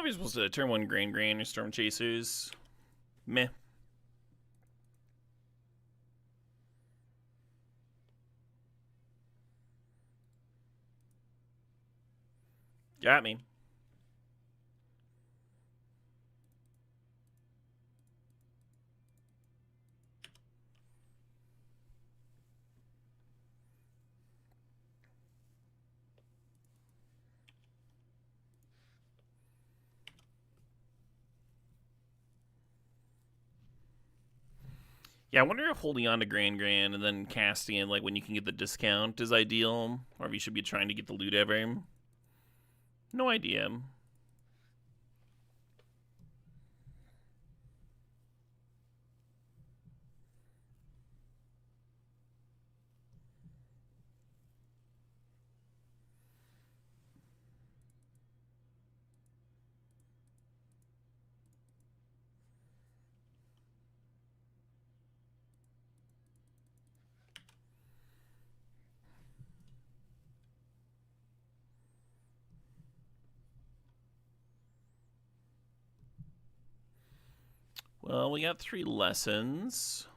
You're supposed to turn one Grand Grand or Storm Chasers. Meh. Got me. Yeah, I wonder if holding on to Grand Grand and then casting it like when you can get the discount is ideal, or if you should be trying to get the loot ever. No idea. Well, we got 3 lessons.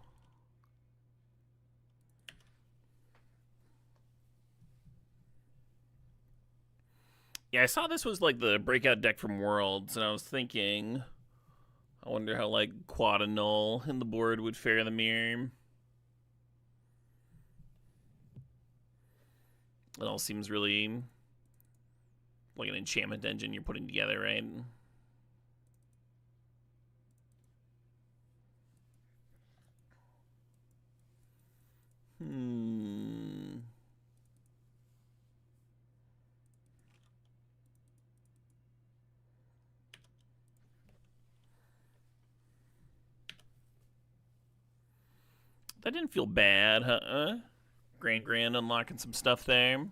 Yeah, I saw this was like the breakout deck from Worlds, and I was thinking, I wonder how like Quad and Null in the board would fare in the mirror. It all seems really like an enchantment engine you're putting together, right? Hmm. That didn't feel bad, huh? Grand unlocking some stuff there.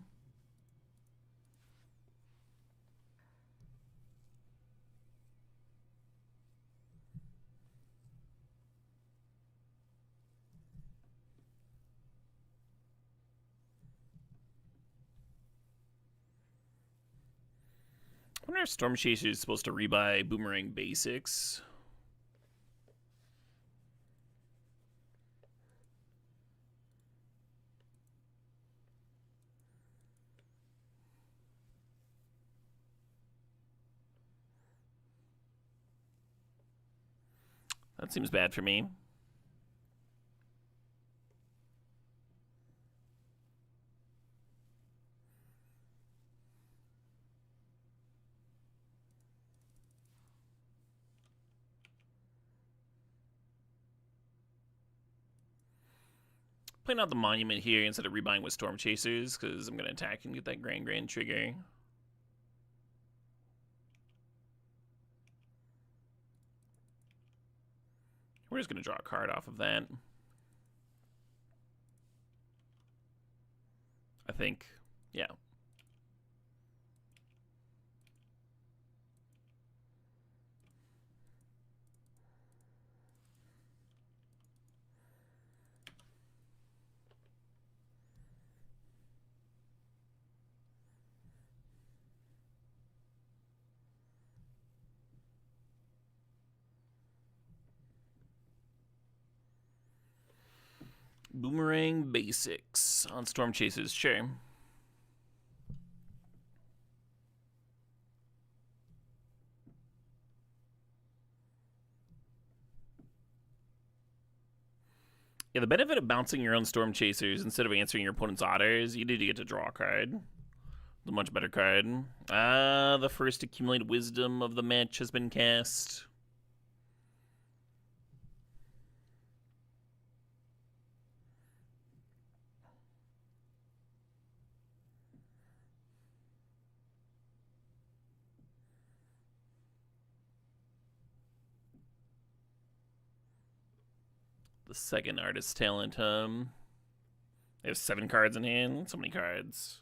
I wonder if Storm Chaser is supposed to rebuy Boomerang Basics. That seems bad for me. Playing out the Monument here instead of rebuying with Storm Chasers, because I'm going to attack and get that Grand trigger. We're just going to draw a card off of that. I think. Yeah. Boomerang Basics on Storm Chasers, sure. Yeah, the benefit of bouncing your own Storm Chasers instead of answering your opponent's otters, you do get to draw a card. The much better card. The first accumulated wisdom of the match has been cast. The second artist talent, They have 7 cards in hand. So many cards.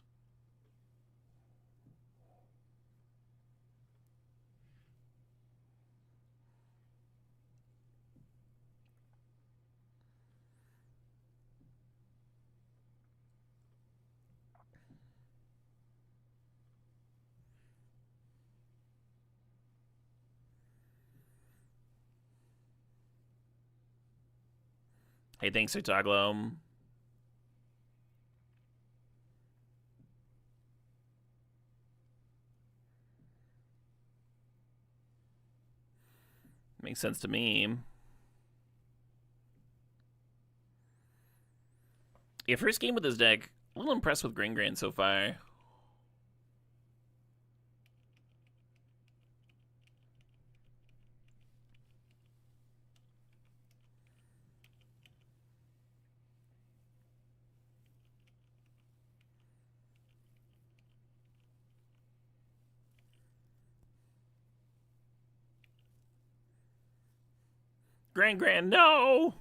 Hey, thanks, Octaglo. Makes sense to me. Yeah, first game with this deck, a little impressed with Grand Grand so far. Grand Grand, no!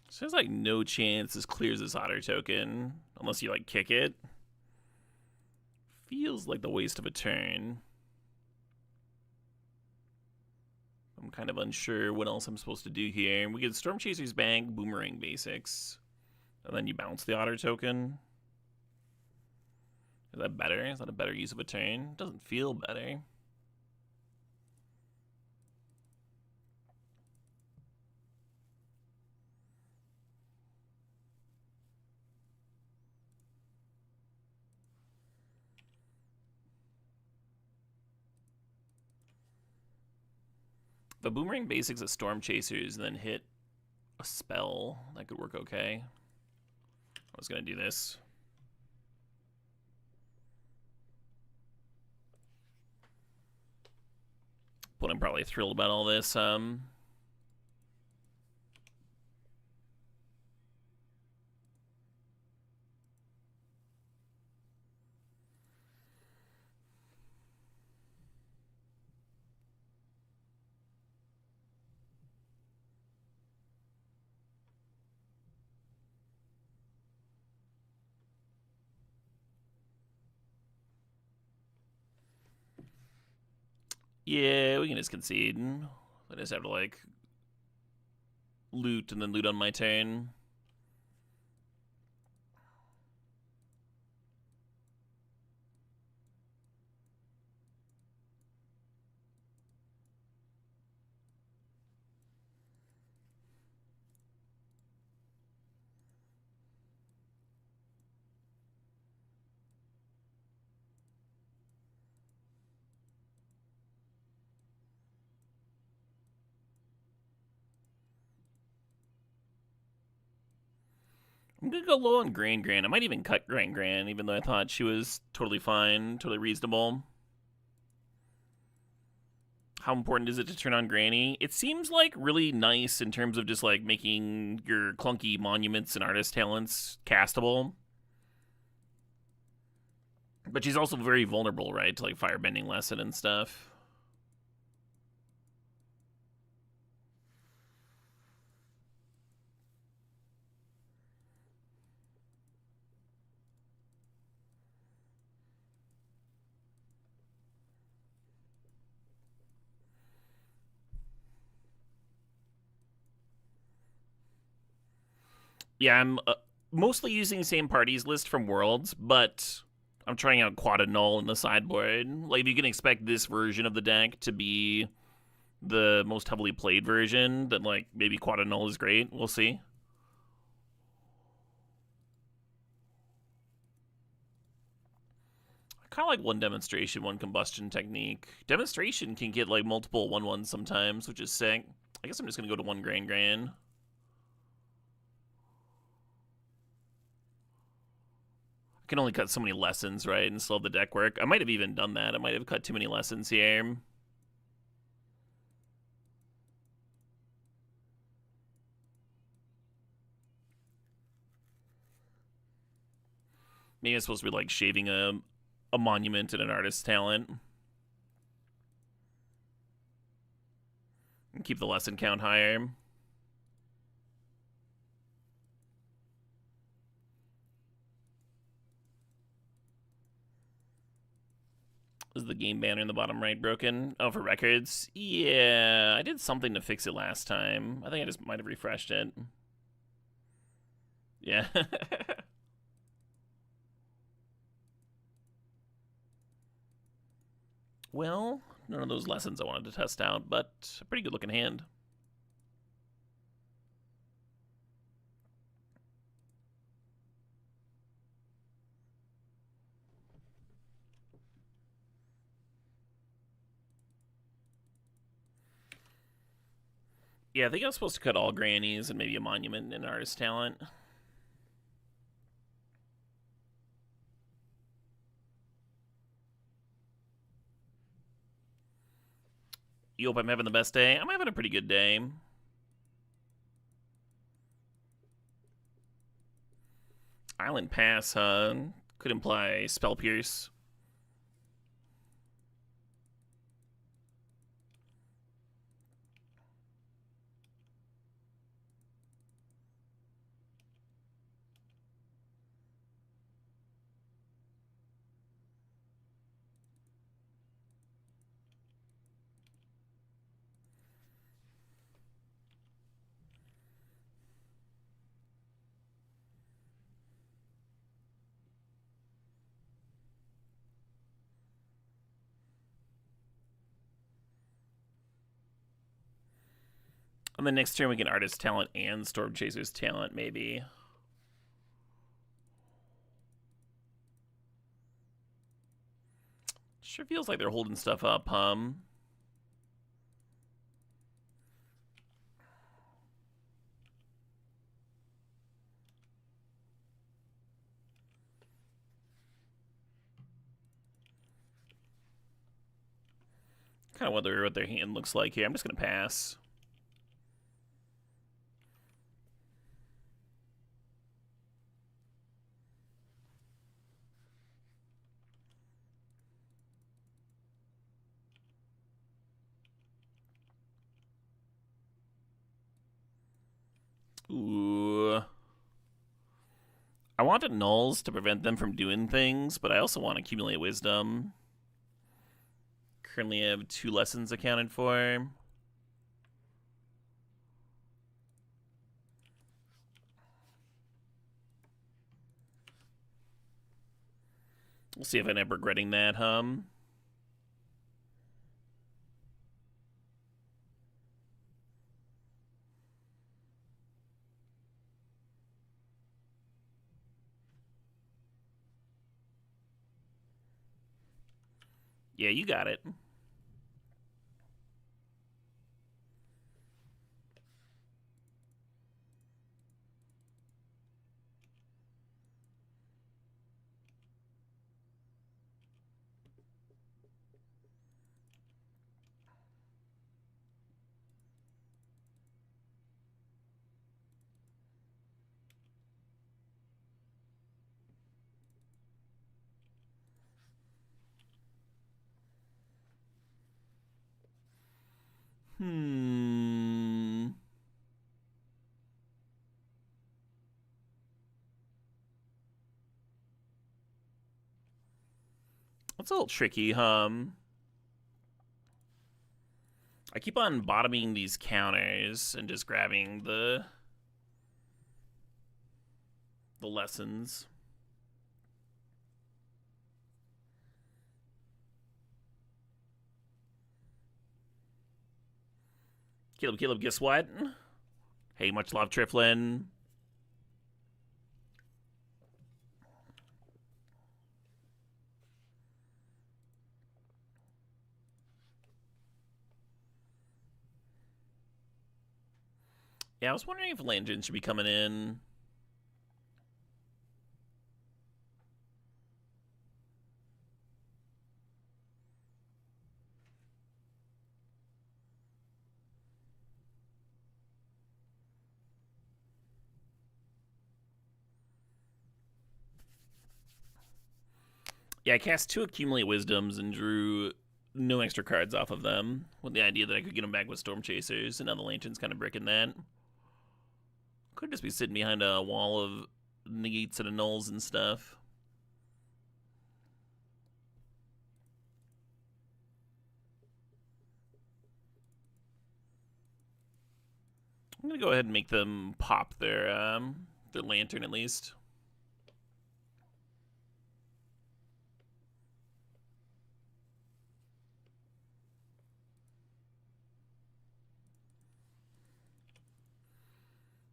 So there's like no chance this clears this otter token unless you like kick it. Feels like the waste of a turn. I'm kind of unsure what else I'm supposed to do here. We get Storm Chaser's Bank, Boomerang Basics, and then you bounce the otter token. Is that better? Is that a better use of a turn? Doesn't feel better. The Boomerang Basics at Storm Chasers and then hit a spell, that could work okay. I was going to do this. But I'm probably thrilled about all this. Yeah, we can just concede. I just have to, like, loot and then loot on my turn. I'm gonna go low on Grand Grand. I might even cut Grand Grand, even though I thought she was totally fine, totally reasonable. How important is it to turn on Granny? It seems like really nice in terms of just like making your clunky monuments and artist talents castable. But she's also very vulnerable, right, to like Firebending Lesson and stuff. Yeah, I'm mostly using the same parties list from Worlds, but I'm trying out Quad and Null in the sideboard. Like, you can expect this version of the deck to be the most heavily played version, that, like, maybe Quad and Null is great. We'll see. I kind of like one demonstration, one combustion technique. Demonstration can get, like, multiple 1-1s sometimes, which is sick. I guess I'm just going to go to one Grand Grand. Can only cut so many lessons, right, and still have the deck work. I might have even done that. I might have cut too many lessons here. Maybe it's supposed to be like shaving a monument and an artist's talent. And keep the lesson count higher. Is the game banner in the bottom right broken? Oh, for records? Yeah, I did something to fix it last time. I think I just might have refreshed it. Yeah. Well, none of those lessons I wanted to test out, but a pretty good looking hand. Yeah, I think I was supposed to cut all grannies and maybe a monument and artist talent. You hope I'm having the best day? I'm having a pretty good day. Island Pass, huh? Could imply Spell Pierce. On the next turn, we can artist talent and Storm Chaser's talent, maybe. Sure feels like they're holding stuff up, Kind of wonder what their hand looks like here. I'm just going to pass. Ooh. I wanted nulls to prevent them from doing things, but I also want to accumulate wisdom. Currently have 2 lessons accounted for. We'll see if I end up regretting that, Yeah, you got it. That's a little tricky, I keep on bottoming these counters and just grabbing the lessons. Caleb, guess what? Hey, much love, Triflin. Yeah, I was wondering if Landon should be coming in. Yeah, I cast 2 Accumulate Wisdoms and drew no extra cards off of them, with the idea that I could get them back with Storm Chasers, and now the Lantern's kind of bricking that. Could just be sitting behind a wall of negates and nulls and stuff. I'm gonna go ahead and make them pop their Lantern at least.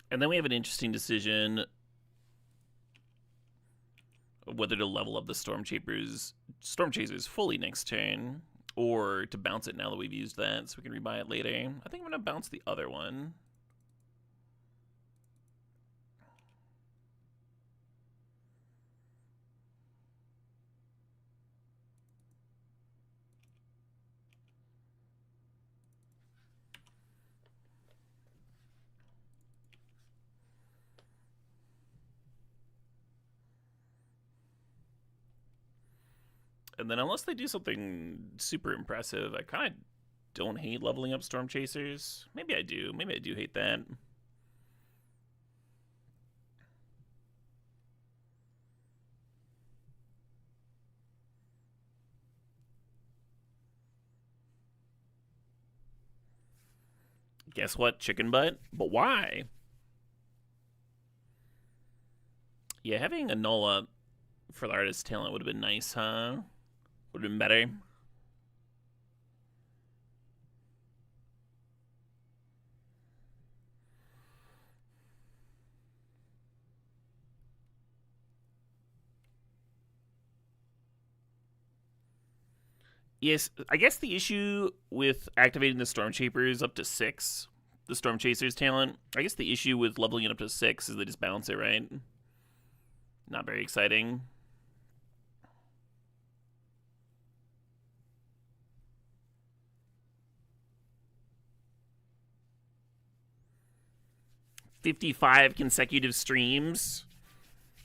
And then we have an interesting decision of whether to level up the Storm Chasers fully next turn, or to bounce it now that we've used that so we can rebuy it later. I think I'm going to bounce the other one. And then unless they do something super impressive, I kind of don't hate leveling up Storm Chasers. Maybe I do. Maybe I do hate that. Guess what? Chicken butt? But why? Yeah, having a null up for the artist's talent would have been nice, huh? Would have been better. Yes, I guess the issue with activating the Storm Chasers up to 6, the Storm Chasers talent, I guess the issue with leveling it up to 6 is they just bounce it, right? Not very exciting. "55 consecutive streams."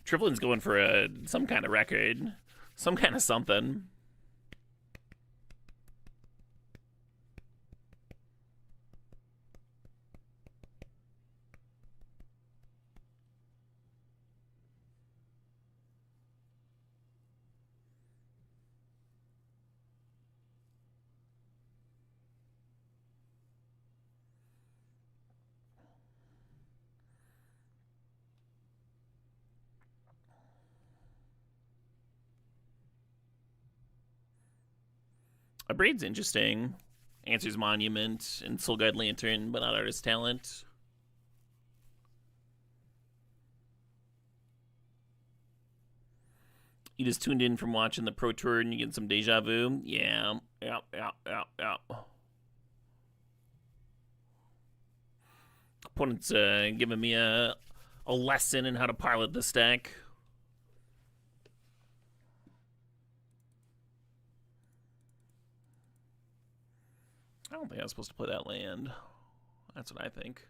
Triplin's going for some kind of record. Some kind of something. Abraid's interesting. Answers Monument and Soul Guide Lantern, but not Artist Talent. You just tuned in from watching the Pro Tour and you get some deja vu? Yeah. Opponent's giving me a lesson in how to pilot this deck. I don't think I was supposed to play that land. That's what I think.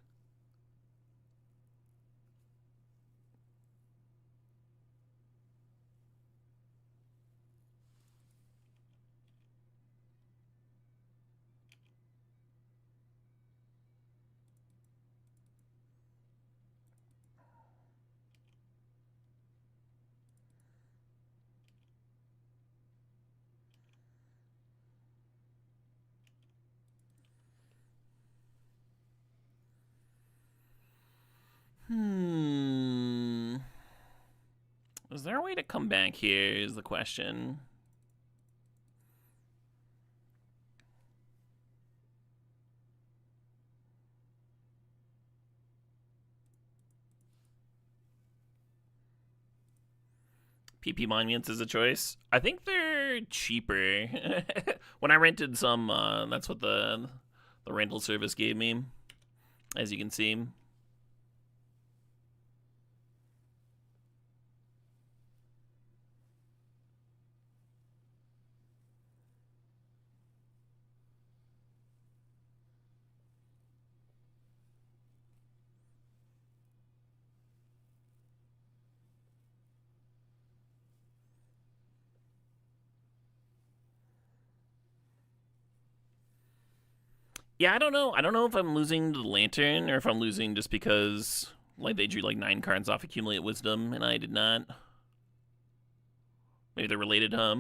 Is there a way to come back here is the question. PP Monuments is a choice. I think they're cheaper. When I rented some, that's what the rental service gave me, as you can see. Yeah, I don't know. I don't know if I'm losing to the Lantern or if I'm losing just because like they drew like 9 cards off Accumulate Wisdom and I did not. Maybe they're related, huh?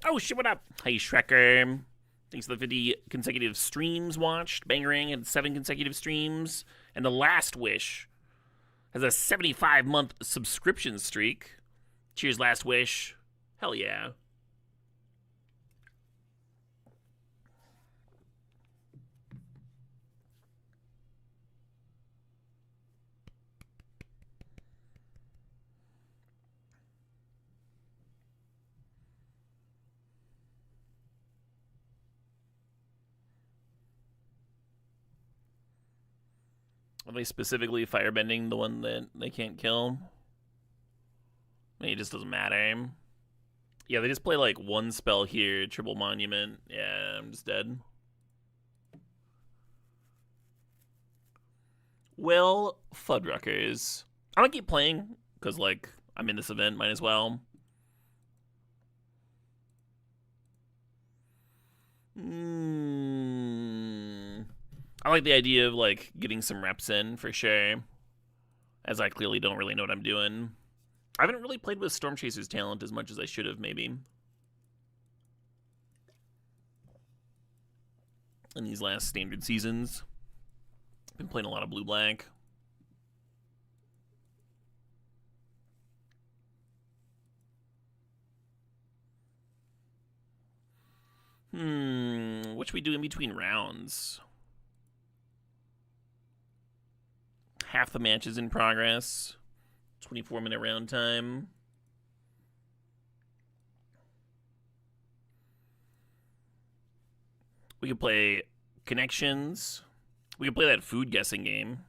Oh shit, what up? Hey Shrekker. Thanks for the 50 consecutive streams watched. Bangerang had 7 consecutive streams. And The Last Wish has a 75-month subscription streak. Cheers, Last Wish. Hell yeah. Are they specifically firebending the one that they can't kill? I mean, it just doesn't matter. Yeah, they just play like one spell here, triple monument. Yeah, I'm just dead. Well, Fuddruckers. I'm gonna keep playing, because like, I'm in this event, might as well. I like the idea of like getting some reps in for sure, as I clearly don't really know what I'm doing. I haven't really played with Stormchaser's talent as much as I should have, maybe, in these last standard seasons. Been playing a lot of blue-black. What should we do in between rounds? Half the match is in progress. 24-minute round time. We could play Connections. We could play that food guessing game.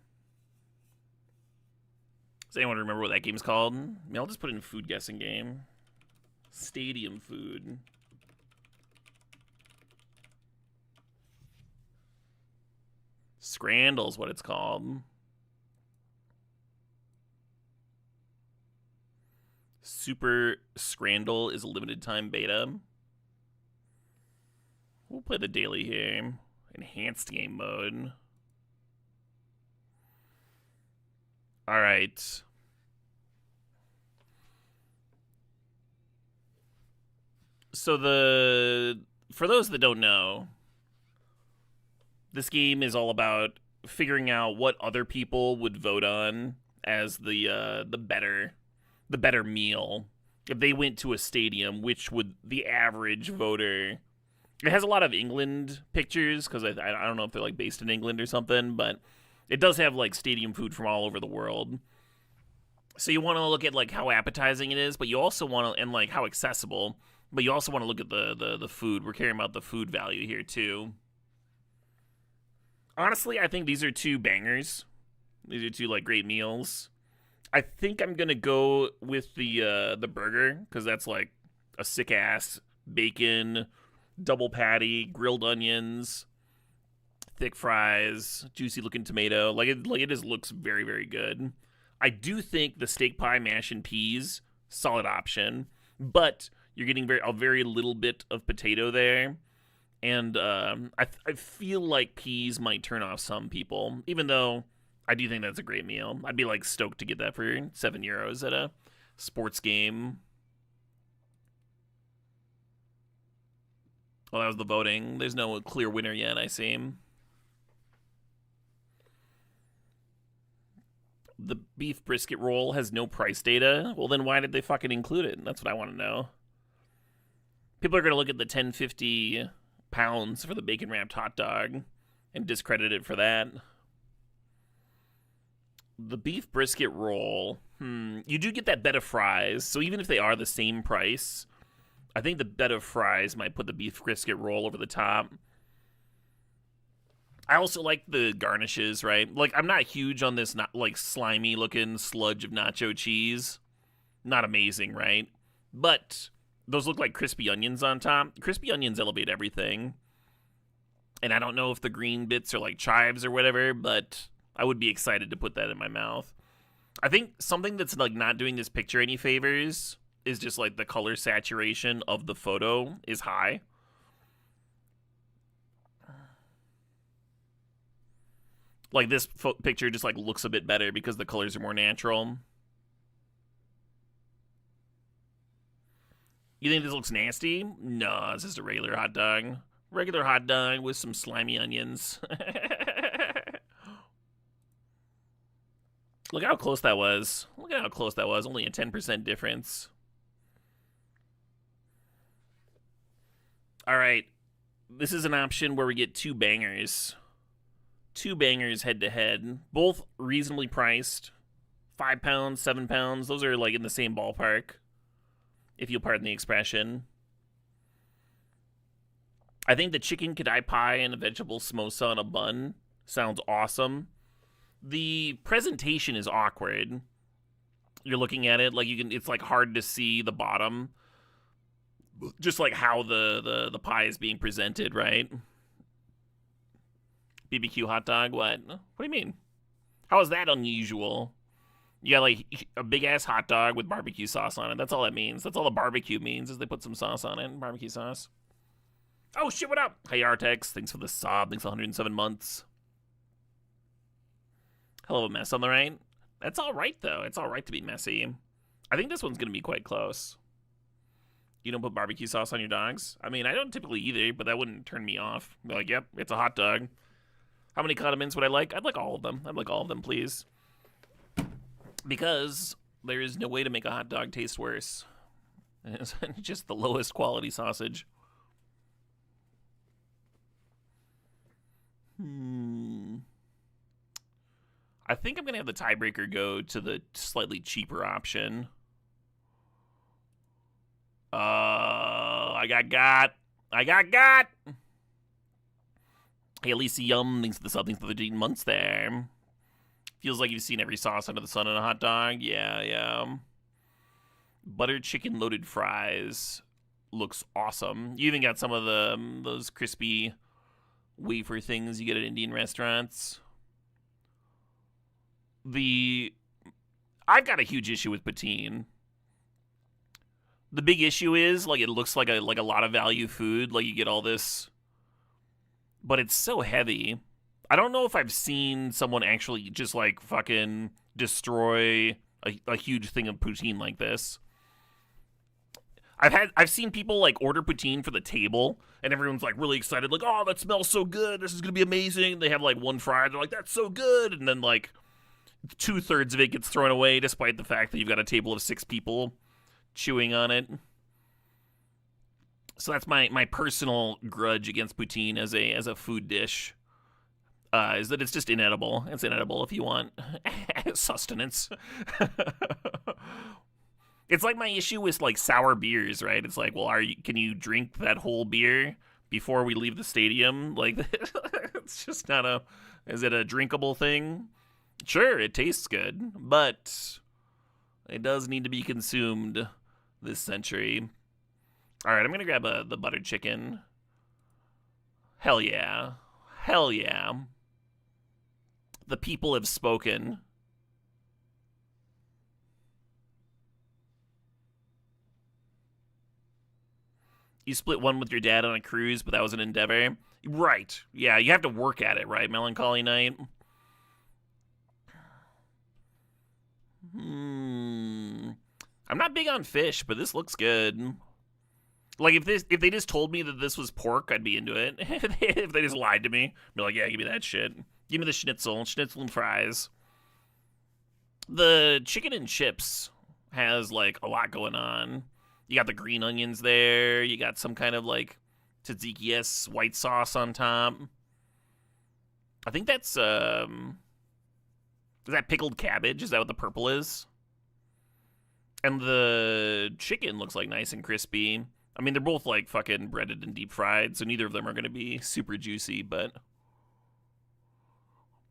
Does anyone remember what that game's called? I mean, I'll just put in food guessing game. Stadium food. Scrandle's what it's called. Super Scrandle is a limited time beta. We'll play the daily game. Enhanced game mode. Alright. So for those that don't know, this game is all about figuring out what other people would vote on as the better meal. If they went to a stadium, which would the average voter... It has a lot of England pictures, because I don't know if they're like based in England or something, but it does have like stadium food from all over the world. So you want to look at like how appetizing it is, but you also want to, and like how accessible, but you also want to look at the food. We're caring about the food value here too. Honestly, I think these are 2 bangers. These are 2 like great meals. I think I'm gonna go with the burger, because that's like a sick ass bacon, double patty, grilled onions, thick fries, juicy looking tomato. Like it just looks very, very good. I do think the steak pie, mash and peas, solid option, but you're getting a very little bit of potato there, and I feel like peas might turn off some people, even though I do think that's a great meal. I'd be like stoked to get that for €7 at a sports game. Well, that was the voting. There's no clear winner yet, I see. The beef brisket roll has no price data. Well, then why did they fucking include it? That's what I want to know. People are going to look at the 1050 pounds for the bacon wrapped hot dog and discredit it for that. The beef brisket roll. You do get that bed of fries, so even if they are the same price, I think the bed of fries might put the beef brisket roll over the top. I also like the garnishes, right? Like, I'm not huge on this not like slimy looking sludge of nacho cheese. Not amazing, right? But those look like crispy onions on top. Crispy onions elevate everything. And I don't know if the green bits are like chives or whatever, but I would be excited to put that in my mouth. I think something that's like not doing this picture any favors is just like the color saturation of the photo is high. Like this picture just like looks a bit better because the colors are more natural. You think this looks nasty? No, it's just a regular hot dog. Regular hot dog with some slimy onions. Look how close that was. Look at how close that was. Only a 10% difference. All right. This is an option where we get two bangers. Two bangers head to head. Both reasonably priced. 5 pounds, 7 pounds. Those are like in the same ballpark, if you'll pardon the expression. I think the chicken kadai pie and a vegetable samosa on a bun sounds awesome. The presentation is awkward. You're looking at it like it's like hard to see the bottom. Just like how the pie is being presented, right? BBQ hot dog, what? What do you mean? How is that unusual? You got like a big ass hot dog with barbecue sauce on it. That's all that means. That's all the barbecue means, is they put some sauce on it. Barbecue sauce. Oh shit, what up? Hey Artex, thanks for the sub. Thanks for 107 months. Hell of a mess on the right. That's alright though. It's alright to be messy. I think this one's gonna be quite close. You don't put barbecue sauce on your dogs? I mean, I don't typically either, but that wouldn't turn me off. Be like, yep, it's a hot dog. How many condiments would I like? I'd like all of them. I'd like all of them, please. Because there is no way to make a hot dog taste worse. It's just the lowest quality sausage. I think I'm going to have the tiebreaker go to the slightly cheaper option. I got. Hey, Elisa Yum, thanks for the sub, thanks for the 13 months there. Feels like you've seen every sauce under the sun on a hot dog. Yeah. Buttered chicken loaded fries looks awesome. You even got some of those crispy wafer things you get at Indian restaurants. I've got a huge issue with poutine. The big issue is like it looks like a lot of value food. Like you get all this, but it's so heavy. I don't know if I've seen someone actually just like fucking destroy a huge thing of poutine like this. I've seen people like order poutine for the table, and everyone's like really excited, like, oh, that smells so good, this is gonna be amazing. They have like one fry, they're like, that's so good, and then like 2/3 of it gets thrown away, despite the fact that you've got a table of 6 people chewing on it. So that's my personal grudge against poutine as a food dish. Is that it's just inedible. It's inedible if you want sustenance. It's like my issue with like sour beers, right? It's like, well, can you drink that whole beer before we leave the stadium? Like, it's just not is it a drinkable thing? Sure, it tastes good, but it does need to be consumed this century. All right, I'm gonna grab the buttered chicken. Hell yeah. The people have spoken. You split one with your dad on a cruise, but that was an endeavor. Right. Yeah, you have to work at it, right? Melancholy Night. I'm not big on fish, but this looks good. Like, if they just told me that this was pork, I'd be into it. If they just lied to me, I'd be like, yeah, give me that shit. Give me the schnitzel and fries. The chicken and chips has, like, a lot going on. You got the green onions there. You got some kind of, like, tzatziki white sauce on top. I think that's, is that pickled cabbage? Is that what the purple is? And the chicken looks, like, nice and crispy. I mean, they're both, like, fucking breaded and deep fried, so neither of them are going to be super juicy, but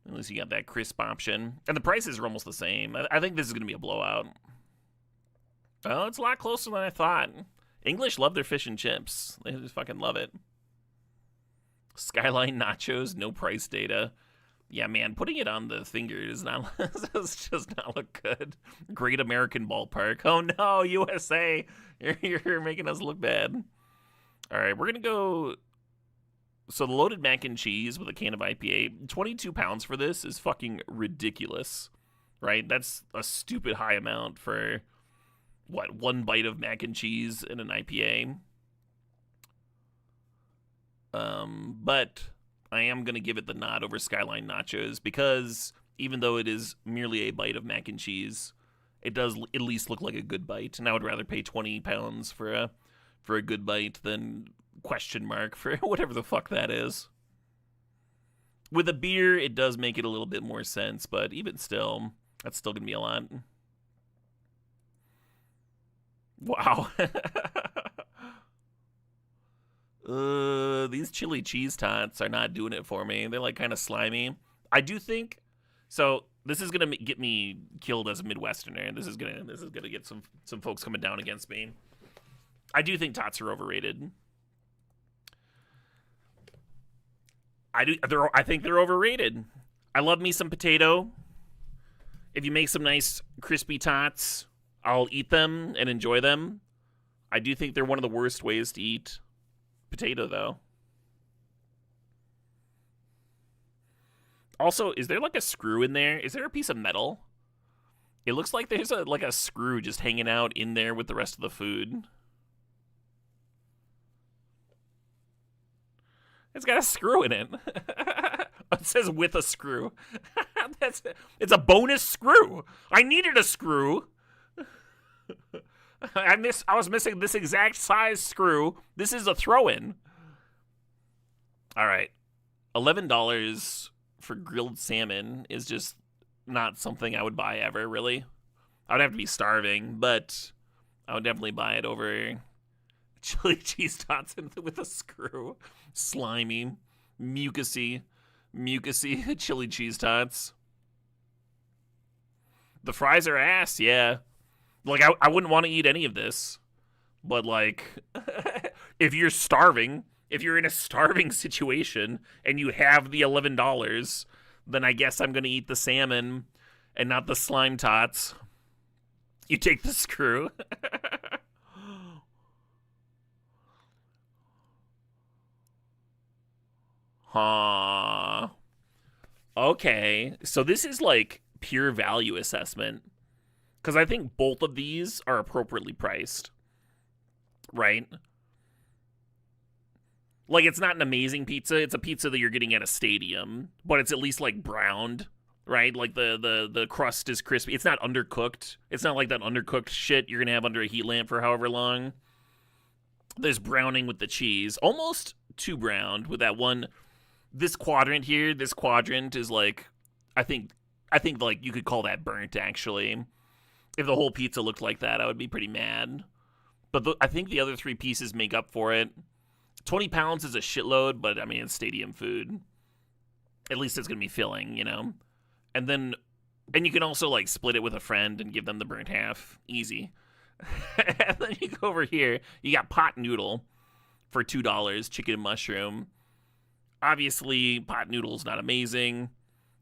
at least you got that crisp option. And the prices are almost the same. I think this is going to be a blowout. Oh, it's a lot closer than I thought. English love their fish and chips. They just fucking love it. Skyline nachos, no price data. Yeah, man, putting it on the finger does just not look good. Great American Ballpark. Oh no, USA, you're making us look bad. All right, we're gonna go. So the loaded mac and cheese with a can of IPA, 22 pounds for this is fucking ridiculous, right? That's a stupid high amount for what, one bite of mac and cheese in an IPA. But I am going to give it the nod over Skyline Nachos because even though it is merely a bite of mac and cheese, it does at least look like a good bite. And I would rather pay £20 for a good bite than question mark for whatever the fuck that is. With a beer, it does make it a little bit more sense, but even still, that's still going to be a lot. Wow. These chili cheese tots are not doing it for me. They're like kind of slimy. I do think so. This is gonna get me killed as a Midwesterner. This is gonna get some folks coming down against me. I do think tots are overrated. I think they're overrated. I love me some potato. If you make some nice crispy tots, I'll eat them and enjoy them. I do think they're one of the worst ways to eat potato, though. Also, is there like a screw in there? Is there a piece of metal? It looks like there's like a screw just hanging out in there with the rest of the food. It's got a screw in it. It says with a screw. It's a bonus screw. I needed a screw. I was missing this exact size screw. This is a throw-in. All right. $11 for grilled salmon is just not something I would buy ever, really. I would have to be starving, but I would definitely buy it over chili cheese tots with a screw. Slimy, mucusy chili cheese tots. The fries are ass, yeah. Like, I wouldn't want to eat any of this. But, like, if you're starving, if you're in a starving situation and you have the $11, then I guess I'm going to eat the salmon and not the slime tots. You take the screw. Huh. Okay. So this is, like, pure value assessment. Because I think both of these are appropriately priced. Right? Like, it's not an amazing pizza. It's a pizza that you're getting at a stadium. But it's at least, like, browned. Right? Like, the crust is crispy. It's not undercooked. It's not like that undercooked shit you're going to have under a heat lamp for however long. There's browning with the cheese. Almost too browned with that one. This quadrant here, this quadrant is, like, I think, like, you could call that burnt, actually. If the whole pizza looked like that, I would be pretty mad. But I think the other three pieces make up for it. 20 pounds is a shitload, but, I mean, it's stadium food. At least it's going to be filling, you know? And you can also, like, split it with a friend and give them the burnt half. Easy. And then you go over here. You got pot noodle for $2, chicken and mushroom. Obviously, pot noodle's not amazing.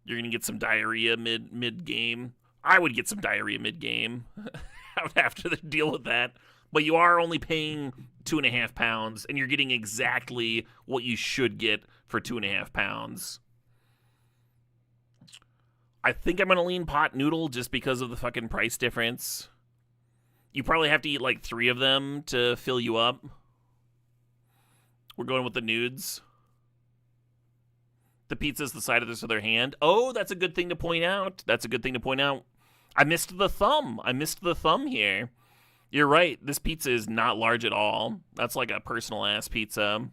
You're going to get some diarrhea mid-game. I would get some diarrhea mid-game. I would have to deal with that. But you are only paying 2.5 pounds, and you're getting exactly what you should get for 2.5 pounds. I think I'm going to lean pot noodle just because of the fucking price difference. You probably have to eat like 3 of them to fill you up. We're going with the nudes. The pizza's the side of this other hand. Oh, that's a good thing to point out. I missed the thumb here. You're right. This pizza is not large at all. That's like a personal-ass pizza.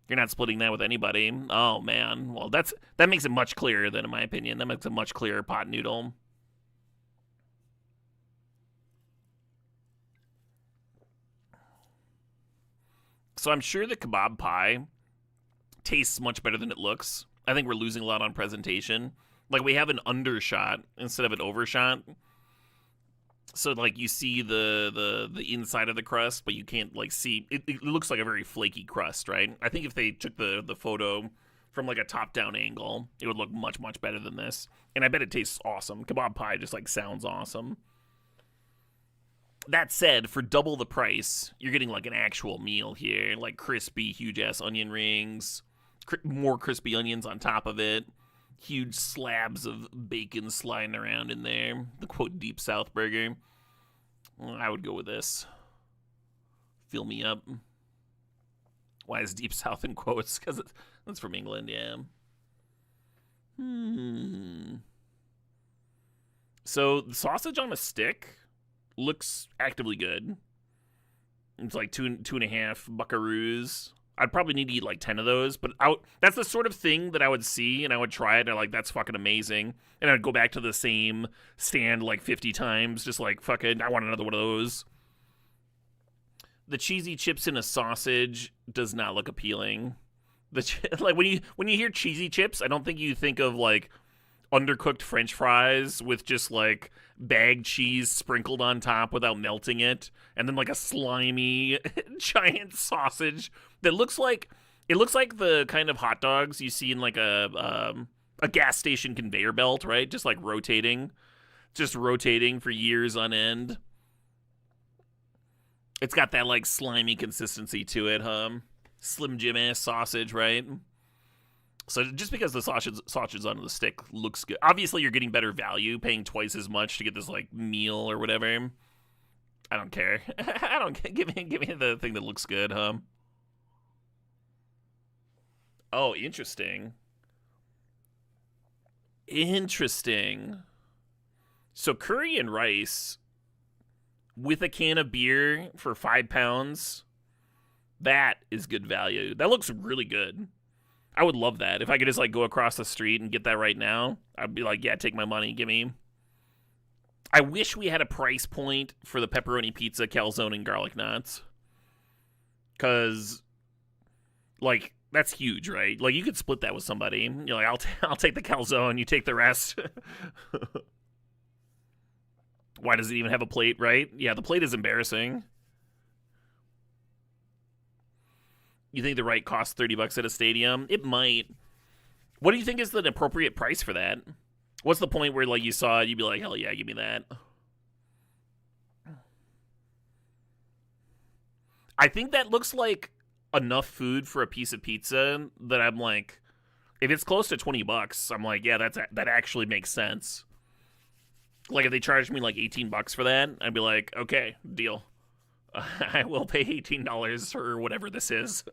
You're not splitting that with anybody. Oh, man. Well, that makes it much clearer than, in my opinion. That makes a much clearer pot noodle. So I'm sure the kebab pie tastes much better than it looks. I think we're losing a lot on presentation. Like, we have an undershot instead of an overshot. So, like, you see the inside of the crust, but you can't, like, see. It looks like a very flaky crust, right? I think if they took the photo from, like, a top-down angle, it would look much, much better than this. And I bet it tastes awesome. Kebab pie just, like, sounds awesome. That said, for double the price, you're getting, like, an actual meal here. Like, crispy, huge-ass onion rings. More crispy onions on top of it. Huge slabs of bacon sliding around in there. The quote Deep South burger. I would go with this. Fill me up. Why is Deep South in quotes? Because it's from England, yeah. So the sausage on a stick looks actively good. It's like two and a half buckaroos. I'd probably need to eat like 10 of those, but that's the sort of thing that I would see and I would try it. And like, that's fucking amazing. And I'd go back to the same stand like 50 times, just like, fucking, I want another one of those. The cheesy chips in a sausage does not look appealing. Like when you hear cheesy chips, I don't think you think of like undercooked French fries with just like bagged cheese sprinkled on top without melting it, and then like a slimy giant sausage that looks like the kind of hot dogs you see in like a gas station conveyor belt, right? Just like rotating for years on end. It's got that like slimy consistency to it, Slim Jim ass sausage, right? So just because the sausage on the stick looks good, obviously you're getting better value, paying twice as much to get this like meal or whatever. I don't care. I don't care. Give me the thing that looks good, Oh, interesting. Interesting. So curry and rice with a can of beer for £5. That is good value. That looks really good. I would love that. If I could just like go across the street and get that right now, I'd be like, yeah, take my money, give me. I wish we had a price point for the pepperoni pizza, calzone, and garlic knots. Cause like that's huge, right? Like you could split that with somebody. You're like, I'll take the calzone, you take the rest. Why does it even have a plate, right? Yeah, the plate is embarrassing. You think the right costs $30 at a stadium? It might. What do you think is the appropriate price for that? What's the point where like you saw it, you'd be like, hell yeah, give me that. I think that looks like enough food for a piece of pizza that I'm like, if it's close to $20, I'm like, yeah, that actually makes sense. Like if they charged me like $18 for that, I'd be like, okay, deal. I will pay $18 or whatever this is.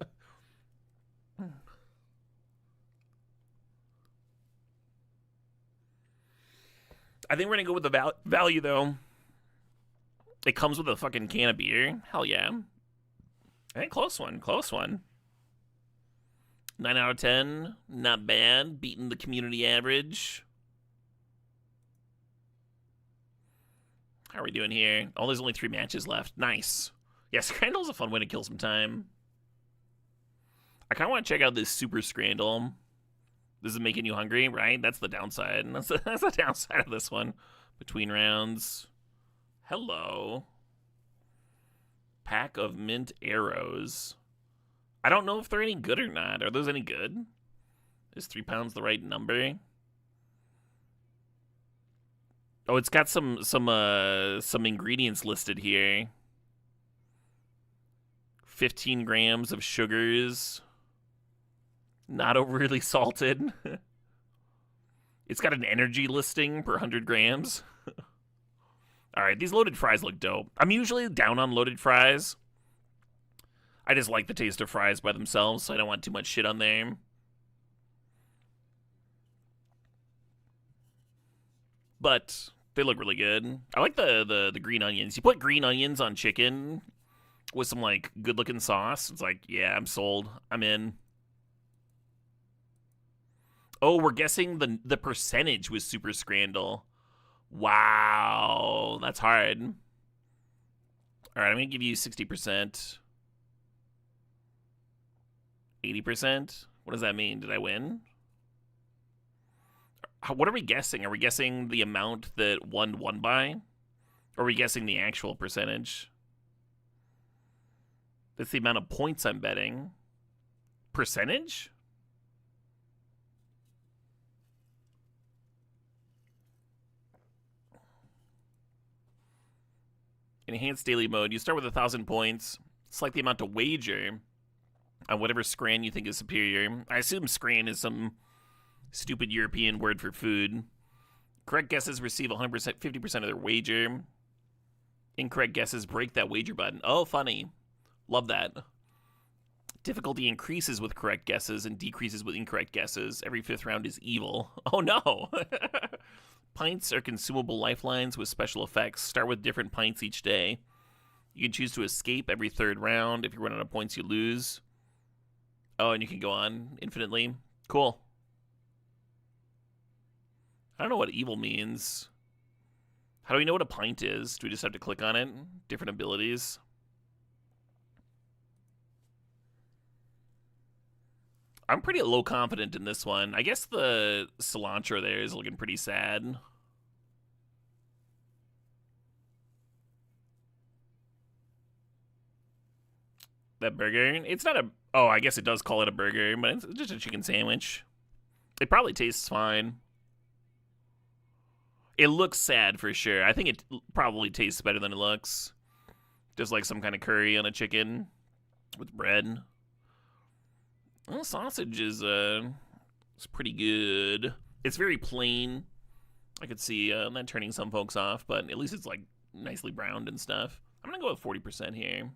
I think we're gonna go with the value though. It comes with a fucking can of beer. Hell yeah. I think close one. 9 out of 10. Not bad. Beating the community average. How are we doing here? Oh, there's only 3 matches left. Nice. Yeah, Scrandle's a fun way to kill some time. I kind of want to check out this Super Scrandle. This is making you hungry, right? That's the downside. That's the downside of this one. Between rounds. Hello. Pack of mint arrows. I don't know if they're any good or not. Are those any good? Is 3 pounds the right number? Oh, it's got some ingredients listed here. 15 grams of sugars. Not overly salted. It's got an energy listing per 100 grams. Alright, these loaded fries look dope. I'm usually down on loaded fries. I just like the taste of fries by themselves, so I don't want too much shit on there. But they look really good. I like the green onions. You put green onions on chicken with some like good looking sauce. It's like, yeah, I'm sold. I'm in. Oh, we're guessing the percentage was Super Scrandle. Wow, that's hard. All right, I'm gonna give you 60%. 80%? What does that mean? Did I win? What are we guessing? Are we guessing the amount that one won by? Or are we guessing the actual percentage? That's the amount of points I'm betting. Percentage? Enhanced daily mode. You start with 1,000 points. Select the amount to wager on whatever scran you think is superior. I assume scran is some stupid European word for food. Correct guesses receive 100%, 50% of their wager. Incorrect guesses break that wager button. Oh, funny. Love that. Difficulty increases with correct guesses and decreases with incorrect guesses. Every 5th round is evil. Oh no! Pints are consumable lifelines with special effects. Start with different pints each day. You can choose to escape every 3rd round. If you run out of points, you lose. Oh, and you can go on infinitely. Cool. I don't know what evil means. How do we know what a pint is? Do we just have to click on it? Different abilities. I'm pretty low confident in this one. I guess the cilantro there is looking pretty sad. That burger, it's not a... Oh, I guess it does call it a burger, but it's just a chicken sandwich. It probably tastes fine. It looks sad for sure. I think it probably tastes better than it looks. Just like some kind of curry on a chicken with bread. Well, sausage is it's pretty good. It's very plain. I could see that turning some folks off, but at least it's like nicely browned and stuff. I'm gonna go with 40% here.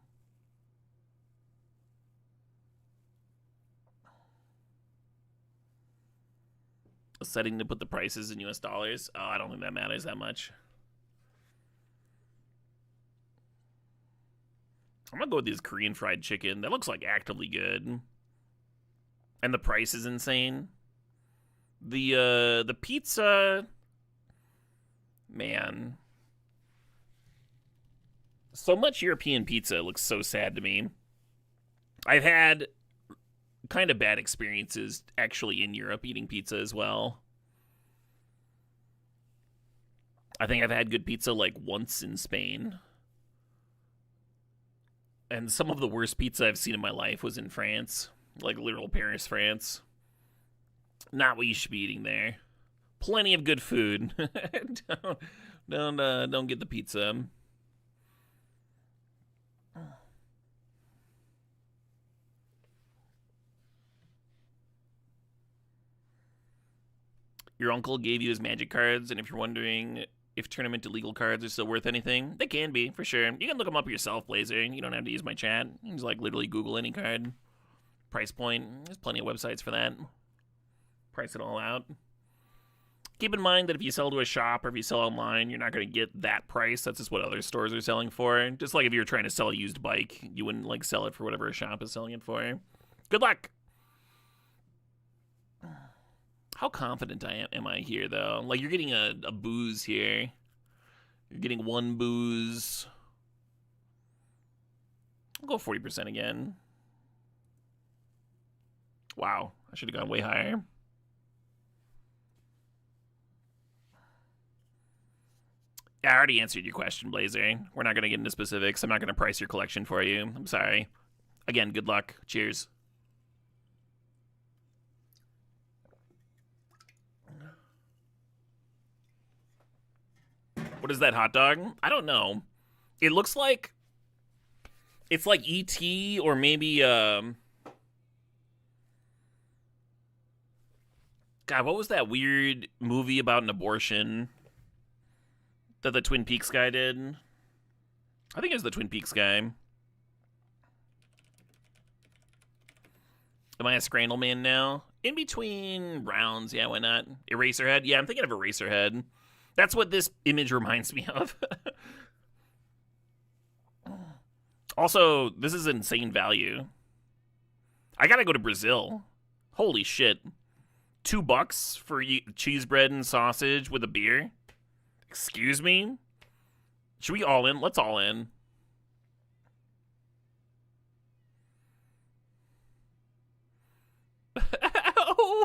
A setting to put the prices in US dollars. Oh, I don't think that matters that much. I'm gonna go with this Korean fried chicken. That looks like actively good. And the price is insane. The pizza, man. So much European pizza looks so sad to me. I've had kind of bad experiences actually in Europe eating pizza as well. I think I've had good pizza like once in Spain. And some of the worst pizza I've seen in my life was in France. Like literal Paris, France. Not what you should be eating there. Plenty of good food. don't get the pizza. Your uncle gave you his magic cards, and if you're wondering if tournament illegal cards are still worth anything, they can be, for sure. You can look them up yourself, Blazer. You don't have to use my chat. You can just, like, literally Google any card. Price point. There's plenty of websites for that. Price it all out. Keep in mind that if you sell to a shop or if you sell online, you're not going to get that price. That's just what other stores are selling for. Just like if you're trying to sell a used bike, you wouldn't, like, sell it for whatever a shop is selling it for. Good luck! How confident am I here, though? Like, you're getting a booze here. You're getting one booze. I'll go 40% again. Wow, I should have gone way higher. I already answered your question, Blazer. We're not going to get into specifics. I'm not going to price your collection for you. I'm sorry. Again, good luck. Cheers. What is that hot dog? I don't know. It looks like it's like E.T. or maybe God, what was that weird movie about an abortion that the Twin Peaks guy did? I think it was the Twin Peaks guy. Am I a Scrandle man now? In between rounds, yeah, why not? Eraserhead? Yeah, I'm thinking of Eraserhead. That's what this image reminds me of. Also, this is insane value. I gotta go to Brazil. Holy shit. $2 for cheese bread and sausage with a beer? Excuse me? Should we all in? Let's all in.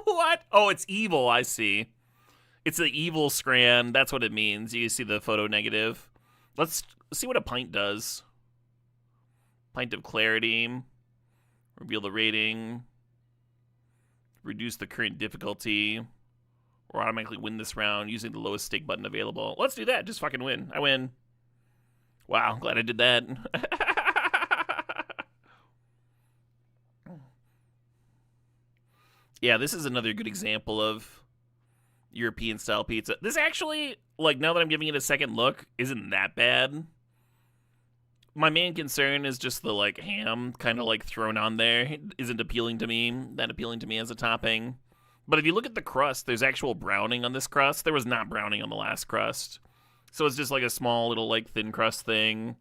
What? Oh, it's evil, I see. It's the evil Scran. That's what it means. You see the photo negative. Let's see what a pint does. Pint of clarity. Reveal the rating. Reduce the current difficulty. Or automatically win this round using the lowest stake button available. Let's do that. Just fucking win. I win. Wow, glad I did that. Yeah, this is another good example of European style pizza. This actually, like, now that I'm giving it a second look, isn't that bad. My main concern is just the like ham kind of like thrown on there isn't appealing to me. That appealing to me as a topping. But if you look at the crust, there's actual browning on this crust. There was not browning on the last crust. So it's just like a small little like thin crust thing.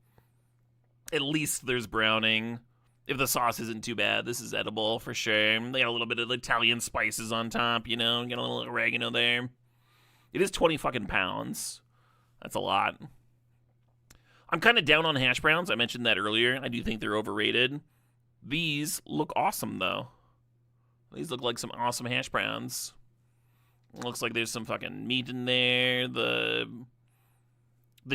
At least there's browning. If the sauce isn't too bad, this is edible for sure. They got a little bit of Italian spices on top, you know, got a little oregano there. It is 20 fucking pounds. That's a lot. I'm kind of down on hash browns. I mentioned that earlier. I do think they're overrated. These look awesome, though. These look like some awesome hash browns. Looks like there's some fucking meat in there. The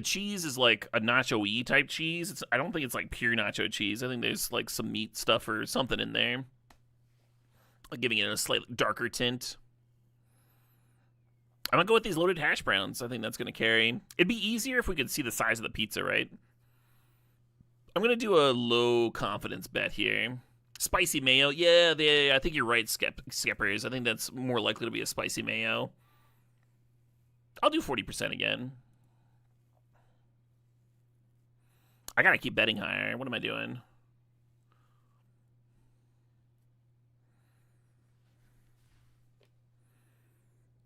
cheese is like a nacho-y type cheese. I don't think it's like pure nacho cheese. I think there's like some meat stuff or something in there, like giving it a slightly darker tint. I'm gonna go with these loaded hash browns. I think that's gonna carry. It'd be easier if we could see the size of the pizza, right? I'm gonna do a low confidence bet here. Spicy mayo, yeah, I think you're right, Skippers. I think that's more likely to be a spicy mayo. I'll do 40% again. I gotta keep betting higher. What am I doing?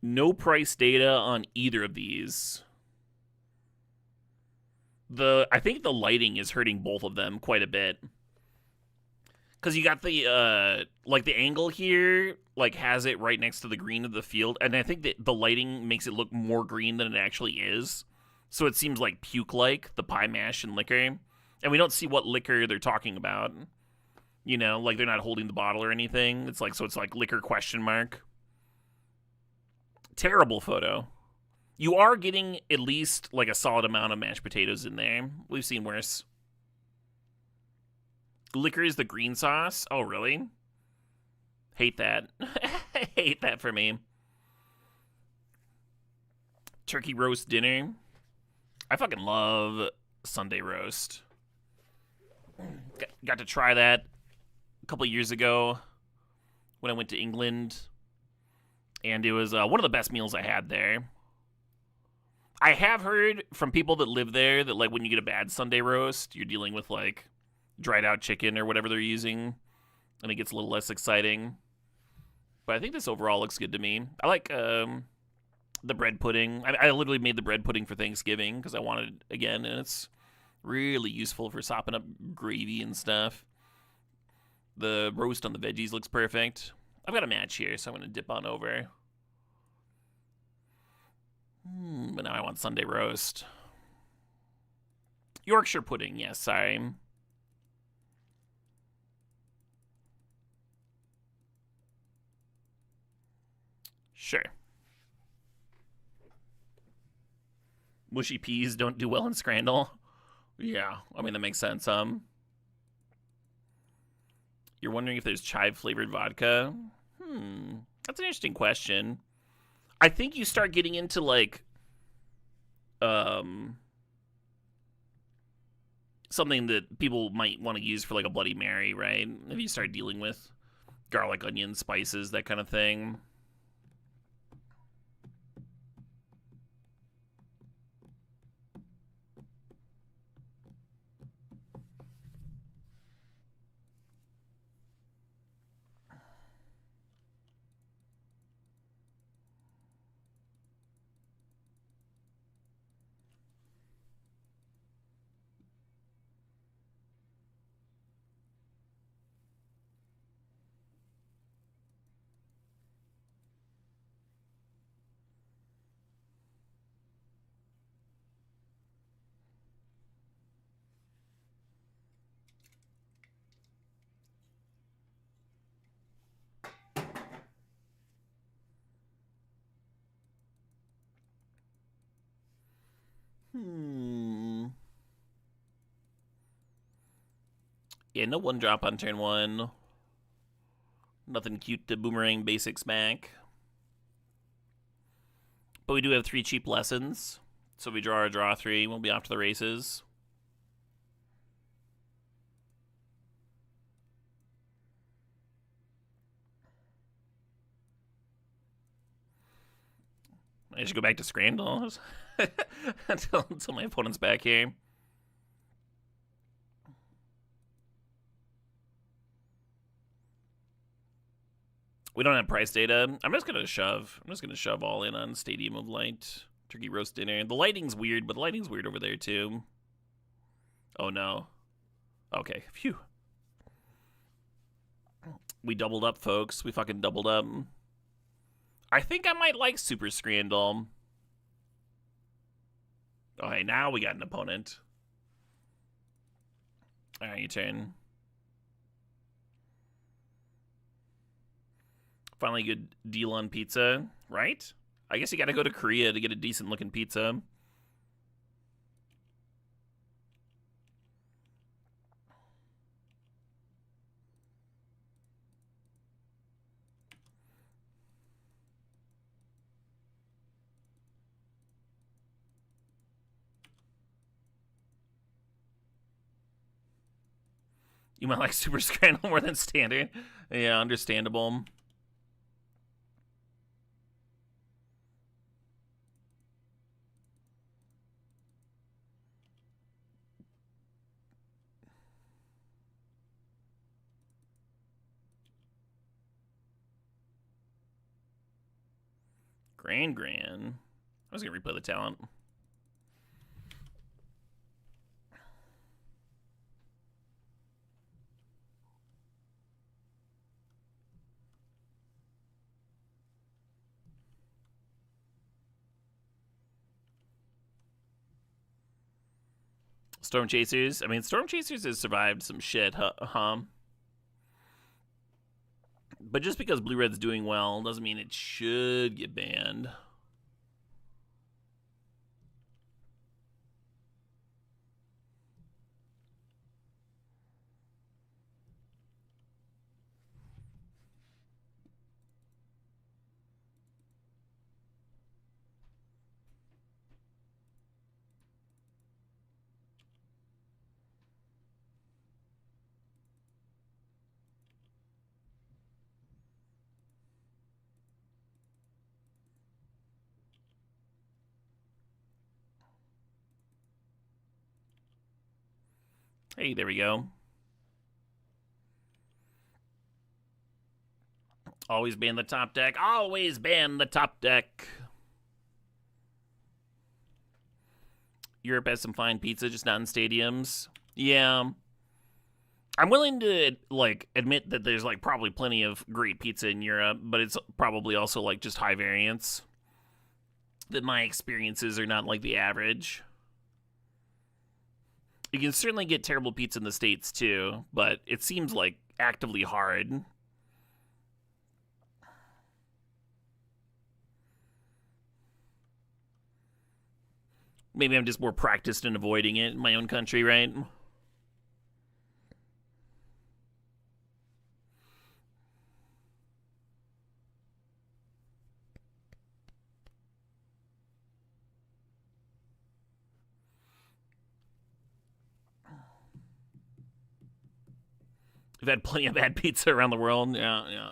No price data on either of these. I think the lighting is hurting both of them quite a bit. Because you got the, like the angle here, like has it right next to the green of the field. And I think that the lighting makes it look more green than it actually is. So it seems like puke-like, the pie mash and liquor. And we don't see what liquor they're talking about. You know, like they're not holding the bottle or anything. It's like, so it's like liquor question mark. Terrible photo. You are getting at least like a solid amount of mashed potatoes in there. We've seen worse. Liquor is the green sauce? Oh, really? Hate that. Hate that for me. Turkey roast dinner. I fucking love Sunday roast. Got to try that a couple years ago when I went to England. And it was one of the best meals I had there. I have heard from people that live there that, like, when you get a bad Sunday roast, you're dealing with, like, dried out chicken or whatever they're using. And it gets a little less exciting. But I think this overall looks good to me. I like the bread pudding. I literally made the bread pudding for Thanksgiving because I wanted it again. And it's really useful for sopping up gravy and stuff. The roast on the veggies looks perfect. I've got a match here, so I'm going to dip on over. But now I want Sunday roast. Yorkshire pudding, yes, sorry. Sure. Mushy peas don't do well in scrandal. Yeah, I mean, that makes sense. You're wondering if there's chive-flavored vodka? That's an interesting question. I think you start getting into, like, something that people might want to use for, like, a Bloody Mary, right? If you start dealing with garlic, onion, spices, that kind of thing. Yeah, no one drop on turn one. Nothing cute to boomerang basics back. But we do have 3 cheap lessons. So if we draw our draw 3, we'll be off to the races. I should go back to Scrandal until my opponent's back here. We don't have price data. I'm just gonna shove. I'm just gonna shove all in on Stadium of Light. Turkey roast dinner. The lighting's weird, but the lighting's weird over there too. Oh no. Okay, phew. We doubled up, folks. We fucking doubled up. I think I might like Super Scrandal. Okay, now we got an opponent. Alright, your turn. Finally a good deal on pizza, right? I guess you gotta go to Korea to get a decent looking pizza. You might like Super Scrandal more than Standard. Yeah, understandable. Grand. I was gonna replay the talent. Storm Chasers. I mean, Storm Chasers has survived some shit, huh? But just because Blue Red's doing well doesn't mean it should get banned. Hey, there we go. Always ban the top deck. Always ban the top deck. Europe has some fine pizza, just not in stadiums. Yeah. I'm willing to, like, admit that there's, like, probably plenty of great pizza in Europe, but it's probably also, like, just high variance. That my experiences are not, like, the average. You can certainly get terrible pizza in the States, too, but it seems, like, actively hard. Maybe I'm just more practiced in avoiding it in my own country, right? We've had plenty of bad pizza around the world. Yeah.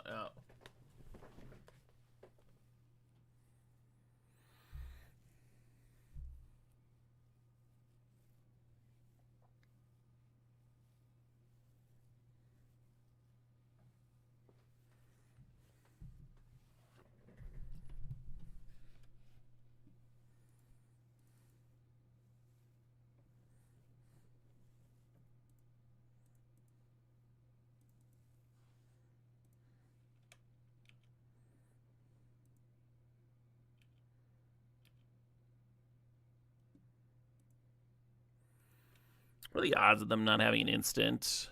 What are the odds of them not having an instant?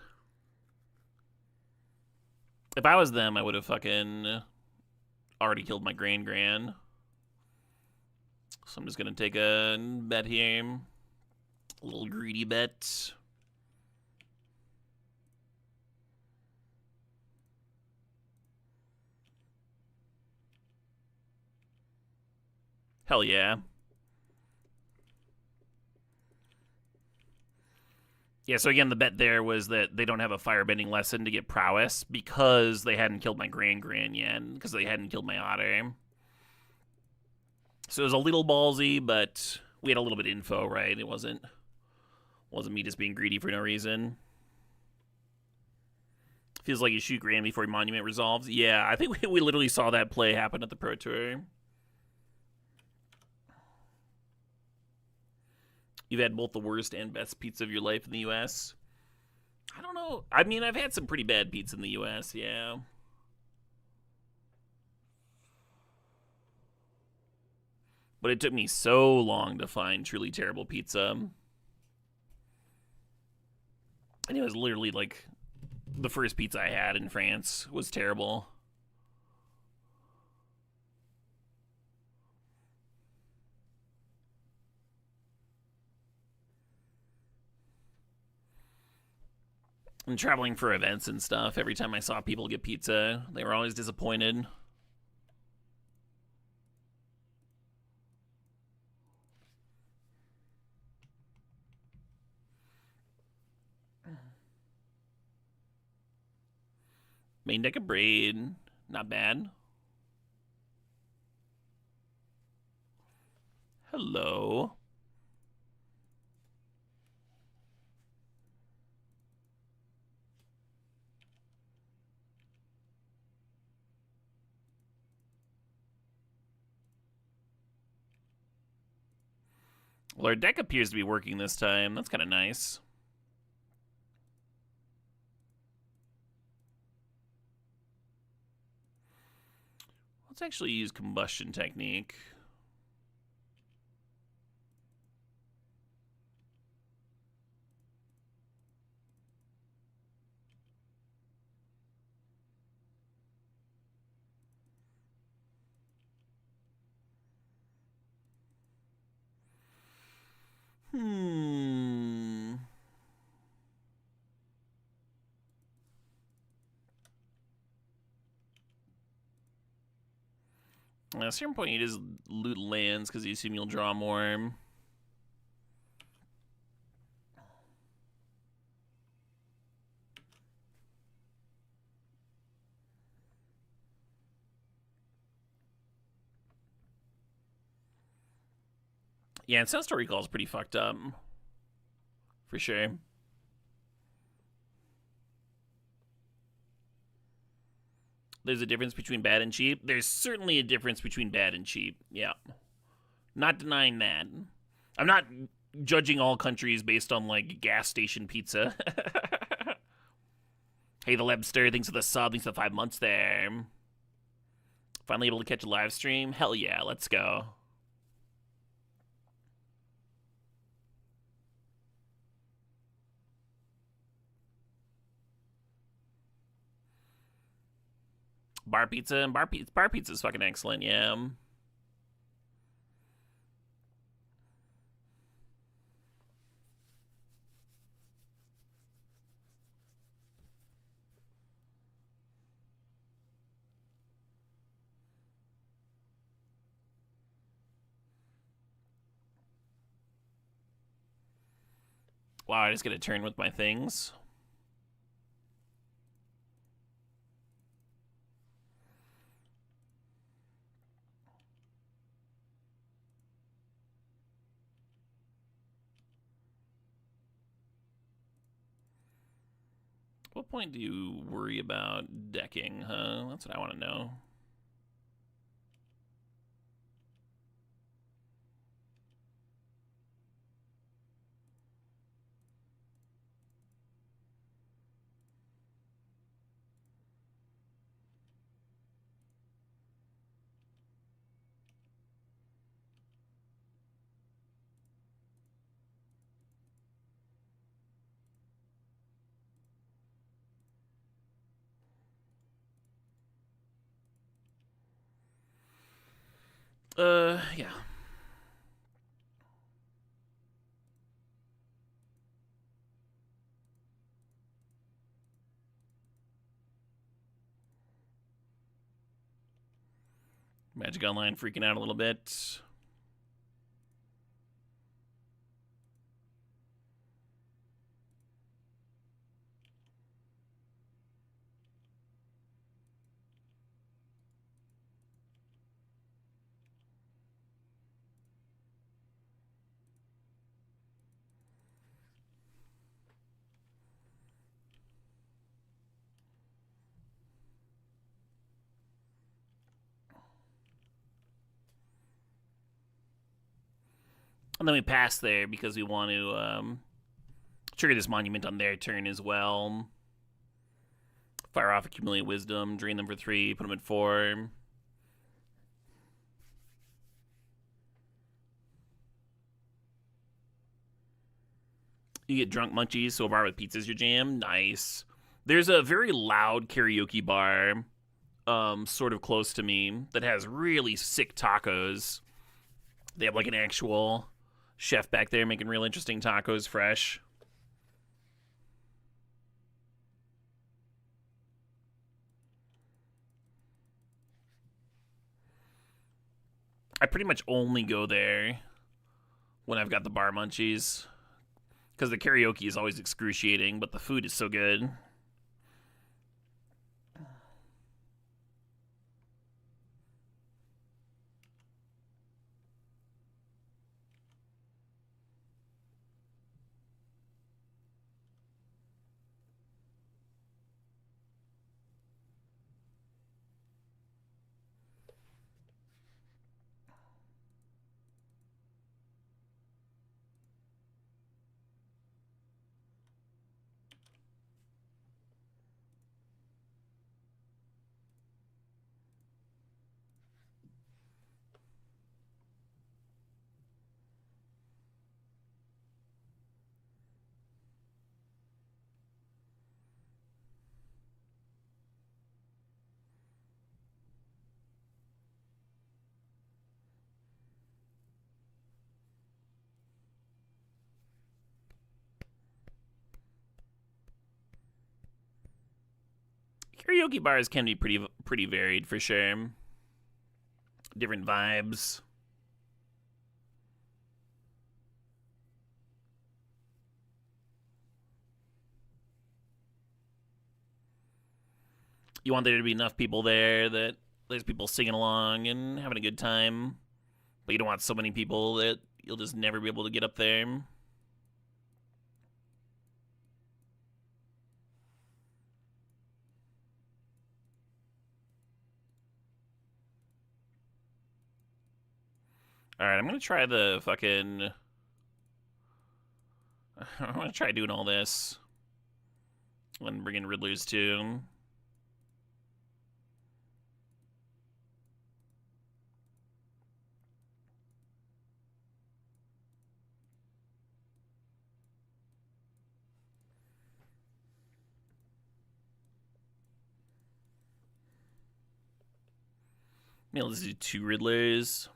If I was them, I would have fucking already killed my Gran. So I'm just going to take a bet here. A little greedy bet. Hell yeah. Yeah, so again, the bet there was that they don't have a firebending lesson to get prowess because they hadn't killed my Gran yet, because they hadn't killed my Otter. So it was a little ballsy, but we had a little bit of info, right? It wasn't me just being greedy for no reason. Feels like you shoot Grand before Monument resolves. Yeah, I think we literally saw that play happen at the Pro Tour. You've had both the worst and best pizza of your life in the U.S. I don't know. I mean, I've had some pretty bad pizza in the U.S., yeah. But it took me so long to find truly terrible pizza. And it was literally like the first pizza I had in France was terrible. And traveling for events and stuff, every time I saw people get pizza, they were always disappointed. Main deck of Braid, not bad. Hello. Well, our deck appears to be working this time. That's kind of nice. Let's actually use Combustion Technique. At a certain point, you just loot lands because you assume you'll draw more. Yeah, and Sunstorm Recall is pretty fucked up. For sure. There's a difference between bad and cheap. There's certainly a difference between bad and cheap. Yeah. Not denying that. I'm not judging all countries based on, like, gas station pizza. Hey, the Lebster, thanks for the sub, thanks for the 5 months there. Finally able to catch a live stream? Hell yeah, let's go. Bar pizza and bar pizza is fucking excellent, yeah. Wow, I just get a turn with my things. What point do you worry about decking, huh? That's what I want to know. Yeah. Magic Online freaking out a little bit. And then we pass there because we want to trigger this monument on their turn as well. Fire off Accumulate Wisdom, drain them for 3, put them at 4. You get Drunk Munchies, so a bar with pizza's your jam. Nice. There's a very loud karaoke bar sort of close to me that has really sick tacos. They have like an actual chef back there making real interesting tacos fresh. I pretty much only go there when I've got the bar munchies, because the karaoke is always excruciating, but the food is so good. Karaoke bars can be pretty varied for sure. Different vibes. You want there to be enough people there that there's people singing along and having a good time, but you don't want so many people that you'll just never be able to get up there. Alright, I'm gonna try the fucking... I'm gonna try doing all this. And bring in Riddlers too. Maybe let's do 2 Riddlers.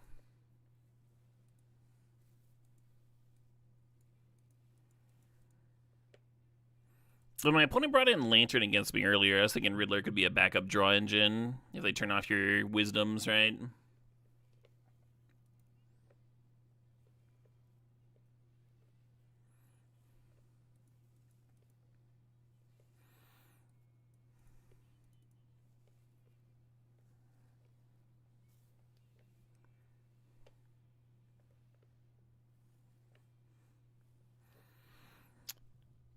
When my opponent brought in Lantern against me earlier, I was thinking Riddler could be a backup draw engine if they turn off your wisdoms, right?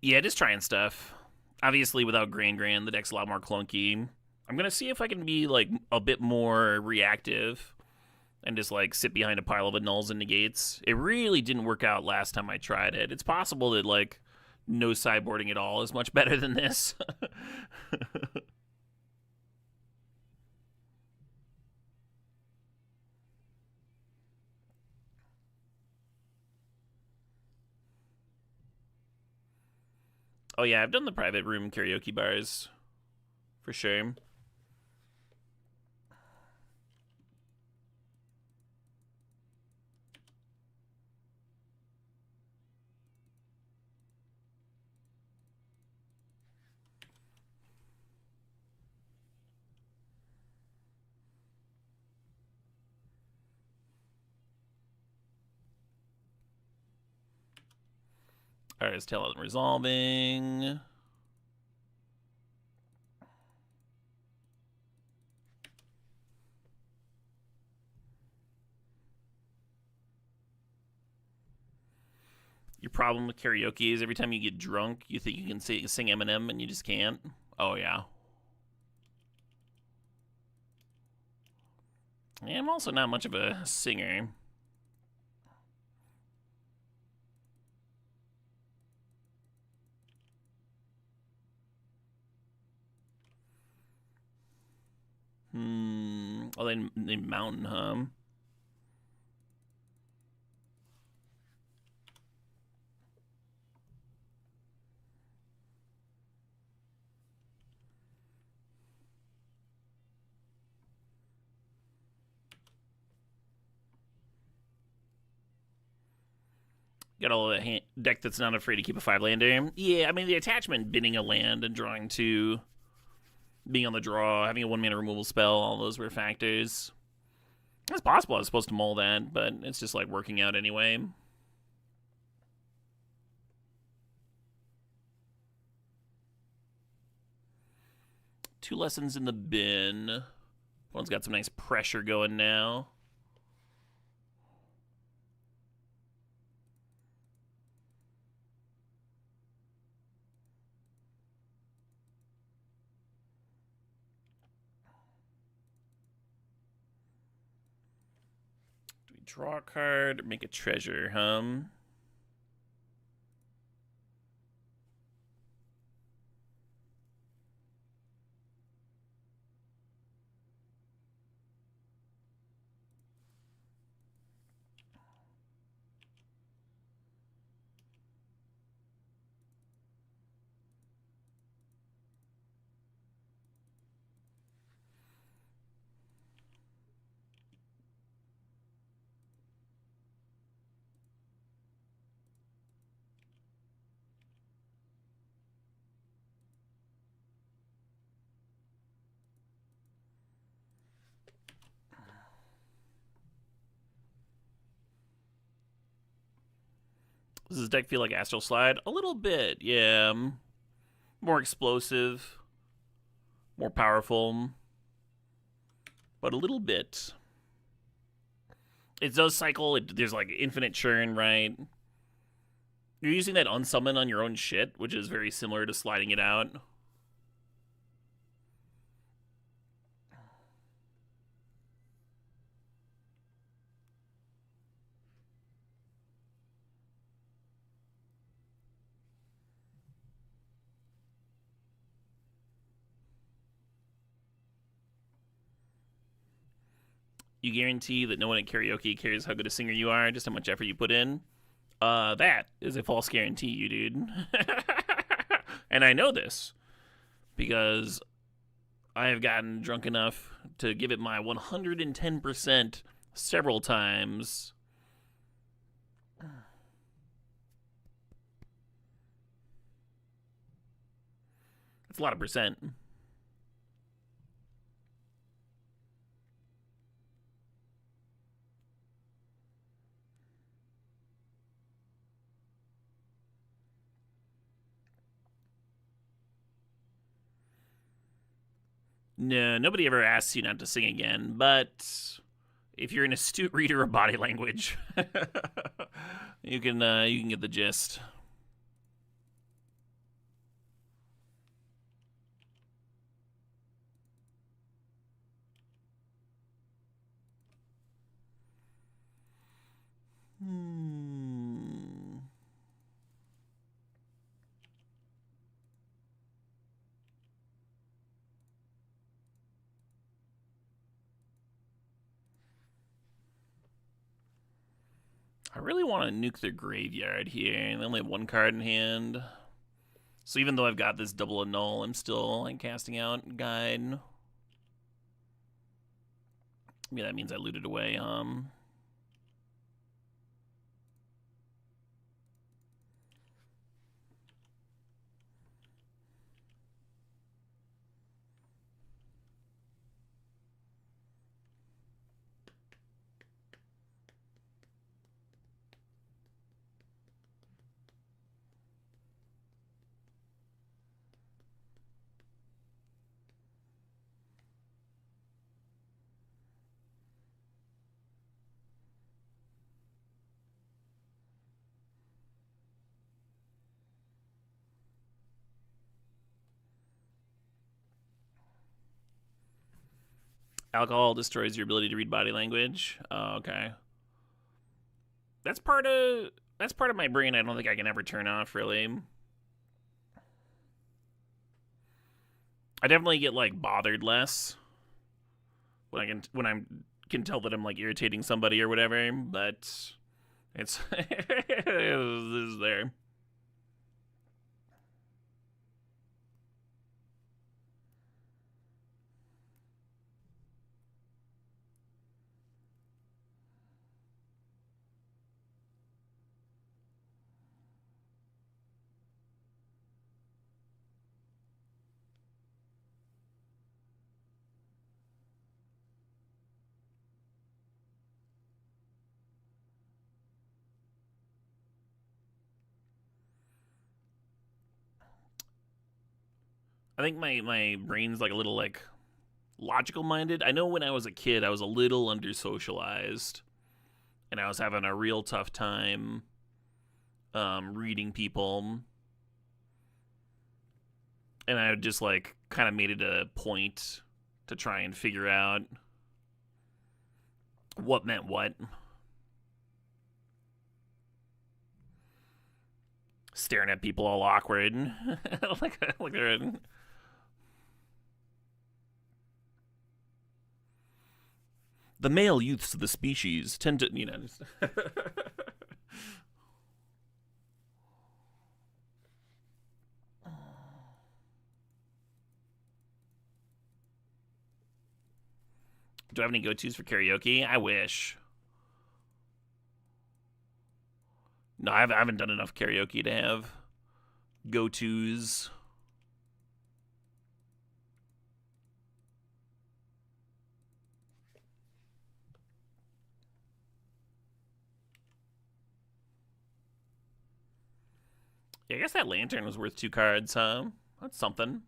Yeah, just trying stuff. Obviously, without Grand, the deck's a lot more clunky. I'm gonna see if I can be like a bit more reactive and just like sit behind a pile of annuls and negates. It really didn't work out last time I tried it. It's possible that like no sideboarding at all is much better than this. Oh yeah, I've done the private room karaoke bars for sure. Alright, let's tell it resolving. Your problem with karaoke is every time you get drunk, you think you can sing Eminem and you just can't. Oh, yeah. Yeah, I'm also not much of a singer. Oh, they mountain, huh? Got a deck that's not afraid to keep a 5-lander. Yeah, I mean, the attachment, bidding a land and drawing 2, being on the draw, having a 1-mana removal spell, all those were factors. It's possible I was supposed to mull that, but it's just like working out anyway. Two lessons in the bin. One's got some nice pressure going now. Do we draw a card or make a treasure, huh? Does this deck feel like Astral Slide? A little bit, yeah. More explosive, more powerful, but a little bit. It does cycle. There's like infinite churn, right? You're using that unsummon on your own shit, which is very similar to sliding it out. You guarantee that no one at karaoke cares how good a singer you are, just how much effort you put in. That is a false guarantee, you dude. And I know this because I have gotten drunk enough to give it my 110% several times. That's a lot of percent. No, nobody ever asks you not to sing again, but if you're an astute reader of body language, you can get the gist. I really want to nuke their graveyard here. They only have 1 card in hand. So even though I've got this double annul, I'm still like casting out Guide. Maybe that means I looted away. Alcohol destroys your ability to read body language. Oh, okay. That's part of my brain I don't think I can ever turn off, really. I definitely get like bothered less when I can tell that I'm like irritating somebody or whatever, but it's it's there. I think my brain's like a little like logical minded. I know when I was a kid, I was a little under socialized, and I was having a real tough time reading people, and I just like kind of made it a point to try and figure out what meant what. Staring at people all awkward, like they're in. The male youths of the species tend to, Just Do I have any go-tos for karaoke? I wish. No, I haven't done enough karaoke to have go-tos. Yeah, I guess that lantern was worth 2 cards, huh? That's something.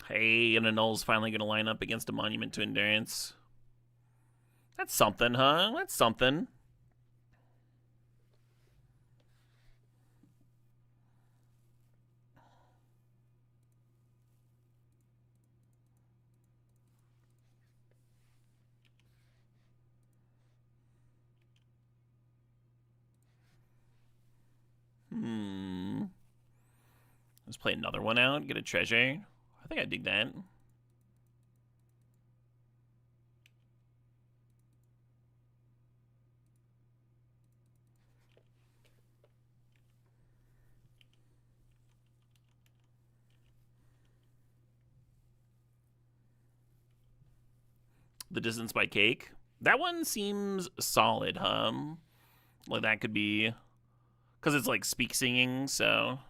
Hey, and a null's finally going to line up against a monument to endurance. That's something, huh? That's something. Let's play another one out, get a treasure. I think I dig that. The Distance by Cake. That one seems solid, huh? Like that could be, because it's like speak singing, so.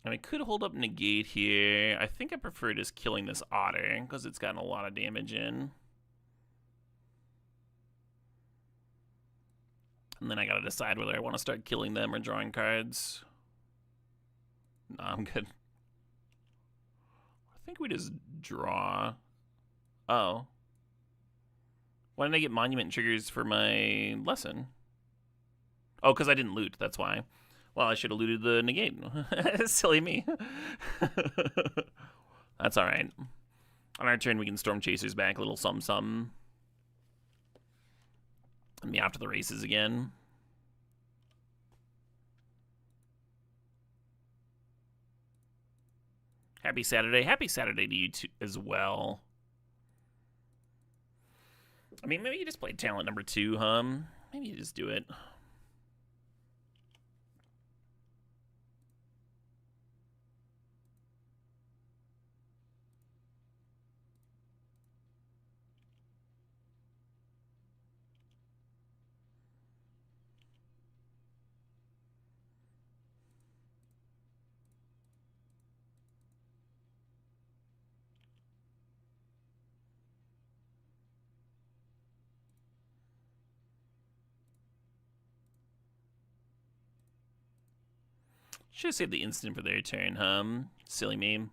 And I could hold up negate here. I think I prefer just killing this otter because it's gotten a lot of damage in. And then I gotta decide whether I want to start killing them or drawing cards. No, I'm good. I think we just draw. Oh. Why didn't I get monument triggers for my lesson? Oh, because I didn't loot, that's why. Well, I should have looted the negate. Silly me. That's alright. On our turn, we can Storm Chasers back a little something. And be after the races again. Happy Saturday. Happy Saturday to you too, as well. I mean, maybe you just play talent number 2, huh? Maybe you just do it. Should have saved the instant for their turn, huh? Silly me.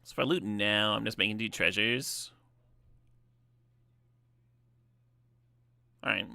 So if I loot now, I'm just making 2 treasures. Alright.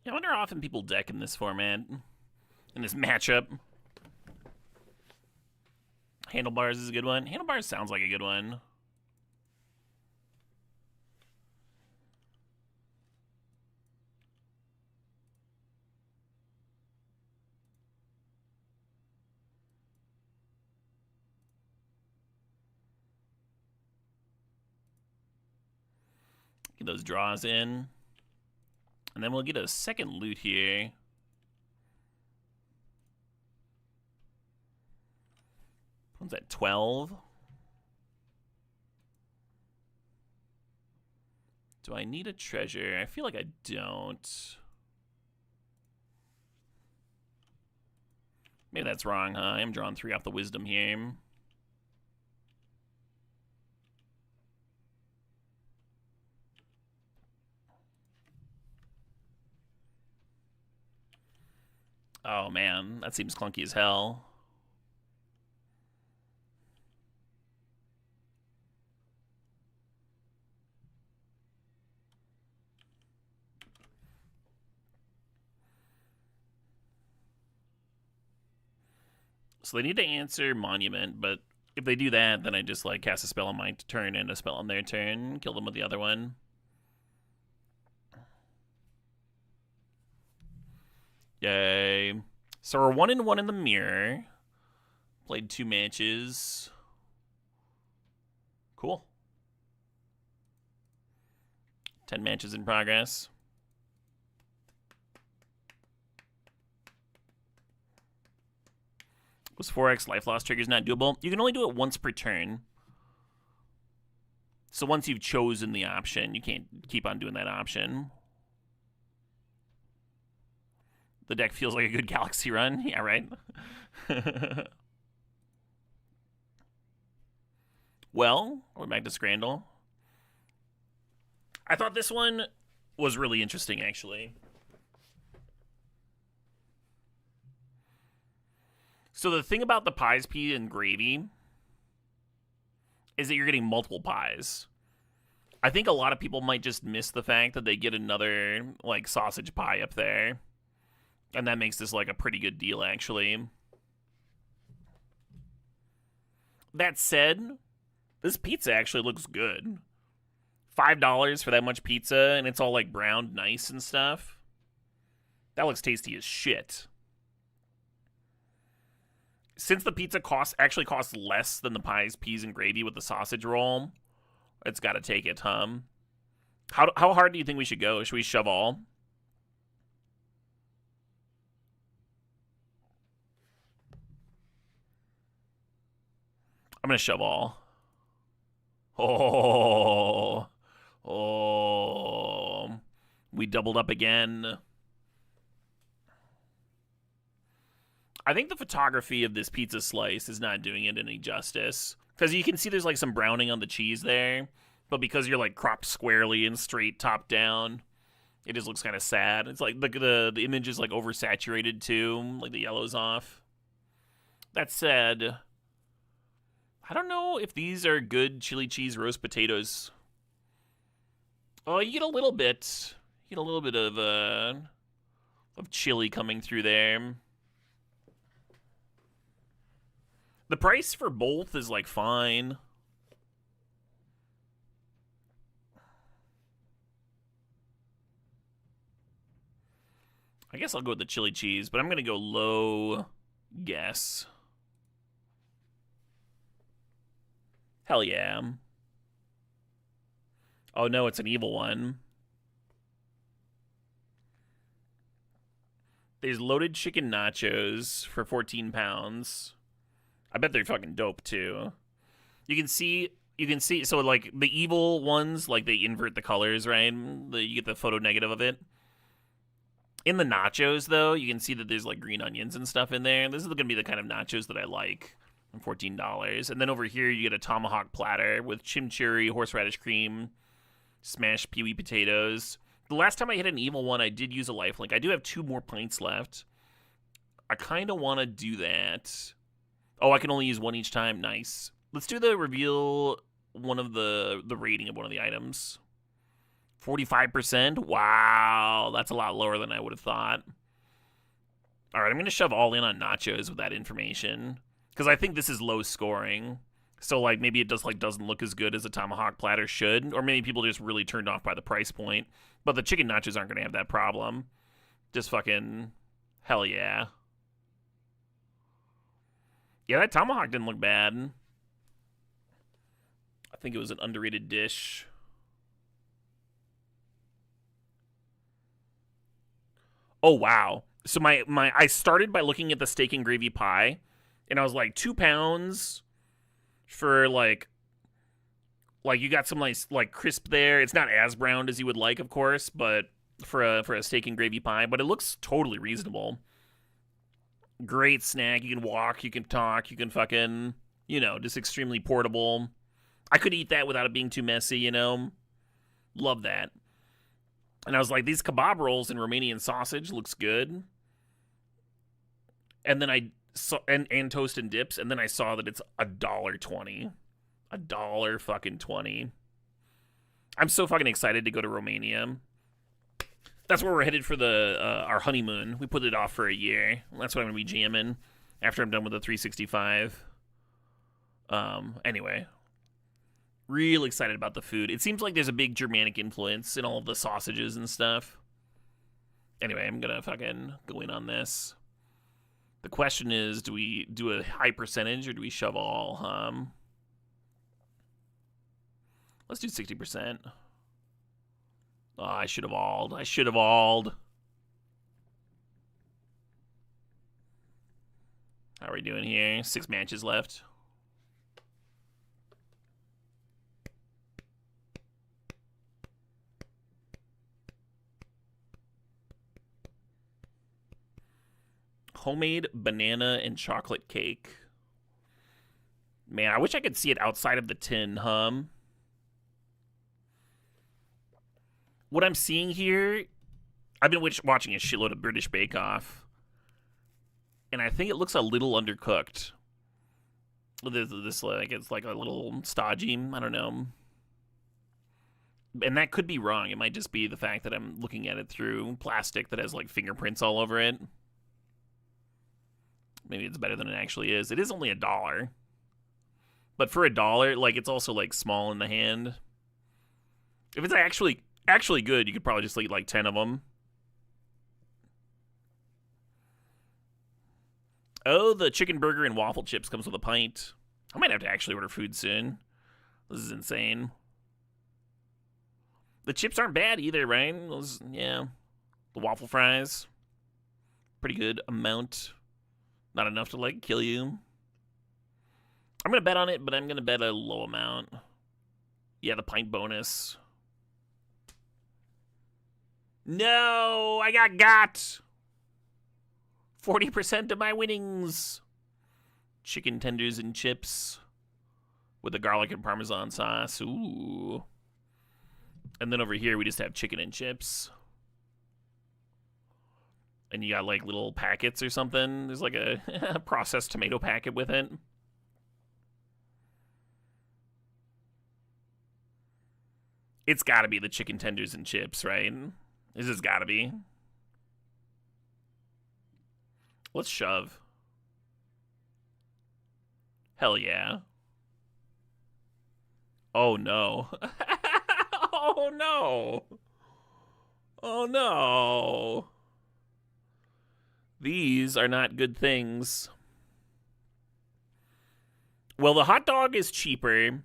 Yeah, I wonder how often people deck in this format. In this matchup. Handlebars is a good one. Handlebars sounds like a good one. Get those draws in. And then we'll get a second loot here. One's at 12. Do I need a treasure? I feel like I don't. Maybe that's wrong, huh? I am drawing 3 off the wisdom here. Oh man, that seems clunky as hell. So they need to answer Monument, but if they do that, then I just like cast a spell on my turn and a spell on their turn, kill them with the other one. Yay. So we're 1-1 in the mirror. Played 2 matches. Cool. 10 matches in progress. Was 4x life loss triggers not doable? You can only do it once per turn. So once you've chosen the option, you can't keep on doing that option. The deck feels like a good Galaxy run. Yeah, right? Well, we're back to Scrandle. I thought this one was really interesting, actually. So the thing about the pies, pea, and gravy is that you're getting multiple pies. I think a lot of people might just miss the fact that they get another, like, sausage pie up there. And that makes this, like, a pretty good deal, actually. That said, this pizza actually looks good. $5 for that much pizza, and it's all, like, browned nice and stuff. That looks tasty as shit. Since the pizza actually costs less than the pies, peas, and gravy with the sausage roll, it's got to take it, huh? How hard do you think we should go? Should we shove all? I'm going to shove all. Oh. We doubled up again. I think the photography of this pizza slice is not doing it any justice. Because you can see there's like some browning on the cheese there. But because you're like cropped squarely and straight top down, it just looks kind of sad. It's like the image is like oversaturated too. Like the yellow's off. That said, I don't know if these are good chili cheese roast potatoes. Oh, you get a little bit. You get a little bit of chili coming through there. The price for both is like fine. I guess I'll go with the chili cheese, but I'm gonna go low guess. Hell yeah. Oh no, it's an evil one. There's loaded chicken nachos for 14 pounds. I bet they're fucking dope too. You can see, so like the evil ones, like they invert the colors, right? You get the photo negative of it. In the nachos, though, you can see that there's like green onions and stuff in there. This is gonna be the kind of nachos that I like. $14. And then over here, you get a tomahawk platter with chimichurri, horseradish cream, smashed peewee potatoes. The last time I hit an evil one, I did use a lifelink. I do have 2 more pints left. I kind of want to do that. Oh, I can only use 1 each time. Nice. Let's do the reveal one of the rating of one of the items. 45%? Wow, that's a lot lower than I would have thought. All right, I'm going to shove all in on nachos with that information. Because I think this is low scoring. So, like, maybe it doesn't look as good as a tomahawk platter should. Or maybe people just really turned off by the price point. But the chicken nachos aren't going to have that problem. Just fucking hell yeah. Yeah, that tomahawk didn't look bad. I think it was an underrated dish. Oh, wow. So I started by looking at the steak and gravy pie. And I was like, 2 pounds for like you got some nice like crisp there. It's not as browned as you would like, of course, but for a steak and gravy pie, but it looks totally reasonable. Great snack. You can walk, you can talk, you can fucking, just extremely portable. I could eat that without it being too messy, Love that. And I was like, these kebab rolls and Romanian sausage looks good. And then I saw and toast and dips, and then I saw that it's $1.20. $1.20. I'm so fucking excited to go to Romania. That's where we're headed for our honeymoon. We put it off for a year. That's what I'm gonna be jamming after I'm done with the 365. Anyway, real excited about the food. It seems like there's a big Germanic influence in all of the sausages and stuff. Anyway, I'm gonna fucking go in on this. The question is, do we do a high percentage or do we shove all? Let's do 60%. Oh, I should have alled. How are we doing here? 6 matches left. Homemade banana and chocolate cake. Man, I wish I could see it outside of the tin, What I'm seeing here, I've been watching a shitload of British Bake Off, and I think it looks a little undercooked. This like it's like a little stodgy. I don't know, and that could be wrong. It might just be the fact that I'm looking at it through plastic that has like fingerprints all over it. Maybe it's better than it actually is. It is only $1. But for $1, like, it's also, like, small in the hand. If it's actually good, you could probably just eat, like, 10 of them. Oh, the chicken burger and waffle chips comes with a pint. I might have to actually order food soon. This is insane. The chips aren't bad either, right? Yeah. The waffle fries. Pretty good amount. Not enough to, like, kill you. I'm going to bet on it, but I'm going to bet a low amount. Yeah, the pint bonus. No, I got. 40% of my winnings. Chicken tenders and chips with the garlic and Parmesan sauce. Ooh. And then over here, we just have chicken and chips. And you got, like, little packets or something. There's, like, a processed tomato packet with it. It's got to be the chicken tenders and chips, right? This has got to be. Let's shove. Hell yeah. Oh no. Oh no. Oh no. These are not good things. Well, the hot dog is cheaper,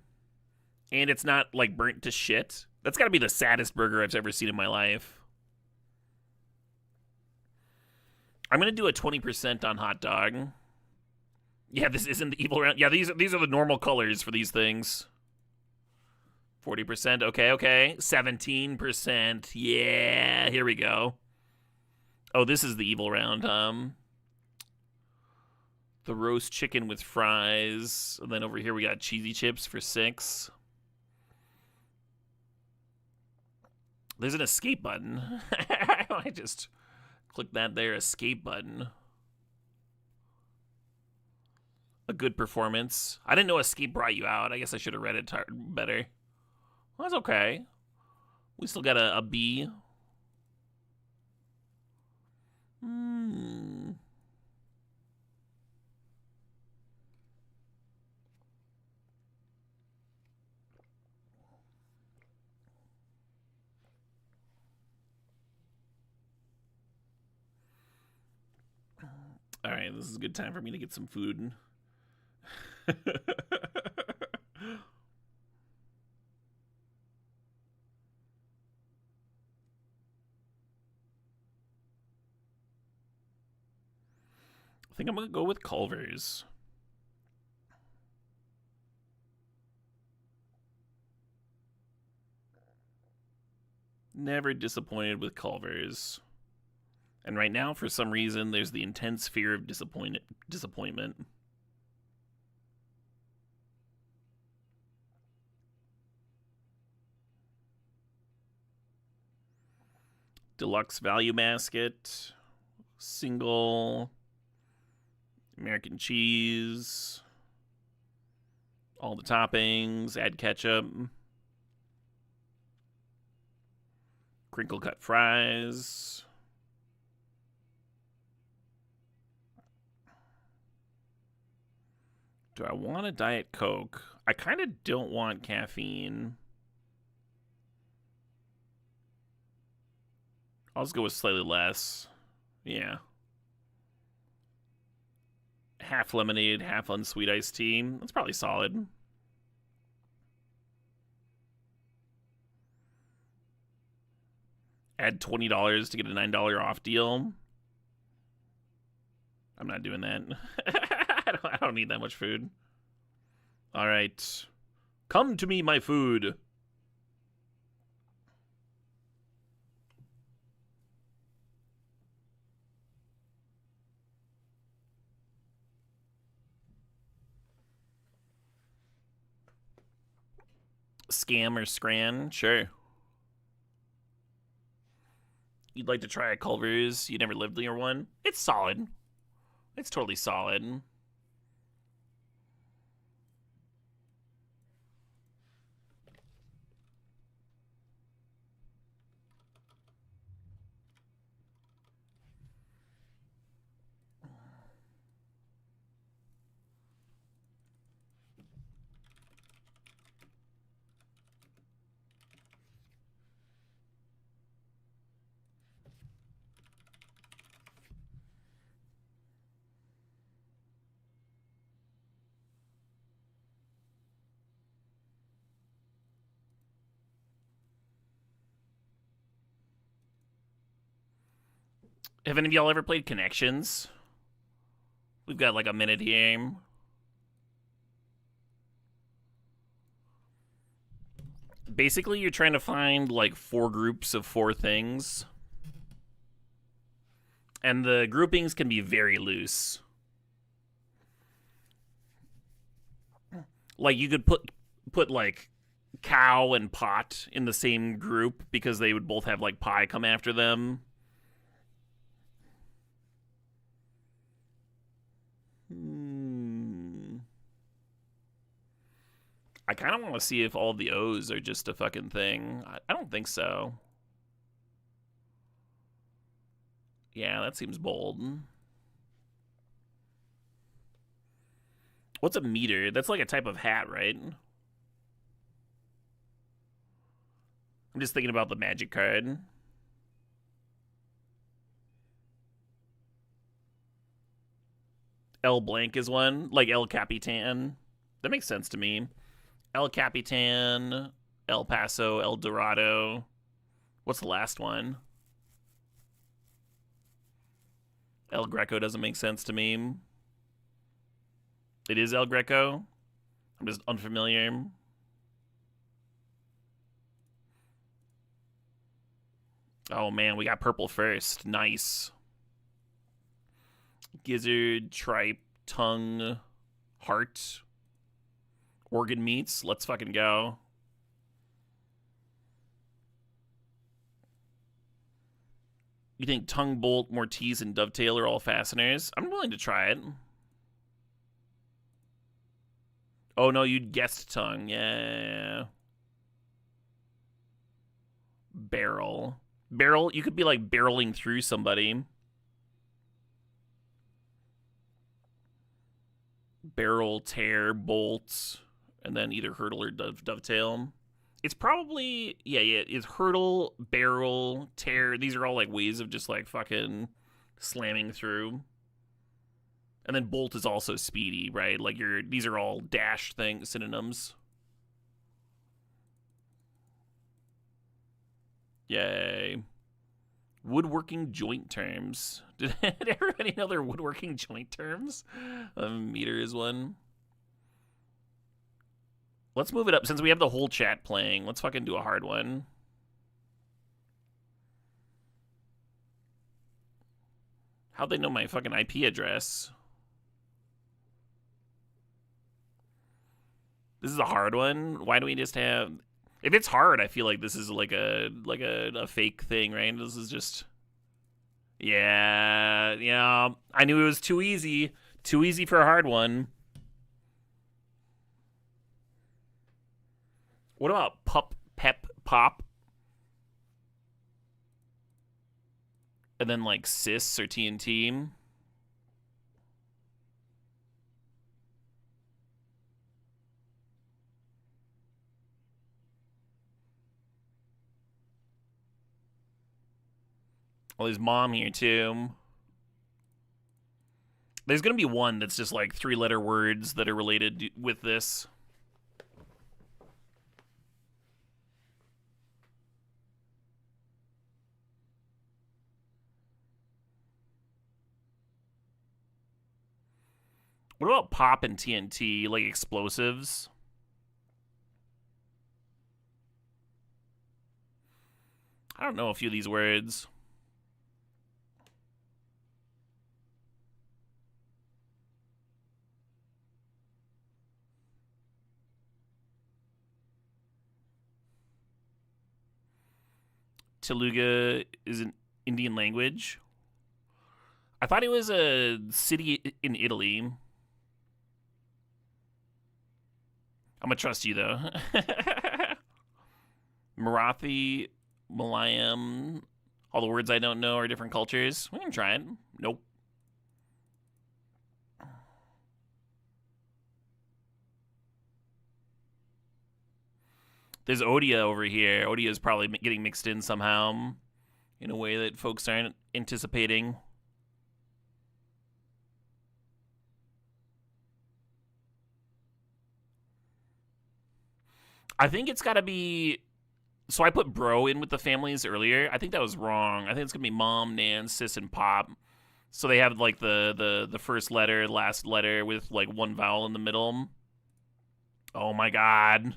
and it's not, like, burnt to shit. That's gotta be the saddest burger I've ever seen in my life. I'm gonna do a 20% on hot dog. Yeah, this isn't the evil round. Yeah, these are the normal colors for these things. 40%. Okay. 17%. Yeah, here we go. Oh, this is the evil round. The roast chicken with fries. And then over here we got cheesy chips for 6. There's an escape button. I just click that there, escape button. A good performance. I didn't know escape brought you out. I guess I should have read it better. Well, that's okay. We still got a B. All right, this is a good time for me to get some food. I think I'm going to go with Culver's. Never disappointed with Culver's. And right now, for some reason, there's the intense fear of disappointment. Deluxe value basket. Single. American cheese. All the toppings. Add ketchup. Crinkle cut fries. Do I want a Diet Coke? I kind of don't want caffeine. I'll just go with slightly less. Yeah. Half lemonade, half unsweet iced tea. That's probably solid. Add $20 to get a $9 off deal. I'm not doing that. I don't need that much food. All right. Come to me, my food. Scam or scran? Sure. You'd like to try a Culver's? You never lived near one? It's solid. It's totally solid. Have any of y'all ever played Connections? We've got like a minute here. Basically, you're trying to find like 4 groups of 4 things. And the groupings can be very loose. Like you could put like cow and pot in the same group because they would both have like pie come after them. I kind of want to see if all the O's are just a fucking thing. I don't think so. Yeah, that seems bold. What's a meter? That's like a type of hat, right? I'm just thinking about the magic card. El Blanc is one, like El Capitan. That makes sense to me. El Capitan, El Paso, El Dorado. What's the last one? El Greco doesn't make sense to me. It is El Greco. I'm just unfamiliar. Oh man, we got purple first. Nice. Gizzard, tripe, tongue, heart, organ meats. Let's fucking go. You think tongue, bolt, Mortise, and dovetail are all fasteners? I'm willing to try it. Oh no, you guessed tongue. Yeah. Barrel. Barrel, you could be like barreling through somebody. Barrel, tear, bolt, and then either hurdle or dovetail. It's probably, yeah, it's hurdle, barrel, tear. These are all like ways of just like fucking slamming through. And then bolt is also speedy, right? Like these are all dash things, synonyms. Yay. Woodworking joint terms. Did everybody know their woodworking joint terms? Meter is one. Let's move it up. Since we have the whole chat playing, let's fucking do a hard one. How'd they know my fucking IP address? This is a hard one. Why do we just have... If it's hard, I feel like this is like a fake thing, right? This is just... Yeah. I knew it was too easy. Too easy for a hard one. What about pup, pep, pop? And then like cis or TNT? Well, there's mom here too. There's gonna be one that's just like 3-letter words that are related with this. What about pop and TNT, like explosives? I don't know a few of these words. Telugu is an Indian language. I thought it was a city in Italy. I'm gonna trust you though. Marathi, Malayalam, all the words I don't know are different cultures. We can try it. Nope. There's Odia over here. Odia is probably getting mixed in somehow in a way that folks aren't anticipating. I think it's got to be... So I put bro in with the families earlier. I think that was wrong. I think it's going to be mom, nan, sis, and pop. So they have like the first letter, last letter with like one vowel in the middle. Oh my god.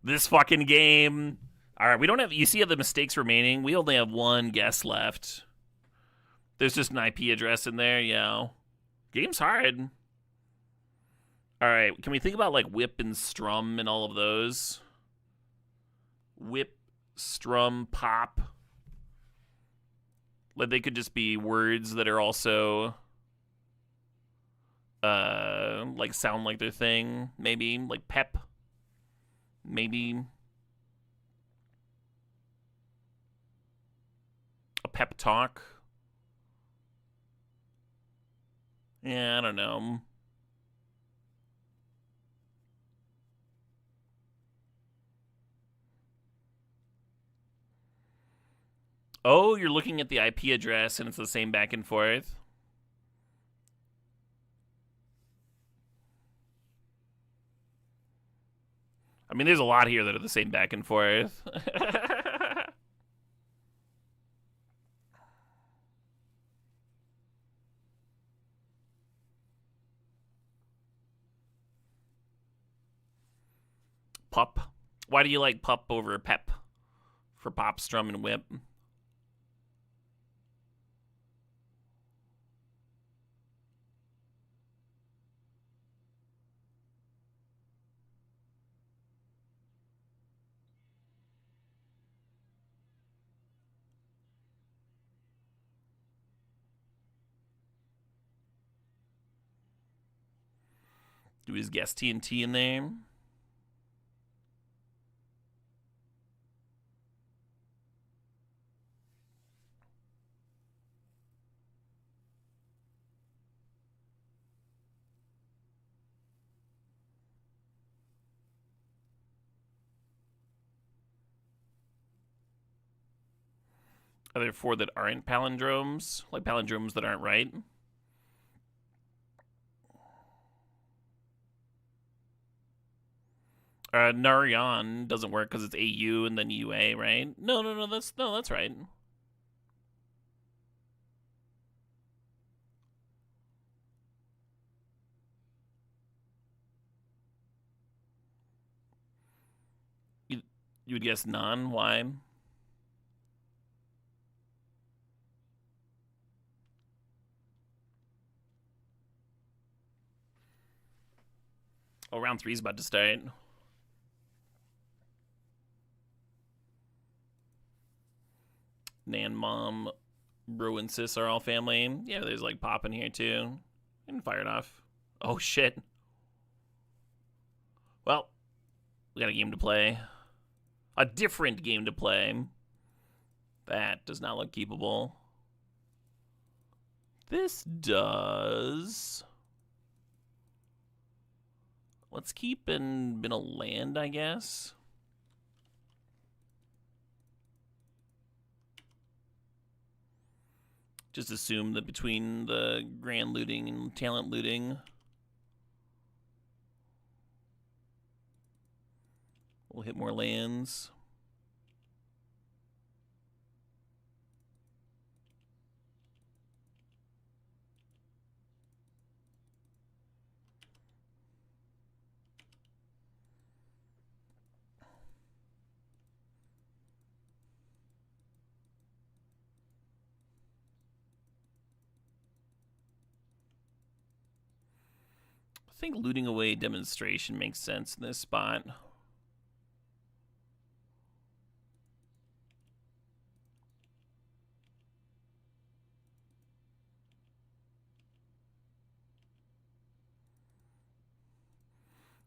This fucking game. All right, we don't have... You see the mistakes remaining? We only have one guess left. There's just an IP address in there, yeah. Game's hard. All right, can we think about like whip and strum and all of those? Whip, strum, pop. Like they could just be words that are also like sound like their thing. Maybe like pep. Maybe a pep talk. Yeah, I don't know. Oh, you're looking at the IP address and it's the same back and forth. I mean, there's a lot here that are the same back and forth. Pup. Why do you like pup over pep? For pop, strum, and whip. Do his guess TNT in there. Are there 4 that aren't palindromes? Like palindromes that aren't right? Narayan doesn't work because it's AU and then UA, right? No, that's right. You would guess none. Why? Oh, round 3's about to start. Nan, mom, bro, and sis are all family. Yeah, there's like pop in here too. And fire it off. Oh shit. Well, we got a game to play. A different game to play. That does not look keepable. This does. Let's keep in a land, I guess. Just assume that between the grand looting and talent looting, we'll hit more lands. I think looting away demonstration makes sense in this spot. I'm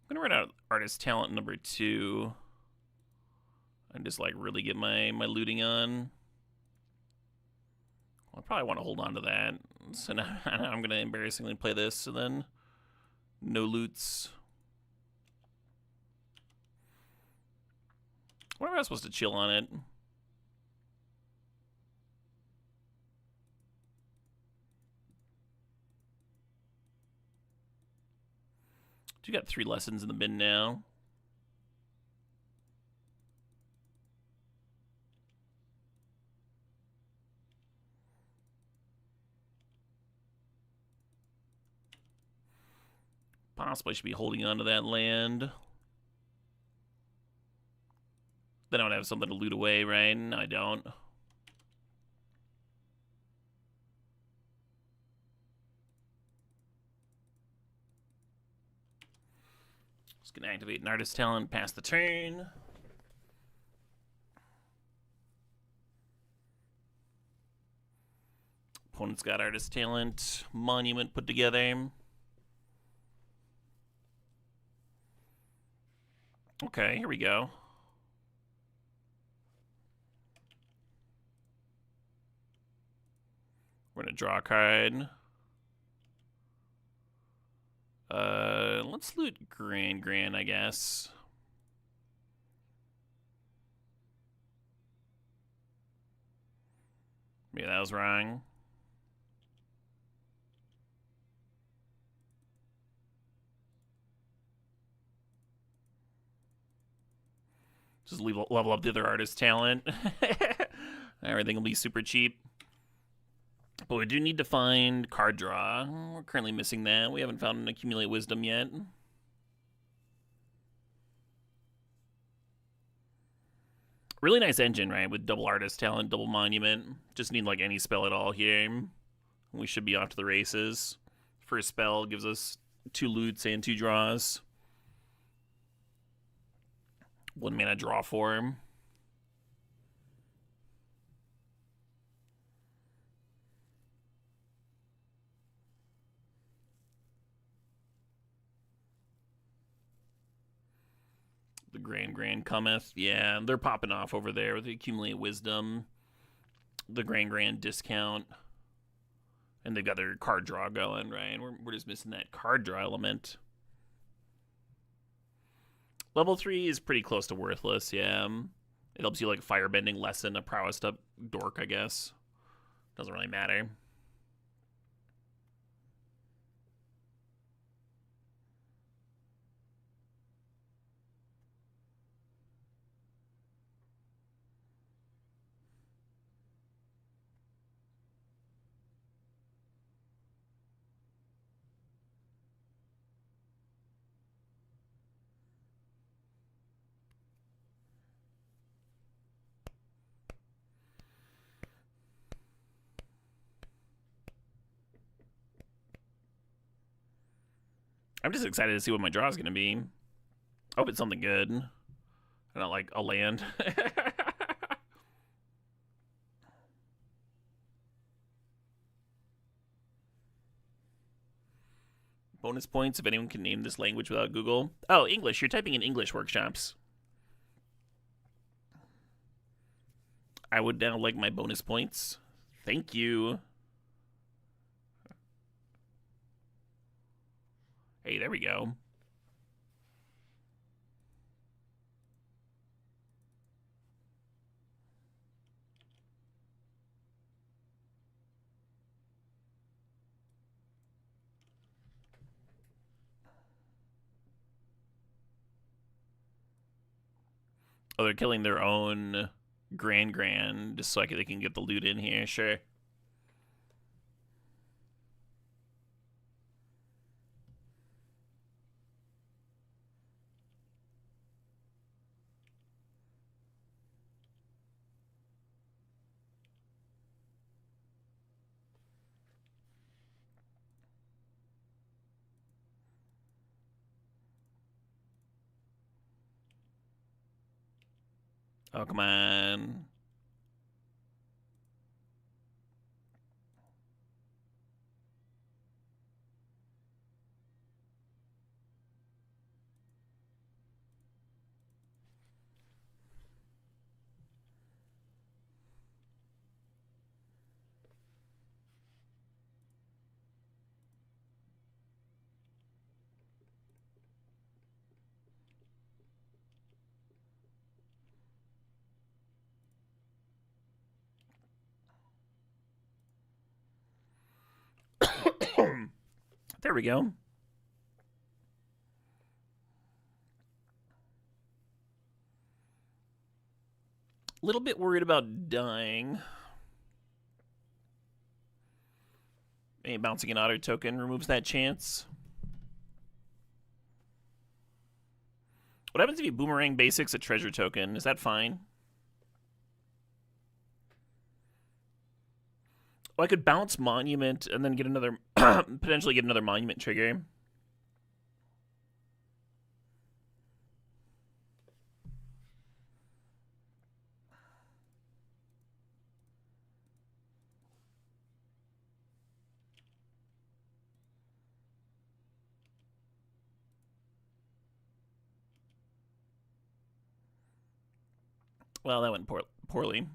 gonna run out artist talent number 2 and just like really get my looting on. Well, I probably want to hold on to that. So now I'm gonna embarrassingly play this and then no loots. When am I supposed to chill on it? You got 3 lessons in the bin now. Possibly should be holding on to that land. Then I would have something to loot away, right? No, I don't. Just gonna activate an artist talent, pass the turn. Opponent's got artist talent, monument put together. Okay, here we go. We're gonna draw a card. Let's loot Grand, I guess. Maybe that was wrong. Just level up the other artist's talent. Everything will be super cheap. But we do need to find card draw. We're currently missing that. We haven't found an accumulate wisdom yet. Really nice engine, right? With double artist talent, double monument. Just need like any spell at all here. We should be off to the races. First spell gives us 2 loots and 2 draws. 1 mana draw for him. The Grand cometh. Yeah, they're popping off over there with the accumulate wisdom. The Grand discount. And they've got their card draw going, right? We're just missing that card draw element. Level 3 is pretty close to worthless, yeah. It helps you like firebending lessen a prowessed up dork, I guess. Doesn't really matter. I'm just excited to see what my draw is going to be. I hope it's something good. Not like a land. Bonus points if anyone can name this language without Google. Oh, English. You're typing in English workshops. I would now like my bonus points. Thank you. Hey, there we go. Oh, they're killing their own Grand just so they can get the loot in here. Sure. Oh, come on. There we go. A little bit worried about dying. Maybe bouncing an otter token removes that chance. What happens if you boomerang basics a treasure token? Is that fine? Oh, I could bounce monument and then get another, potentially get another monument trigger. Well, that went poorly.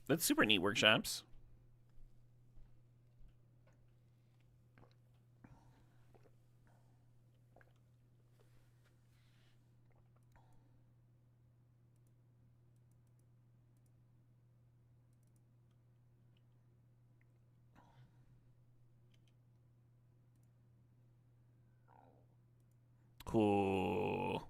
That's super neat, workshops. Cool.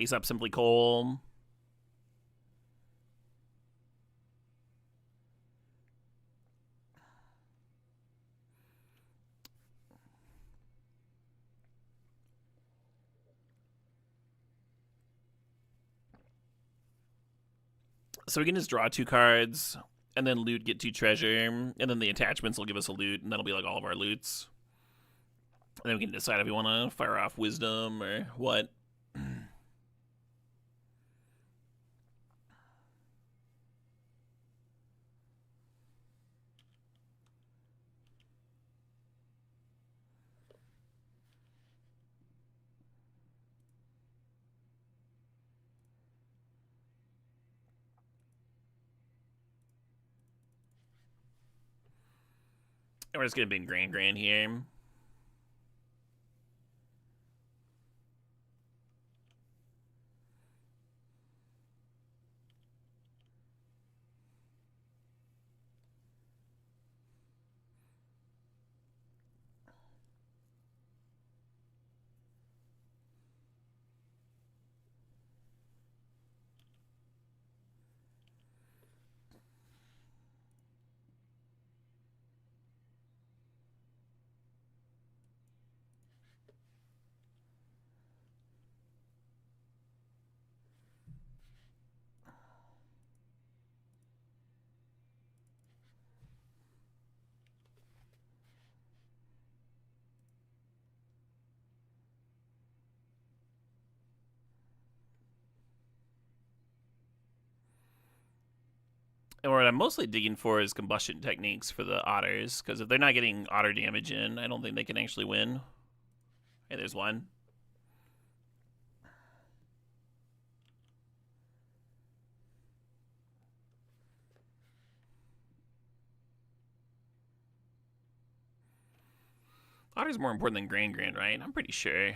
Ace up Simply Cole. So we can just draw 2 cards, and then loot, get 2 treasure, and then the attachments will give us a loot, and that'll be like all of our loots. And then we can decide if we want to fire off Wisdom or what. And we're just going to be Grand here. And what I'm mostly digging for is combustion techniques for the otters, because if they're not getting otter damage in, I don't think they can actually win. Hey, there's one. Otter's more important than Grand, right? I'm pretty sure.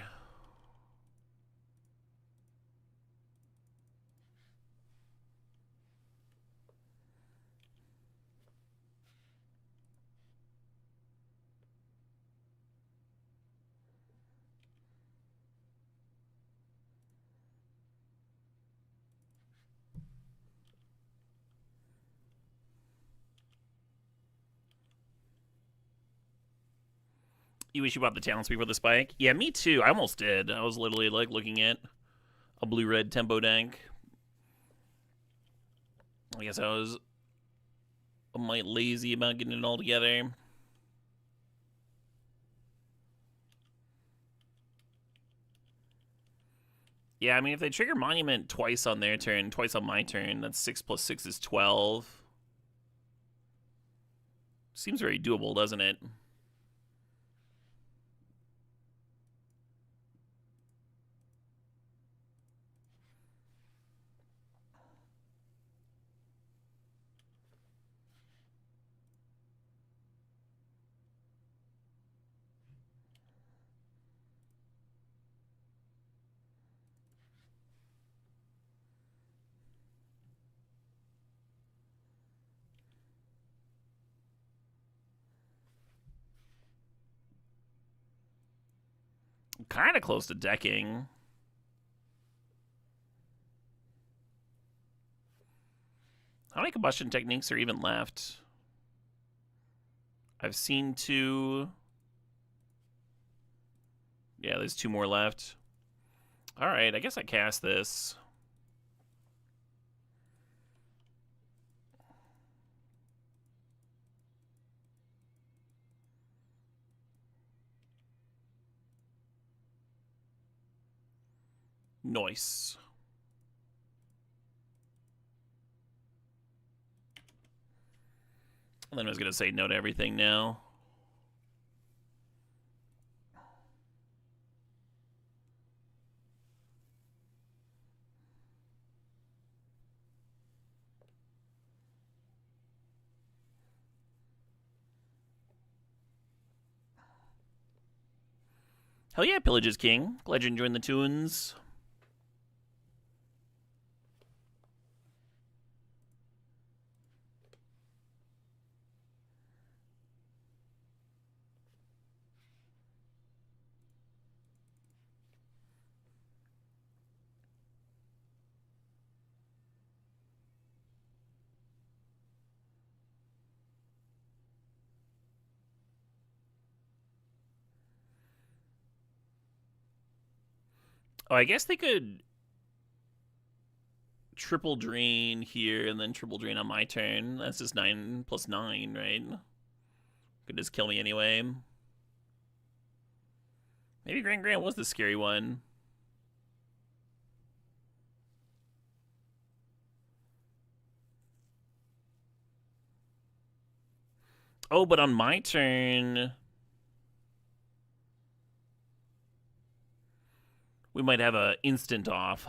You wish you bought the talents before the spike? Yeah, me too. I almost did. I was literally like looking at a blue-red tempo deck. I guess I was a mite lazy about getting it all together. Yeah, I mean, if they trigger Monument twice on their turn, twice on my turn, that's 6 plus 6 is 12. Seems very doable, doesn't it? Kind of close to decking. How many combustion techniques are even left? I've seen 2. Yeah, there's 2 more left. Alright, I guess I cast this. Nice. And then I was going to say no to everything now. Hell yeah, Pillage is king. Glad you enjoying the tunes. Oh, I guess they could triple drain here and then triple drain on my turn. That's just 9 plus 9, right? Could just kill me anyway. Maybe Grand Grand was the scary one. Oh, but on my turn, we might have a instant off,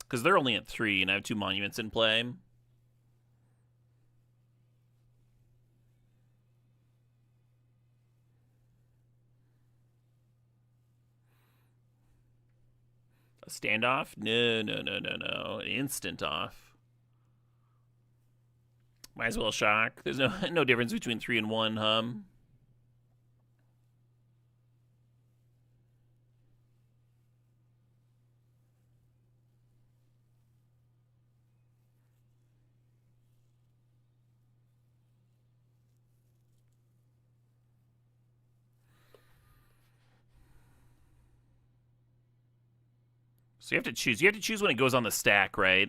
because they're only at 3 and I have 2 monuments in play. A standoff? No, no, no, no, no. An instant off. Might as well shock. There's no difference between 3 and 1, So you have to choose. You have to choose when it goes on the stack, right?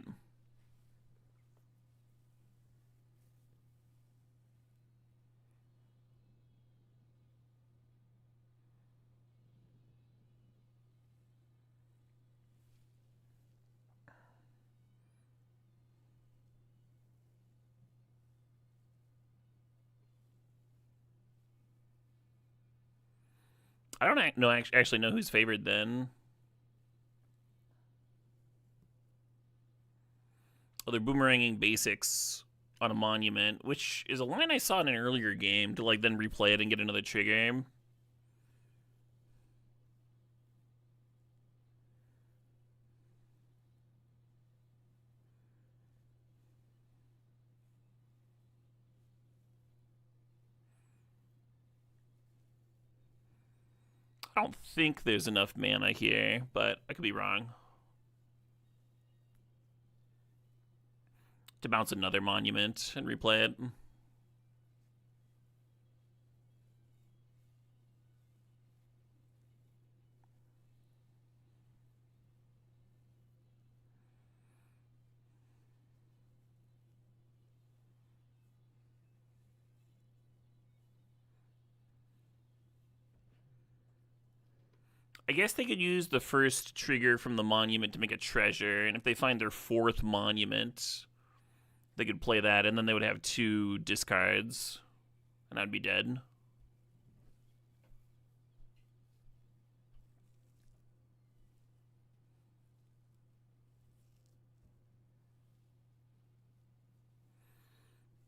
I don't know actually know who's favored then. Oh, they're boomeranging basics on a monument, which is a line I saw in an earlier game to like then replay it and get another trigger. I don't think there's enough mana here, but I could be wrong. To bounce another monument and replay it. I guess they could use the first trigger from the monument to make a treasure, and if they find their 4th monument, they could play that, and then they would have 2 discards, and I'd be dead.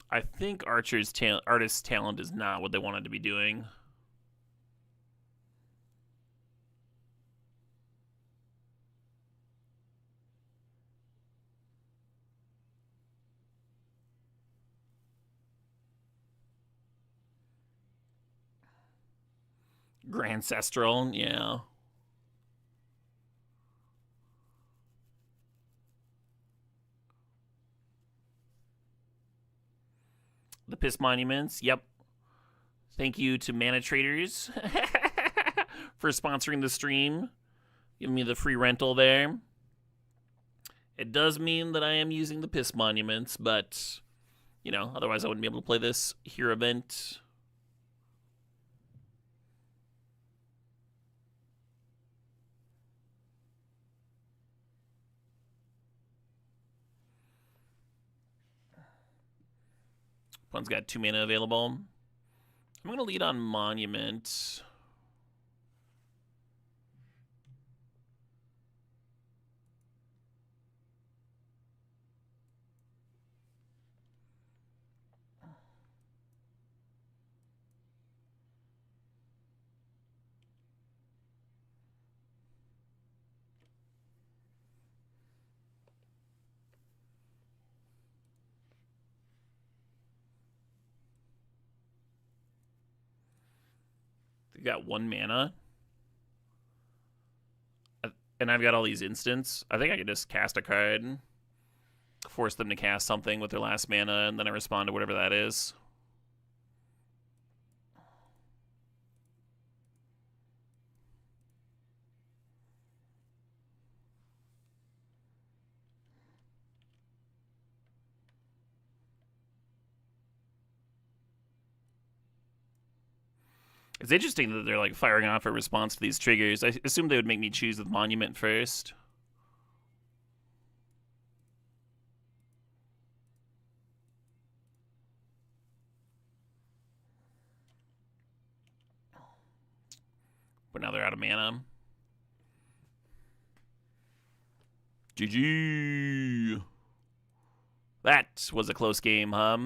I think Archer's artist's talent is not what they wanted to be doing. Grancestral, yeah. The Piss Monuments, yep. Thank you to Mana Traders for sponsoring the stream. Giving me the free rental there. It does mean that I am using the Piss Monuments, but, you know, otherwise I wouldn't be able to play this here event. One's got 2 mana available. I'm going to lead on Monument. They got 1 mana. And I've got all these instants. I think I could just cast a card, force them to cast something with their last mana, and then I respond to whatever that is. It's interesting that they're like firing off a response to these triggers. I assume they would make me choose the Monument first. But now they're out of mana. GG. That was a close game, huh?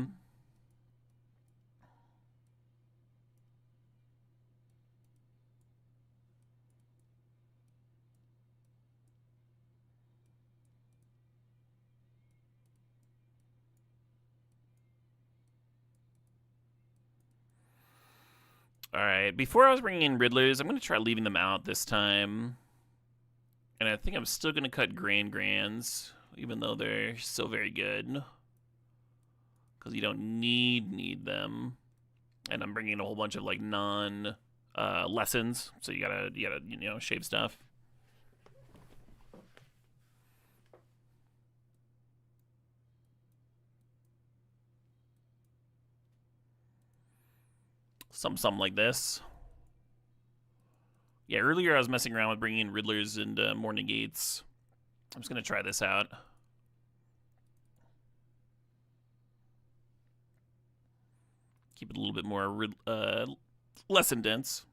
All right, before I was bringing in Riddlers, I'm going to try leaving them out this time. And I think I'm still going to cut Grands, even though they're so very good. Because you don't need them. And I'm bringing a whole bunch of like non-lessons, so you gotta shave stuff. Something like this. Yeah, earlier I was messing around with bringing in Riddlers and more negates. I'm just going to try this out. Keep it a little bit more less dense.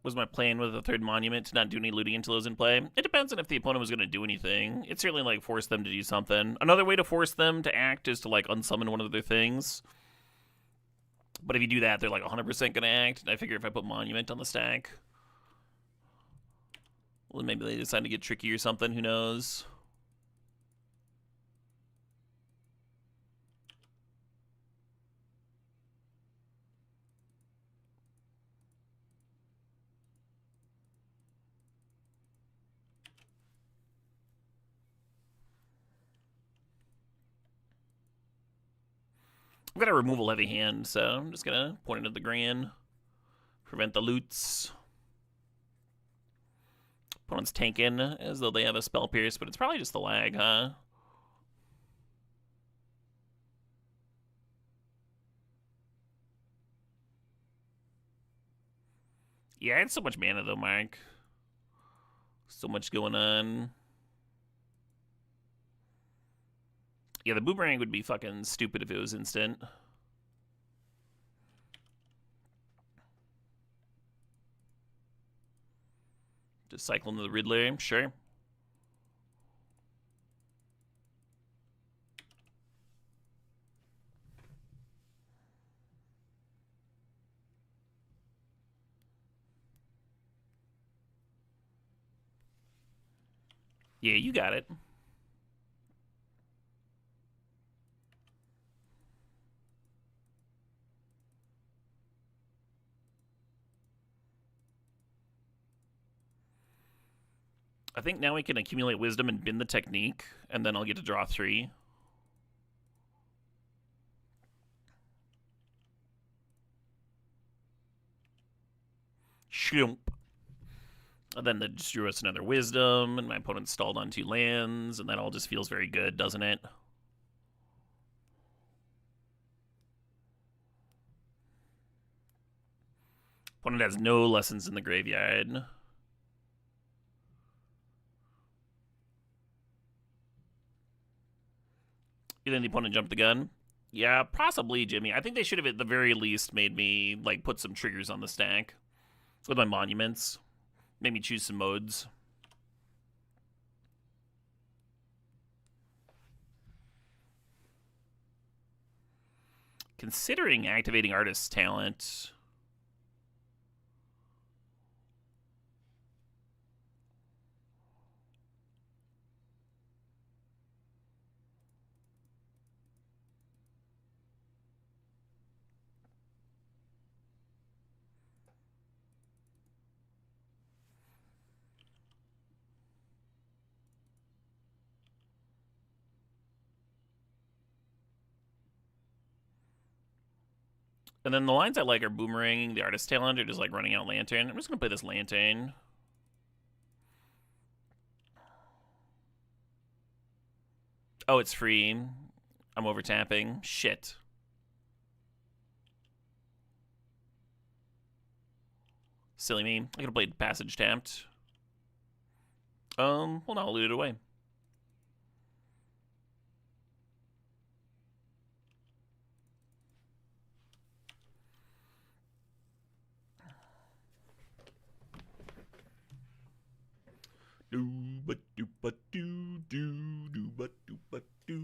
Was my plan with the 3rd Monument to not do any looting until it was in play? It depends on if the opponent was going to do anything. It certainly like force them to do something. Another way to force them to act is to like unsummon one of their things. But if you do that, they're like 100% going to act. And I figure if I put Monument on the stack, well, maybe they decide to get tricky or something. Who knows? I've got a removal heavy hand, so I'm just going to point it at the Gran. Prevent the loots. Opponent's tanking as though they have a Spell Pierce, but it's probably just the lag, huh? Yeah, it's so much mana though, Mark. So much going on. Yeah, the Boomerang would be fucking stupid if it was instant. Just cycle into the Riddler, sure. Yeah, you got it. I think now we can accumulate wisdom and bin the technique, and then I'll get to draw 3. Shoomp. And then that just drew us another wisdom, and my opponent stalled on 2 lands, and that all just feels very good, doesn't it? Opponent has no lessons in the graveyard. You think the opponent jumped the gun? Yeah, possibly, Jimmy. I think they should have, at the very least, made me like put some triggers on the stack with my monuments. Made me choose some modes. Considering activating artist's talent. And then the lines I like are boomeranging the artist's talent or just like running out lantern. I'm just gonna play this lantern. Oh, it's free. I'm over tapping. Shit. Silly me. I could have played passage tapped. Well, no, I'll loot it away. Do but do but do but do but do.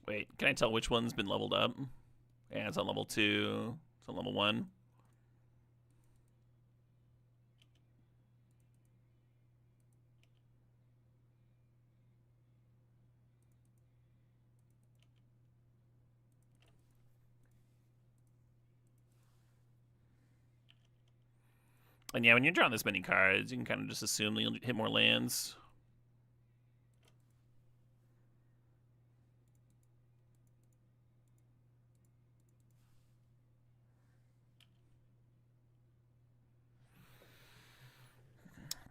Wait, can I tell which one's been leveled up? Yeah, it's on level 2. It's on level 1. And yeah, when you're drawing this many cards, you can kind of just assume that you'll hit more lands.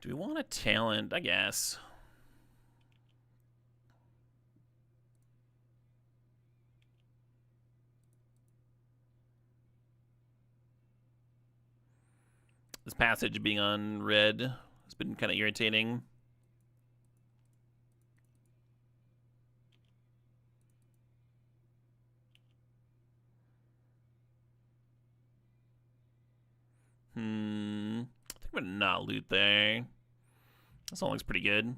Do we want a talent? I guess. This passage being on red has been kind of irritating. I think I'm gonna not loot there. This all looks pretty good.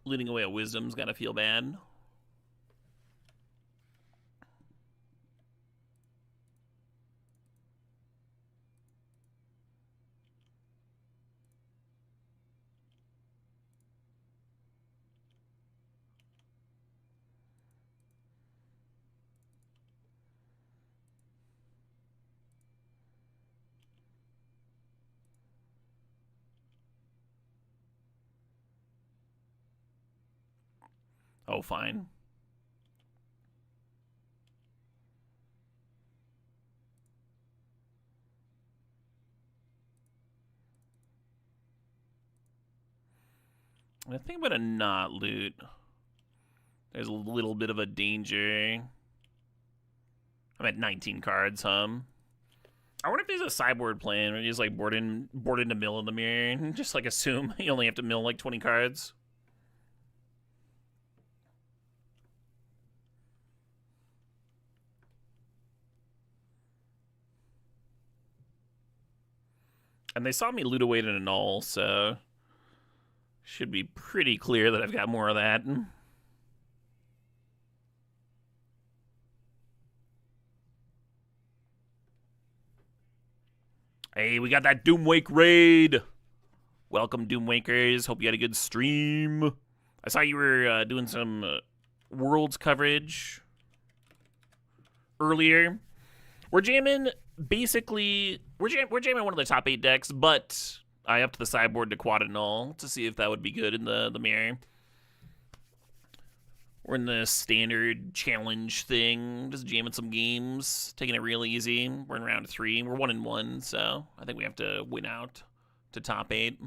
Looting away a wisdom's gotta feel bad. Oh, fine. I think I'm gonna not loot. There's a little bit of a danger. I'm at 19 cards, huh? I wonder if there's a sideboard plan where you just like board in to mill in the mirror and just like assume you only have to mill like 20 cards. And they saw me loot away in a null, so should be pretty clear that I've got more of that. Hey, we got that Doomwake raid. Welcome, Doomwakers. Hope you had a good stream. I saw you were doing some Worlds coverage earlier. We're jamming basically. We're jamming one of the top 8 decks, but I upped the sideboard to quad and null to see if that would be good in the mirror. We're in the standard challenge thing, just jamming some games, taking it real easy. We're in round 3. We're 1-1, so I think we have to win out to top 8.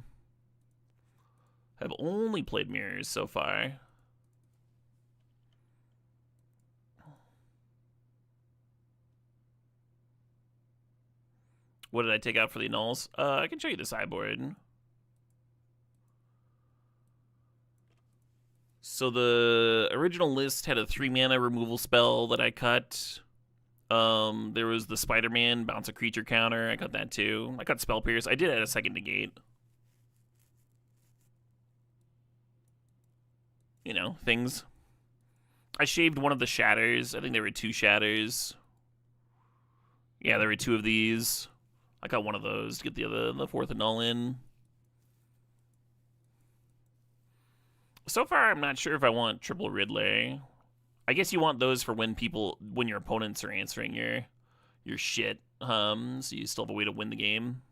I've only played mirrors so far. What did I take out for the nulls? I can show you the sideboard. So the original list had a 3-mana removal spell that I cut. There was the Spider-Man bounce a creature counter. I cut that too. I cut Spell Pierce. I did add a second negate. You know, things. I shaved one of the shatters. I think there were 2 shatters. Yeah, there were 2 of these. I got one of those to get the fourth null in. So far, I'm not sure if I want triple Riddler. I guess you want those for when your opponents are answering your shit. So you still have a way to win the game.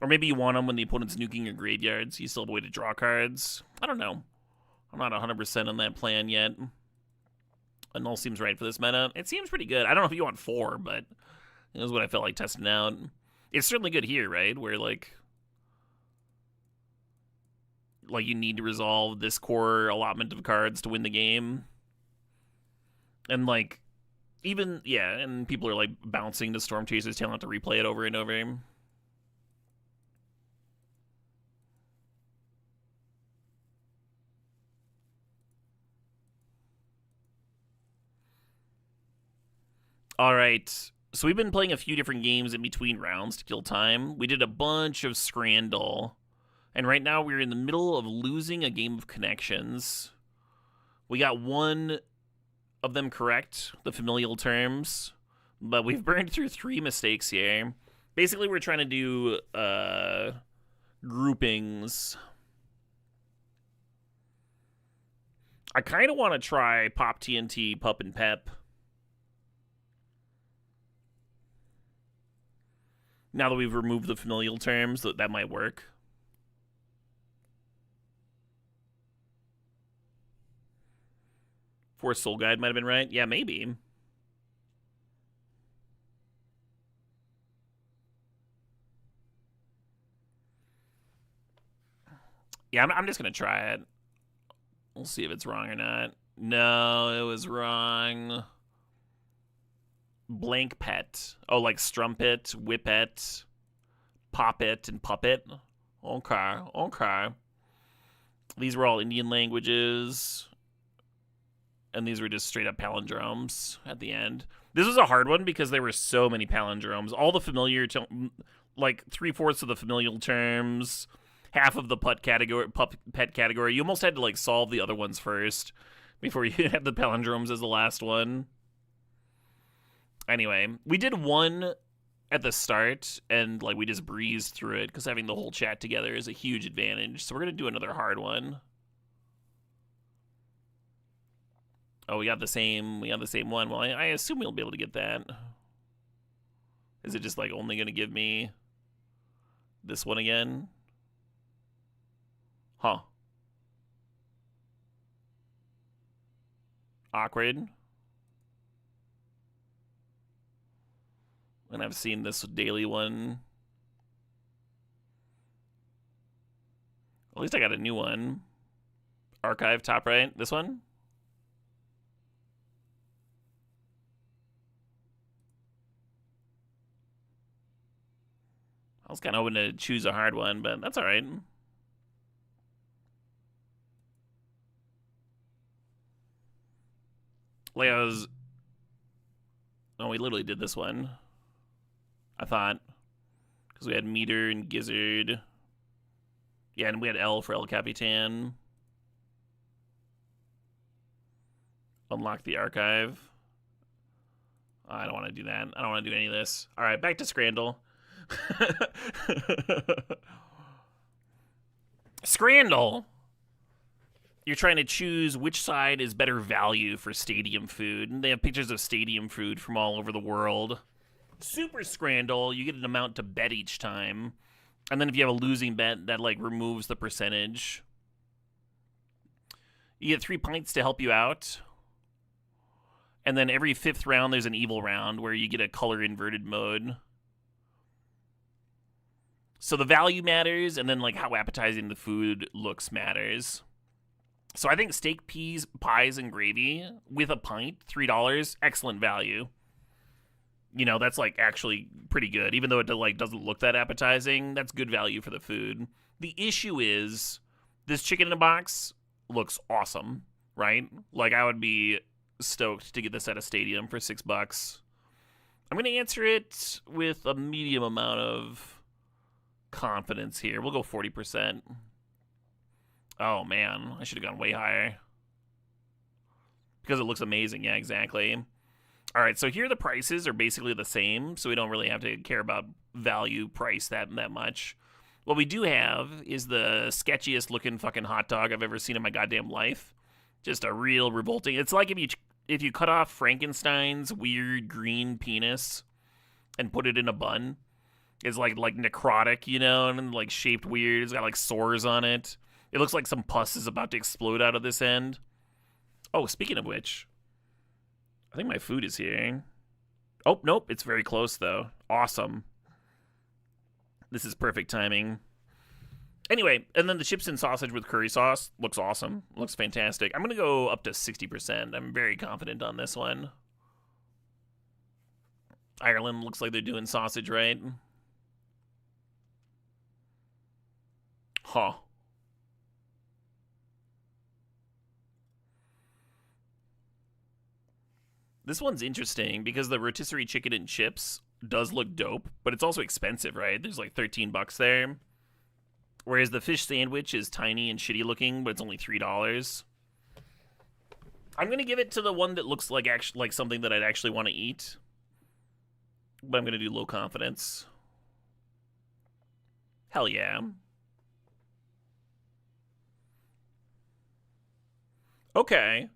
Or maybe you want them when the opponent's nuking your graveyard, so you still have a way to draw cards. I don't know. I'm not 100% on that plan yet. A null seems right for this meta. It seems pretty good. I don't know if you want 4, but it was what I felt like testing out. It's certainly good here, right? Where like you need to resolve this core allotment of cards to win the game. And like even and people are like bouncing to Storm Chaser's Talent to replay it over and over. All right. So we've been playing a few different games in between rounds to kill time. We did a bunch of Scrandal. And right now we're in the middle of losing a game of Connections. We got one of them correct, the familial terms. But we've burned through 3 mistakes here. Basically, we're trying to do groupings. I kind of want to try Pop TNT, Pup, and Pep. Now that we've removed the familial terms, that might work. Force Soul Guide might have been right. Yeah, maybe. Yeah, I'm just going to try it. We'll see if it's wrong or not. No, it was wrong. Blank Pet. Oh, like Strumpet, Whippet, Poppet, and Puppet. Okay. These were all Indian languages. And these were just straight up palindromes at the end. This was a hard one because there were so many palindromes. All the familiar, like 3/4 of the familial terms, half of the pet category. You almost had to like solve the other ones first before you had the palindromes as the last one. Anyway, we did one at the start, and like we just breezed through it because having the whole chat together is a huge advantage. So we're gonna do another hard one. Oh, we got the same one. Well, I assume we'll be able to get that. Is it just like only gonna give me this one again? Huh. Awkward. And I've seen this daily one. At least I got a new one. Archive, top right. This one? I was kind of hoping to choose a hard one, but that's all right. Like I was... Oh, we literally did this one. I thought. Because we had Meter and Gizzard. Yeah, and we had L for El Capitan. Unlock the archive. Oh, I don't want to do that. I don't want to do any of this. All right, back to Scrandle. Scrandle! You're trying to choose which side is better value for stadium food. And they have pictures of stadium food from all over the world. Super Scrandle, you get an amount to bet each time. And then if you have a losing bet, that like removes the percentage. You get 3 pints to help you out. And then every 5th round, there's an evil round where you get a color inverted mode. So the value matters, and then like how appetizing the food looks matters. So I think steak, peas, pies, and gravy with a pint, $3, excellent value. You know, that's like actually pretty good. Even though it like doesn't look that appetizing, that's good value for the food. The issue is this chicken in a box looks awesome, right? Like I would be stoked to get this at a stadium for $6. I'm going to answer it with a medium amount of confidence here. We'll go 40%. Oh, man. I should have gone way higher. Because it looks amazing. Yeah, exactly. All right, so here the prices are basically the same, so we don't really have to care about value price that much. What we do have is the sketchiest looking fucking hot dog I've ever seen in my goddamn life. Just a real revolting... It's like if you cut off Frankenstein's weird green penis and put it in a bun. It's like necrotic, you know, and like shaped weird. It's got like sores on it. It looks like some pus is about to explode out of this end. Oh, speaking of which, I think my food is here. Oh, nope, it's very close though. Awesome. This is perfect timing. Anyway, and then the chips and sausage with curry sauce looks awesome. Looks fantastic. I'm going to go up to 60%. I'm very confident on this one. Ireland looks like they're doing sausage right. Huh. This one's interesting because the rotisserie chicken and chips does look dope, but it's also expensive, right? There's like $13 there. Whereas the fish sandwich is tiny and shitty looking, but it's only $3. I'm gonna give it to the one that looks like something that I'd actually want to eat. But I'm gonna do low confidence. Hell yeah. Okay.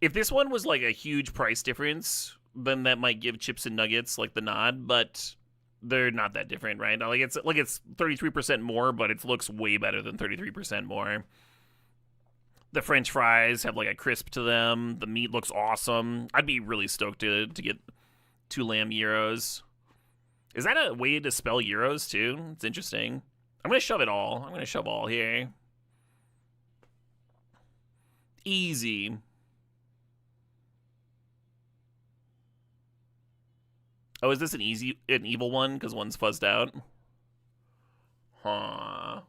If this one was like a huge price difference, then that might give chips and nuggets like the nod, but they're not that different, right? Like it's 33% more, but it looks way better than 33% more. The French fries have like a crisp to them. The meat looks awesome. I'd be really stoked to get 2 lamb gyros. Is that a way to spell euros too? It's interesting. I'm gonna shove it all. I'm gonna shove all here. Easy. Oh, is this an evil one? Because one's fuzzed out? Huh.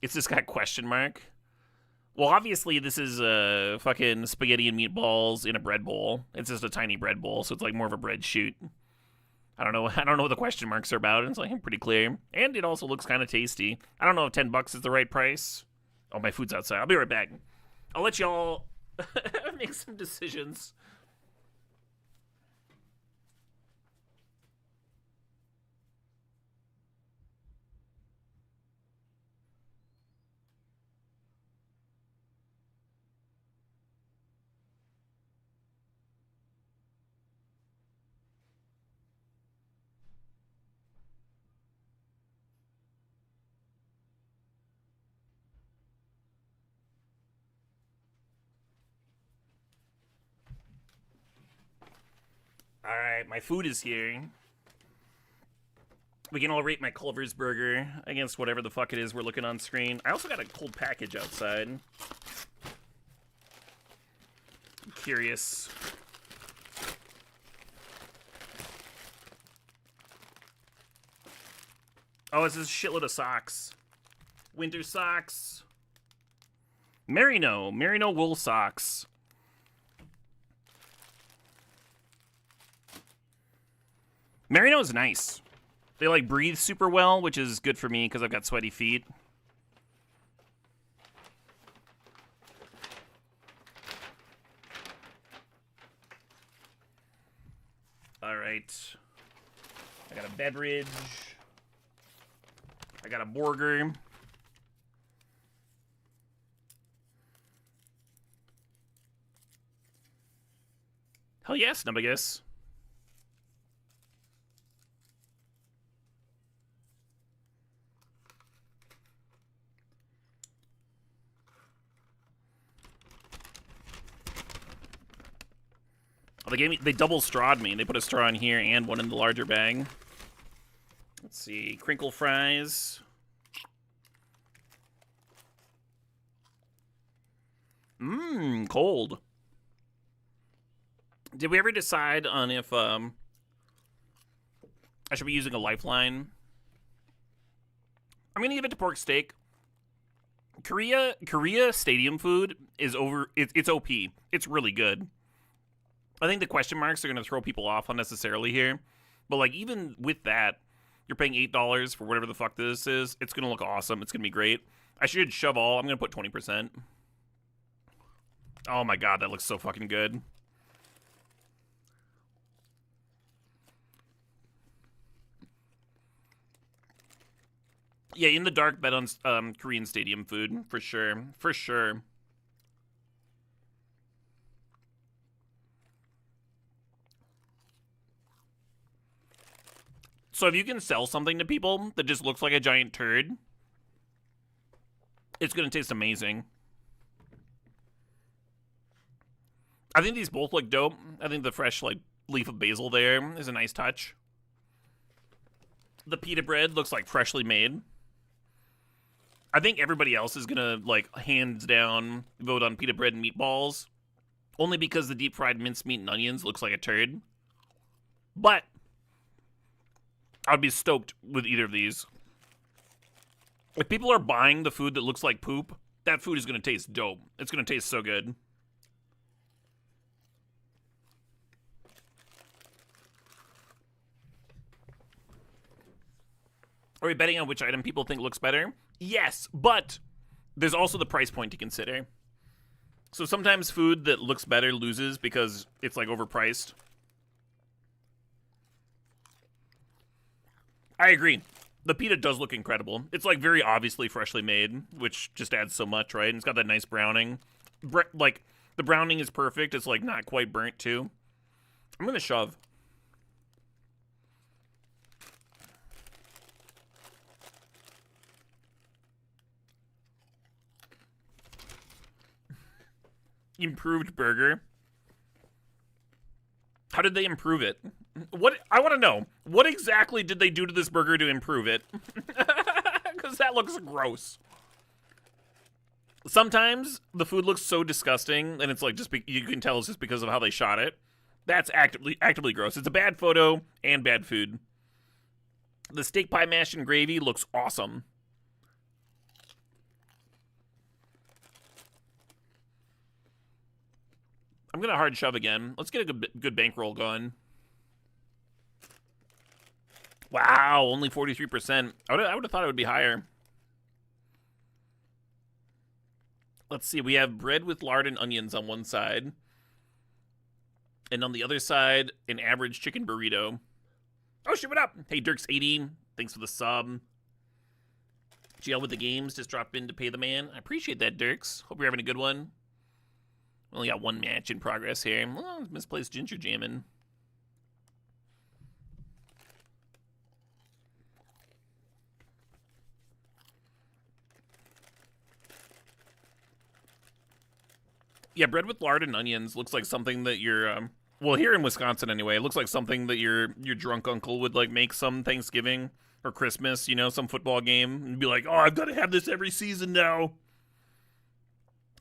It's just got question mark. Well, obviously, this is fucking spaghetti and meatballs in a bread bowl. It's just a tiny bread bowl, so it's like more of a bread shoot. I don't know what the question marks are about. It's like pretty clear. And it also looks kind of tasty. I don't know if $10 is the right price. Oh, my food's outside. I'll be right back. I'll let y'all make some decisions. Alright, my food is here. We can all rate my Culver's burger against whatever the fuck it is we're looking on screen. I also got a cold package outside. I'm curious. Oh, this is a shitload of socks. Winter socks. Merino wool socks. Merino is nice. They like breathe super well, which is good for me because I've got sweaty feet. All right. I got a beverage. I got a burger. Hell yes, Nubagus. Oh, they double strawed me. They put a straw in here and one in the larger bag. Let's see. Crinkle fries. Mmm, cold. Did we ever decide on if I should be using a lifeline? I'm gonna give it to pork steak. Korea stadium food is it's OP. It's really good. I think the question marks are gonna throw people off unnecessarily here. But like even with that, you're paying $8 for whatever the fuck this is. It's gonna look awesome. It's gonna be great. I should shove all. I'm gonna put 20%. Oh my god, that looks so fucking good. Yeah, in the dark, bet on Korean stadium food for sure. For sure. So if you can sell something to people that just looks like a giant turd, it's gonna taste amazing. I think these both look dope. I think the fresh like leaf of basil there is a nice touch. The pita bread looks like freshly made. I think everybody else is gonna like hands down vote on pita bread and meatballs, only because the deep fried mincemeat and onions looks like a turd. But I'd be stoked with either of these. If people are buying the food that looks like poop, that food is gonna taste dope. It's gonna taste so good. Are we betting on which item people think looks better? Yes, but there's also the price point to consider. So sometimes food that looks better loses because it's like overpriced. I agree. The pita does look incredible. It's like very obviously freshly made, which just adds so much, right? And it's got that nice browning. Like the browning is perfect. It's like not quite burnt too. I'm gonna shove. Improved burger. How did they improve it? What I want to know. What exactly did they do to this burger to improve it? Because that looks gross. Sometimes the food looks so disgusting, and it's like you can tell it's just because of how they shot it. That's actively gross. It's a bad photo and bad food. The steak pie mash and gravy looks awesome. I'm gonna hard shove again. Let's get a good bankroll going. Wow, only 43%. I would have thought it would be higher. Let's see. We have bread with lard and onions on one side. And on the other side, an average chicken burrito. Oh, shit, what up? Hey, Dirks80. Thanks for the sub. GL with the games. Just dropped in to pay the man. I appreciate that, Dirks. Hope you're having a good one. Only got one match in progress here. Well, misplaced ginger jamming. Yeah, bread with lard and onions looks like something that your Well, here in Wisconsin anyway, it looks like something that your drunk uncle would like make some Thanksgiving or Christmas, some football game, and be like, "Oh, I've got to have this every season now."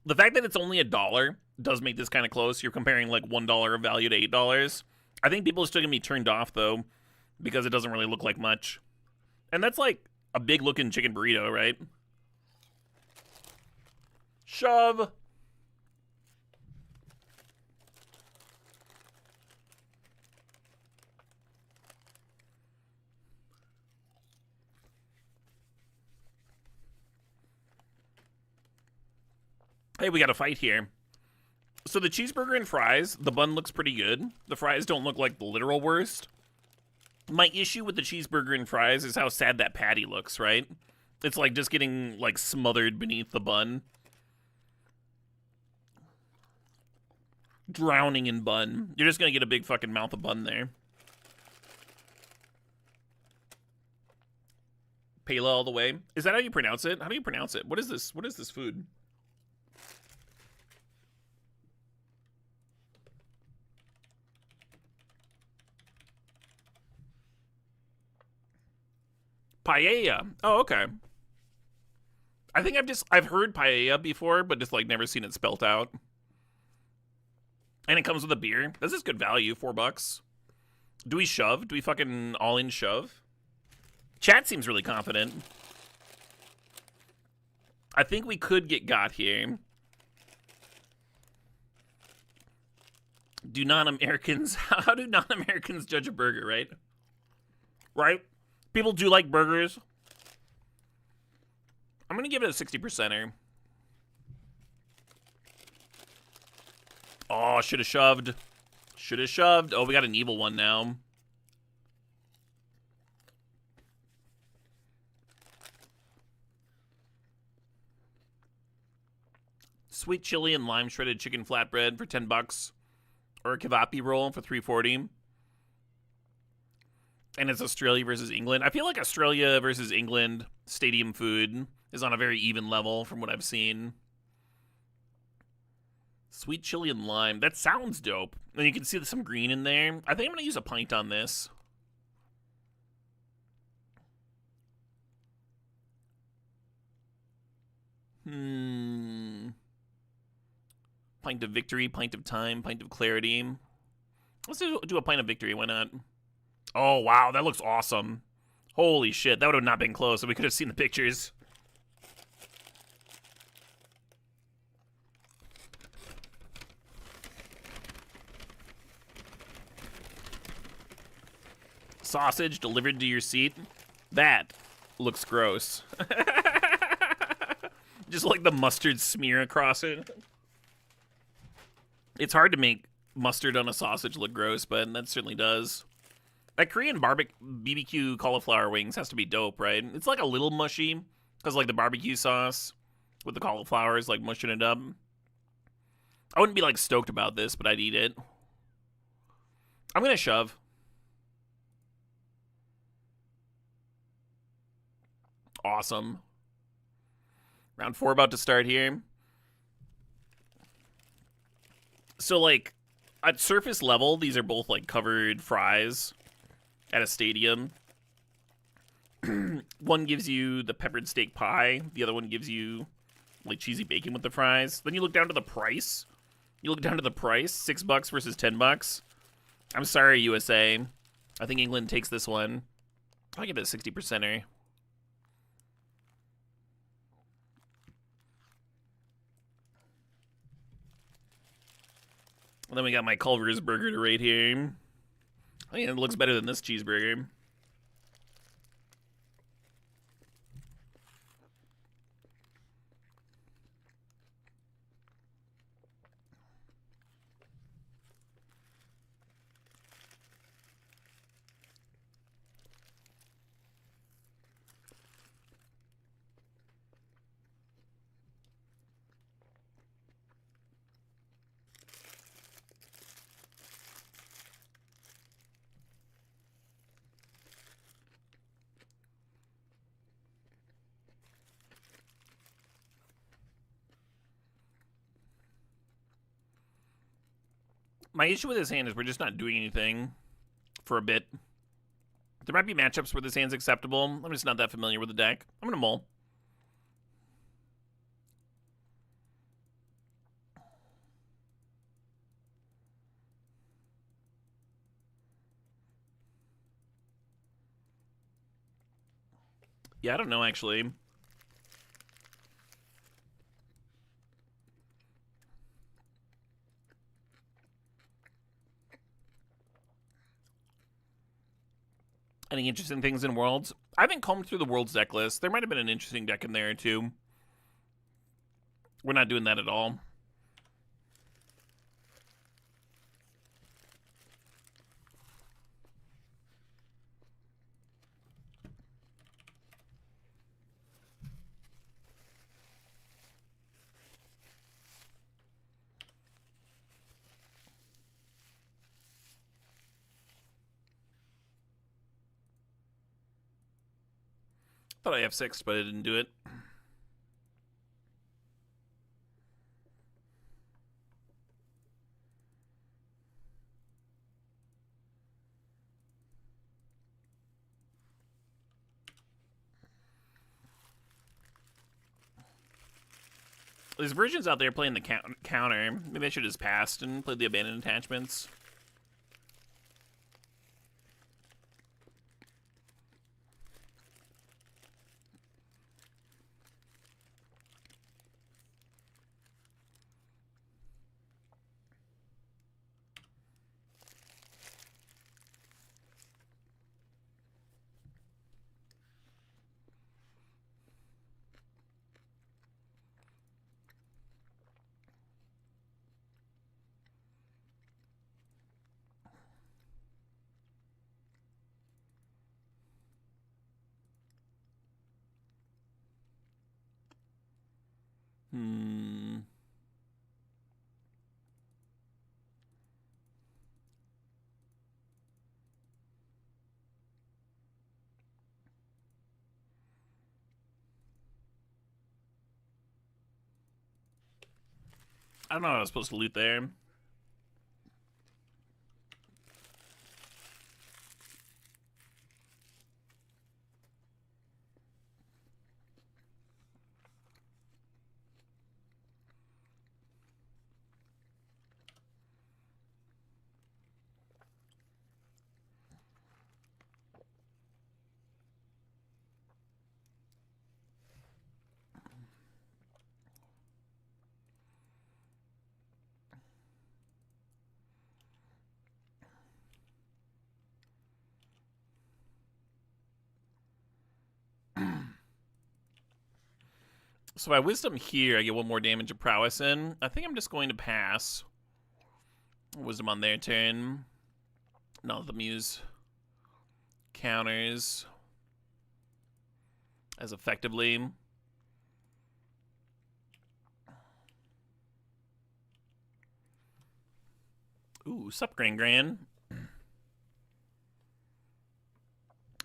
The fact that it's only $1 does make this kind of close. You're comparing like $1 of value to $8. I think people are still gonna be turned off though, because it doesn't really look like much, and that's like a big looking chicken burrito, right? Shove. Hey, we got a fight here. So the cheeseburger and fries, the bun looks pretty good. The fries don't look like the literal worst. My issue with the cheeseburger and fries is how sad that patty looks, right? It's like just getting like smothered beneath the bun. Drowning in bun. You're just gonna get a big fucking mouth of bun there. Pela all the way. Is that how you pronounce it? How do you pronounce it? What is this? What is this food? Paella. Oh, okay. I think I've heard paella before, but just like never seen it spelt out. And it comes with a beer. This is good value, $4. Do we shove? Do we fucking all in shove? Chat seems really confident. I think we could get got here. Do non-Americans, how do non-Americans judge a burger, right? Right? People do like burgers. I'm gonna give it a 60%er. Oh, should have shoved. Should have shoved. Oh, we got an evil one now. Sweet chili and lime shredded chicken flatbread for $10. Or a kebab roll for $3.40. And it's Australia versus England. I feel like Australia versus England stadium food is on a very even level from what I've seen. Sweet chili and lime. That sounds dope. And you can see some green in there. I think I'm going to use a pint on this. Pint of victory, pint of time, pint of clarity. Let's do a pint of victory. Why not? Oh, wow. That looks awesome. Holy shit. That would have not been close, so we could have seen the pictures. Sausage delivered to your seat. That looks gross. Just like the mustard smear across it. It's hard to make mustard on a sausage look gross, but that certainly does. That Korean BBQ cauliflower wings has to be dope, right? It's like a little mushy, because like the barbecue sauce with the cauliflower is like mushing it up. I wouldn't be like stoked about this, but I'd eat it. I'm gonna shove. Awesome. Round 4 about to start here. So like at surface level, these are both like covered fries at a stadium. One gives you the peppered steak pie. The other one gives you like cheesy bacon with the fries. Then you look down to the price. $6 versus $10. I'm sorry, USA. I think England takes this one. I'll give it a 60%er. And then we got my Culver's burger to rate here. I mean, it looks better than this cheeseburger. My issue with this hand is we're just not doing anything for a bit. There might be matchups where this hand's acceptable. I'm just not that familiar with the deck. I'm gonna mull. Yeah, I don't know, actually. Any interesting things in Worlds? I haven't combed through the Worlds deck list. There might have been an interesting deck in there, too. We're not doing that at all. Thought I F6'd, but I didn't do it. There's versions out there playing the counter. Maybe I should have just passed and played the abandoned attachments. I don't know how I was supposed to loot there. So by wisdom here, I get one more damage of prowess in. I think I'm just going to pass. Wisdom on their turn. No, the muse counters as effectively. Ooh, sup, Gran.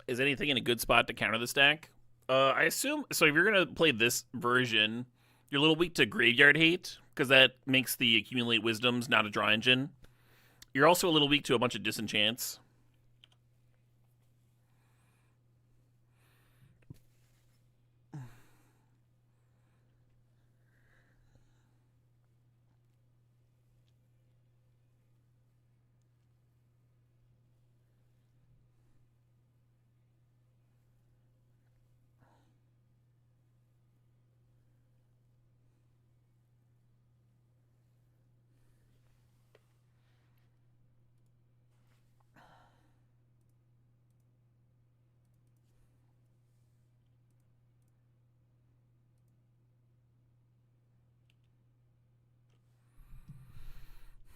Is anything in a good spot to counter this deck? I assume, so if you're going to play this version, you're a little weak to Graveyard Hate, because that makes the Accumulate Wisdoms not a draw engine. You're also a little weak to a bunch of Disenchants.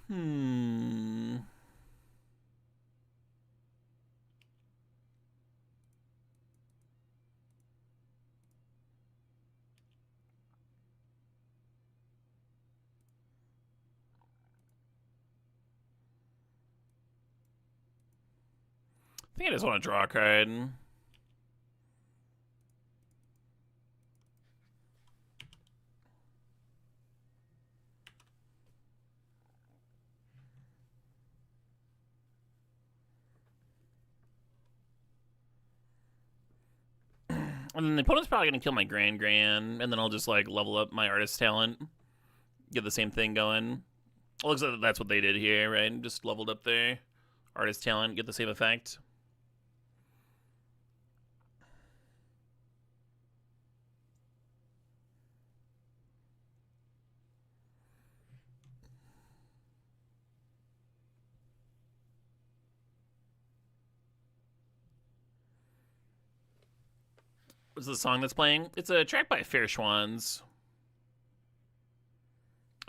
I think I just want to draw a card. And then the opponent's probably going to kill my Grand, and then I'll just, like, level up my artist talent. Get the same thing going. It looks like that's what they did here, right? Just leveled up their artist talent, get the same effect. What's the song that's playing? It's a track by Fair Schwans.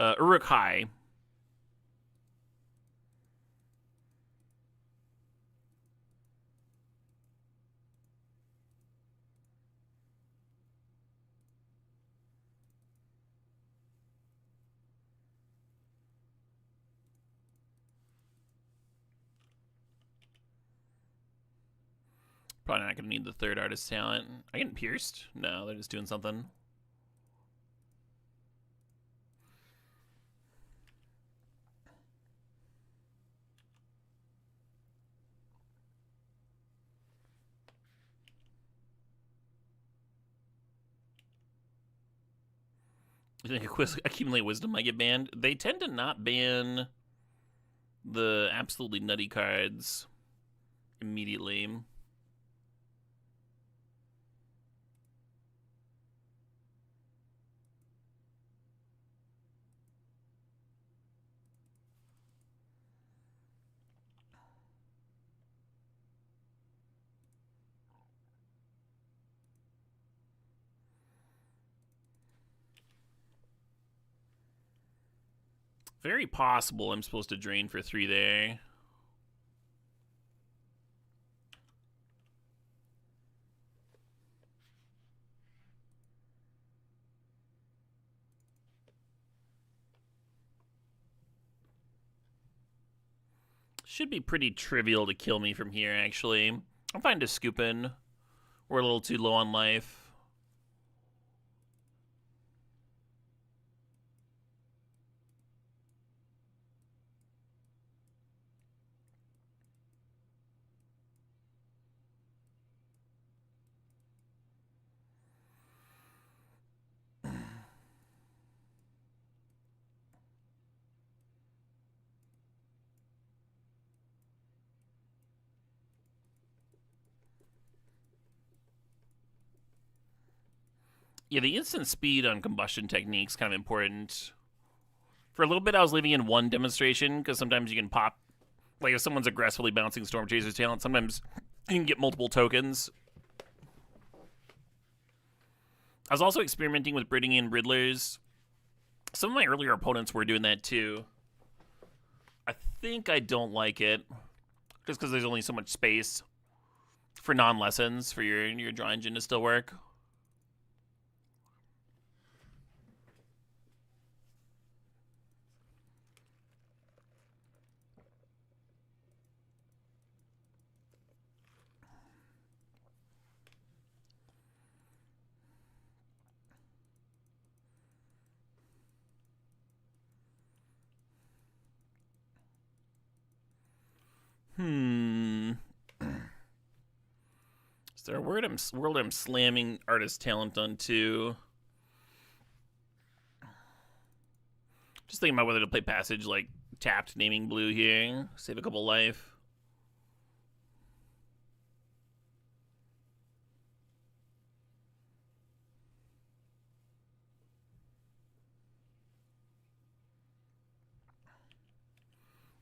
Uruk-hai. Probably not going to need the third artist talent. I getting pierced? No, they're just doing something. You think Accumulate Wisdom might get banned? They tend to not ban the absolutely nutty cards immediately. Very possible I'm supposed to drain for 3 there. Should be pretty trivial to kill me from here, actually. I'm fine to scoop in. We're a little too low on life. Yeah, the instant speed on combustion technique's kind of important. For a little bit, I was leaving in one demonstration, because sometimes you can pop... Like, if someone's aggressively bouncing Storm Chaser's talent, sometimes you can get multiple tokens. I was also experimenting with bringing in Riddlers. Some of my earlier opponents were doing that, too. I think I don't like it, just because there's only so much space for non-lessons for your draw engine to still work. Is there a world I'm slamming artist talent onto? Just thinking about whether to play passage like tapped naming blue here. Save a couple life.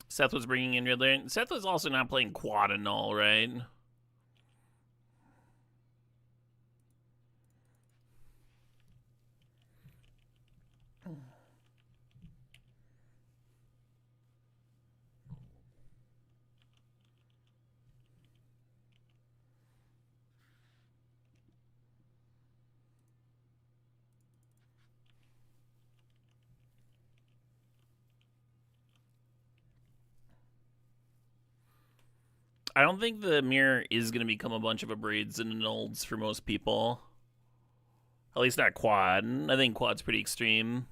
Seth was bringing in Riddler. Seth was also not playing quad and null, right? I don't think the mirror is going to become a bunch of abrades and nulls for most people. At least not quad. I think quad's pretty extreme.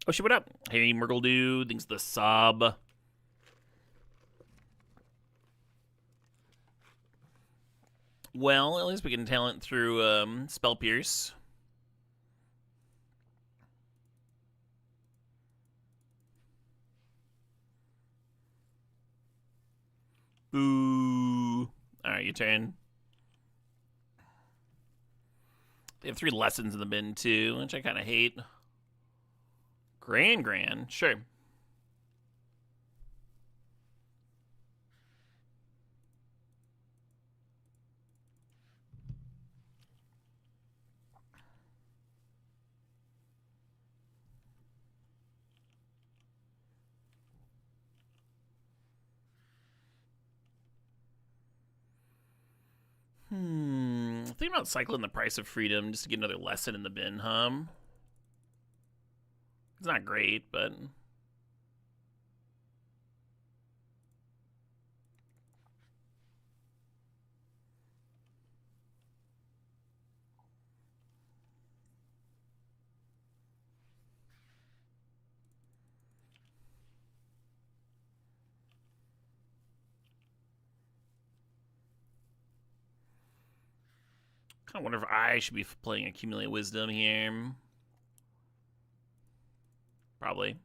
Oh shit, what up? Hey, Murgle Dude. Thanks the sub. Well, at least we can talent through Spell Pierce. Boo. Alright, your turn. They have 3 lessons in the bin, too, which I kind of hate. Grand. Sure. Think about cycling the Price of Freedom just to get another lesson in the bin, huh? It's not great, but... I wonder if I should be playing Accumulate Wisdom here. Probably.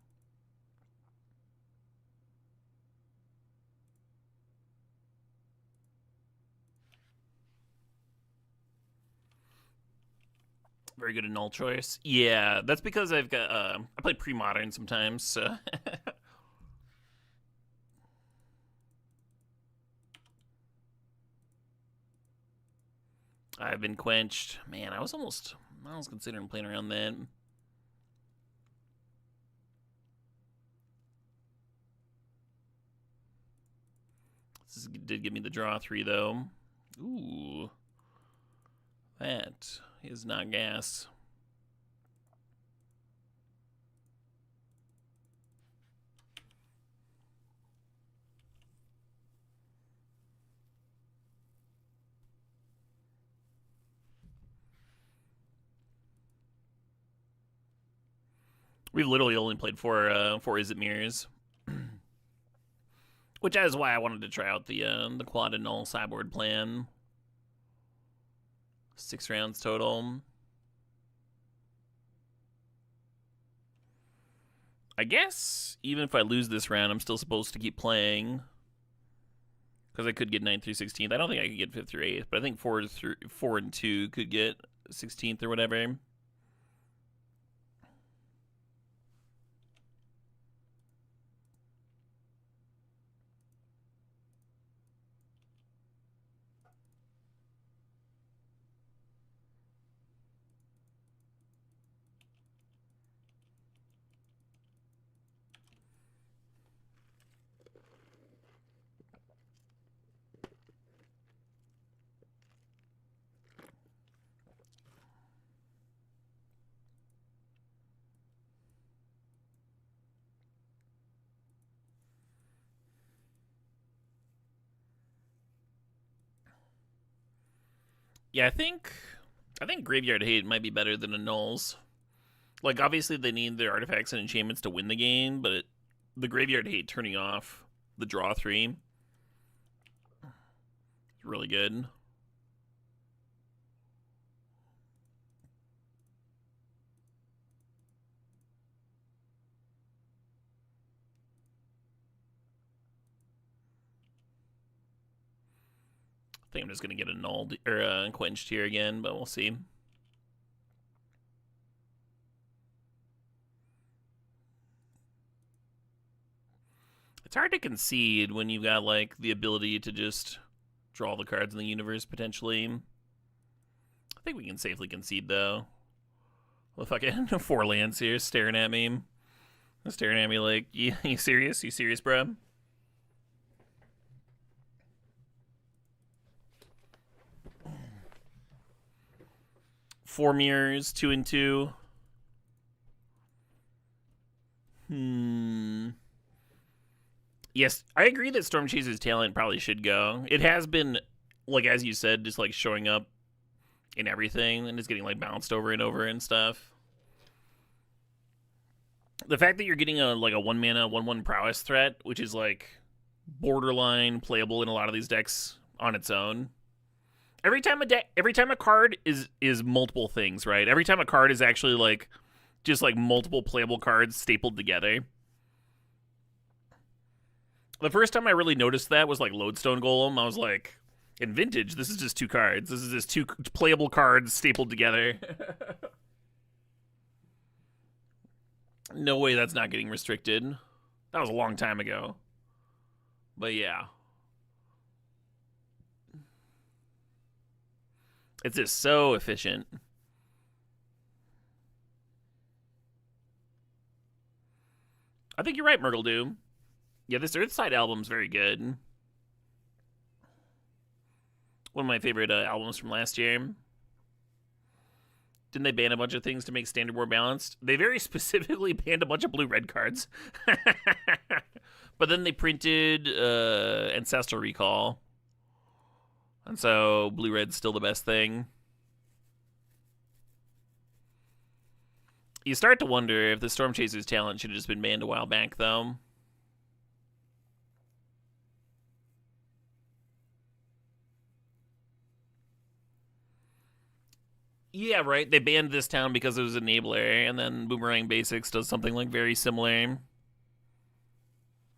Very good at null choice. Yeah, that's because I've got I play pre-modern sometimes, so I've been quenched. Man, I was considering playing around that. This did give me the draw 3 though. Ooh. That is not gas. We've literally only played 4 Izzet Mirrors. Which is why I wanted to try out the quad and null sideboard plan. 6 rounds total. I guess even if I lose this round, I'm still supposed to keep playing. Because I could get 9th through 16th. I don't think I could get 5th through 8th, but I think 4 and 2 could get 16th or whatever. Yeah, I think Graveyard Hate might be better than Annuls. Like, obviously they need their artifacts and enchantments to win the game, but the Graveyard Hate turning off the draw 3 is really good. I think I'm just going to get annulled or quenched here again, but we'll see. It's hard to concede when you've got like the ability to just draw the cards in the universe potentially. I think we can safely concede though. Well, fucking 4 lands here staring at me. Staring at me like, you serious? You serious, bro? Four mirrors, 2 and 2. Yes, I agree that Storm Chaser's talent probably should go. It has been, like, as you said, just like showing up in everything and just getting like bounced over and over and stuff. The fact that you're getting a 1-mana 1/1 prowess threat, which is like borderline playable in a lot of these decks on its own, every time a card is multiple things, right? Every time a card is actually like just like multiple playable cards stapled together. The first time I really noticed that was like Lodestone Golem. I was like, in Vintage, this is just two cards. This is just two playable cards stapled together. No way that's not getting restricted. That was a long time ago. But yeah. It's just so efficient. I think you're right, Myrtle Doom. Yeah, this Earthside album's very good. One of my favorite albums from last year. Didn't they ban a bunch of things to make Standard more balanced? They very specifically banned a bunch of blue-red cards. But then they printed Ancestral Recall. And so blue-red's still the best thing. You start to wonder if the Storm Chasers talent should have just been banned a while back, though. Yeah, right. They banned this town because it was enabler, and then Boomerang Basics does something like very similar.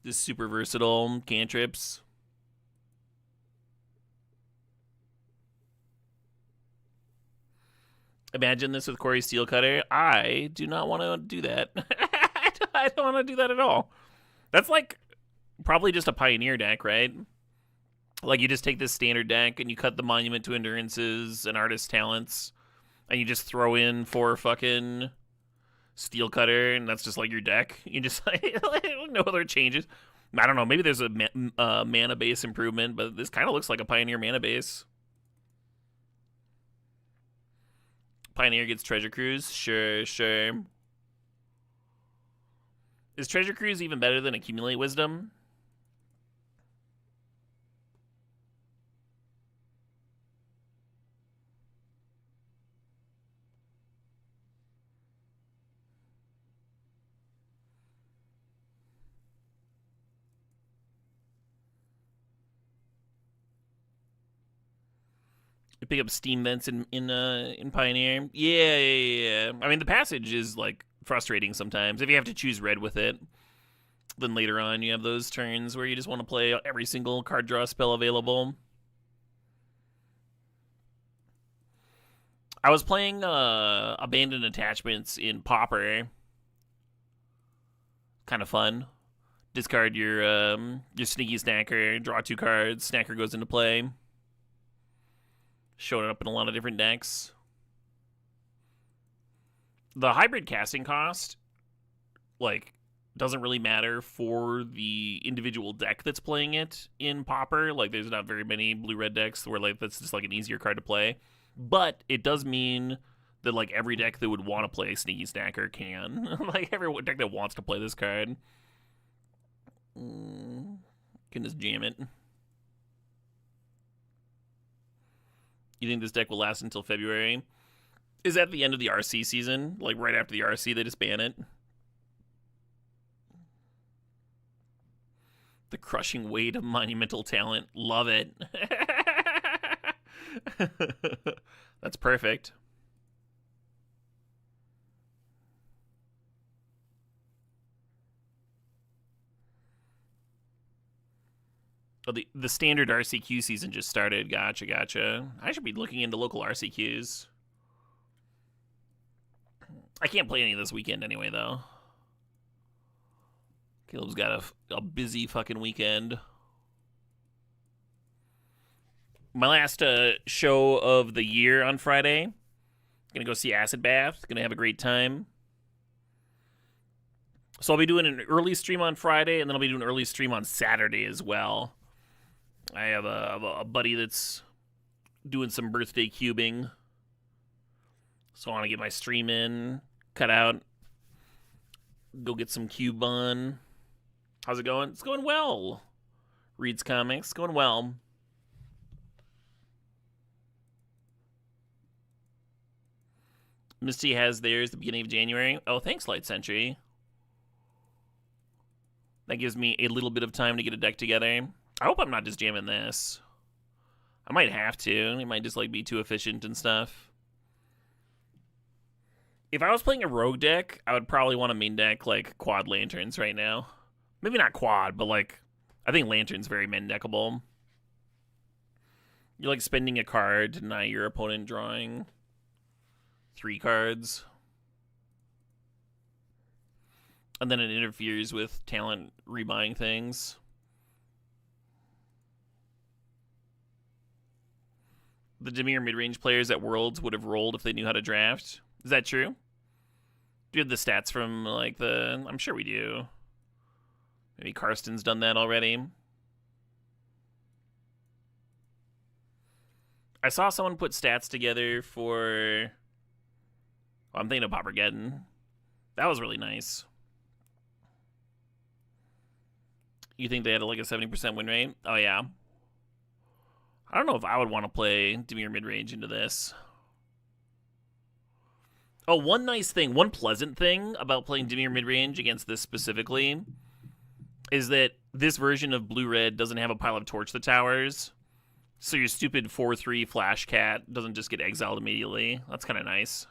Just super versatile cantrips. Imagine this with Corey Steelcutter. I do not want to do that. I don't want to do that at all. That's like probably just a Pioneer deck, right? Like you just take this standard deck and you cut the Monument to Endurances and Artist Talents, and you just throw in 4 fucking Steelcutter, and that's just like your deck. You just like no other changes. I don't know. Maybe there's a mana base improvement, but this kind of looks like a Pioneer mana base. Pioneer gets Treasure Cruise. Sure. Is Treasure Cruise even better than Accumulate Wisdom? You pick up Steam Vents in Pioneer. Yeah. I mean, the passage is like frustrating sometimes if you have to choose red with it. Then later on, you have those turns where you just want to play every single card draw spell available. I was playing Abandoned Attachments in Pauper. Kind of fun. Discard your Sneaky Snacker, draw 2 cards, Snacker goes into play. Showing up in a lot of different decks. The hybrid casting cost, like, doesn't really matter for the individual deck that's playing it in Pauper. Like, there's not very many blue-red decks where like that's just like an easier card to play. But it does mean that like every deck that would want to play Sneaky Snacker can. Like every deck that wants to play this card can just jam it. You think this deck will last until February? Is that the end of the RC season? Like right after the RC, they just ban it? The crushing weight of monumental talent. Love it. That's perfect. Oh, the standard RCQ season just started. Gotcha. I should be looking into local RCQs. I can't play any this weekend anyway, though. Caleb's got a busy fucking weekend. My last show of the year on Friday. Gonna go see Acid Bath. Gonna have a great time. So I'll be doing an early stream on Friday, and then I'll be doing an early stream on Saturday as well. I have a buddy that's doing some birthday cubing. So I want to get my stream in, cut out, go get some cube on. How's it going? It's going well. Reads comics. Going well. Misty has theirs the beginning of January. Oh, thanks, Light Sentry. That gives me a little bit of time to get a deck together. I hope I'm not just jamming this. I might have to. It might just like be too efficient and stuff. If I was playing a rogue deck, I would probably want to main deck like quad lanterns right now. Maybe not quad, but like I think lantern's very main deckable. You're like spending a card to deny your opponent drawing 3 cards. And then it interferes with talent rebuying things. The Dimir mid-range players at Worlds would have rolled if they knew how to draft. Is that true? Do you have the stats from, like, the... I'm sure we do. Maybe Karsten's done that already. I saw someone put stats together for... Oh, I'm thinking of Poppergeddon. That was really nice. You think they had, like, a 70% win rate? Oh, yeah. I don't know if I would want to play Dimir mid-range into this. Oh, one nice thing, one pleasant thing about playing Dimir mid-range against this specifically is that this version of Blue-Red doesn't have a pile of Torch the Towers, so your stupid 4/3 Flash Cat doesn't just get exiled immediately. That's kind of nice.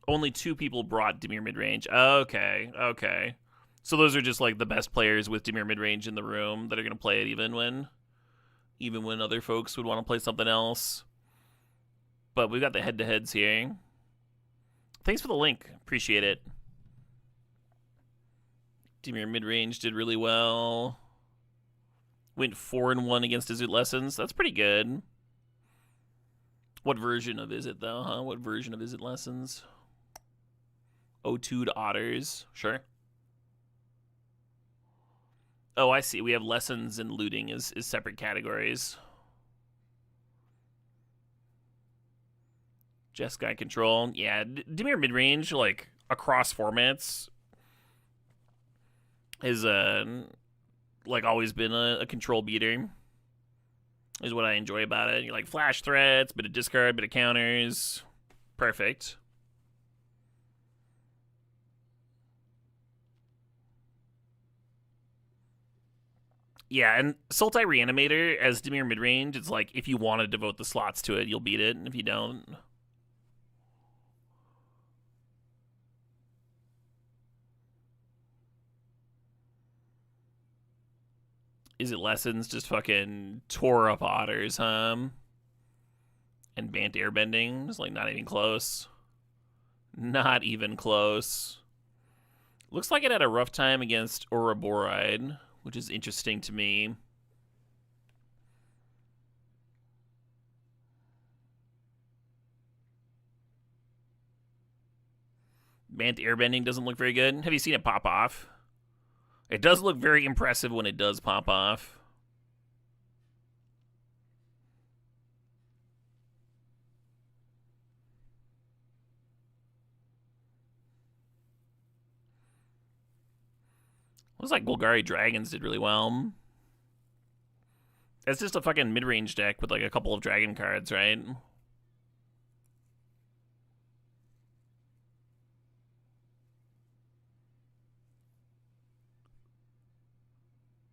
Only 2 people brought Dimir mid-range. Okay, okay. So those are just like the best players with Dimir mid-range in the room that are going to play it even when other folks would want to play something else. But we've got the head-to-heads here. Thanks for the link. Appreciate it. Dimir mid-range did really well. Went 4-1 against Izzet Lessons. That's pretty good. What version of Izzet, though, huh? What version of Izzet Lessons? 0-2 to Otters. Sure. Oh, I see. We have Lessons and Looting as separate categories. Jeskai Control. Yeah, Dimir mid-range, like, across formats, has, like, always been a control beater. Is what I enjoy about it. You're like, flash threats, bit of discard, bit of counters. Perfect. Yeah, and Sultai Reanimator as Dimir mid-range, it's like, if you want to devote the slots to it, you'll beat it, and if you don't... Izzet Lessons just fucking tore up Otters, huh? And Bant Airbending is like not even close. Not even close. Looks like it had a rough time against Ouroboride, which is interesting to me. Bant Airbending doesn't look very good. Have you seen it pop off? It does look very impressive when it does pop off. Looks like Golgari Dragons did really well. It's just a fucking mid-range deck with like a couple of dragon cards, right?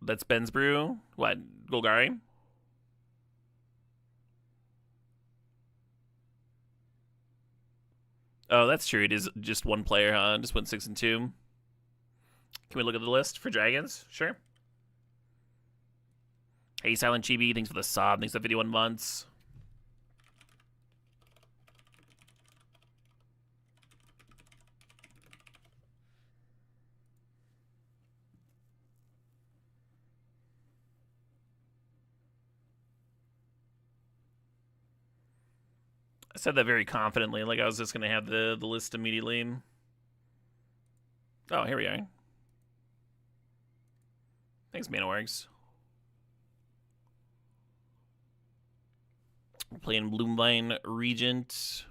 That's Ben's Brew. What? Golgari? Oh, that's true. It is just one player, huh? Just went 6 and 2. Can we look at the list for dragons? Sure. Hey, Silent Chibi, thanks for the sub. Thanks for the 51 months. I said that very confidently, like I was just going to have the list immediately. Oh, here we are. Thanks, Manoworks. We're playing Bloomvine Regent.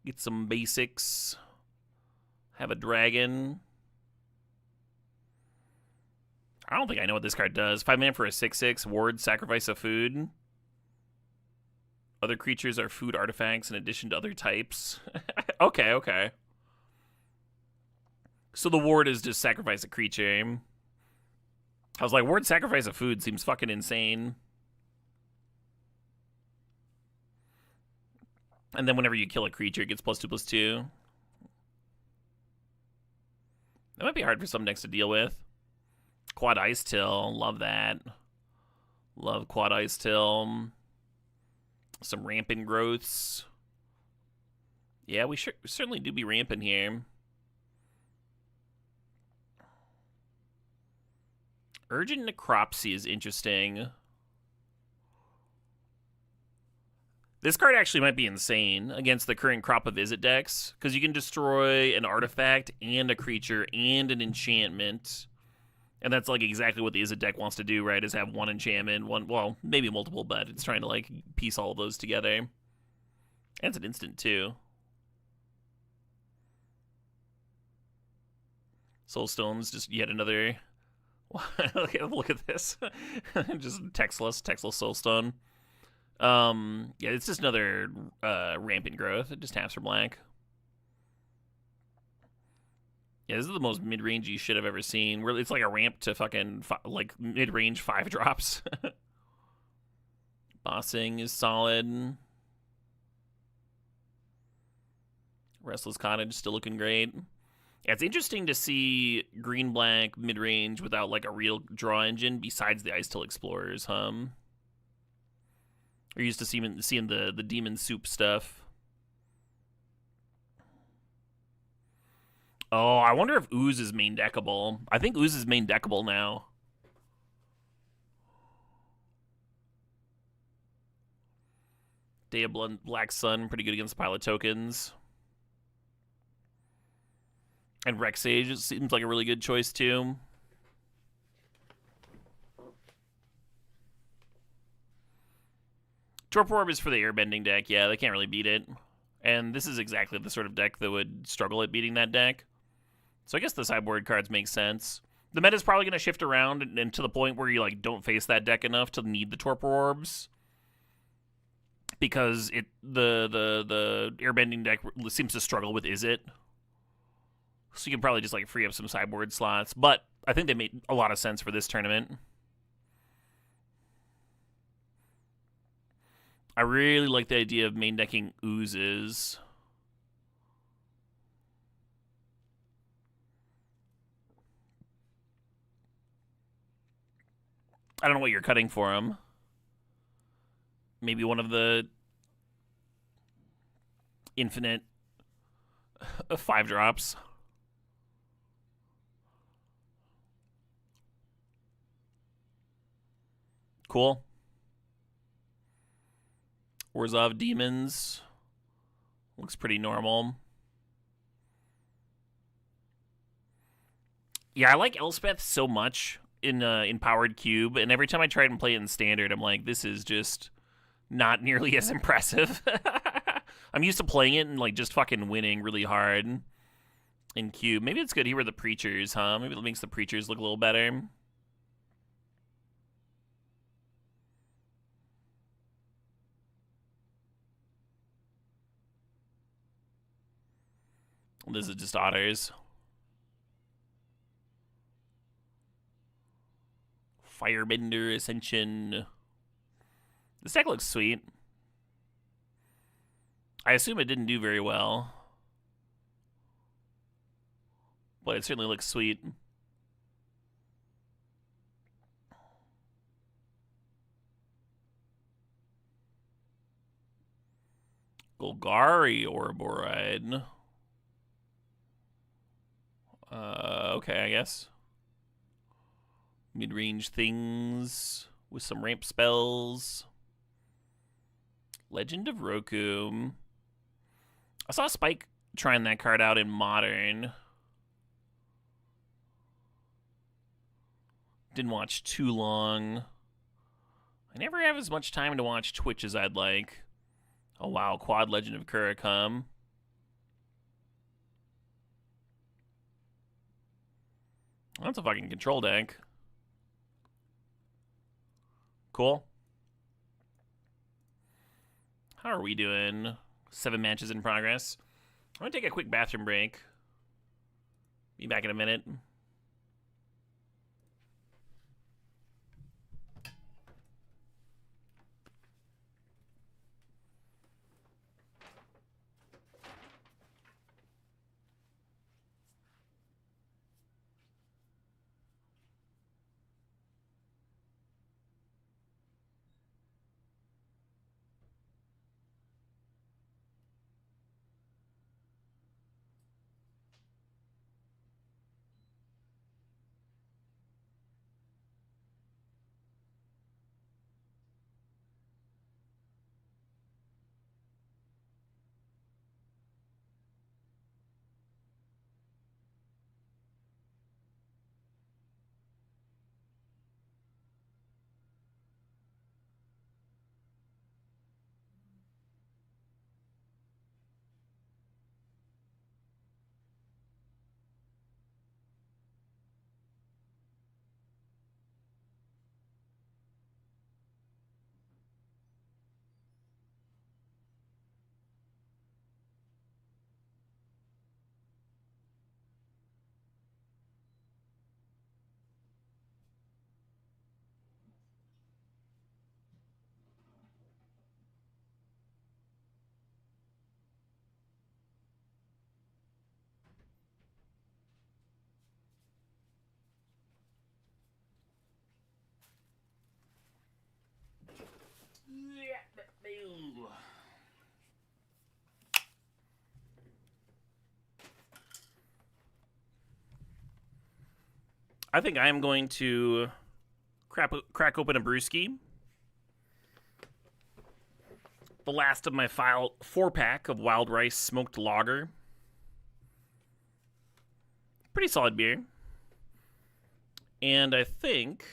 Get some basics. Have a dragon. I don't think I know what this card does. 5 mana for a 6/6. Ward, sacrifice a food. Other creatures are food artifacts in addition to other types. Okay, okay. So the ward is just sacrifice a creature. I was like, ward sacrifice a food seems fucking insane. And then whenever you kill a creature, it gets +2/+2. That might be hard for some decks to deal with. Quad Ice Till, love that. Love Quad Ice Till. Some Rampant Growths. Yeah, we certainly do be rampant here. Urgent Necropsy is interesting. This card actually might be insane against the current crop of Izzet decks, because you can destroy an artifact and a creature and an enchantment. And that's like exactly what the Izzet deck wants to do, right? Is have one enchantment, one, well, maybe multiple, but it's trying to like piece all of those together. And it's an instant too. Soulstone's just yet another. Look at this. Just textless Soulstone. Yeah, it's just another Rampant Growth. It just taps for black. Yeah, this is the most mid-rangey shit I've ever seen. Where it's like a ramp to fucking like mid-range 5-drops. Bossing is solid. Restless Cottage still looking great. Yeah, it's interesting to see green-black mid-range without like a real draw engine besides the Ice Till Explorers, We're used to seeing the Demon Soup stuff. Oh, I wonder if Ooze is main deckable. I think Ooze is main deckable now. Day of Black Sun, pretty good against Pile of Tokens. And Rexage seems like a really good choice too. Torpor Orb is for the Airbending deck. Yeah, they can't really beat it. And this is exactly the sort of deck that would struggle at beating that deck. So I guess the sideboard cards make sense. The meta is probably going to shift around and to the point where you like don't face that deck enough to need the Torpor Orbs. Because the Airbending deck seems to struggle with Izzet. So you can probably just like free up some sideboard slots. But I think they made a lot of sense for this tournament. I really like the idea of main decking Oozes. I don't know what you're cutting for him. Maybe one of the infinite 5-drops. Cool. Orzhov Demons. Looks pretty normal. Yeah, I like Elspeth so much in Powered Cube, and every time I try and play it in Standard, I'm like, this is just not nearly as impressive. I'm used to playing it and like just fucking winning really hard in Cube. Maybe it's good here with the Preachers, Maybe it makes the Preachers look a little better. This is just otters. Firebender Ascension. This deck looks sweet. I assume it didn't do very well. But it certainly looks sweet. Golgari Ouroboros. Okay, I guess. Mid-range things with some ramp spells. Legend of Roku. I saw Spike trying that card out in Modern. Didn't watch too long. I never have as much time to watch Twitch as I'd like. Oh wow, Quad Legend of Kurrakam. That's a fucking control deck. Cool. How are we doing? 7 matches in progress. I'm gonna take a quick bathroom break. Be back in a minute. I think I am going to crack open a brewski. The last of my 4-pack of Wild Rice Smoked Lager. Pretty solid beer. And I think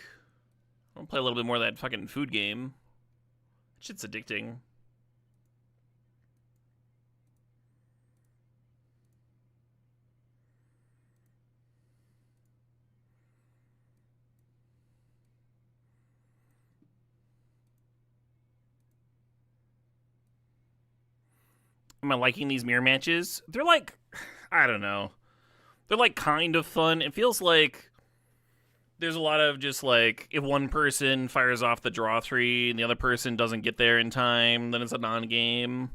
I'll play a little bit more of that fucking food game. Shit's addicting. Am I liking these mirror matches? They're like, I don't know. They're like kind of fun. It feels like there's a lot of just like, if one person fires off the draw 3 and the other person doesn't get there in time, then it's a non-game.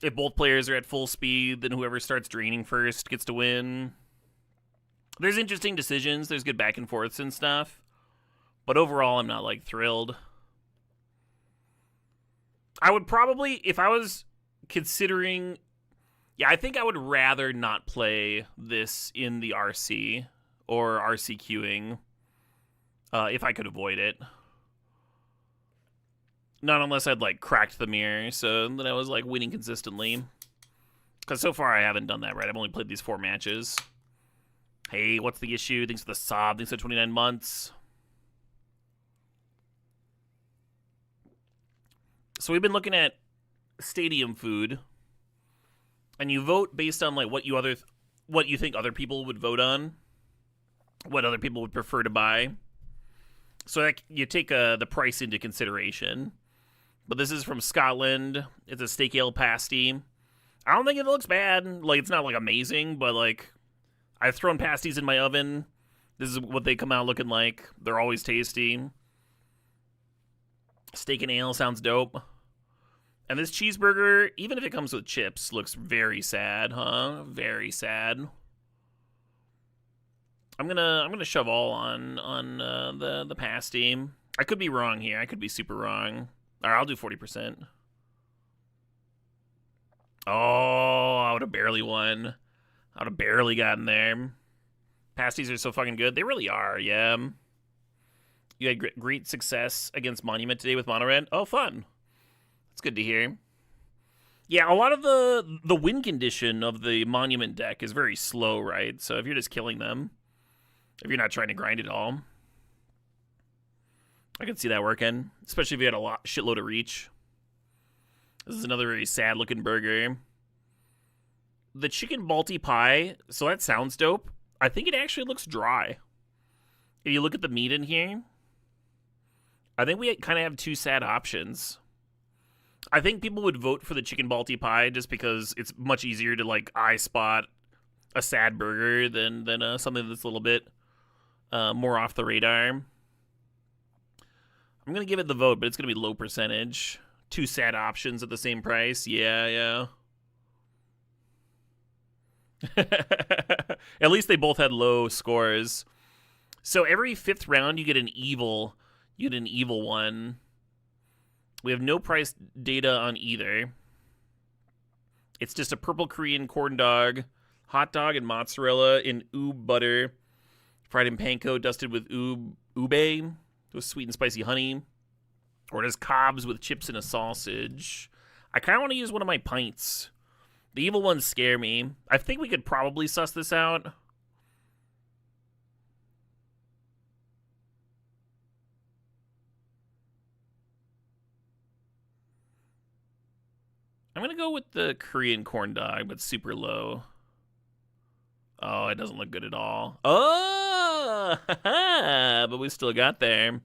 If both players are at full speed, then whoever starts draining first gets to win. There's interesting decisions. There's good back and forths and stuff. But overall, I'm not like thrilled. I would probably, if I was considering, I think I would rather not play this in the RC or RC queuing if I could avoid it. Not unless I'd like cracked the mirror, so that I was like winning consistently. Because so far I haven't done that, right? I've only played these 4 matches. Hey, what's the issue? Thanks for the sob. Thanks for 29 months. So we've been looking at stadium food, and you vote based on like what you think other people would vote on, what other people would prefer to buy. So that you take the price into consideration. But this is from Scotland. It's a steak ale pasty. I don't think it looks bad. Like, it's not like amazing, but like I've thrown pasties in my oven. This is what they come out looking like. They're always tasty. Steak and ale sounds dope. And this cheeseburger, even if it comes with chips, looks very sad, huh? Very sad. I'm gonna shove all on the pasty. I could be wrong here. I could be super wrong. All right, I'll do 40%. Oh, I would have barely won. I would have barely gotten there. Pasties are so fucking good. They really are, yeah. You had great success against Monument today with Mono Red. Oh, fun. That's good to hear. Yeah, a lot of the win condition of the Monument deck is very slow, right? So if you're just killing them, if you're not trying to grind it all, I can see that working. Especially if you had a shitload of reach. This is another very sad-looking burger. The chicken balti pie, so that sounds dope. I think it actually looks dry. If you look at the meat in here, I think we kind of have 2 sad options. I think people would vote for the chicken balti pie just because it's much easier to like eye spot a sad burger than something that's a little bit more off the radar. I'm gonna give it the vote, but it's gonna be low percentage. 2 sad options at the same price. Yeah. At least they both had low scores. So every 5th round, you get an evil. You get an evil one. We have no price data on either. It's just a purple Korean corn dog, hot dog and mozzarella in oob butter, fried in panko, dusted with ube, with sweet and spicy honey, or just cobs with chips and a sausage. I kind of want to use one of my pints. The evil ones scare me. I think we could probably suss this out. I'm going to go with the Korean corn dog, but super low. Oh, it doesn't look good at all. Oh, but we still got there.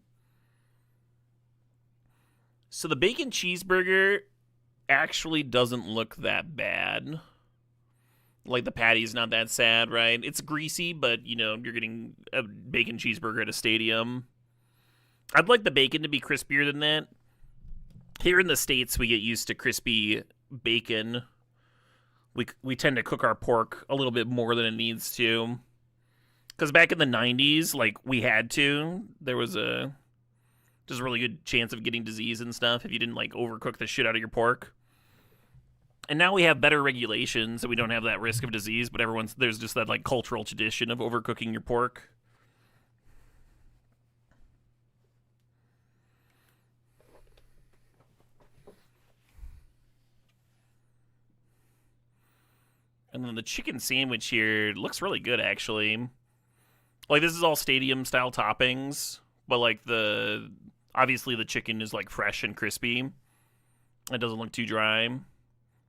So the bacon cheeseburger actually doesn't look that bad. Like, the patty's not that sad, right? It's greasy, but, you know, you're getting a bacon cheeseburger at a stadium. I'd like the bacon to be crispier than that. Here in the States, we get used to crispy bacon. We tend to cook our pork a little bit more than it needs to. Because back in the 90s, like, we had to. There was just a really good chance of getting disease and stuff if you didn't, like, overcook the shit out of your pork. And now we have better regulations, so we don't have that risk of disease, but there's just that, like, cultural tradition of overcooking your pork. And then the chicken sandwich here looks really good, actually. Like, this is all stadium-style toppings, but, like, obviously the chicken is, like, fresh and crispy. It doesn't look too dry.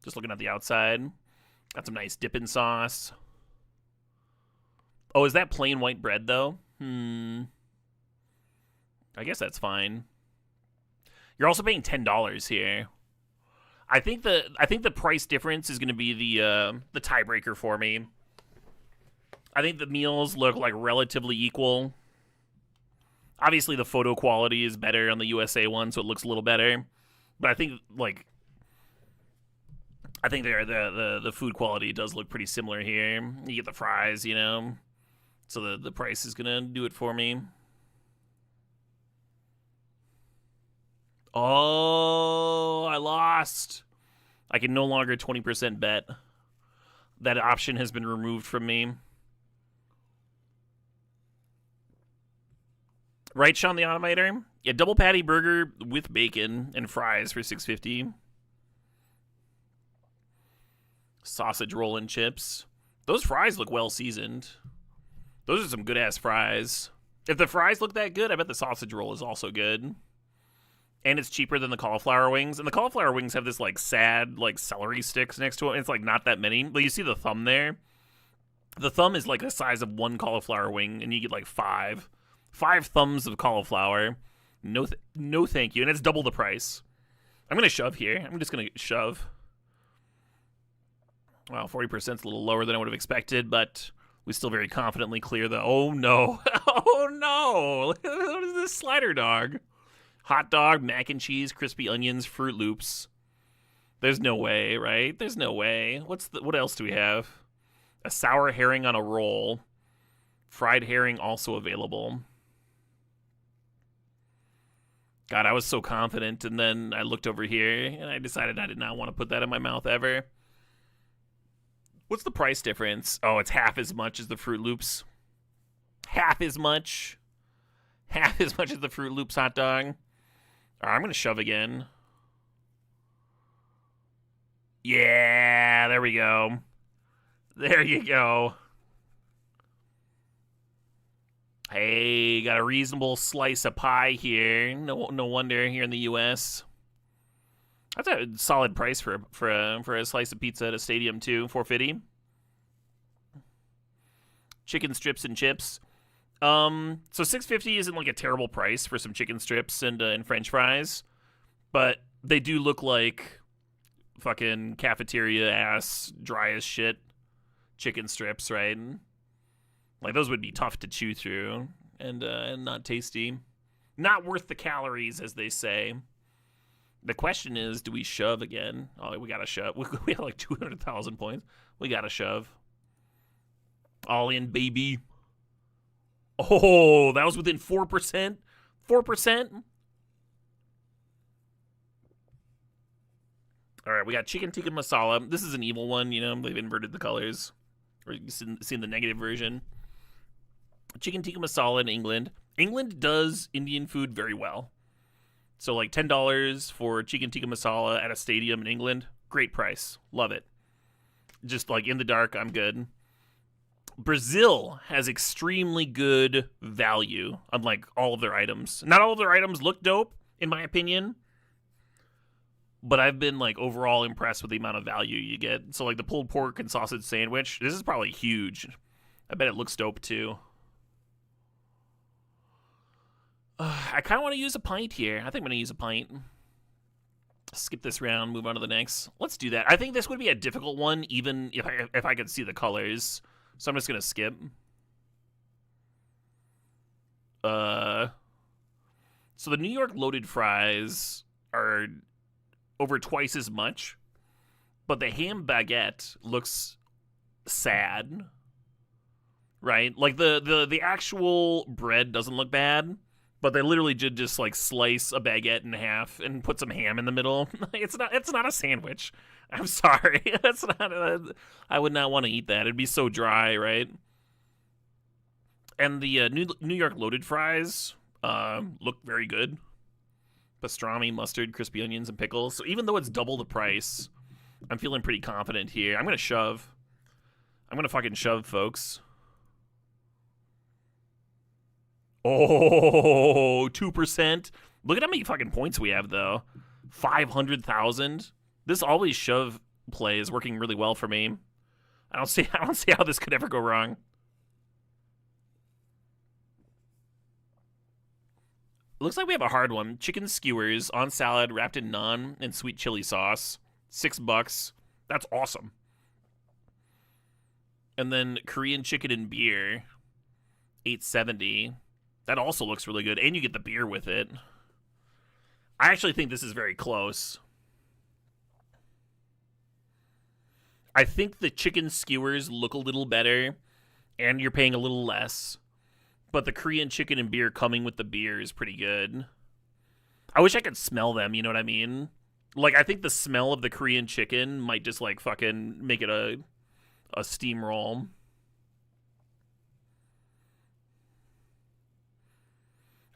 Just looking at the outside. Got some nice dipping sauce. Oh, is that plain white bread, though? I guess that's fine. You're also paying $10 here. I think the price difference is going to be the tiebreaker for me. I think the meals look like relatively equal. Obviously, the photo quality is better on the USA one, so it looks a little better. But I think the food quality does look pretty similar here. You get the fries, you know, so the price is gonna do it for me. Oh, I lost. I can no longer 20% bet. That option has been removed from me. Right, Sean the Automator? Yeah, double patty burger with bacon and fries for $6.50. Sausage roll and chips. Those fries look well seasoned. Those are some good ass fries. If the fries look that good, I bet the sausage roll is also good. And it's cheaper than the cauliflower wings. And the cauliflower wings have this like sad like celery sticks next to it. It's like not that many. But you see the thumb there? The thumb is like the size of one cauliflower wing, and you get like five thumbs of cauliflower. No thank you. And it's double the price. I'm going to shove here. I'm just going to shove. Wow, 40% is a little lower than I would have expected, but we still very confidently clear the... Oh, no. Oh, no. What is this slider dog? Hot dog, mac and cheese, crispy onions, Fruit Loops. There's no way, right? There's no way. What else do we have? A sour herring on a roll. Fried herring also available. God, I was so confident, and then I looked over here, and I decided I did not want to put that in my mouth ever. What's the price difference? Oh, it's half as much as the Fruit Loops. Half as much? Half as much as the Fruit Loops hot dog? All right, I'm going to shove again. Yeah, there we go. There you go. Hey, got a reasonable slice of pie here. No wonder here in the U.S. That's a solid price for a slice of pizza at a stadium too. $4.50. Chicken strips and chips. So $6.50 isn't like a terrible price for some chicken strips and French fries, but they do look like fucking cafeteria ass dry as shit chicken strips, right? Like, those would be tough to chew through and not tasty. Not worth the calories, as they say. The question is, do we shove again? Oh, we gotta shove. We have like 200,000 points. We gotta shove. All in, baby. Oh, that was within 4%. 4%? All right, we got chicken tikka masala. This is an evil one, you know. They've inverted the colors. Or you've seen the negative version. Chicken tikka masala in England. England does Indian food very well. So like $10 for chicken tikka masala at a stadium in England. Great price. Love it. Just like in the dark, I'm good. Brazil has extremely good value, unlike all of their items. Not all of their items look dope, in my opinion. But I've been like overall impressed with the amount of value you get. So like the pulled pork and sausage sandwich. This is probably huge. I bet it looks dope too. I kind of want to use a pint here. I think I'm going to use a pint. Skip this round, move on to the next. Let's do that. I think this would be a difficult one, even if I could see the colors. So I'm just going to skip. So the New York loaded fries are over twice as much, but the ham baguette looks sad, right? Like the actual bread doesn't look bad. But they literally did just like slice a baguette in half and put some ham in the middle. It's not a sandwich. I'm sorry. I would not want to eat that. It'd be so dry, right? And the New York loaded fries look very good. Pastrami, mustard, crispy onions, and pickles. So even though it's double the price, I'm feeling pretty confident here. I'm going to shove. I'm gonna fucking shove, folks. Oh, 2%. Look at how many fucking points we have, though. 500,000. This always shove play is working really well for me. I don't see how this could ever go wrong. Looks like we have a hard one. Chicken skewers on salad wrapped in naan and sweet chili sauce. $6. That's awesome. And then Korean chicken and beer. $8.70. That also looks really good. And you get the beer with it. I actually think this is very close. I think the chicken skewers look a little better, and you're paying a little less. But the Korean chicken and beer coming with the beer is pretty good. I wish I could smell them, you know what I mean? Like, I think the smell of the Korean chicken might just, like, fucking make it a steamroll.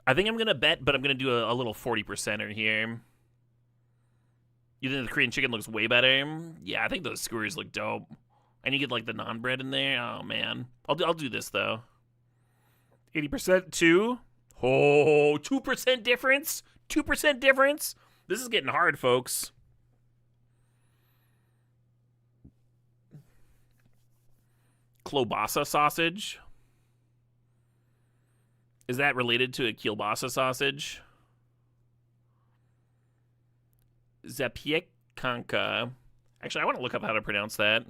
I think I'm going to bet, but I'm going to do a little 40%er here. You think the Korean chicken looks way better? Yeah, I think those skewers look dope. And you get, like, the naan bread in there. Oh, man. I'll do this, though. 80% too? Oh, 2% difference? 2% difference? This is getting hard, folks. Kielbasa sausage. Is that related to a kielbasa sausage? Zapiekanka. Actually, I want to look up how to pronounce that.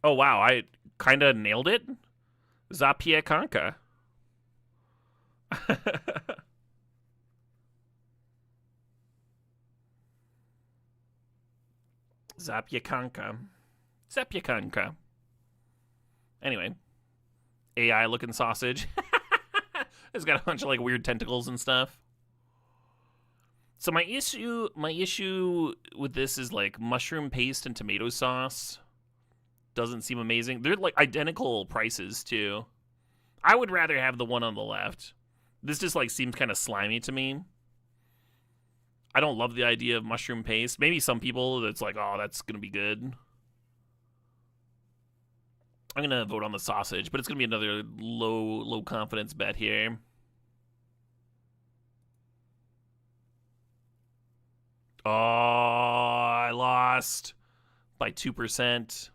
Oh, wow. I kind of nailed it. Zapiekanka. Zapiekanka. Zapiekanka. Anyway. AI looking sausage. It's got a bunch of like weird tentacles and stuff. So my issue with this is like mushroom paste and tomato sauce doesn't seem amazing. They're like identical prices too. I would rather have the one on the left. This just like seems kind of slimy to me. I don't love the idea of mushroom paste. Maybe some people that's like, oh, that's gonna be good. I'm gonna vote on the sausage, but it's gonna be another low confidence bet here. Oh, I lost by 2%.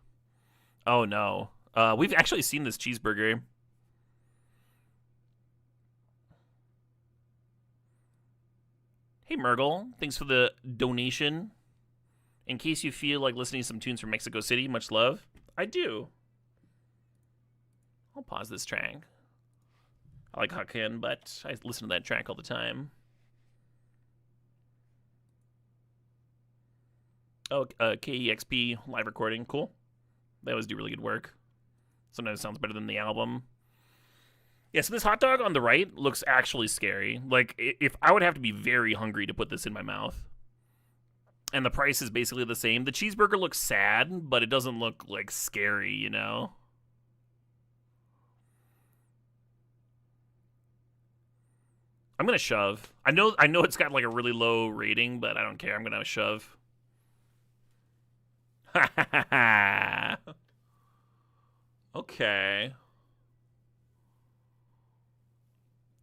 Oh no. We've actually seen this cheeseburger. Hey Murgle, thanks for the donation. In case you feel like listening to some tunes from Mexico City, much love. I do. I'll pause this track. I like Huckin, but I listen to that track all the time. Oh, KEXP live recording, cool. They always do really good work. Sometimes it sounds better than the album. Yeah, so this hot dog on the right looks actually scary. Like, if I would have to be very hungry to put this in my mouth. And the price is basically the same. The cheeseburger looks sad, but it doesn't look, like, scary, you know? I'm gonna shove. I know it's got, like, a really low rating, but I don't care. I'm gonna shove. Okay.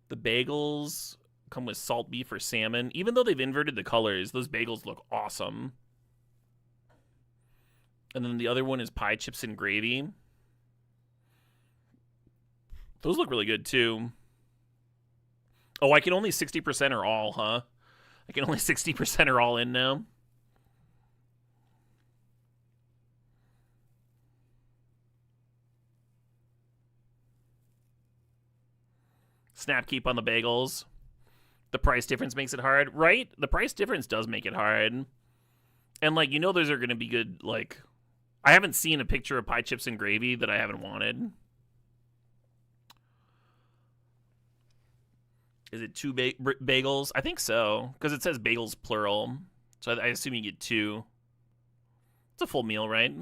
The bagels come with salt beef or salmon. Even though they've inverted the colors, those bagels look awesome. And then the other one is pie chips and gravy. Those look really good too. Oh, I can only 60% or all, huh? I can only 60% or all in now. Snap keep on the bagels. The price difference makes it hard, right? The price difference does make it hard. And, like, you know those are going to be good, like... I haven't seen a picture of pie chips and gravy that I haven't wanted. Is it two bagels? I think so, because it says bagels plural. So I assume you get two. It's a full meal, right?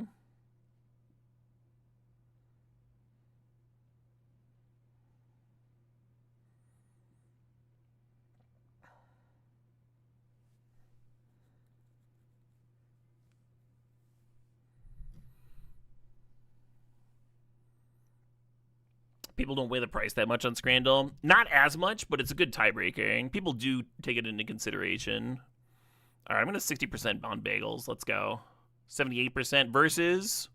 People don't weigh the price that much on Scrandal. Not as much, but it's a good tiebreaker. And people do take it into consideration. All right, I'm going to 60% on bagels. Let's go. 78% versus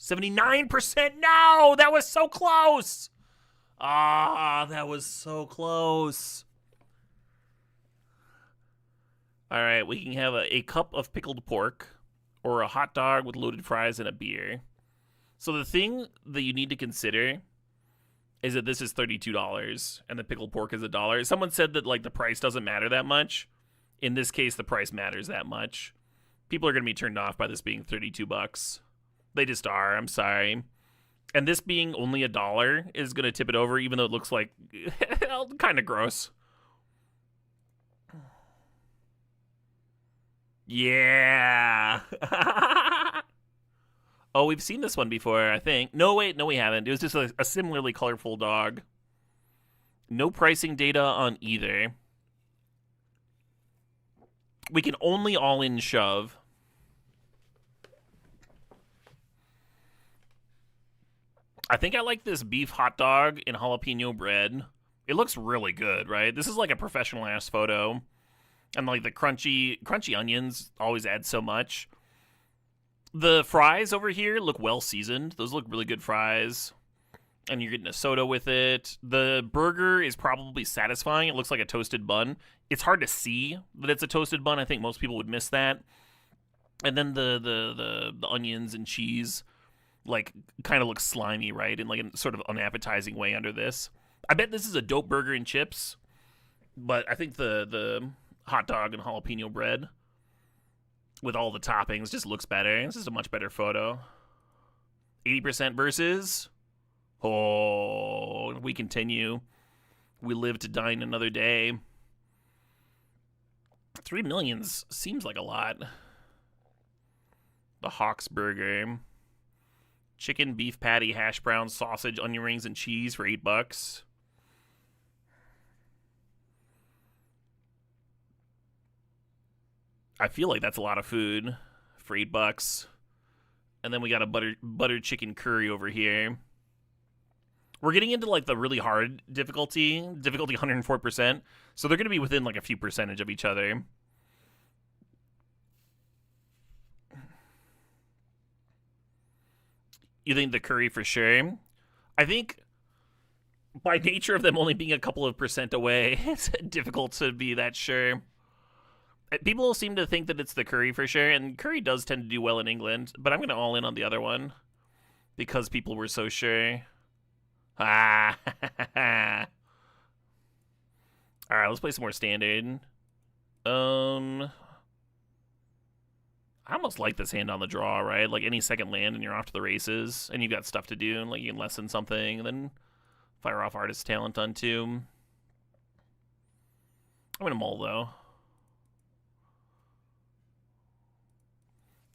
79%. No, that was so close. Ah, that was so close. All right, we can have a cup of pickled pork or a hot dog with loaded fries and a beer. So the thing that you need to consider is that this is $32 and the pickled pork is $1. Someone said that like the price doesn't matter that much. In this case, the price matters that much. People are going to be turned off by this being $32. They just are. I'm sorry. And this being only $1 is going to tip it over, even though it looks like kind of gross. Yeah. Oh, we've seen this one before, I think. No, wait, no, we haven't. It was just a similarly colorful dog. No pricing data on either. We can only all-in shove. I think I like this beef hot dog in jalapeno bread. It looks really good, right? This is like a professional-ass photo. And like the crunchy onions always add so much. The fries over here look well seasoned. Those look really good fries. And you're getting a soda with it. The burger is probably satisfying. It looks like a toasted bun. It's hard to see that it's a toasted bun. I think most people would miss that. And then the onions and cheese like kind of look slimy, right? In like a sort of unappetizing way under this. I bet this is a dope burger and chips. But I think the hot dog and jalapeno bread with all the toppings just looks better. This is a much better photo. 80% versus... Oh, we continue. We live to dine another day. 3 million seems like a lot. The Hawks burger. Chicken, beef patty, hash browns, sausage, onion rings, and cheese for $8. I feel like that's a lot of food for $8. And then we got a butter chicken curry over here. We're getting into like the really hard difficulty 104%. So they're going to be within like a few percentage of each other. You think the curry for sure? I think by nature of them only being a couple of percent away, it's difficult to be that sure. People seem to think that it's the curry for sure, and curry does tend to do well in England, but I'm going to all in on the other one because people were so sure. Ah. All right, let's play some more standard. I almost like this hand on the draw, right? Like any second land and you're off to the races, and you've got stuff to do, and like you can lessen something, and then fire off artist talent on two. I'm gonna mull though.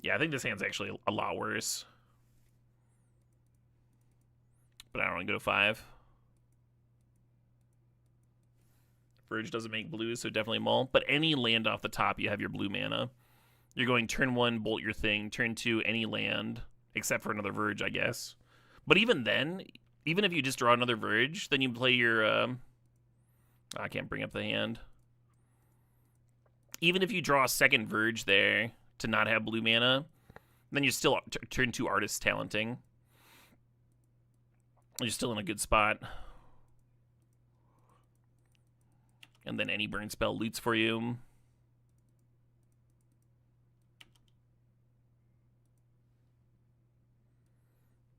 Yeah, I think this hand's actually a lot worse. But I don't want to go to 5. Verge doesn't make blues, so definitely mull. But any land off the top, you have your blue mana. You're going turn 1, bolt your thing. Turn 2, any land, except for another Verge, I guess. But even then, even if you just draw another Verge, then you play your... I can't bring up the hand. Even if you draw a second Verge there to not have blue mana, then you're still turn 2 artist talenting. You're still in a good spot. And then any burn spell loots for you.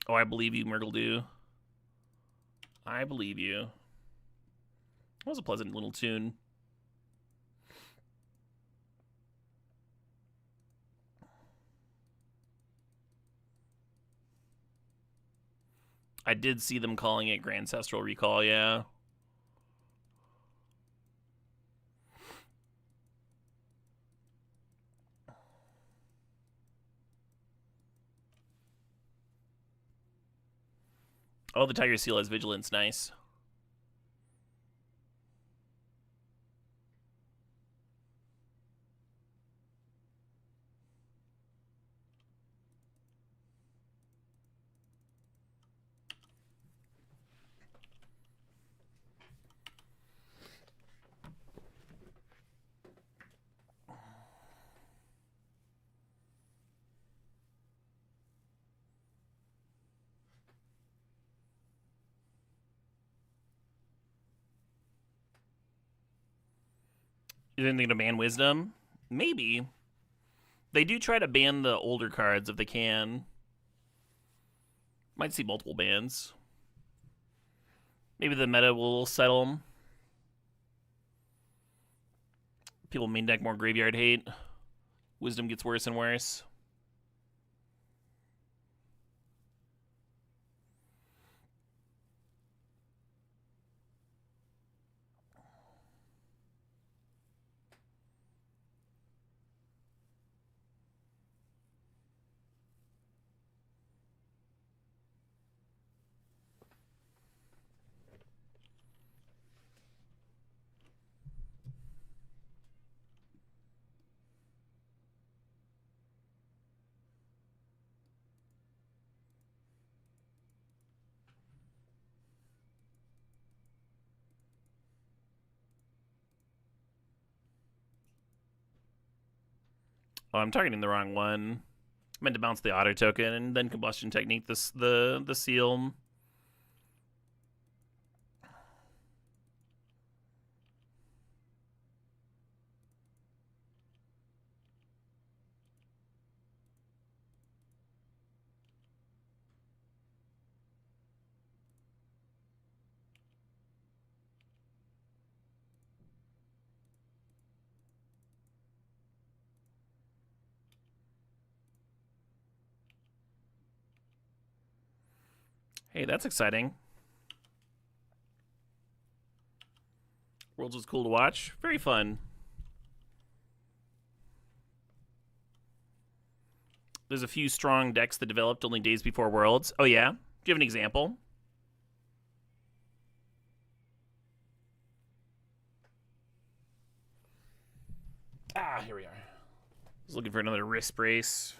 Oh, I believe you, Murgledew. I believe you. That was a pleasant little tune. I did see them calling it Grand Ancestral Recall, yeah. Oh, the Tiger Seal has Vigilance, nice. You didn't think to ban Wisdom? Maybe. They do try to ban the older cards if they can. Might see multiple bans. Maybe the meta will settle them. People main deck more graveyard hate. Wisdom gets worse and worse. Oh, I'm targeting the wrong one. I meant to bounce the otter token and then combustion technique the seal. Hey, that's exciting. Worlds was cool to watch. Very fun. There's a few strong decks that developed only days before Worlds. Oh, yeah? Do you have an example? Ah, here we are. I was looking for another wrist brace.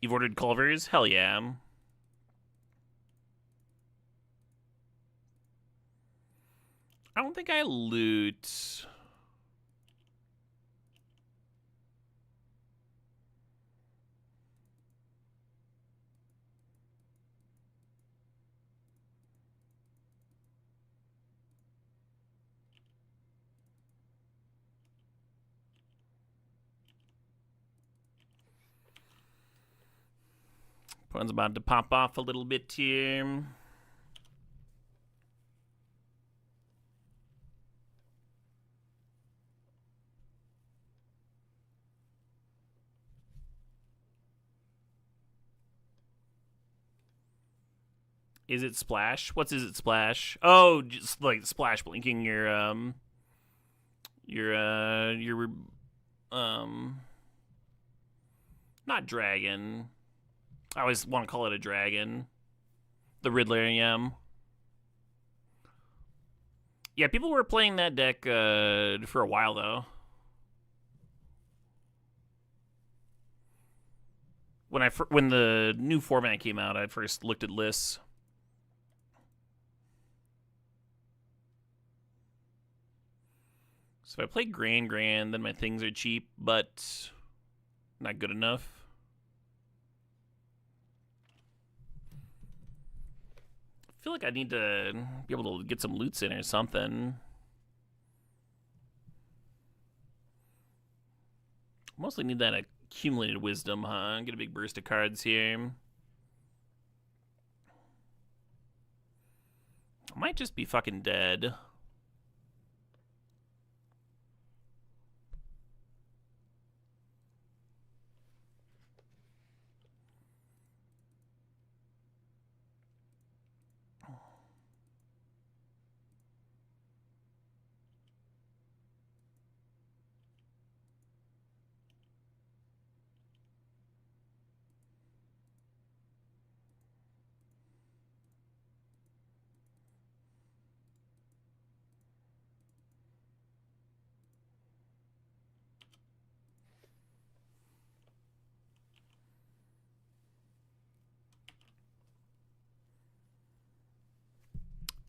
You've ordered Culvers? Hell yeah. I don't think I loot. Opponent's about to pop off a little bit here. Is it splash? What's is it splash? Oh, just like splash blinking your not dragon. I always want to call it a dragon. The Riddler, yeah. Yeah, people were playing that deck for a while though. When the new format came out, I first looked at lists. So if I play Grand, then my things are cheap, but not good enough. I feel like I need to be able to get some loots in or something. Mostly need that accumulated wisdom, huh? Get a big burst of cards here. I might just be fucking dead.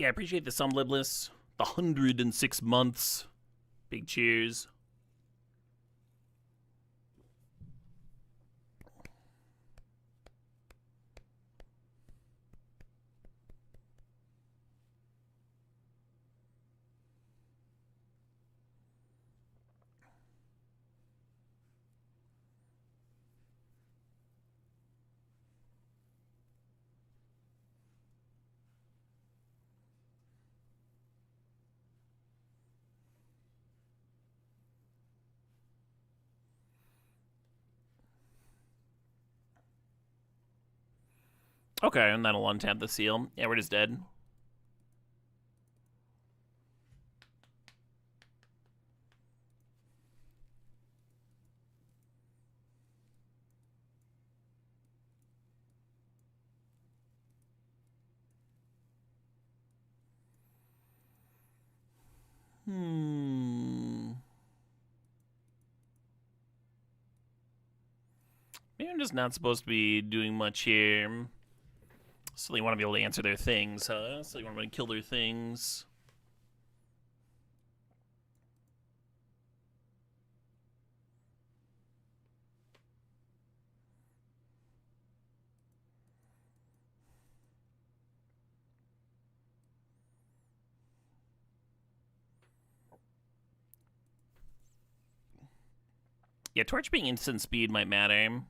Yeah, I appreciate the Libless. The 106 months. Big cheers. Okay, and that'll untap the seal. Yeah, we're just dead. Maybe I'm just not supposed to be doing much here. So they want to be able to answer their things, huh? So they want to kill their things. Yeah, Torch being instant speed might matter.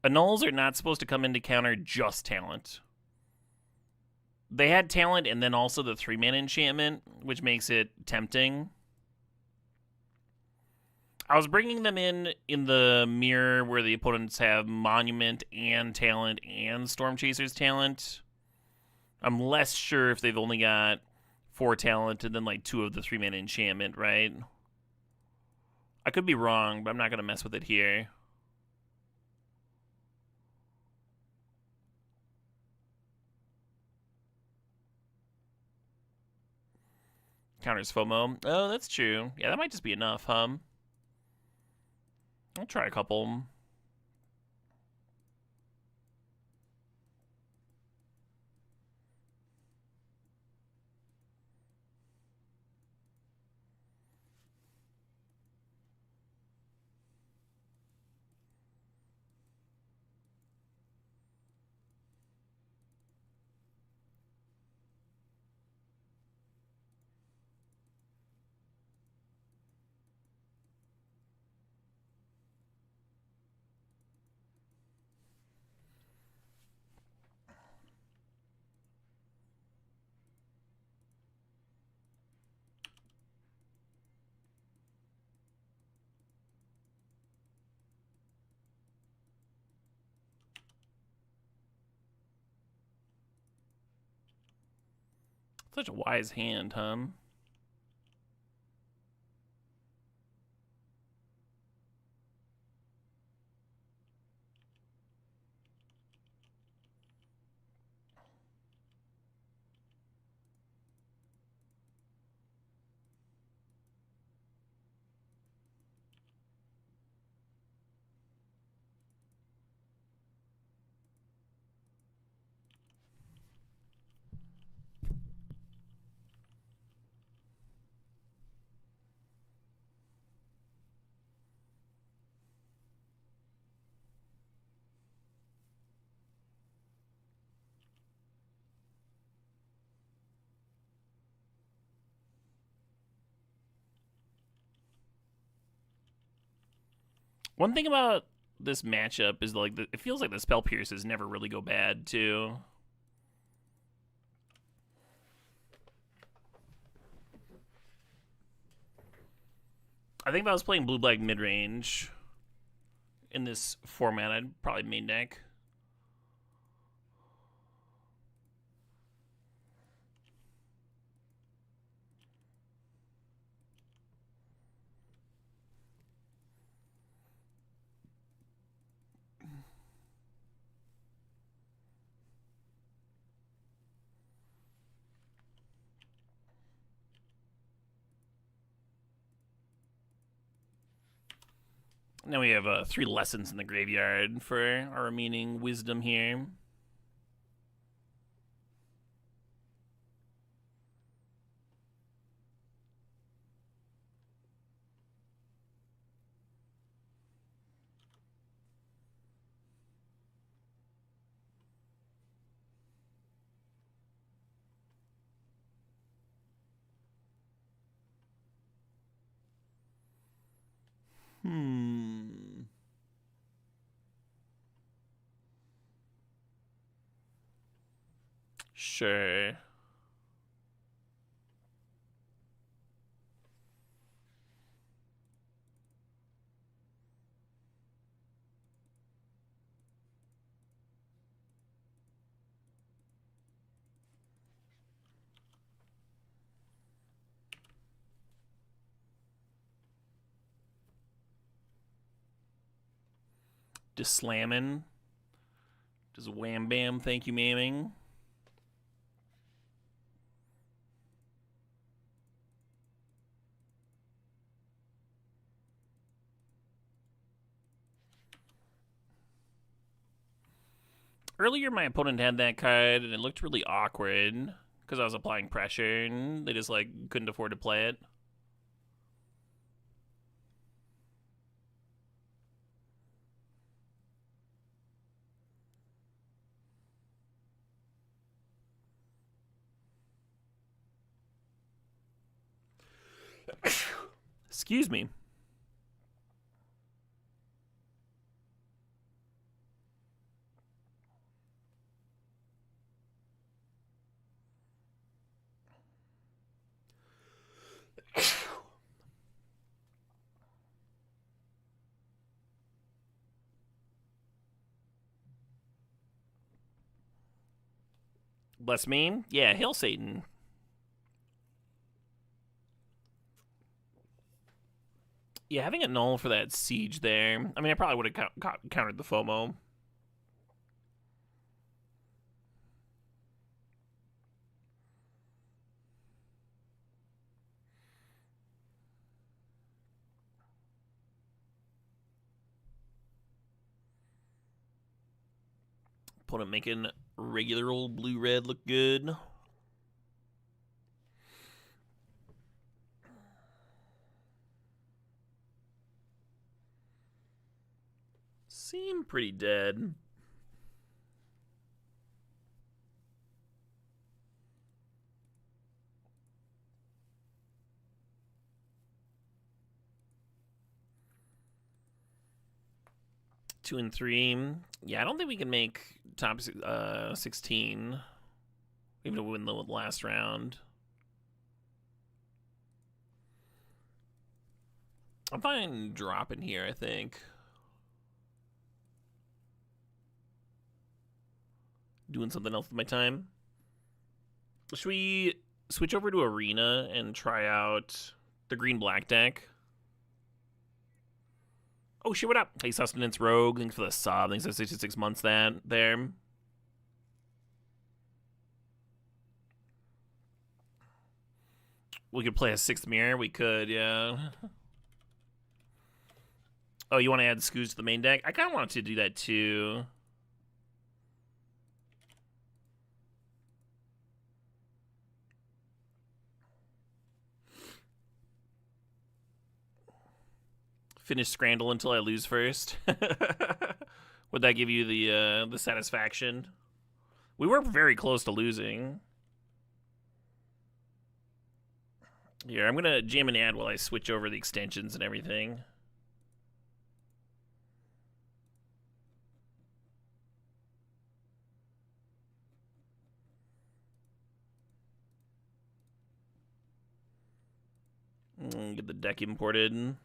Annuls are not supposed to come in to counter just talent. They had talent and then also the 3-mana enchantment, which makes it tempting. I was bringing them in the mirror where the opponents have Monument and talent and Storm Chaser's talent. I'm less sure if they've only got 4 talent and then like 2 of the 3-mana enchantment, right? I could be wrong, but I'm not going to mess with it here. Counters FOMO. Oh, that's true. Yeah, that might just be enough, huh? I'll try a couple. Such a wise hand, huh? One thing about this matchup is like it feels like the spell pierces never really go bad too. I think if I was playing blue black mid range in this format, I'd probably main deck. Now we have 3 lessons in the graveyard for our remaining wisdom here. Sure. Just slamming. Just wham bam, thank you, mamming. Earlier, my opponent had that card, and it looked really awkward because I was applying pressure, and they just like couldn't afford to play it. Excuse me. Bless me. Yeah, Hail Satan. Yeah, having a null for that siege there. I mean, I probably would have countered the FOMO. Opponent making regular old blue-red look good. Seem pretty dead. Two and 3. Yeah, I don't think we can make top 16. Even to win the last round. I'm fine dropping here, I think. Doing something else with my time. Should we switch over to Arena and try out the green-black deck? Oh, shit, what up? Hey, Sustenance Rogue. Thanks for the sub. Thanks for 66 months there. We could play a 6th mirror. We could, yeah. Oh, you want to add Scooz to the main deck? I kind of wanted to do that, too. Finish Scrandle until I lose first. Would that give you the satisfaction? We were very close to losing. Here, I'm gonna jam and add while I switch over the extensions and everything. Get the deck imported.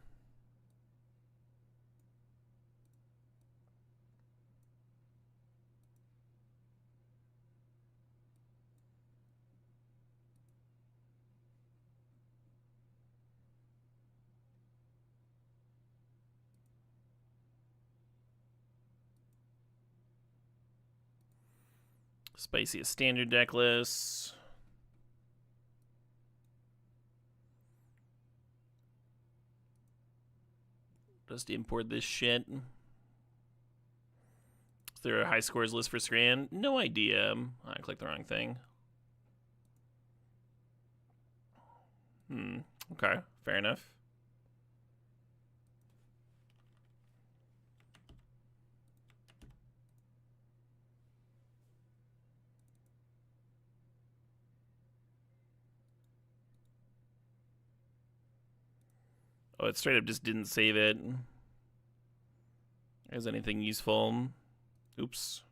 Spicy a standard deck list. Just import this shit. Is there a high scores list for Scran? No idea. I clicked the wrong thing. Okay, fair enough. Oh, it straight up just didn't save it. Is anything useful? Oops.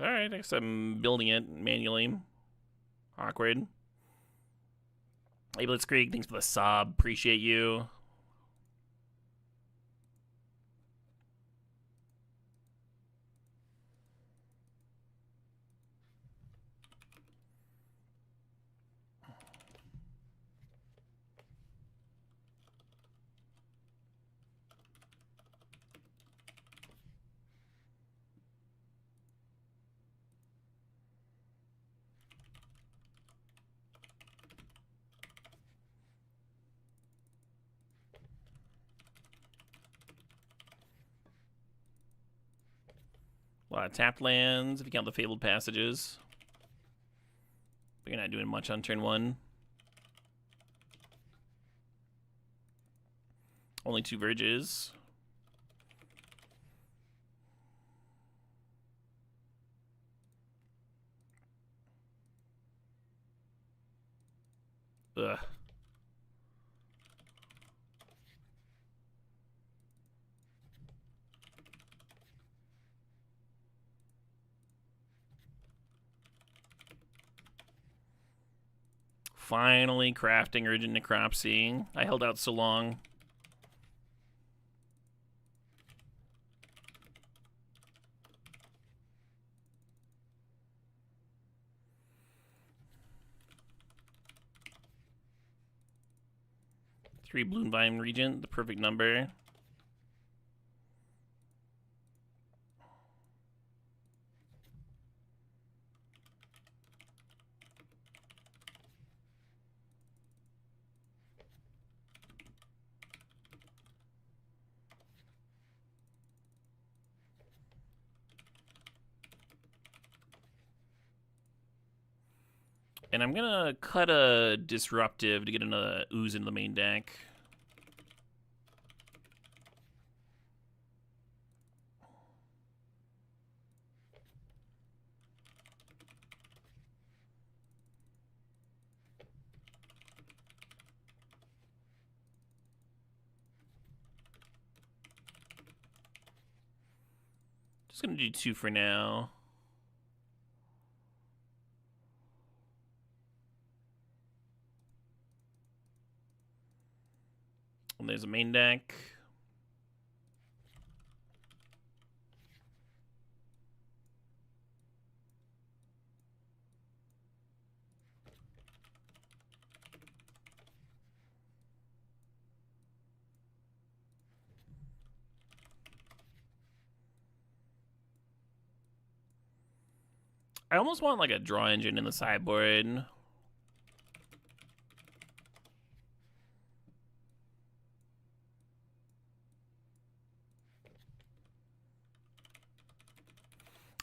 Alright, I guess I'm building it manually. Awkward. Hey, Blitzkrieg, thanks for the sub. Appreciate you. A lot of tapped lands, if you count the Fabled Passages. But you're not doing much on turn 1. Only 2 Verges. Ugh. Finally crafting Urgent Necropsy. I held out so long. Three Bloomvine Regent, the perfect number. And I'm gonna cut a Disruptive to get another Ooze into the main deck. Just gonna do 2 for now. And there's a main deck. I almost want like a draw engine in the sideboard.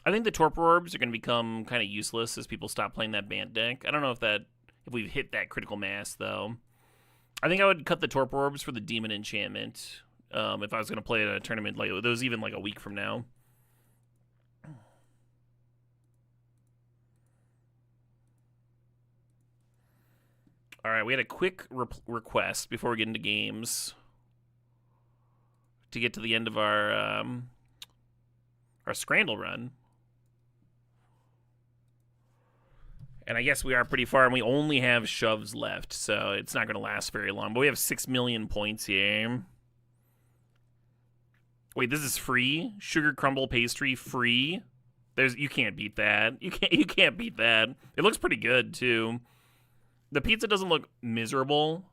I think the Torpor Orbs are going to become kind of useless as people stop playing that Bant deck. I don't know if we've hit that critical mass, though. I think I would cut the Torpor Orbs for the Demon Enchantment if I was going to play at a tournament like those, even like a week from now. All right, we had a quick request before we get into games to get to the end of our Scrandle run. And I guess we are pretty far, and we only have shoves left, so it's not going to last very long. But we have 6 million points here. Wait, this is free? Sugar crumble pastry free? You can't beat that. You can't beat that. It looks pretty good too. The pizza doesn't look miserable,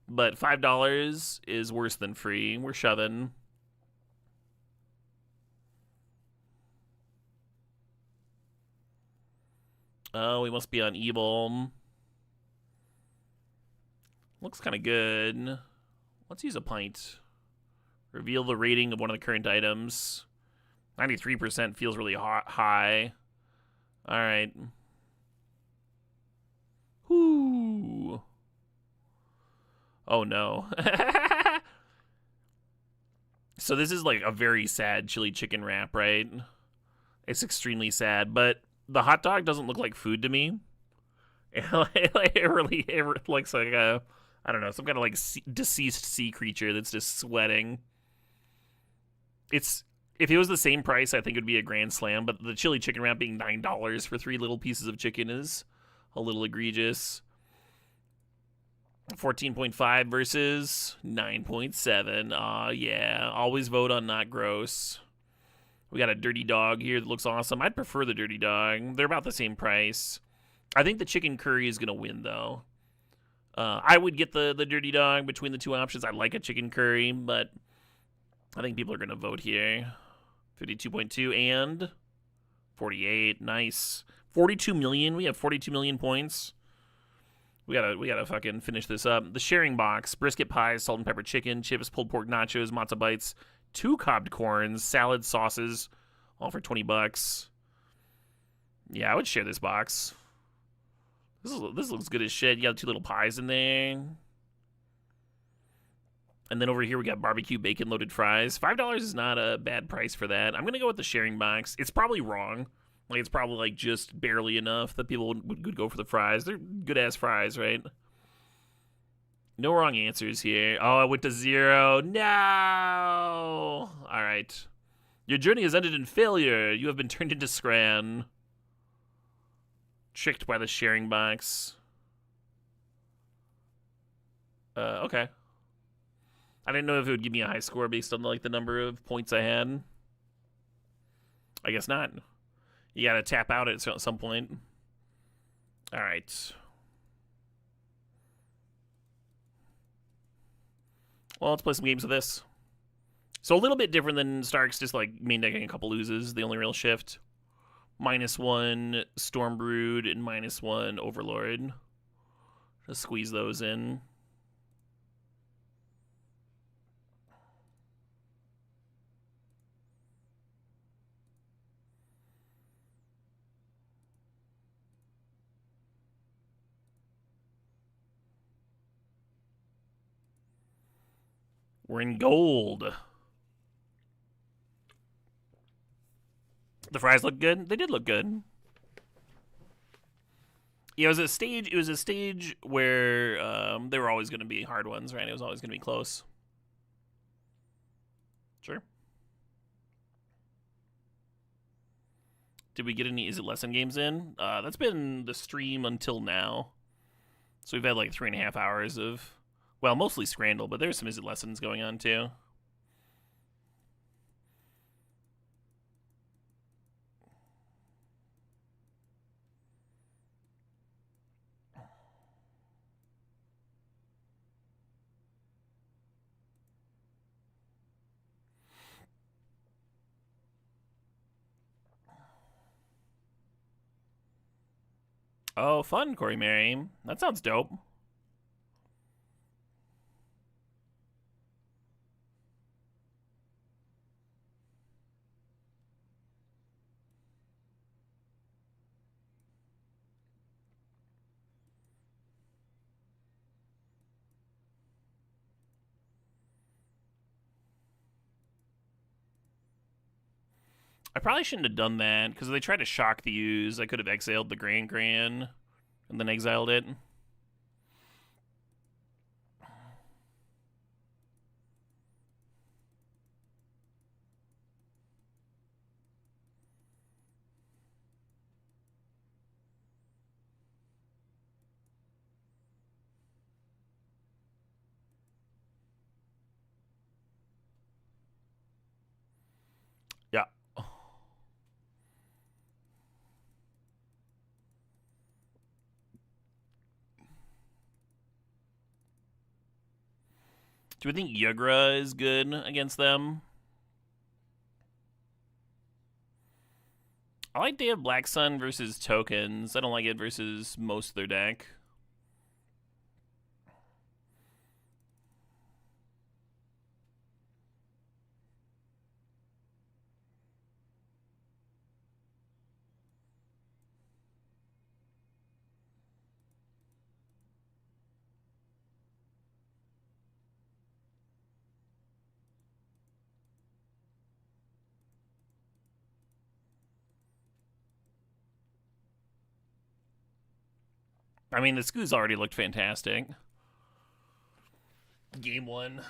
but $5 is worse than free. We're shoving. Oh, we must be on Ebol. Looks kind of good. Let's use a pint. Reveal the rating of one of the current items. 93% feels really high. All right. Whoo. Oh, no. So this is like a very sad chili chicken wrap, right? It's extremely sad, but the hot dog doesn't look like food to me. It really looks like I don't know, some kind of like deceased sea creature that's just sweating. If it was the same price, I think it would be a grand slam. But the chili chicken wrap being $9 for 3 little pieces of chicken is a little egregious. 14.5 versus 9.7. Aw, yeah. Always vote on not gross. We got a dirty dog here that looks awesome. I'd prefer the dirty dog. They're about the same price. I think the chicken curry is going to win, though. I would get the dirty dog between the two options. I like a chicken curry, but I think people are going to vote here. 52.2 and 48. Nice. 42 million. We have 42 million points. We gotta fucking finish this up. The sharing box: brisket pies, salt and pepper chicken, chips, pulled pork nachos, matzo bites, 2 cobbed corns, salad, sauces, all for $20. Yeah, I would share this box. This looks good as shit. You got 2 little pies in there. And then over here we got barbecue bacon loaded fries. $5 is not a bad price for that. I'm gonna go with the sharing box. It's probably wrong. Like, it's probably like just barely enough that people would go for the fries. They're good ass fries, right? No wrong answers here. Oh, I went to 0. No. All right. Your journey has ended in failure. You have been turned into Scran. Tricked by the sharing box. Okay. I didn't know if it would give me a high score based on like the number of points I had. I guess not. You gotta tap out at some point. All right. Well, let's play some games with this. So a little bit different than Stark's, just like main decking a couple loses. The only real shift. -1 Stormbrood and -1 Overlord. Just squeeze those in. We're in gold. The fries look good. They did look good. Yeah, it was a stage. It was a stage where they were always going to be hard ones, right? It was always going to be close. Sure. Did we get any Is It Lesson games in? That's been the stream until now. So we've had like 3.5 hours of, well, mostly Scrandle, but there's some Is It Lessons going on too. Oh, fun, Corey Mary. That sounds dope. I probably shouldn't have done that, because if they tried to shock the use, I could have exiled the Gran and then exiled it. Yeah. Do we think Yugra is good against them? I like they have Black Sun versus tokens. I don't like it versus most of their deck. I mean, the Skoos already looked fantastic. Game 1.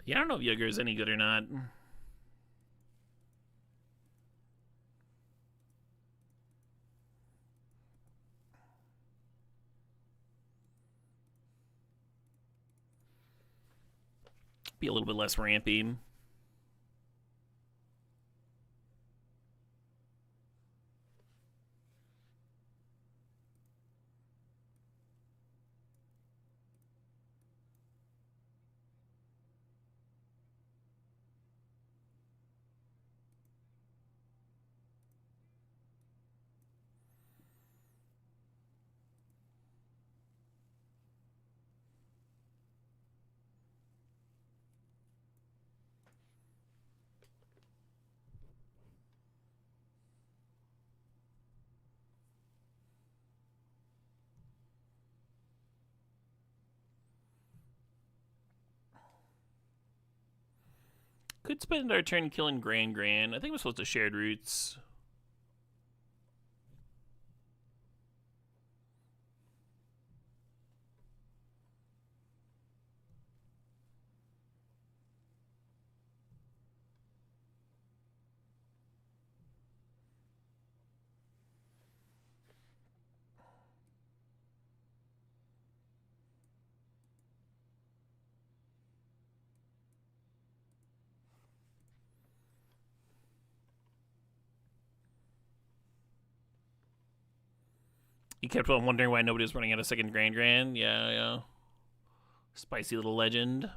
Yeah, I don't know if Yugger is any good or not. Be a little bit less rampy. Could spend our turn killing Grand. I think we're supposed to shared roots. You kept on wondering why nobody was running out of second Grand. Yeah. Spicy little legend.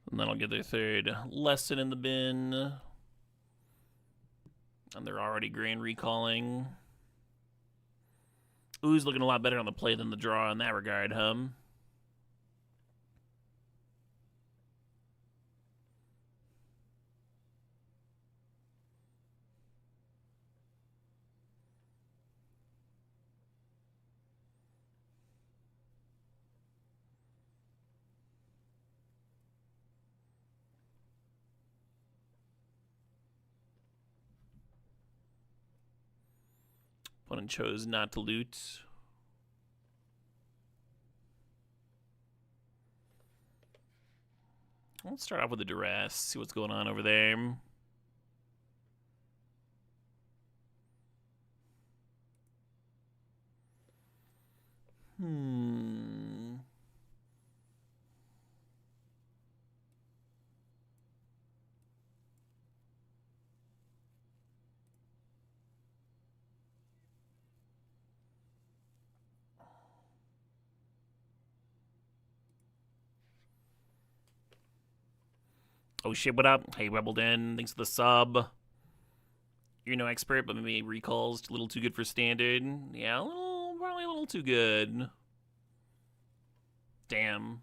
And then I'll get their third lesson in the bin. And they're already Grand recalling. Ooh's looking a lot better on the play than the draw in that regard, Opponent chose not to loot. Let's start off with the duress, see what's going on over there. Oh shit, what up? Hey, Rebel Den, thanks for the sub. You're no expert, but maybe recalls a little too good for standard. Yeah, probably a little too good. Damn.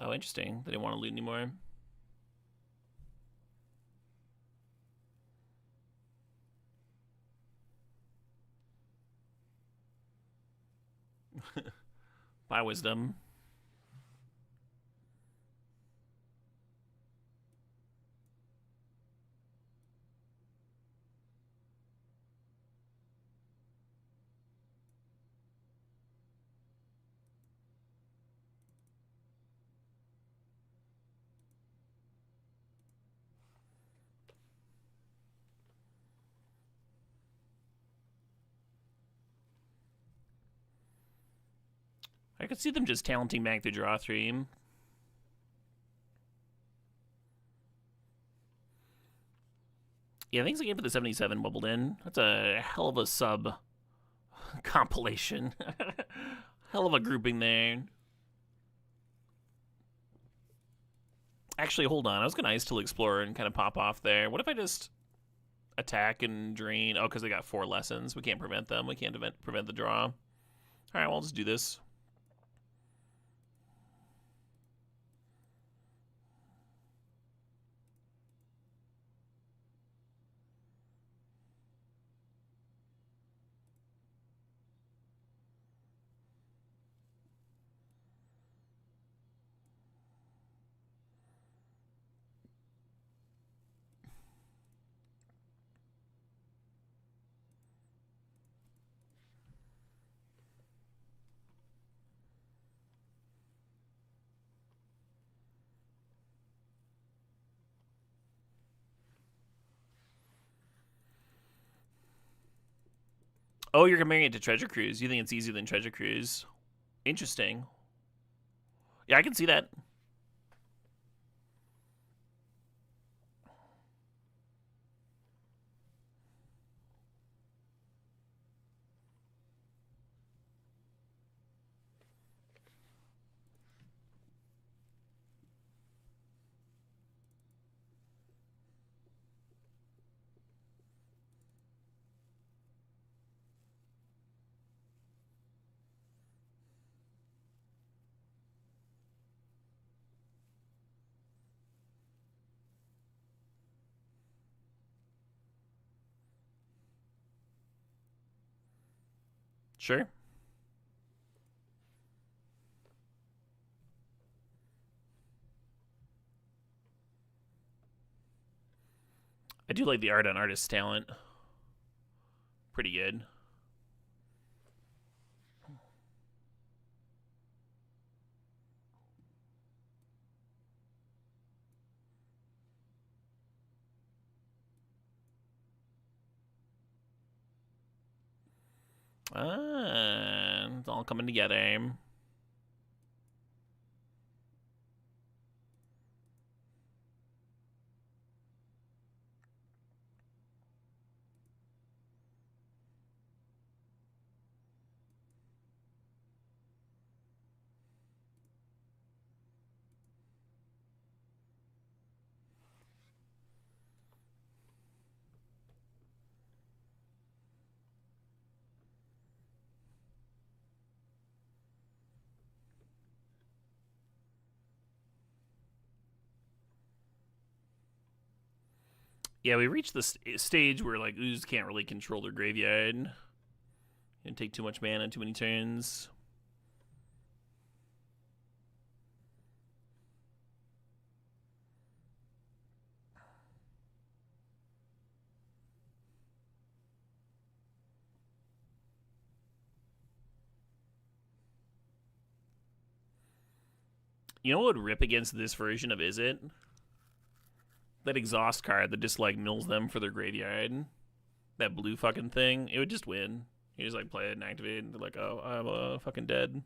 Oh, interesting. They didn't want to loot anymore. Bye, Wisdom. I could see them just talenting back the draw 3. Yeah, thanks again for the 77 bubbled in. That's a hell of a sub compilation. Hell of a grouping there. Actually, hold on. I was going to Ice Till Explorer and kind of pop off there. What if I just attack and drain? Oh, because they got 4 lessons. We can't prevent them. We can't prevent the draw. All right, well, I'll just do this. Oh, you're comparing it to Treasure Cruise. You think it's easier than Treasure Cruise? Interesting. Yeah, I can see that. Sure. I do like the art on artist talent. Pretty good. It's all coming together. Yeah, we reached the stage where like Ooze can't really control their graveyard. And take too much mana, too many turns. You know what would rip against this version of Izzet? That exhaust card that just like mills them for their graveyard. That blue fucking thing. It would just win. You just like play it and activate it, and they're like, oh, I'm fucking dead.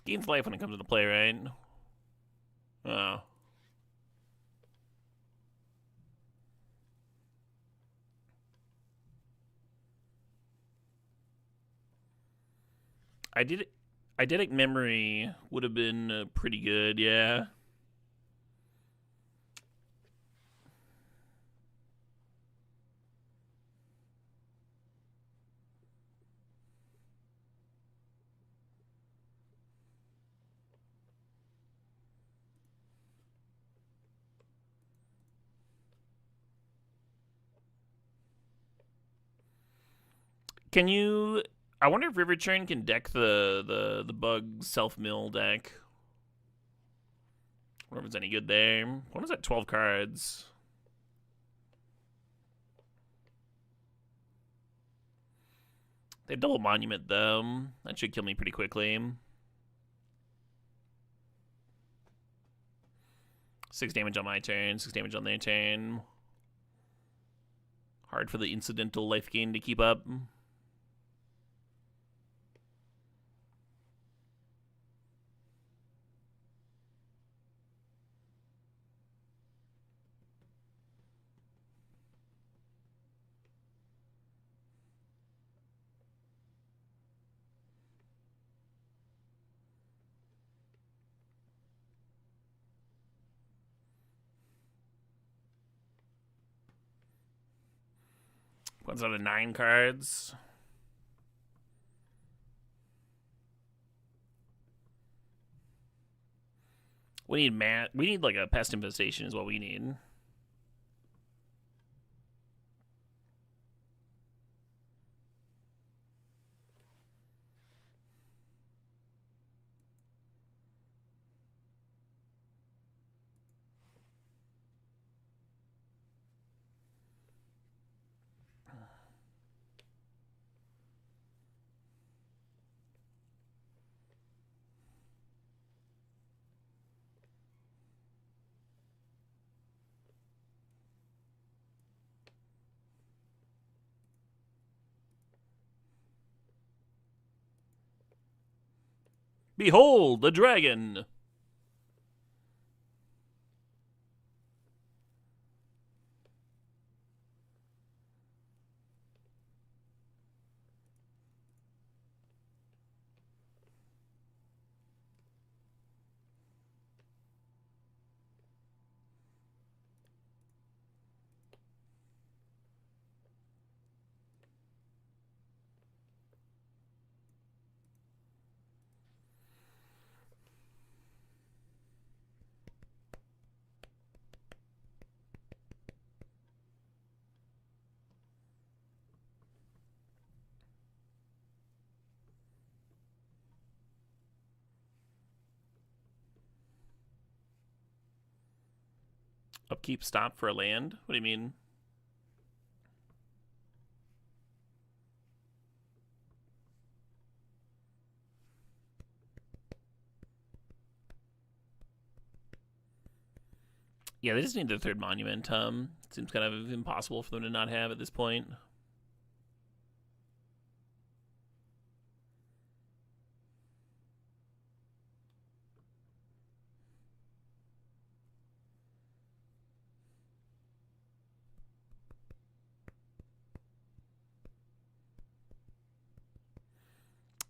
gains life when it comes into play, right? Oh. Eidetic memory would have been pretty good, yeah. Can you? I wonder if River Churn can deck the bug self mill deck. I wonder if it's any good there. What is that? 12 cards. They have double monument though. That should kill me pretty quickly. 6 damage on my turn. 6 damage on their turn. Hard for the incidental life gain to keep up. One's out of 9 cards. We need like a pest infestation is what we need. Behold the dragon! Upkeep stop for a land? What do you mean? Yeah, they just need their 3rd monument. Seems kind of impossible for them to not have at this point.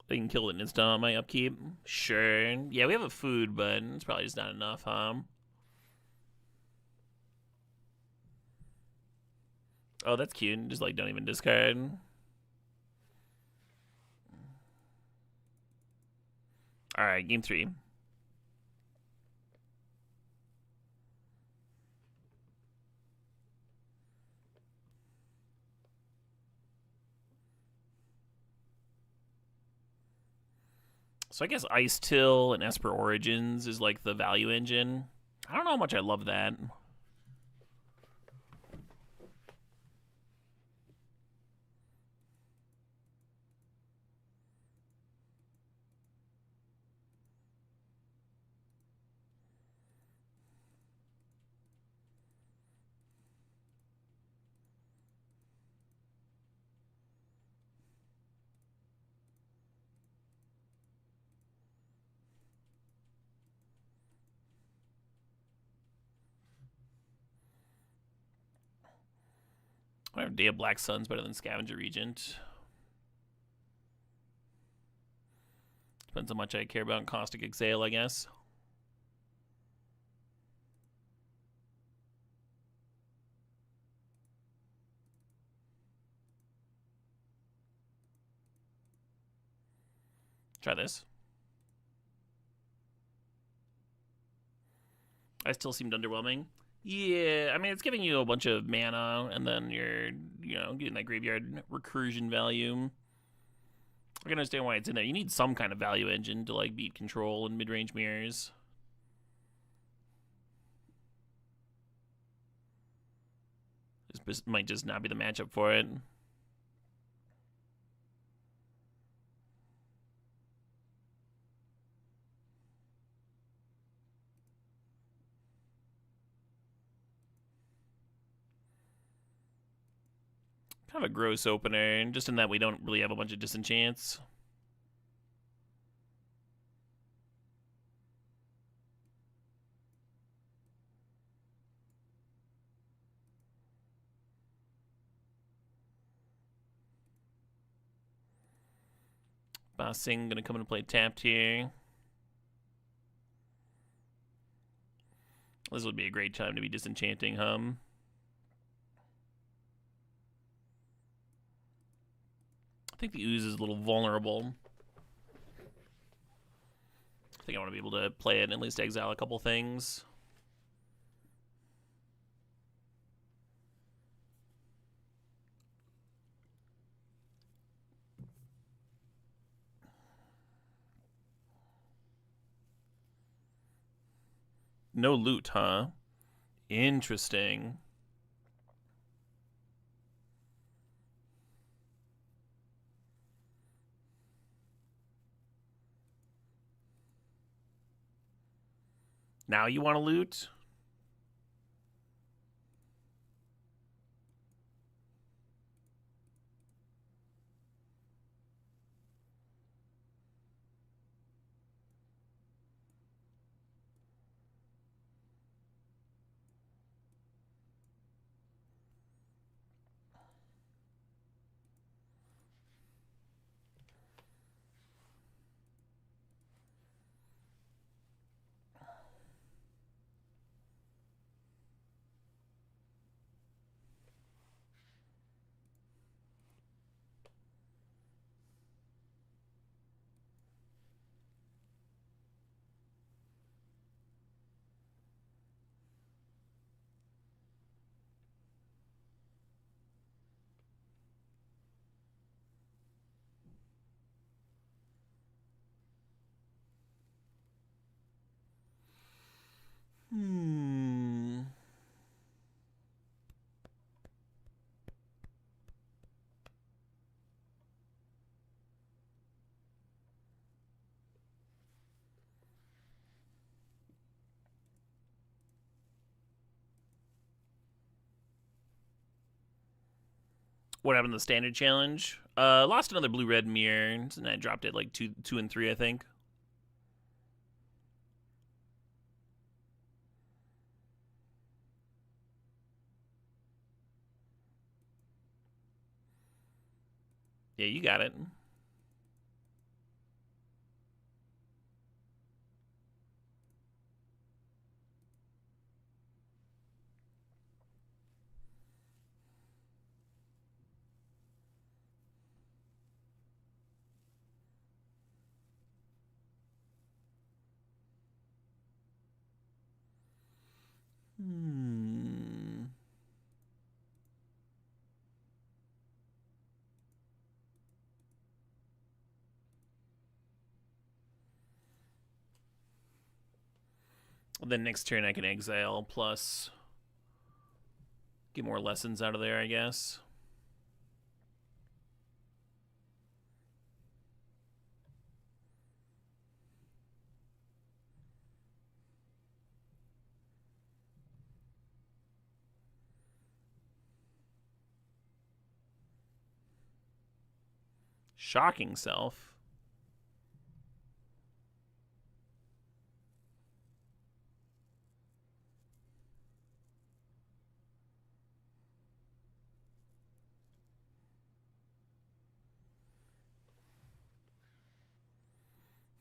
They can kill it instant on my upkeep. Sure. Yeah, we have a food, but it's probably just not enough, huh? Oh, that's cute. Just like don't even discard. All right, game 3. So I guess Ice Till and Esper Origins is like the value engine. I don't know how much I love that. Whatever, Day of Black Sun's better than Scavenger Regent. Depends how much I care about Caustic Exhale, I guess. Try this. I still seemed underwhelming. Yeah, I mean, it's giving you a bunch of mana, and then you're, getting that graveyard recursion value. I can understand why it's in there. You need some kind of value engine to, like, beat control and mid-range mirrors. This might just not be the matchup for it. Kind of a gross opener, just in that we don't really have a bunch of disenchants. Ba Sing gonna come in and play tapped here. This would be a great time to be disenchanting Hum. I think the Ooze is a little vulnerable. I think I want to be able to play it and at least exile a couple things. No loot, huh? Interesting. Now you want to loot? What happened to the standard challenge? Lost another blue-red mirror, and I dropped it like 2 and 3, I think. Yeah, you got it. Then next turn I can exile, plus get more lessons out of there, I guess. Shocking Self.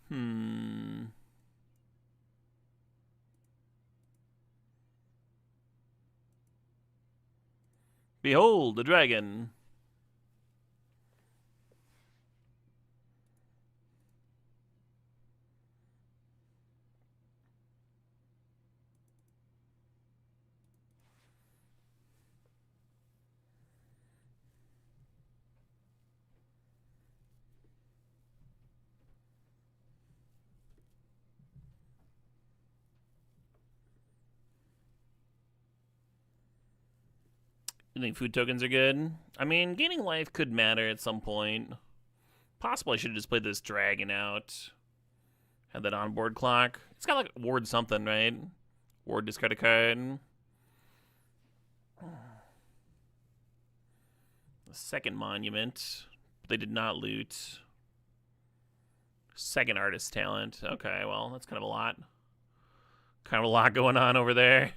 Hmm. Behold, the dragon. You think food tokens are good? I mean, gaining life could matter at some point. Possible I should have just played this dragon out. Had that onboard clock. It's got like ward something, right? Ward discard a card. The second monument. They did not loot. Second artist talent. Okay, well, that's kind of a lot. Kind of a lot going on over there.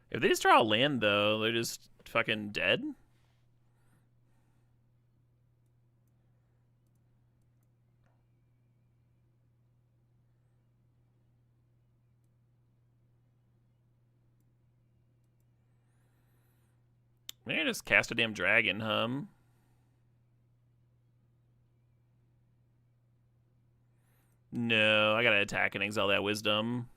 If they just draw a land, though, they're just fucking dead? Maybe just cast a damn dragon, No, I gotta attack and exile that wisdom.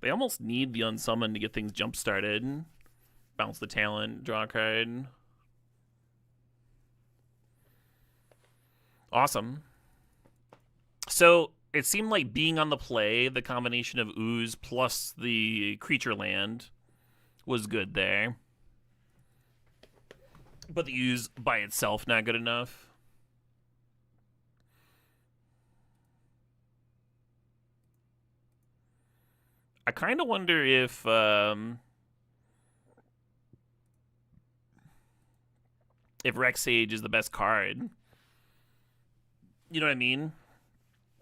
They almost need the unsummon to get things jump started. Bounce the talent, draw a card. Awesome. So it seemed like being on the play, the combination of ooze plus the creature land was good there. But the ooze by itself not good enough. I kind of wonder if Rex Sage is the best card. You know what I mean?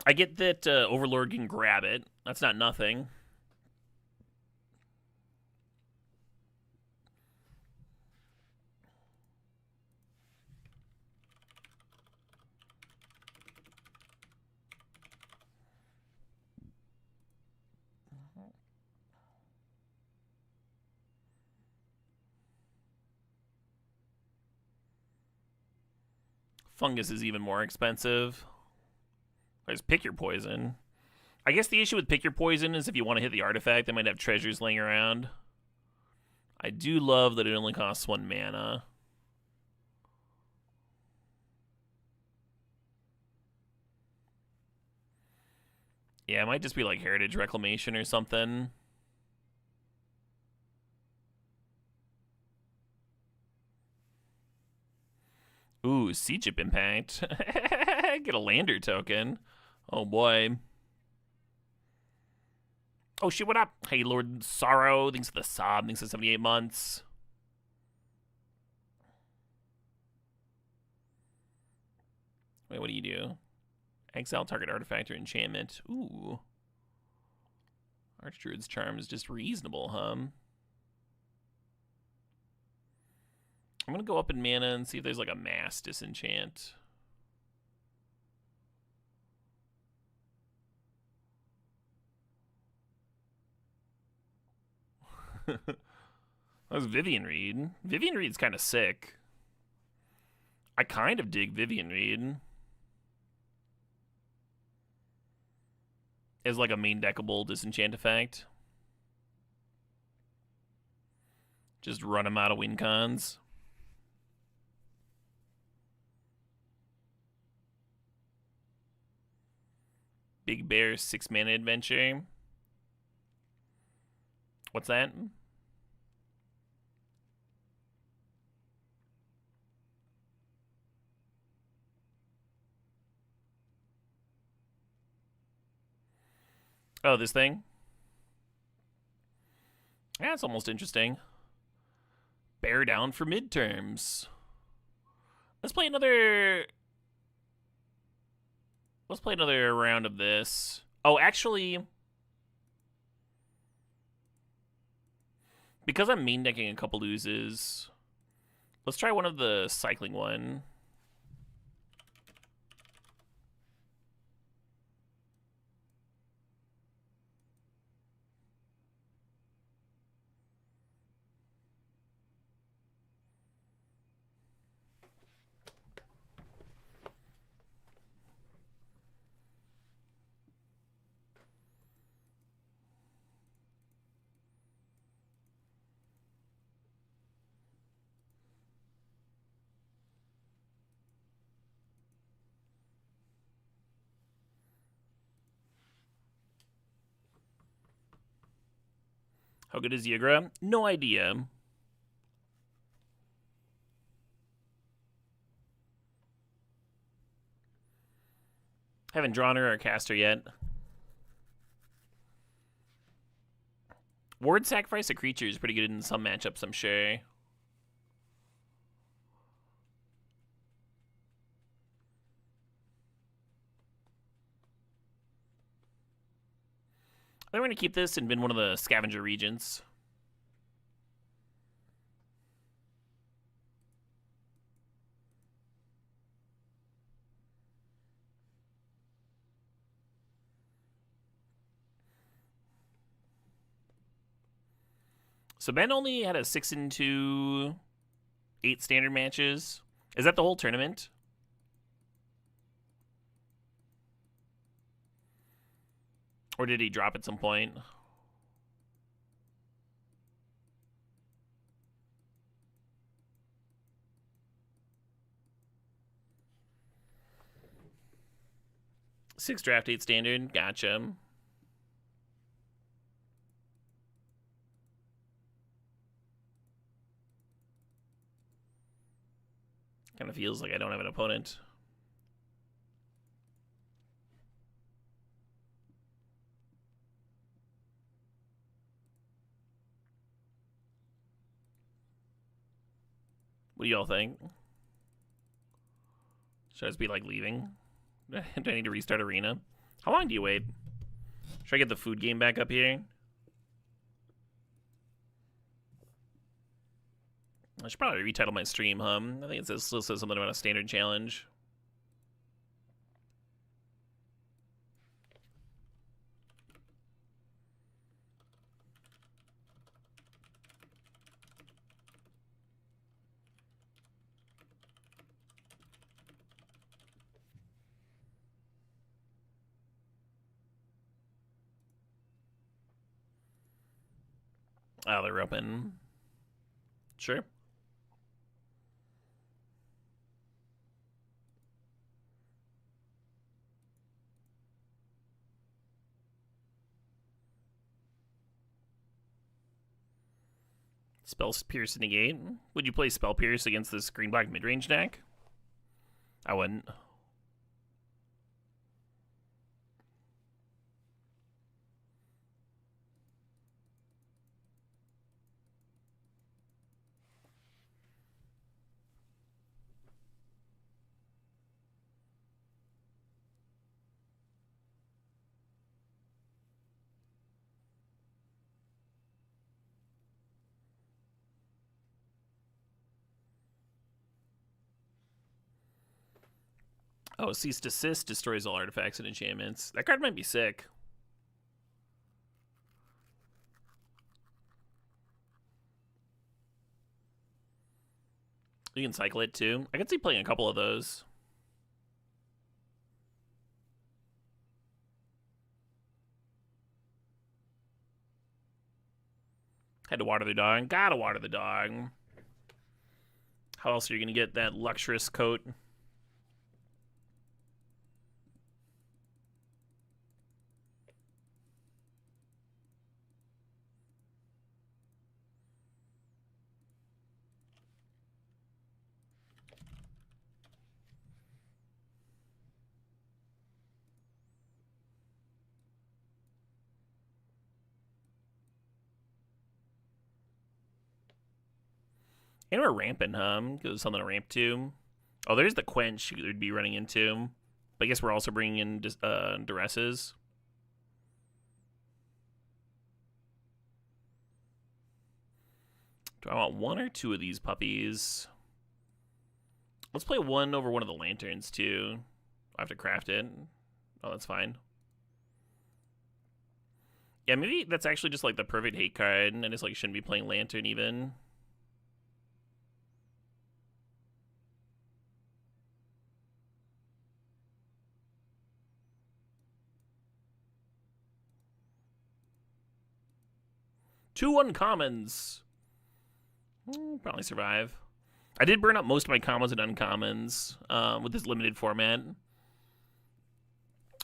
I get that Overlord can grab it. That's not nothing. Fungus is even more expensive. Just pick your poison. I guess the issue with pick your poison is if you want to hit the artifact, they might have treasures laying around. I do love that it only costs 1 mana. Yeah, it might just be like Heritage Reclamation or something. Ooh, Seachip Impact. Get a Lander token. Oh boy. Oh shit, what up? Hey, Lord Sorrow. Thanks for the sob. Thanks for 78 months. Wait, what do you do? Exile target artifact or enchantment. Ooh. Archdruid's Charm is just reasonable, huh? I'm gonna go up in mana and see if there's like a mass disenchant. That was Vivian Reed. Vivian Reed's kind of sick. I kind of dig Vivian Reed as like a main deckable disenchant effect. Just run him out of win cons. Big Bear 6 mana adventure. What's that? Oh, this thing? Yeah, it's almost interesting. Bear down for midterms. Let's play another... Let's play another round of this. Oh, actually... Because I'm main decking a couple loses, let's try one of the cycling one. How good is Yigra? No idea. Haven't drawn her or cast her yet. Ward sacrifice a creature is pretty good in some matchups, I'm sure. I'm going to keep this and bin one of the scavenger regents. So Ben only had a 6-2, 8 standard matches. Is that the whole tournament? Or did he drop at some point? Six draft, 8 standard. Gotcha. Kind of feels like I don't have an opponent. What do y'all think? Should I just be like leaving? Do I need to restart Arena? How long do you wait? Should I get the food game back up here? I should probably retitle my stream, huh? I think it still says something about a standard challenge. Oh, they're open. Sure. Spell Pierce negate. Would you play Spell Pierce against this green black mid range deck? I wouldn't. Oh, Cease Desist destroys all artifacts and enchantments. That card might be sick. You can cycle it too. I can see playing a couple of those. Had to water the dog. Gotta water the dog. How else are you gonna get that luxurious coat? And we're ramping, huh? Because something to ramp to. Oh, there's the Quench you'd be running into. But I guess we're also bringing in Duresses. Do I want one or two of these puppies? Let's play one over one of the lanterns, too. I have to craft it. Oh, that's fine. Yeah, maybe that's actually just like the perfect hate card, and it's like shouldn't be playing lantern even. Two uncommons. Probably survive. I did burn up most of my commons and uncommons with this limited format.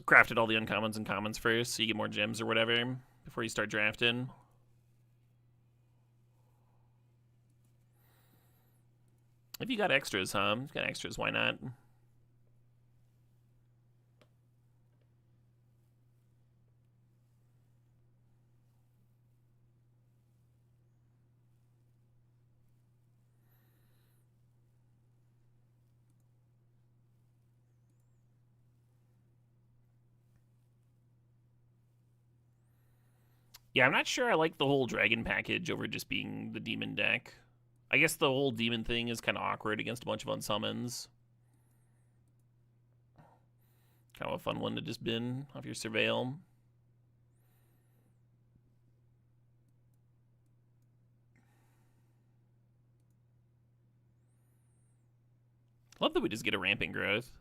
Crafted all the uncommons and commons first so you get more gems or whatever before you start drafting. If you got extras, huh? If you got extras, why not? Yeah, I'm not sure I like the whole dragon package over just being the demon deck. I guess the whole demon thing is kind of awkward against a bunch of unsummons. Kind of a fun one to just bin off your surveil. Love that we just get a ramping growth.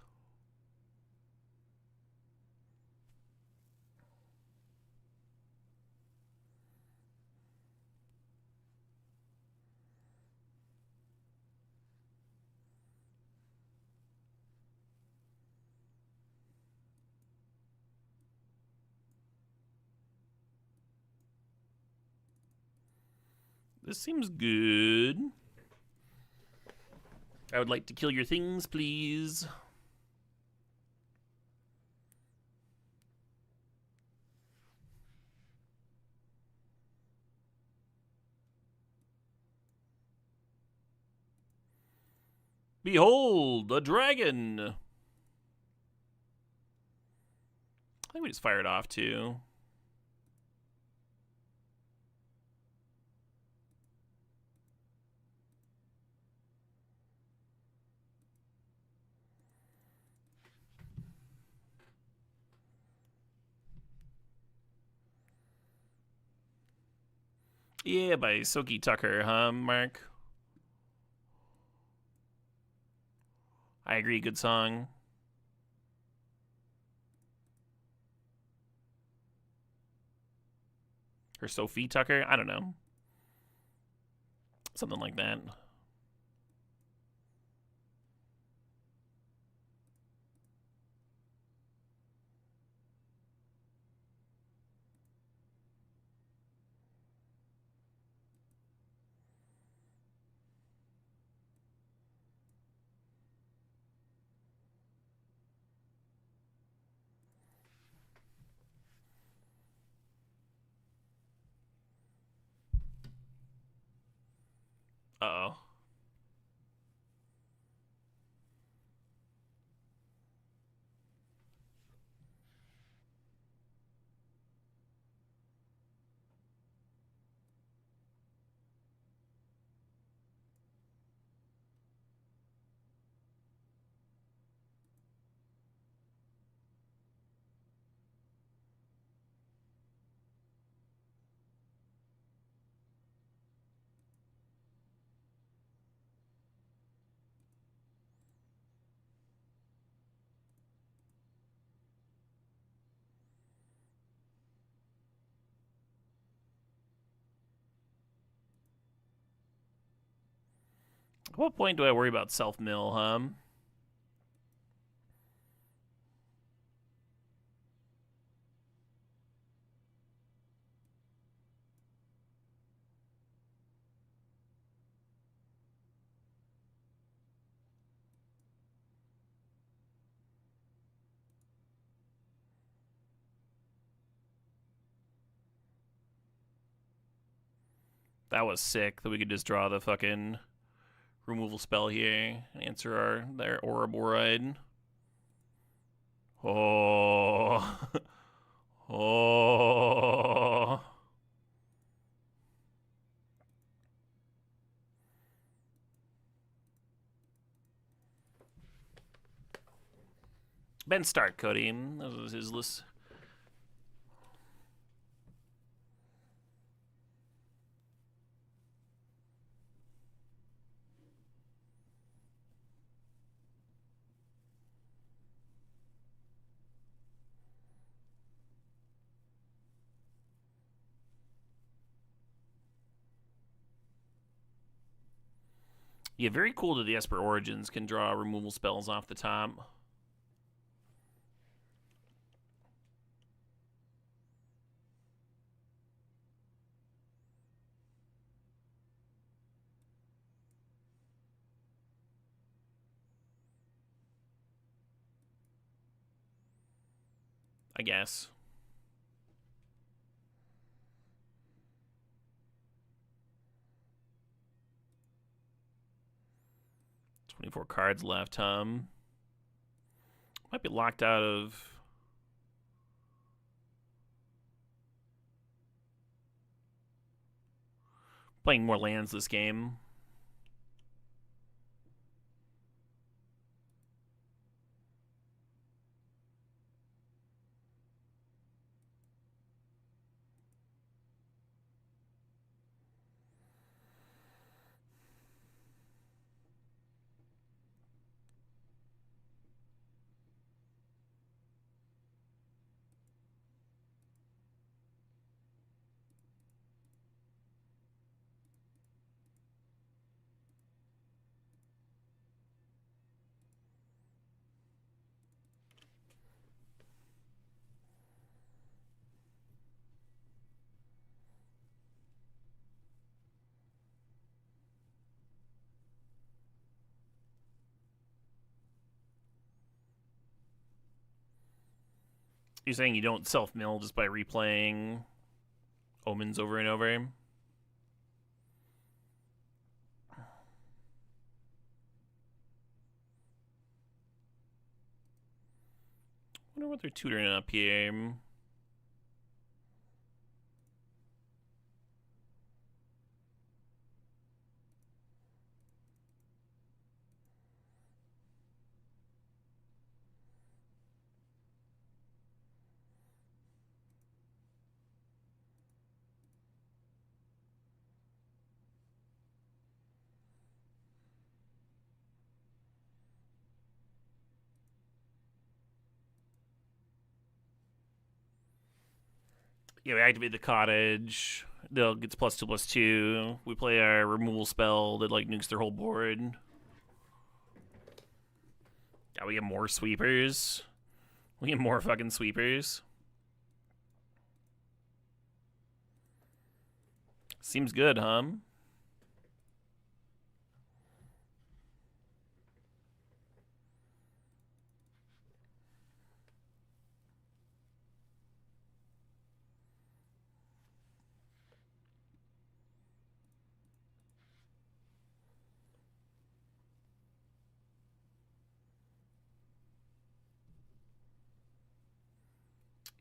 This seems good. I would like to kill your things, please. Behold, a dragon. I think we just fired off too. Yeah, by Soki Tucker, huh, Mark? I agree, good song. Or Sophie Tucker? I don't know. Something like that. Uh-oh. At what point do I worry about self-mill, huh? That was sick that we could just draw the fucking removal spell here and answer their Ouroboros. Oh. Oh. Ben Stark, Cody. That was his list. Yeah, very cool that the Esper Origins can draw removal spells off the top. I guess. "24 cards left, Might be locked out of... playing more lands this game. You're saying you don't self-mill just by replaying Omens over and over? I wonder what they're tutoring up here. Yeah, we activate the cottage. They'll gets +2/+2. We play our removal spell that like nukes their whole board. Yeah, we get more sweepers. We get more fucking sweepers. Seems good, huh?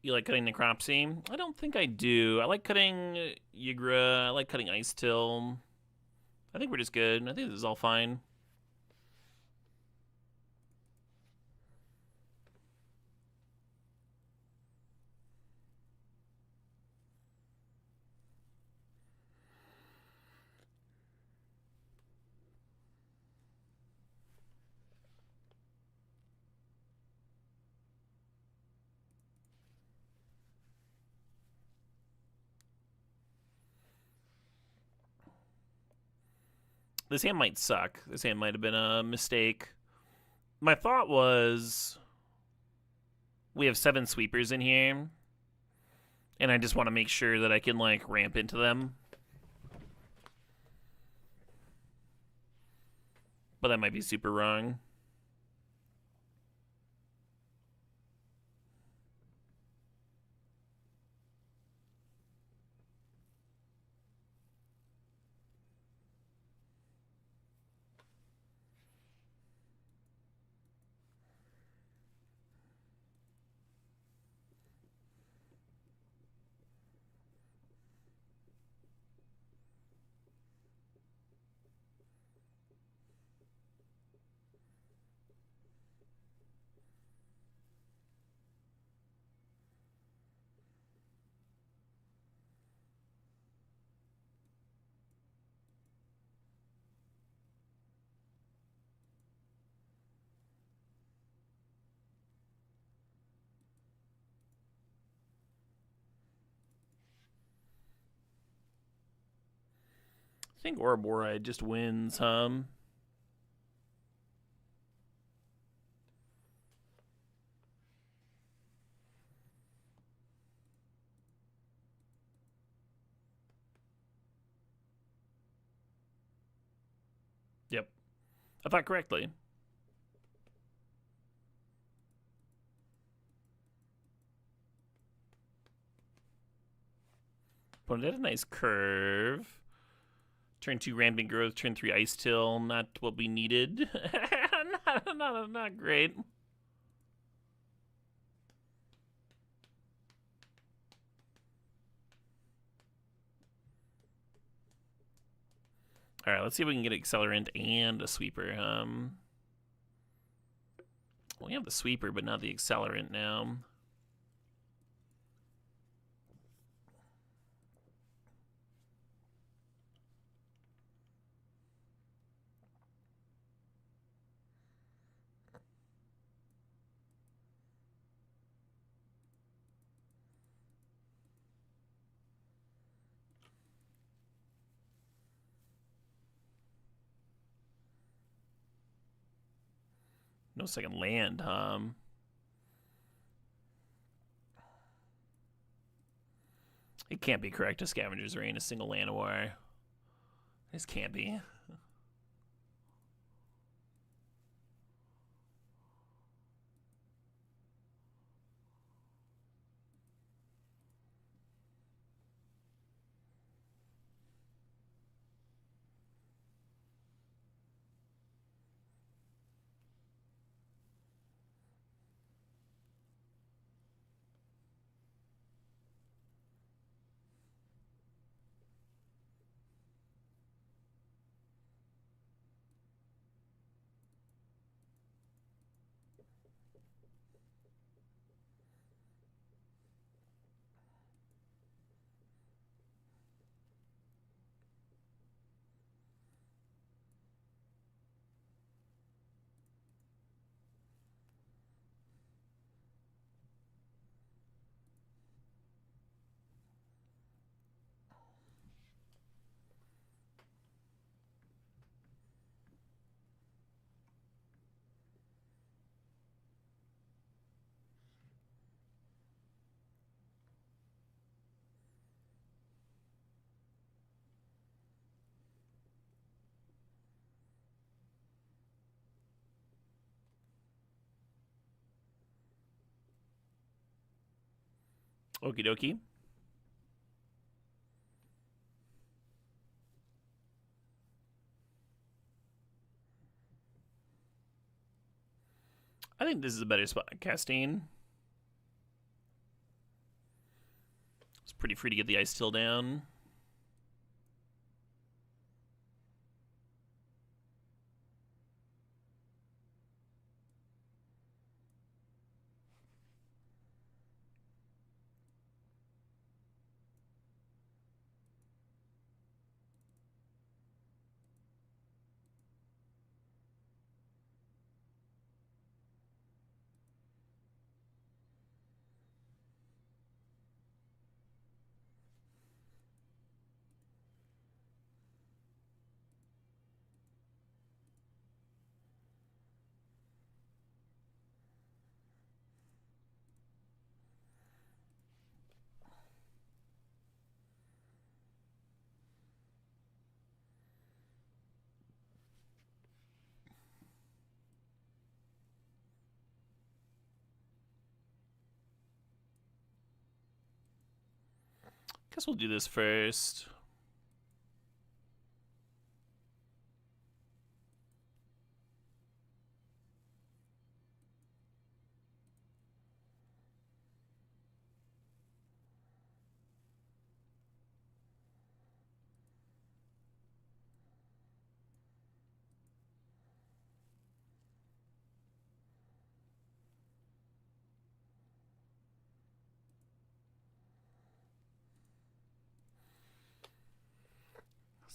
You like cutting Necropsy? I don't think I do. I like cutting Ygra. I like cutting Ice Till. I think we're just good. I think this is all fine. This hand might suck. This hand might have been a mistake. My thought was we have 7 sweepers in here, and I just want to make sure that I can like ramp into them. But that might be super wrong. think Ouroboros just wins, Yep. I thought correctly. Opponent had a nice curve. Turn 2 Rampant Growth, turn 3 Ice Till. Not what we needed. not great. All right, let's see if we can get Accelerant and a Sweeper. We have the Sweeper, but not the Accelerant now. No second land, It can't be correct. A Scavenger's Reign, a single Llanowar. This can't be. Okie dokie. I think this is a better spot. Castine. It's pretty free to get the Ice Till down. Guess we'll do this first.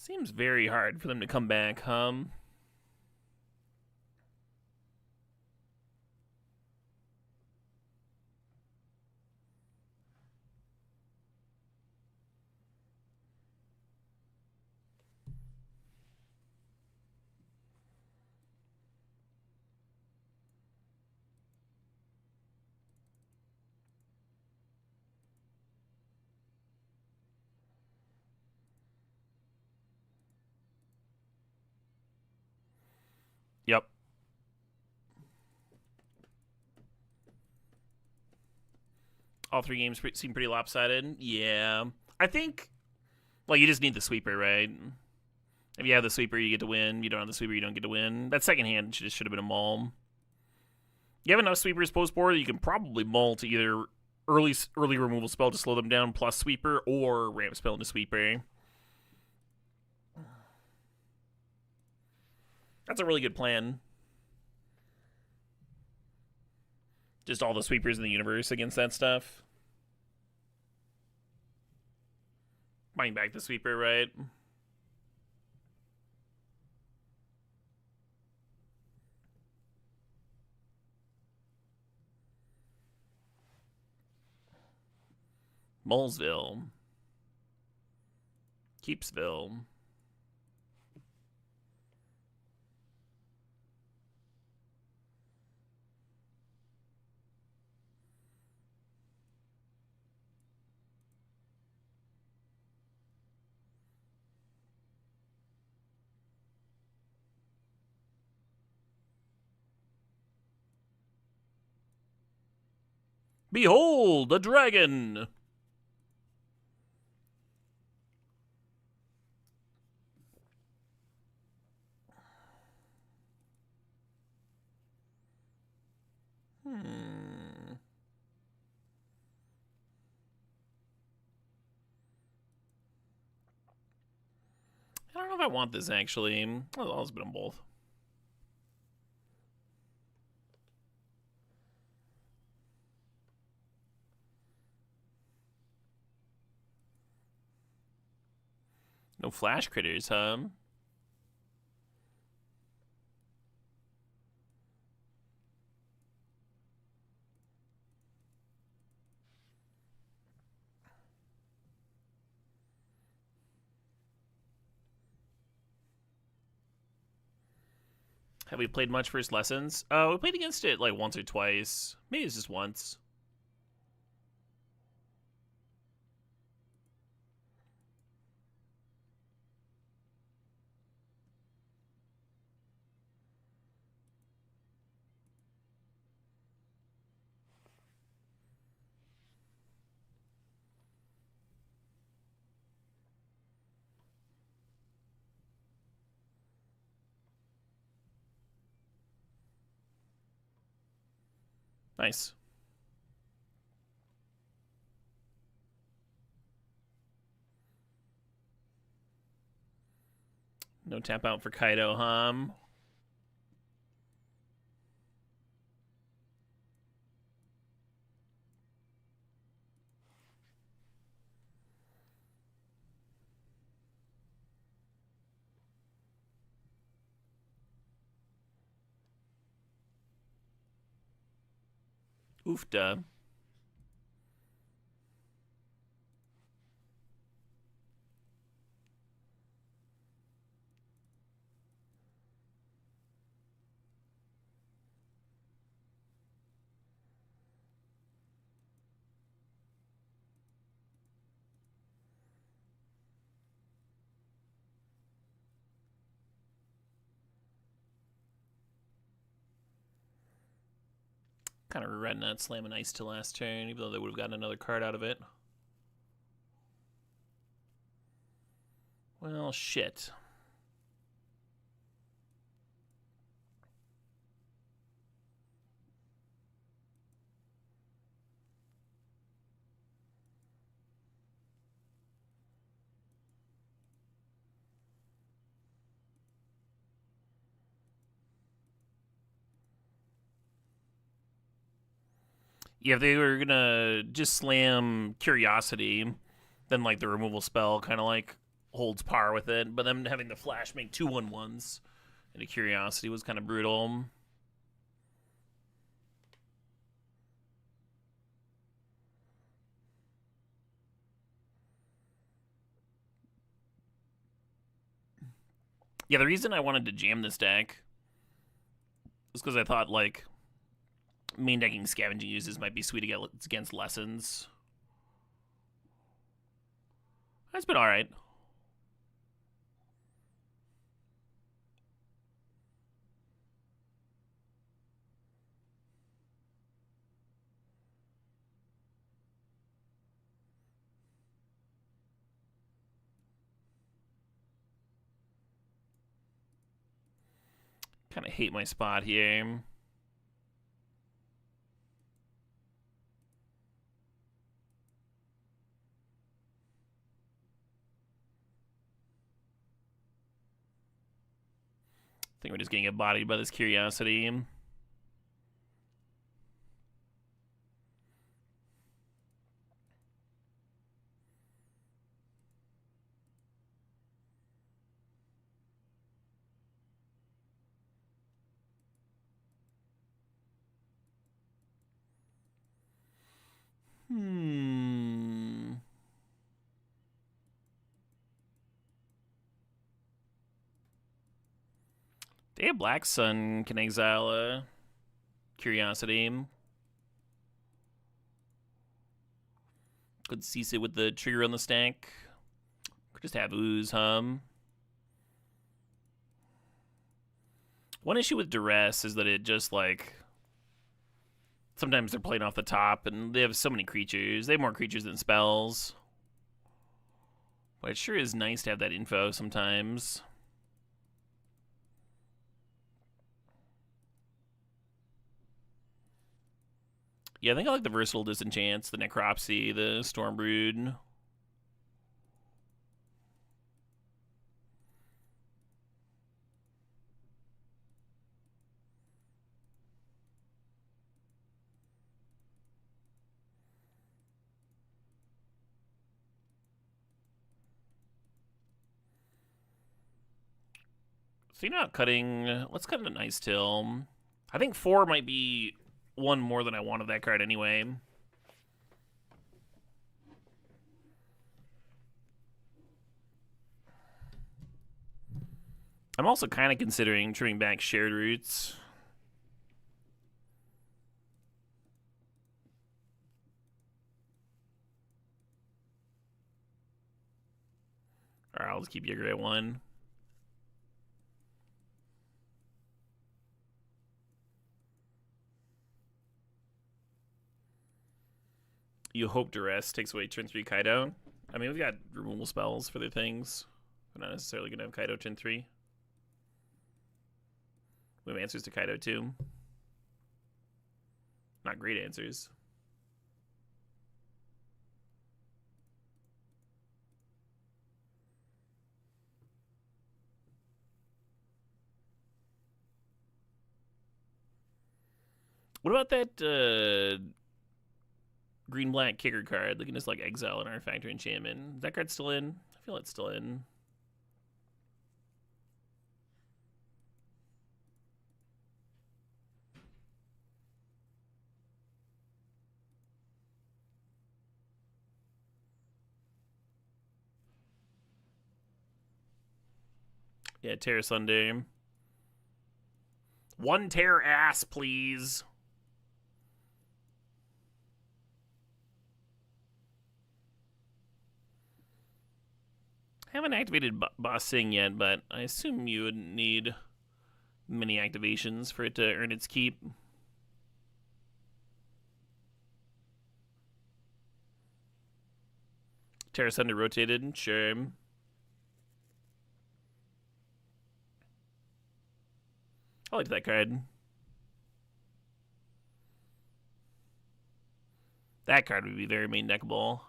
Seems very hard for them to come back, Yep. All three games seem pretty lopsided. Yeah. I think, well, you just need the sweeper, right? If you have the sweeper, you get to win. You don't have the sweeper, you don't get to win. That second hand should have been a maul. You have enough sweepers post board that you can probably maul to either early removal spell to slow them down plus sweeper, or ramp spell into sweeper. That's a really good plan. Just all the sweepers in the universe against that stuff. Buying back the sweeper, right? Molesville. Keepsville. Behold, a dragon! I don't know if I want this, actually. I'll just put them both. No flash critters, huh? Have we played much First Lessons? We played against it like once or twice. Maybe it's just once. Nice. No tap out for Kaido, huh? Oofda. Kind of regretting not slamming Ice to last turn, even though they would have gotten another card out of it. Well, shit. Yeah, if they were gonna just slam Curiosity, then like the removal spell kind of like holds par with it. But then having the flash make 2/1/1s into Curiosity was kind of brutal. Yeah, the reason I wanted to jam this deck is because I thought like main decking Scavenging Uses might be sweet against Lessons. That's been alright. Kind of hate my spot here. I think we're just gonna get bodied by this Curiosity. Day of Black Sun can exile a Curiosity. Could cease it with the trigger on the stack. Could just have Ooze Hum. One issue with Duress is that it just, like, sometimes they're playing off the top, and they have so many creatures. They have more creatures than spells. But it sure is nice to have that info sometimes. Yeah, I think I like the Versatile Disenchants, the Necropsy, the Stormbrood. So, you know, cutting. Let's cut a Nice Till. I think 4 might be one more than I want of that card anyway. I'm also kind of considering trimming back Shared Roots. Alright, I'll just keep Yigger at 1. You hope Duress takes away turn 3 Kaido. I mean, we've got removal spells for the things. We're not necessarily going to have Kaido turn 3. We have answers to Kaido too. Not great answers. What about that green-black kicker card? They can just, like, exile an artifact or enchantment. Is that card still in? I feel it's still in. Yeah, Terra Sunday. 1 Terror Ass, please. I haven't activated Boss Sing yet, but I assume you would need many activations for it to earn its keep. Terra Sunday rotated, sure. I like that card. That card would be very main deckable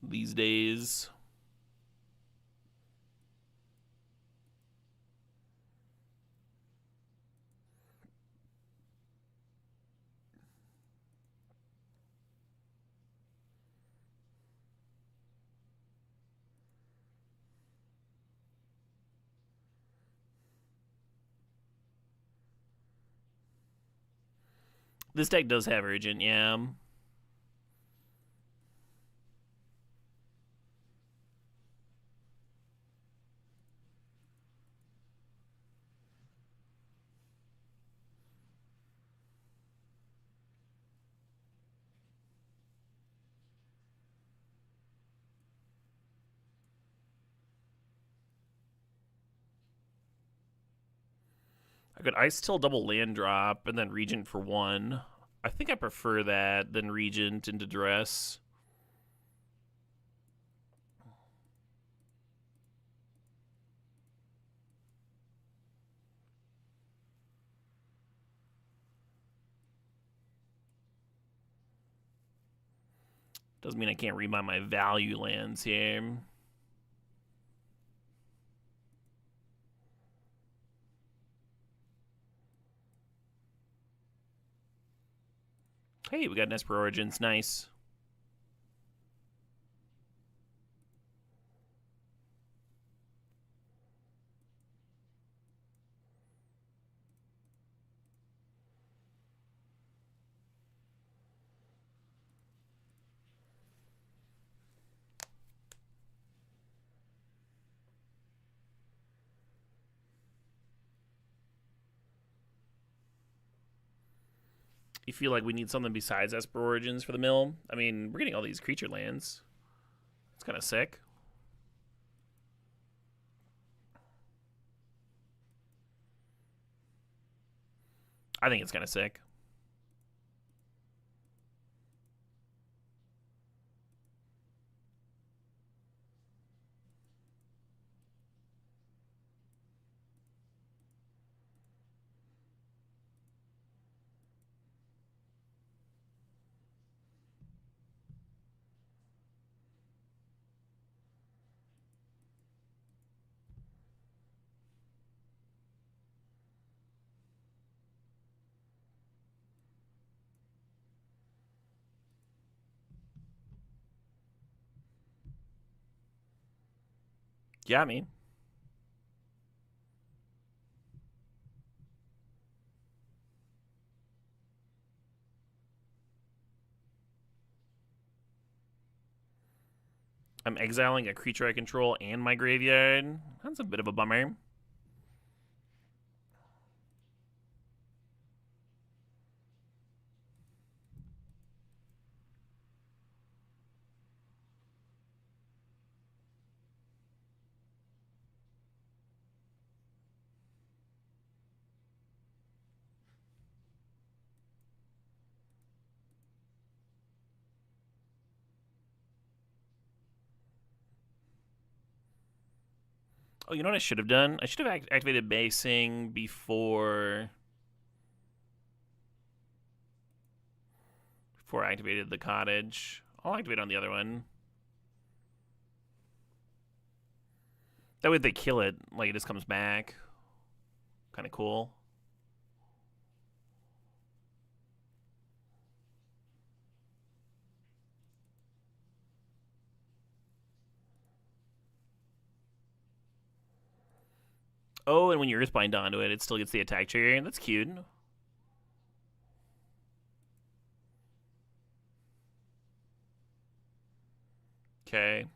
these days. This deck does have Urgent, yeah. I could Ice Till double land drop and then Regent for 1. I think I prefer that than Regent into Duress. Doesn't mean I can't rebuy my value lands here. Hey, we got an Esper Origins. Nice. You feel like we need something besides Esper Origins for the mill? I mean, we're getting all these creature lands. It's kind of sick. I think it's kind of sick. Yeah, I mean. I'm exiling a creature I control and my graveyard. That's a bit of a bummer. Oh, you know what I should have done? I should have activated basing before I activated the cottage. I'll activate on the other one. That way if they kill it, like it just comes back. Kind of cool. Oh, and when you Earthbind onto it, it still gets the attack trigger. That's cute. Okay.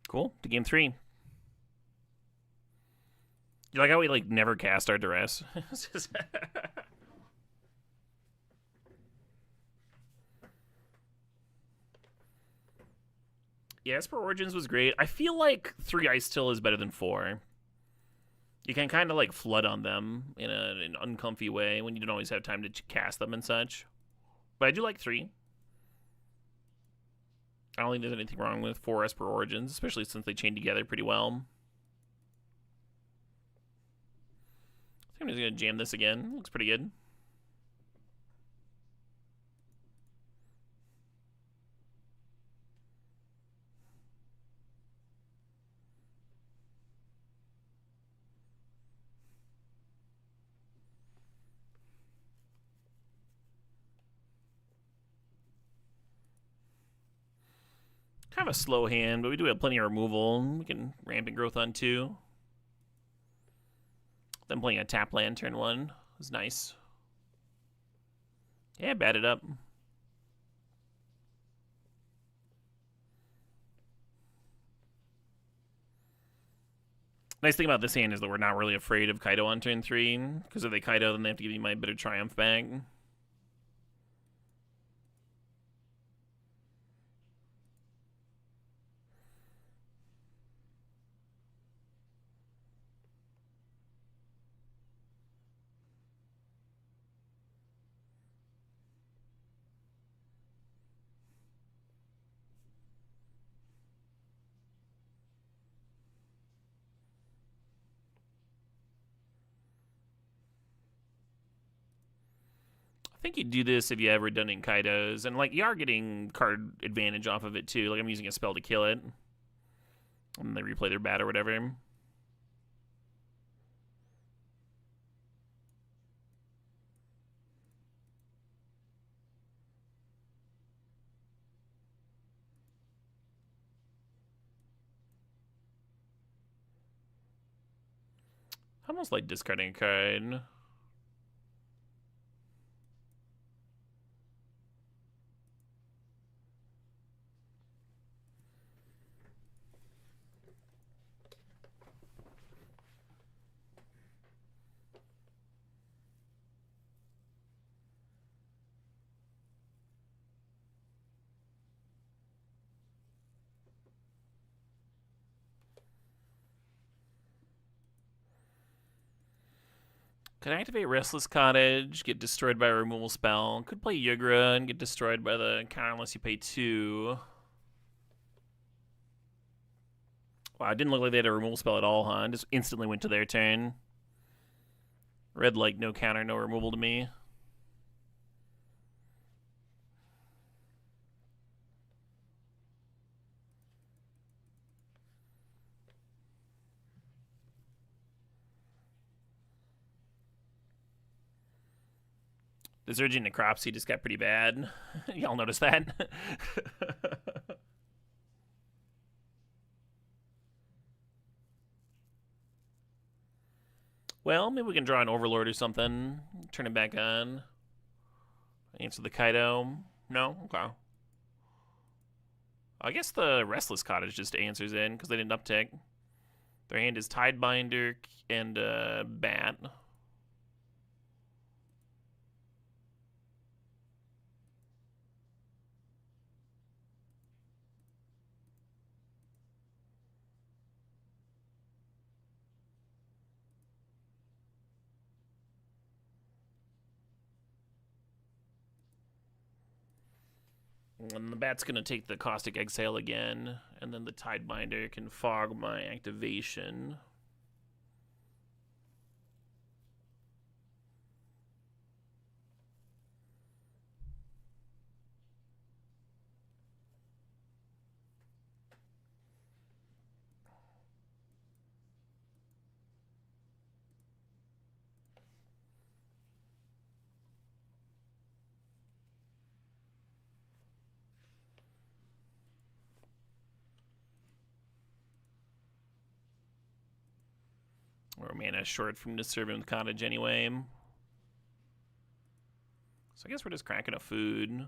Cool. To game 3. You like how we like never cast our duress? Yeah, Esper Origins was great. I feel like 3 Ice Till is better than 4. You can kind of like flood on them in an uncomfy way when you don't always have time to cast them and such. But I do like 3. I don't think there's anything wrong with 4 Esper Origins, especially since they chain together pretty well. I think I'm just going to jam this again. Looks pretty good. Kind of a slow hand, but we do have plenty of removal. We can Rampant Growth on 2. Then playing a tap land turn 1 is nice. Yeah, batted up. Nice thing about this hand is that we're not really afraid of Kaido on turn 3, because if they Kaido, then they have to give me my Bitter Triumph back. think you do this if you have redundant Kaidos, and like you are getting card advantage off of it too. Like I'm using a spell to kill it, and they replay their bat or whatever. I almost like discarding a card. Could activate Restless Cottage, get destroyed by a removal spell. Could play Yugra and get destroyed by the counter unless you pay 2. Wow, it didn't look like they had a removal spell at all, huh? Just instantly went to their turn. Red, like, no counter, no removal to me. The Surging Necropsy just got pretty bad. Y'all notice that? Well, maybe we can draw an Overlord or something. Turn it back on. Answer the Kaido. No? Okay. I guess the Restless Cottage just answers in because they didn't uptick. Their hand is Tidebinder and Bat. And the Bat's going to take the Caustic Exhale again, and then the Tidebinder can fog my activation. Or mana short from Disturbing the Cottage anyway. So I guess we're just cracking a food.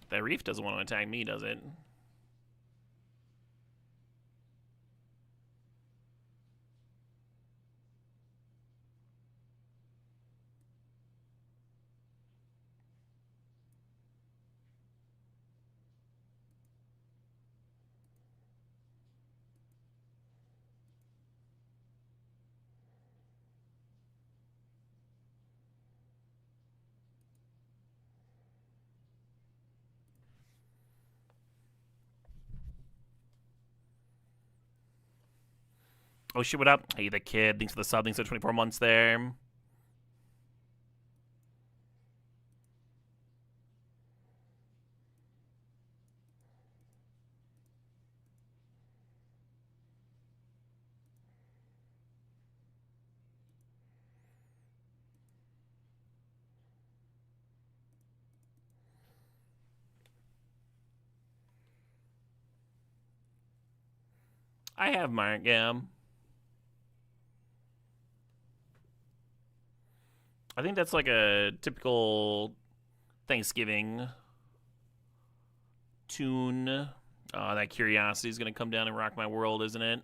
That Reef doesn't want to attack me, does it? Oh shit, what up? Hey, the kid. Thanks for the sub. Thanks for 24 months there. I have Mark, yeah. I think that's like a typical Thanksgiving tune. That Curiosity is going to come down and rock my world, isn't it?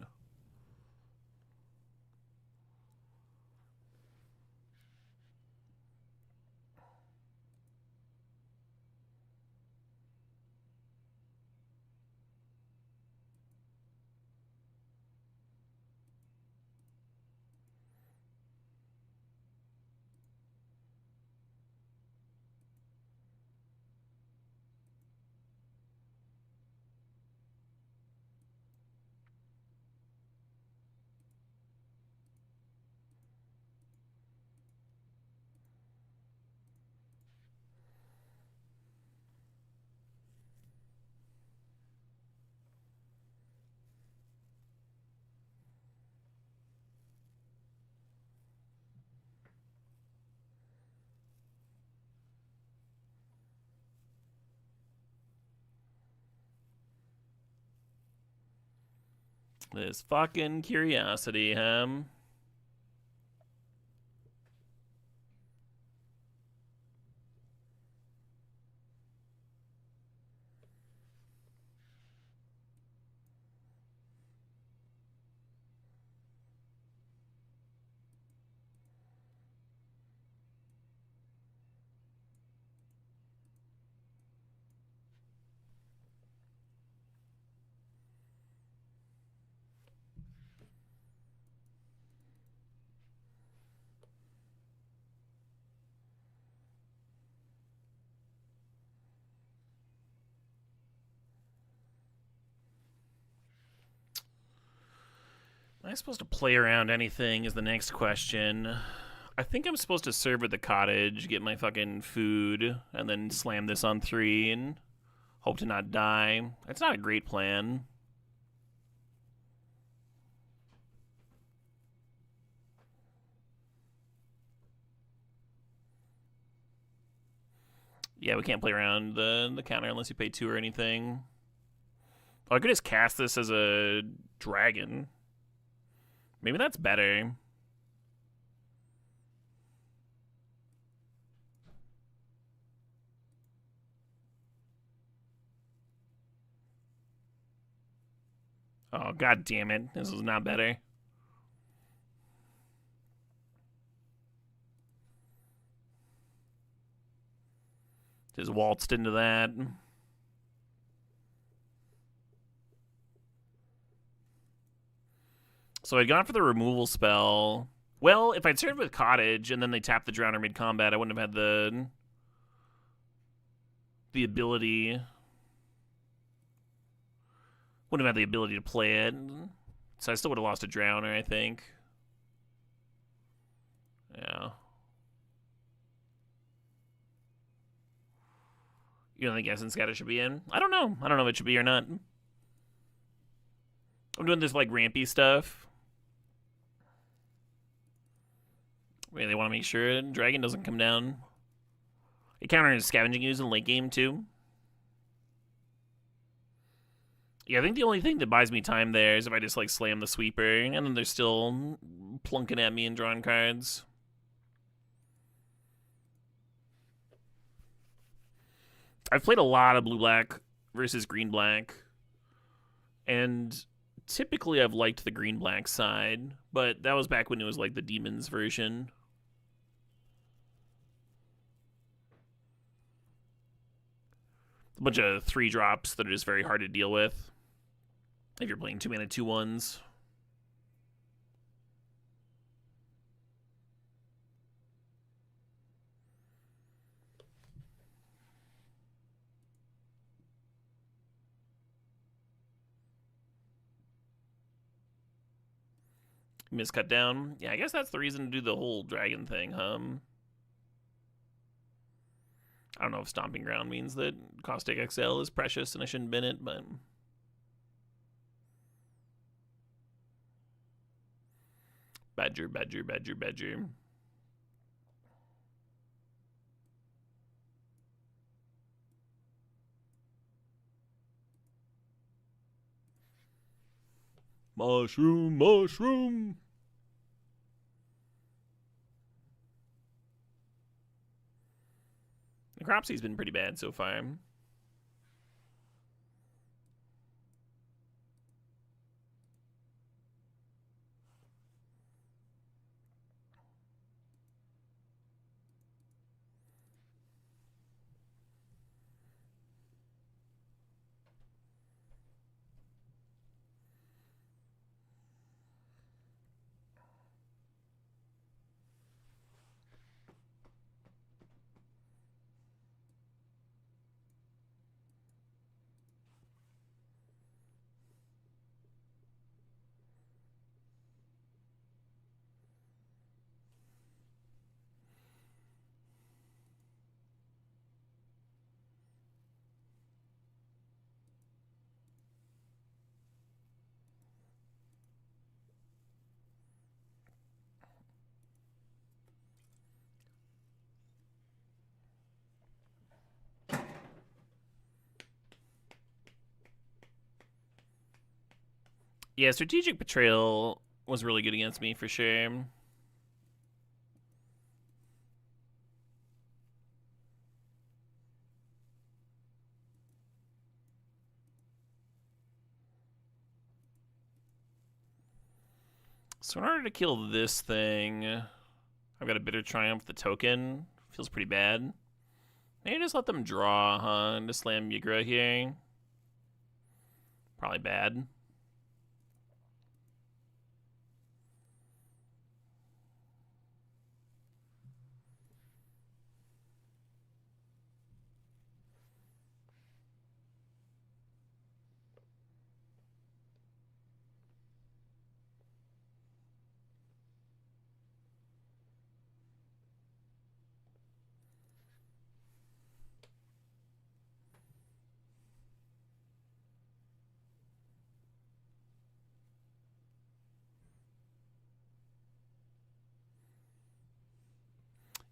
This fucking curiosity, huh? Am I supposed to play around anything is the next question. I think I'm supposed to serve at the cottage, get my fucking food, and then slam this on 3 and hope to not die. It's not a great plan. Yeah, we can't play around the counter unless you pay 2 or anything. Oh, I could just cast this as a dragon. Maybe that's better. Oh, god damn it. This is not better. Just waltzed into that. So I'd gone for the removal spell. Well, if I'd served with Cottage and then they tapped the Drowner mid-combat, I wouldn't have had the ability... Wouldn't have had the ability to play it. So I still would have lost a Drowner, I think. Yeah. You don't think Essence Scatter should be in? I don't know. I don't know if it should be or not. I'm doing this, like, rampy stuff. Wait, they want to make sure Dragon doesn't come down. It counters Scavenging Ooze in late game, too. Yeah, I think the only thing that buys me time there is if I just, like, slam the Sweeper, and then they're still plunking at me and drawing cards. I've played a lot of blue-black versus green-black, and typically I've liked the green-black side, but that was back when it was, like, the Demons version. A bunch of 3-drops that are just very hard to deal with if you're playing 2-mana 2/1s. Miscut down. Yeah, I guess that's the reason to do the whole dragon thing, huh? I don't know if Stomping Ground means that Caustic XL is precious and I shouldn't bin it, but... Badger, badger, badger, badger. Mushroom, mushroom. Necropsy's been pretty bad so far. Yeah, Strategic Betrayal was really good against me for sure. So in order to kill this thing, I've got a Bitter Triumph. The token feels pretty bad. Maybe just let them draw, huh? And just slam Ygra here. Probably bad.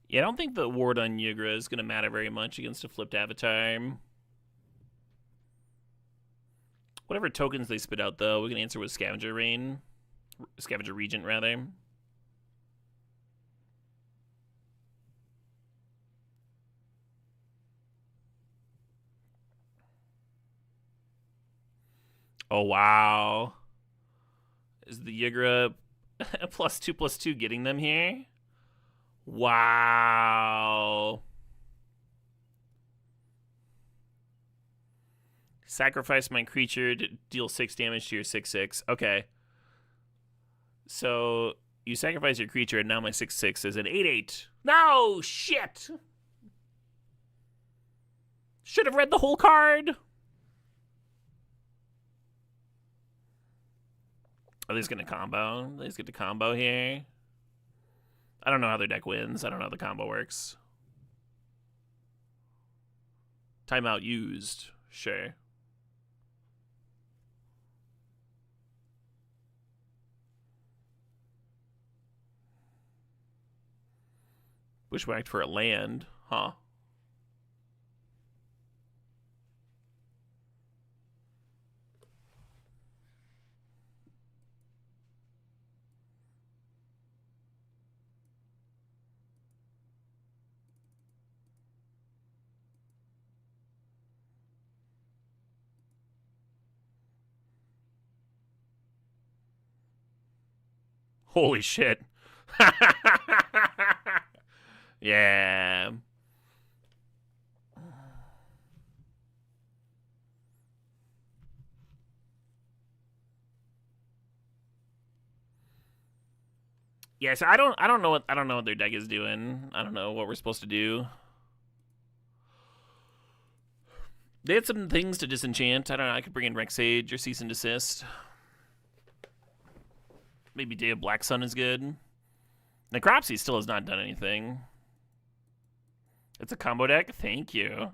Yeah, I don't think the ward on Ygra is going to matter very much against a flipped Avatar. Whatever tokens they spit out, though, we can answer with Scavenger Rain. Scavenger Regent, rather. Oh, wow. Is the Ygra +2/+2 getting them here? Wow. Sacrifice my creature to deal 6 damage to your 6/6. Okay. So you sacrifice your creature, and now my 6/6 is an 8/8. No, shit. Should have read the whole card. Are they just gonna combo? They just get to combo here. I don't know how their deck wins. I don't know how the combo works. Timeout used. Sure. Bushwhacked for a land. Huh. Holy shit. Yeah. Yeah, so I don't know what their deck is doing. I don't know what we're supposed to do. They had some things to disenchant. I don't know. I could bring in Rex Sage or Cease and Desist. Maybe Day of Black Sun is good. Necropsy still has not done anything. It's a combo deck? Thank you.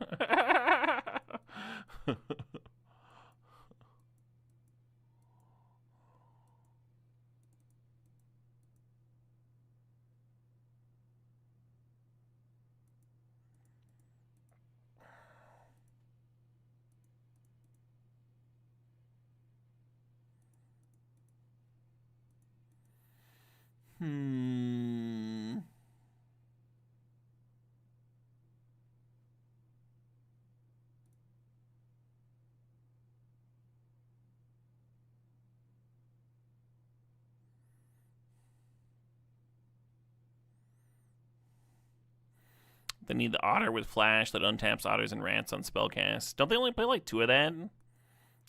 They need the Otter with Flash that untaps Otters and Rats on spellcast. Don't they only play like 2 of that?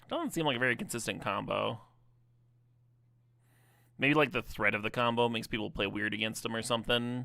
Doesn't seem like a very consistent combo. Maybe like the threat of the combo makes people play weird against them or something.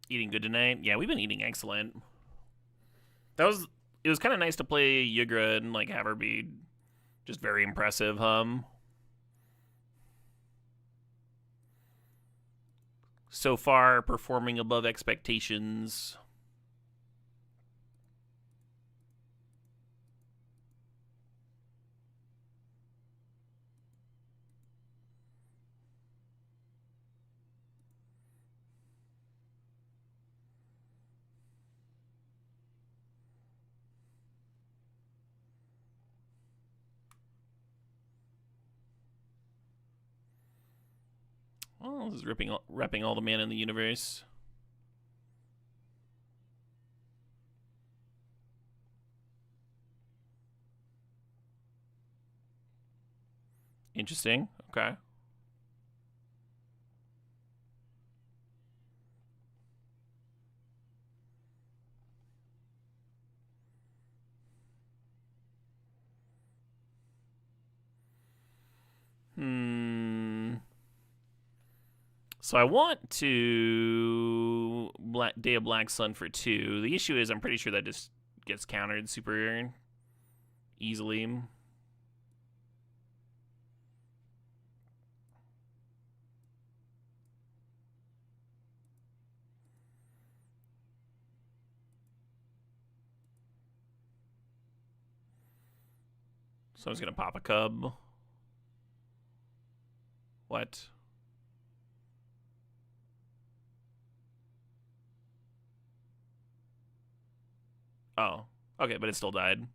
Eating good tonight? Yeah, we've been eating excellent. It was kind of nice to play Ygra and like have her be just very impressive. so far performing above expectations. Oh, this is repping all the mana in the universe. Interesting. Okay. So I want to Day of Black Sun for 2. The issue is I'm pretty sure that just gets countered super easily. So I'm just gonna pop a cub. What? Oh, okay, but it still died.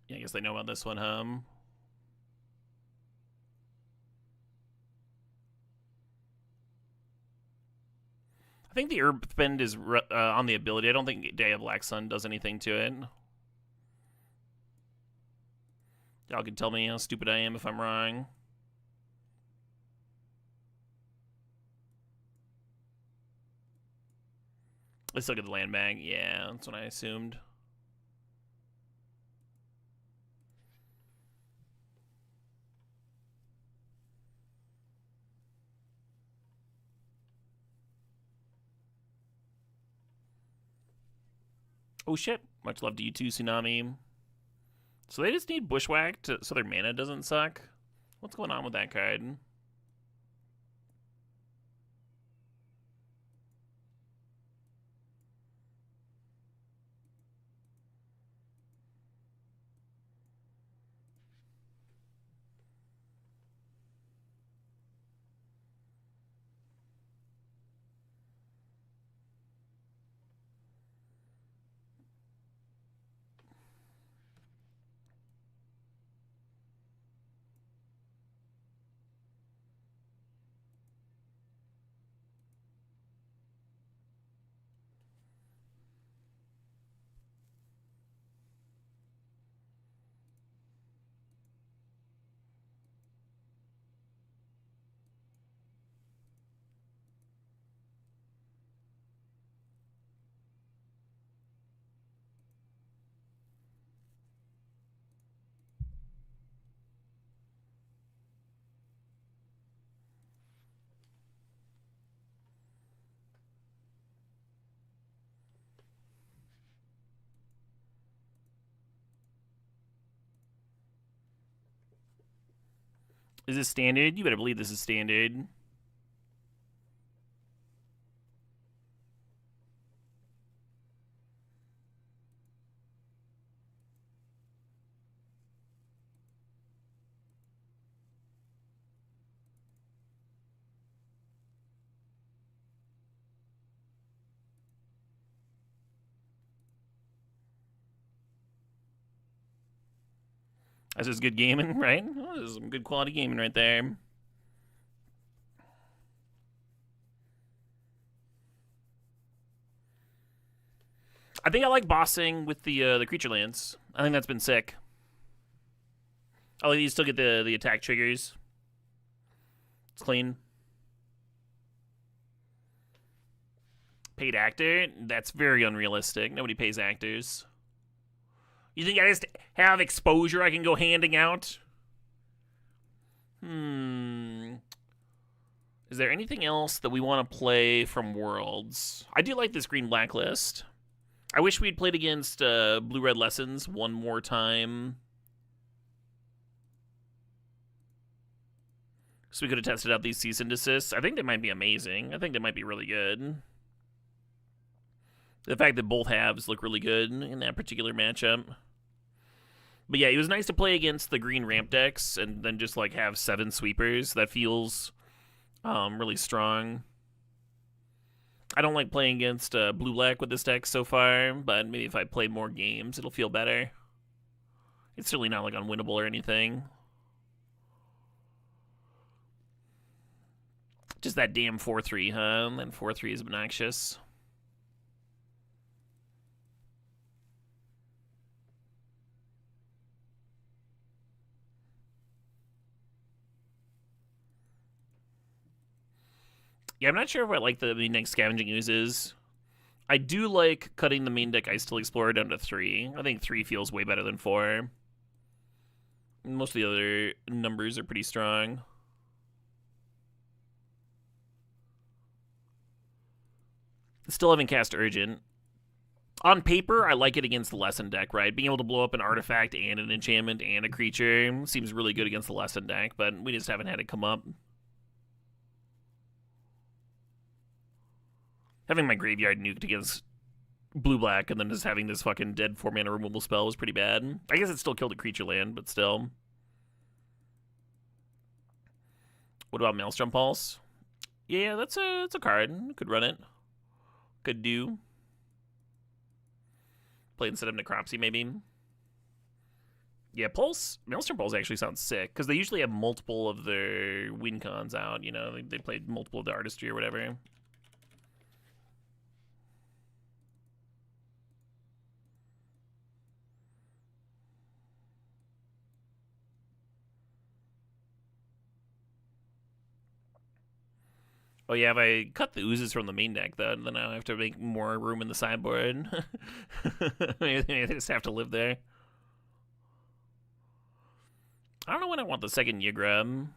Yeah, I guess they know about this one, I think the Earthbend is on the ability. I don't think Day of Black Sun does anything to it. Y'all can tell me how stupid I am if I'm wrong. Let's look at the land bank. Yeah, that's what I assumed. Oh shit. Much love to you too, Tsunami. So they just need Bushwhack so their mana doesn't suck? What's going on with that card? Is this standard? You better believe this is standard. That's just good gaming, right? Oh, this is some good quality gaming right there. I think I like bossing with the creature lands. I think that's been sick. Oh, you still get the attack triggers. It's clean. Paid actor? That's very unrealistic. Nobody pays actors. You think I just have exposure I can go handing out? Is there anything else that we want to play from Worlds? I do like this green blacklist. I wish we'd played against Blue-Red Lessons one more time. So we could have tested out these cease and desists. I think they might be amazing. I think they might be really good. The fact that both halves look really good in that particular matchup. But yeah, it was nice to play against the green ramp decks and then just like have 7 sweepers. That feels really strong. I don't like playing against blue-black with this deck so far, but maybe if I play more games, it'll feel better. It's certainly not like unwinnable or anything. Just that damn 4-3, huh? And 4-3 is obnoxious. Yeah, I'm not sure if I like the main deck Scavenging Oozes. I do like cutting the main deck Icicle Explorer down to 3. I think 3 feels way better than 4. Most of the other numbers are pretty strong. Still haven't cast Urgent. On paper, I like it against the Lesson deck, right? Being able to blow up an artifact and an enchantment and a creature seems really good against the Lesson deck, but we just haven't had it come up. Having my graveyard nuked against blue-black and then just having this fucking dead 4-mana removal spell was pretty bad. I guess it still killed a creature land, but still. What about Maelstrom Pulse? Yeah, that's a card. Could run it. Could do. Play instead of Necropsy, maybe. Yeah, Maelstrom Pulse actually sounds sick, because they usually have multiple of their win cons out, you know? They played multiple of the Artistry or whatever. Oh yeah, if I cut the oozes from the main deck, then I have to make more room in the sideboard. Maybe I just have to live there. I don't know when I want the second Yigra.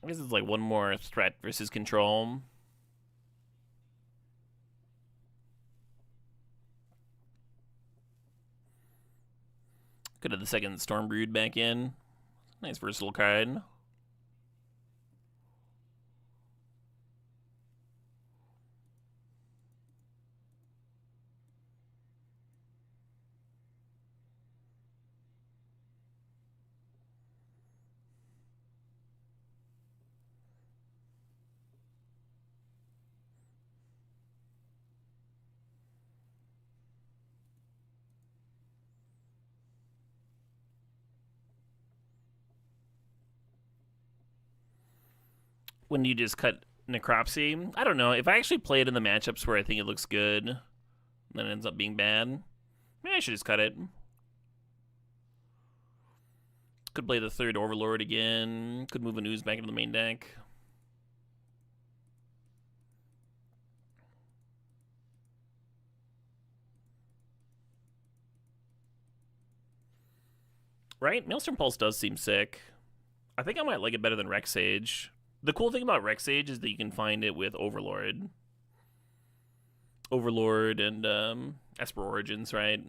I guess it's like one more threat versus control. Could have the second Stormbrood back in. Nice versatile card. When you just cut Necropsy, I don't know. If I actually play it in the matchups where I think it looks good, then it ends up being bad, maybe I should just cut it. Could play the third Overlord again. Could move an ooze back into the main deck. Right? Maelstrom Pulse does seem sick. I think I might like it better than Rex Sage. The cool thing about Rex Sage is that you can find it with Overlord. Overlord and Esper Origins, right?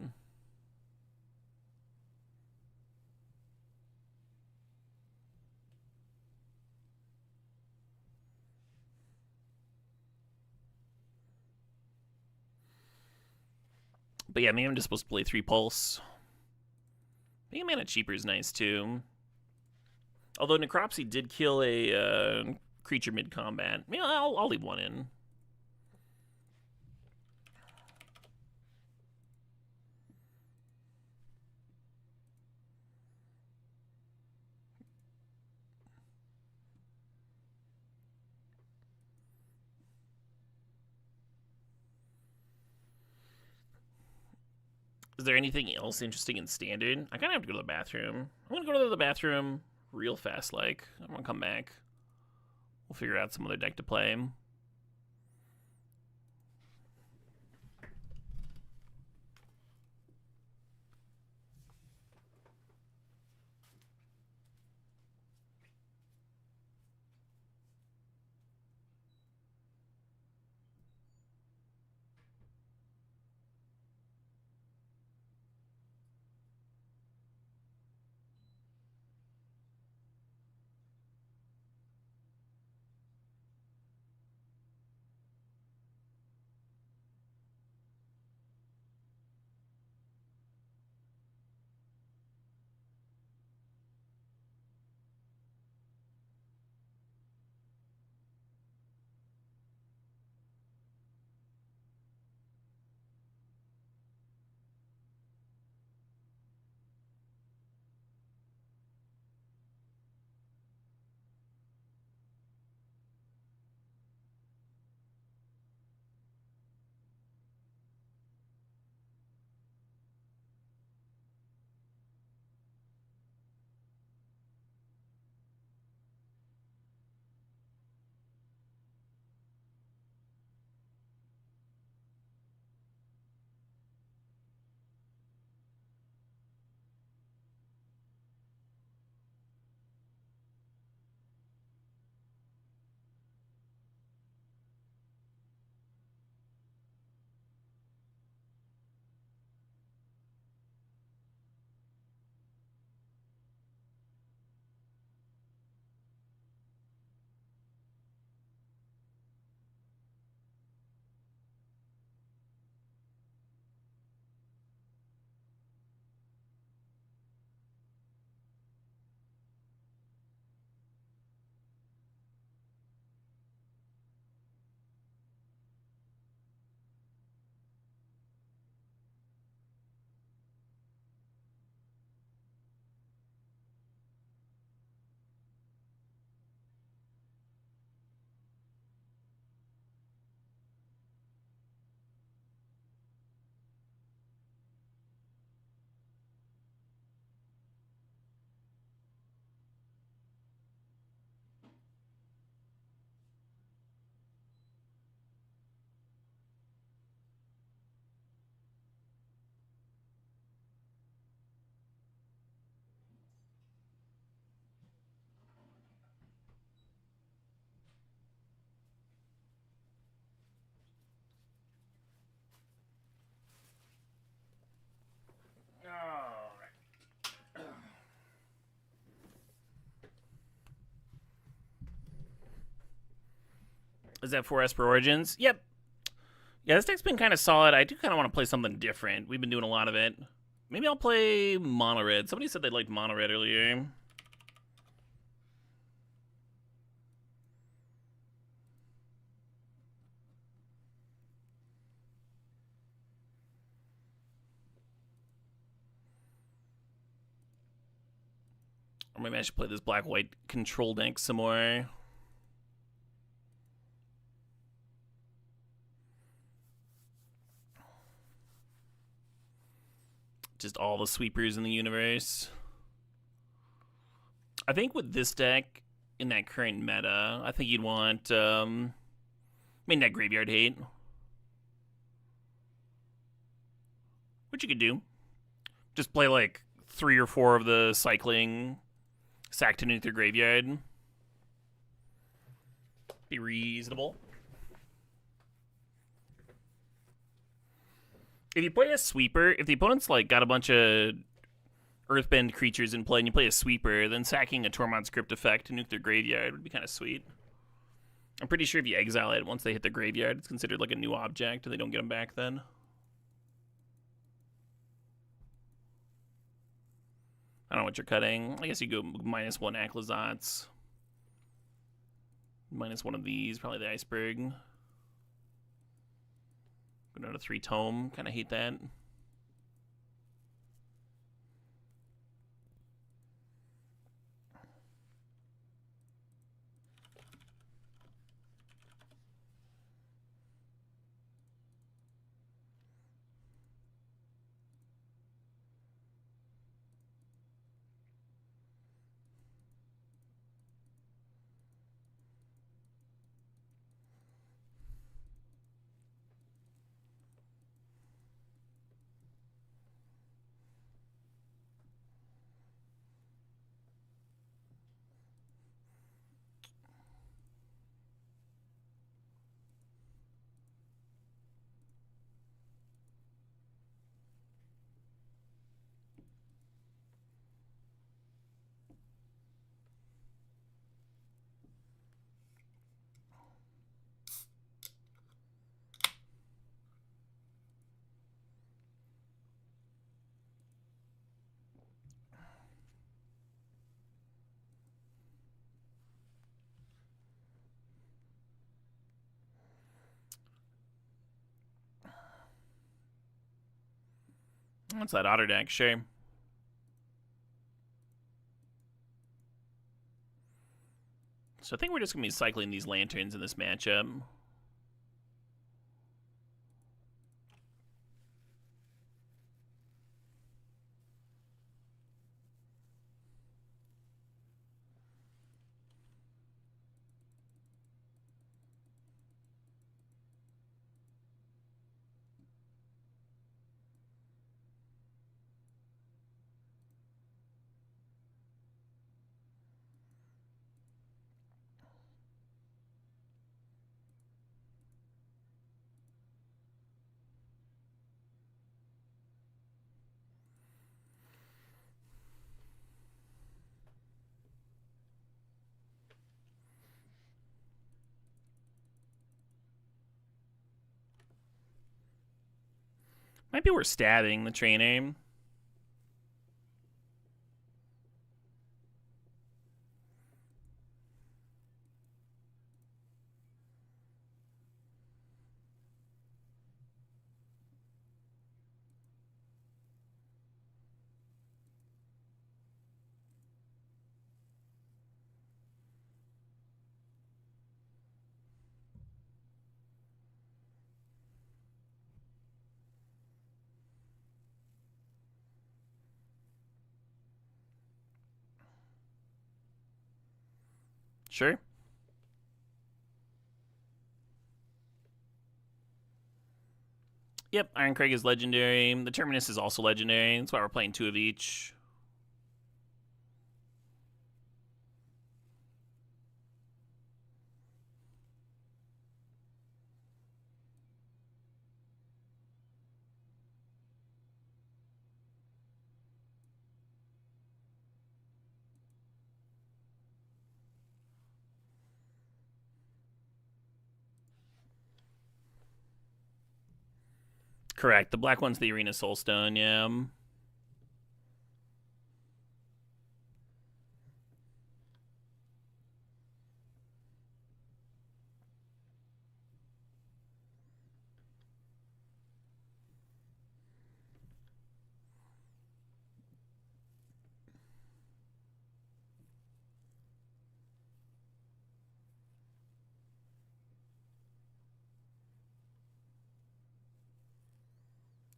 But yeah, maybe I'm just supposed to play 3 Pulse. Being a mana cheaper is nice too. Although Necropsy did kill a creature mid-combat. Yeah, I'll leave 1 in. Is there anything else interesting in Standard? I kind of have to go to the bathroom. I'm going to go to the bathroom real fast, like. I'm going to come back. We'll figure out some other deck to play. Is that for Esper Origins? Yep. Yeah, this deck's been kind of solid. I do kind of want to play something different. We've been doing a lot of it. Maybe I'll play Mono Red. Somebody said they liked Mono Red earlier. Or maybe I should play this black-white control deck some more. Just all the sweepers in the universe. I think with this deck, in that current meta, I think you'd want, that Graveyard Hate. Which you could do. Just play, like, 3 or 4 of the cycling sack to nuke their graveyard. Be reasonable. If you play a sweeper, if the opponent's like got a bunch of earthbend creatures in play and you play a sweeper, then sacking a Tormod's Crypt effect to nuke their graveyard would be kind of sweet. I'm pretty sure if you exile it once they hit the graveyard, it's considered like a new object and they don't get them back then. I don't know what you're cutting. I guess you go -1 Aclazotz. -1 of these, probably the Iceberg. Go down to 3 Tome. Kind of hate that. What's that Otter deck? Sure. So I think we're just going to be cycling these lanterns in this matchup. Might be worth stabbing the trainer. Sure. Yep, Irencrag is legendary. The Terminus is also legendary. That's why we're playing 2 of each. Correct. The black one's the Arena Soulstone, yeah.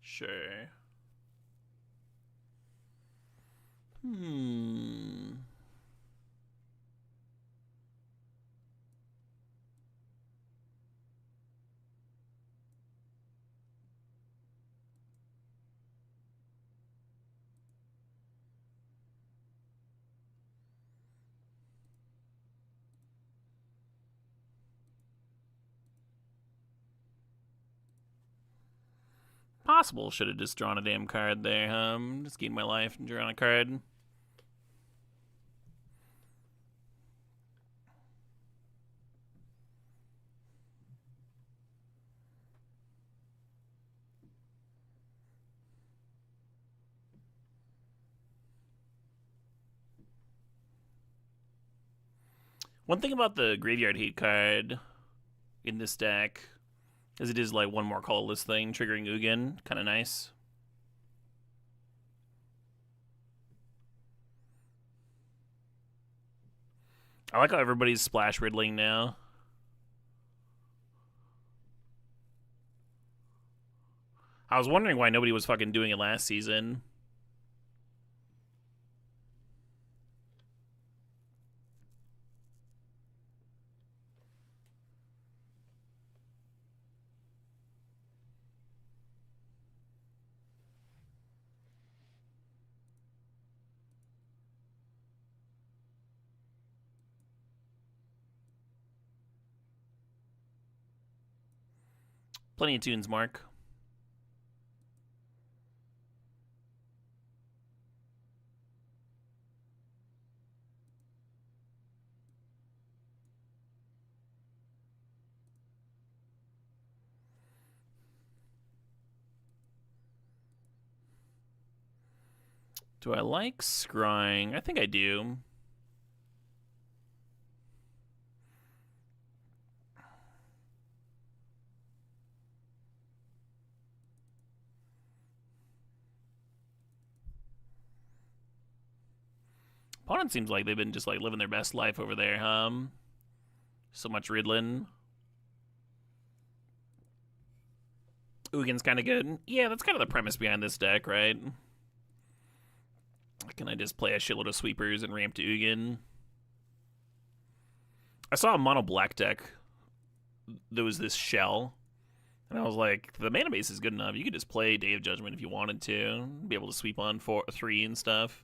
Sure. Possible. Should have just drawn a damn card there, just gained my life and drawn a card. One thing about the Graveyard Hate card in this deck is it is like one more colorless thing, triggering Ugin. Kind of nice. I like how everybody's splash riddling now. I was wondering why nobody was fucking doing it last season. Plenty of tunes, Mark. Do I like scrying? I think I do. Opponent seems like they've been just like living their best life over there, So much riddling. Ugin's kind of good. Yeah, that's kind of the premise behind this deck, right? Can I just play a shitload of sweepers and ramp to Ugin? I saw a mono black deck. There was this shell. And I was like, the mana base is good enough. You could just play Day of Judgment if you wanted to. Be able to sweep on 3 and stuff.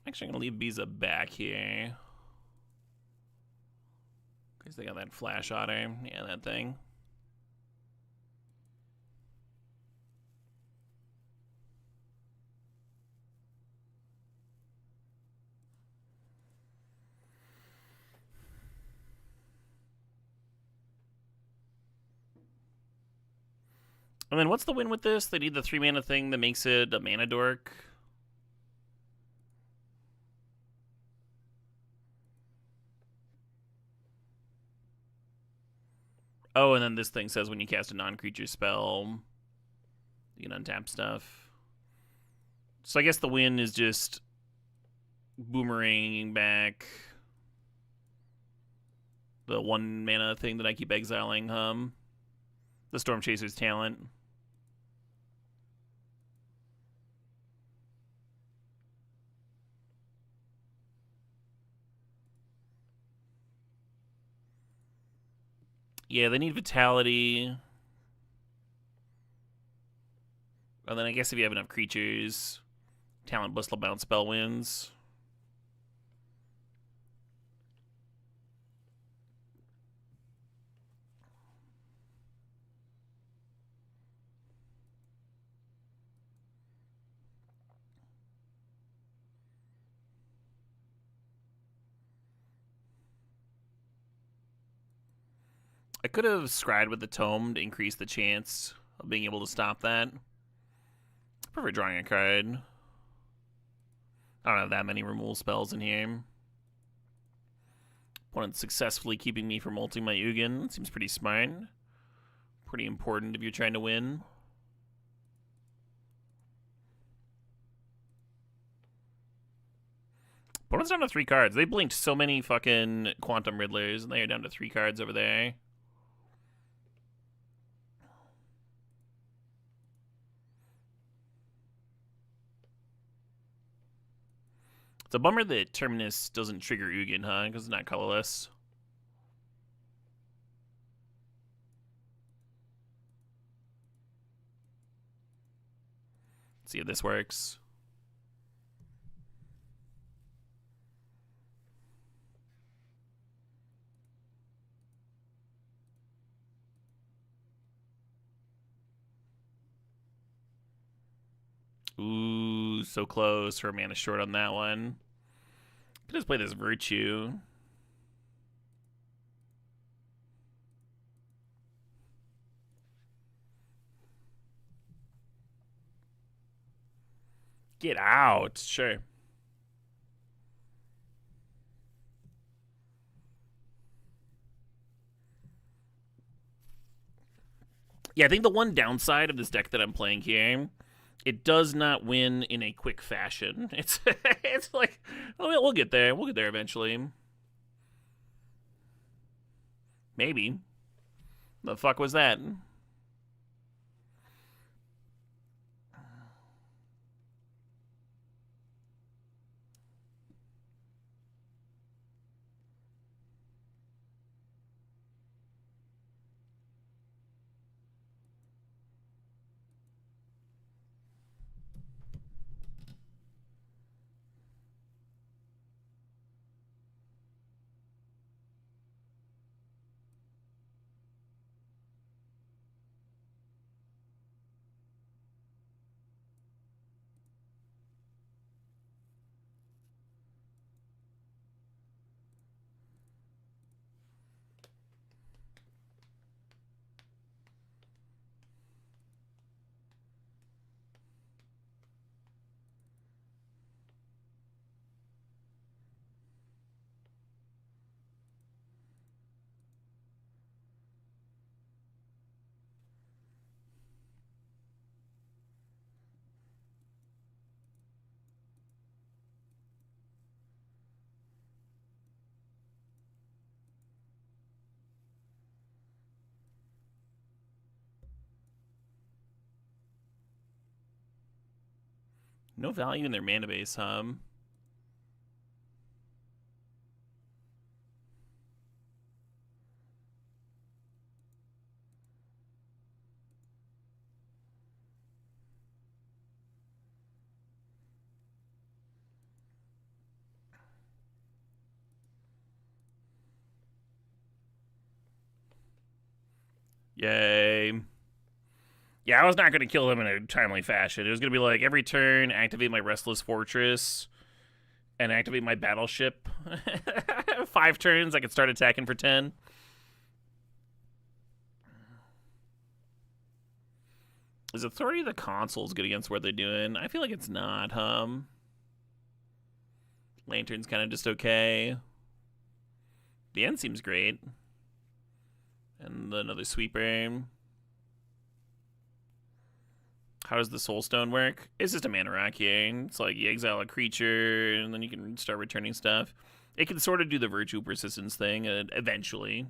Actually, I'm going to leave Biza back here. Because they got that flash otter. Yeah, that thing. And then what's the win with this? They need the 3 mana thing that makes it a mana dork. Oh, and then this thing says when you cast a non-creature spell, you can untap stuff. So I guess the win is just boomeranging back the 1 mana thing that I keep exiling, the Stormchaser's talent. Yeah, they need Vitality. And then I guess if you have enough creatures, Talent Bustle Bounce spell wins. I could have scryed with the Tome to increase the chance of being able to stop that. I prefer drawing a card. I don't have that many removal spells in here. Opponent successfully keeping me from ulting my Ugin. Seems pretty smart. Pretty important if you're trying to win. Opponent's down to 3 cards. They blinked so many fucking Quantum Riddlers, and they are down to 3 cards over there. It's a bummer that Terminus doesn't trigger Ugin, huh? Because it's not colorless. Let's see if this works. Ooh, so close for a mana short on that one. Could just play this Virtue. Get out. Sure. Yeah, I think the one downside of this deck that I'm playing here, it does not win in a quick fashion. It's it's like, oh, we'll get there. We'll get there eventually. Maybe. The fuck was that? No value in their mana base, huh? Yay. Yeah, I was not going to kill him in a timely fashion. It was going to be like, every turn, activate my Restless Fortress and activate my Battleship. 5 turns, I could start attacking for 10. Is Authority of the Consuls good against what they're doing? I feel like it's not, Lantern's kind of just okay. The end seems great. And another Sweeper. How does the Soulstone work? It's just a mana rock here. It's like you exile a creature, and then you can start returning stuff. It can sort of do the Virtue Persistence thing eventually.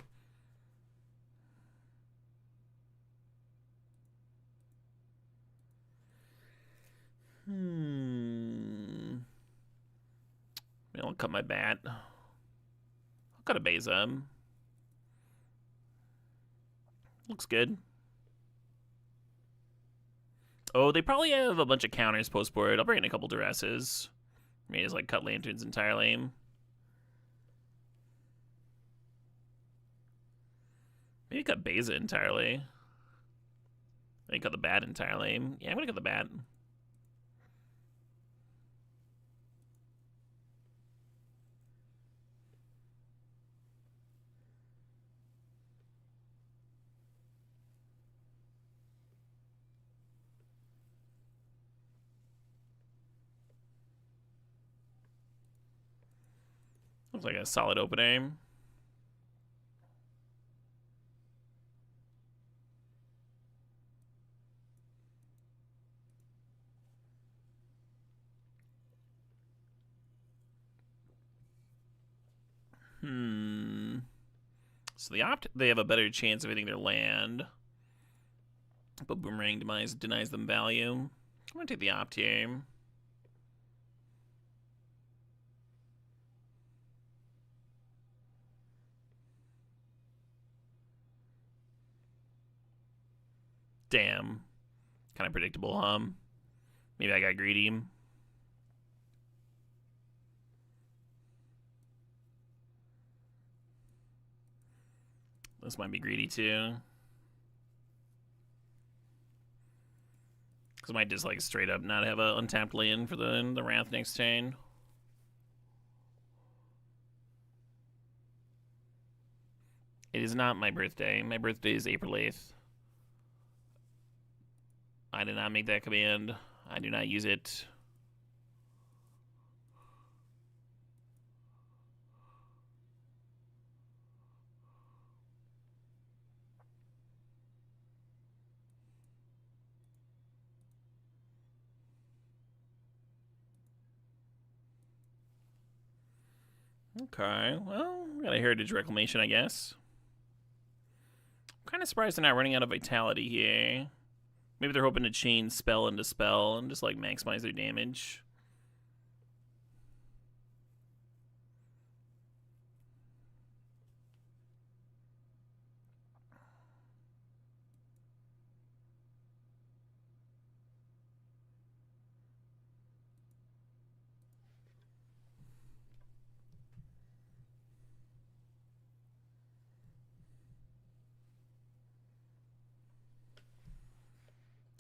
I'll cut my bat. I'll cut a Beza. Looks good. Oh, they probably have a bunch of counters post-board. I'll bring in a couple Duresses. Maybe just like cut Lanterns entirely. Maybe cut Beza entirely. Maybe cut the bat entirely. Yeah, I'm gonna cut the bat. Looks like a solid opening. So the opt, they have a better chance of hitting their land. But Boomerang denies them value. I'm gonna take the opt here. Damn. Kind of predictable, huh? Maybe I got greedy. This might be greedy too. Because I might just like straight up not have a untapped land for the Wrath next turn. It is not my birthday. My birthday is April 8th. I did not make that command. I do not use it. Okay, well, got a Heritage Reclamation, I guess. I'm kind of surprised they're not running out of Vitality here. Maybe they're hoping to chain spell into spell and just like maximize their damage.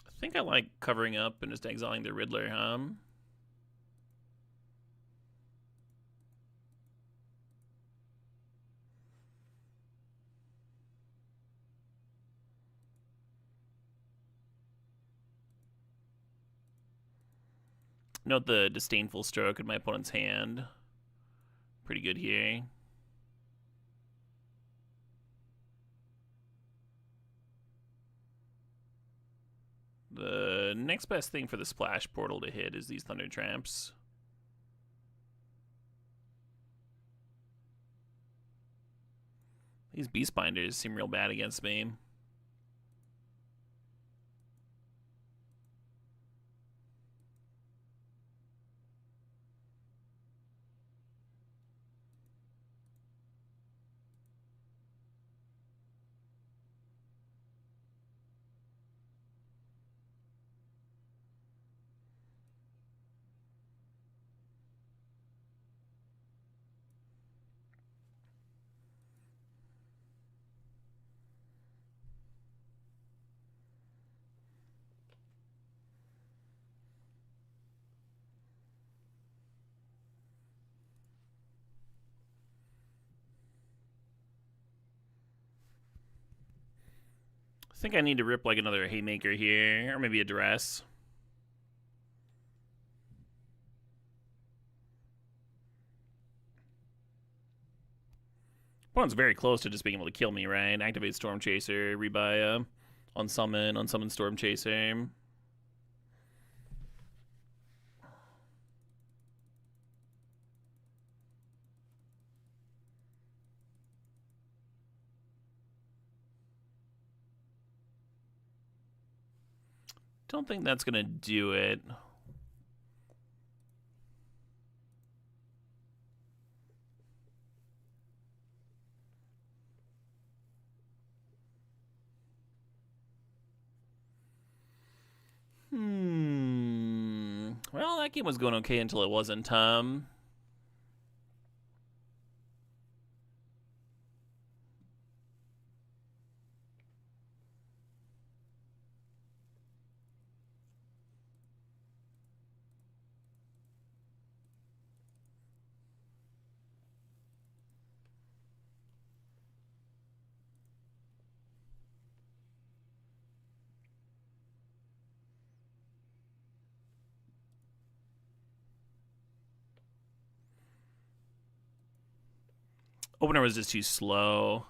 I think I like covering up and just exiling the Riddler, huh? Note the Disdainful Stroke in my opponent's hand. Pretty good here. The next best thing for the Splash Portal to hit is these Thunder Traps. These Beast Binders seem real bad against me. I think I need to rip like another Haymaker here, or maybe a Duress. Opponent's very close to just being able to kill me, right? Activate Storm Chaser, rebuy unsummon Storm Chaser. Don't think that's gonna do it. Well, that game was going okay until it wasn't. Opener was just too slow.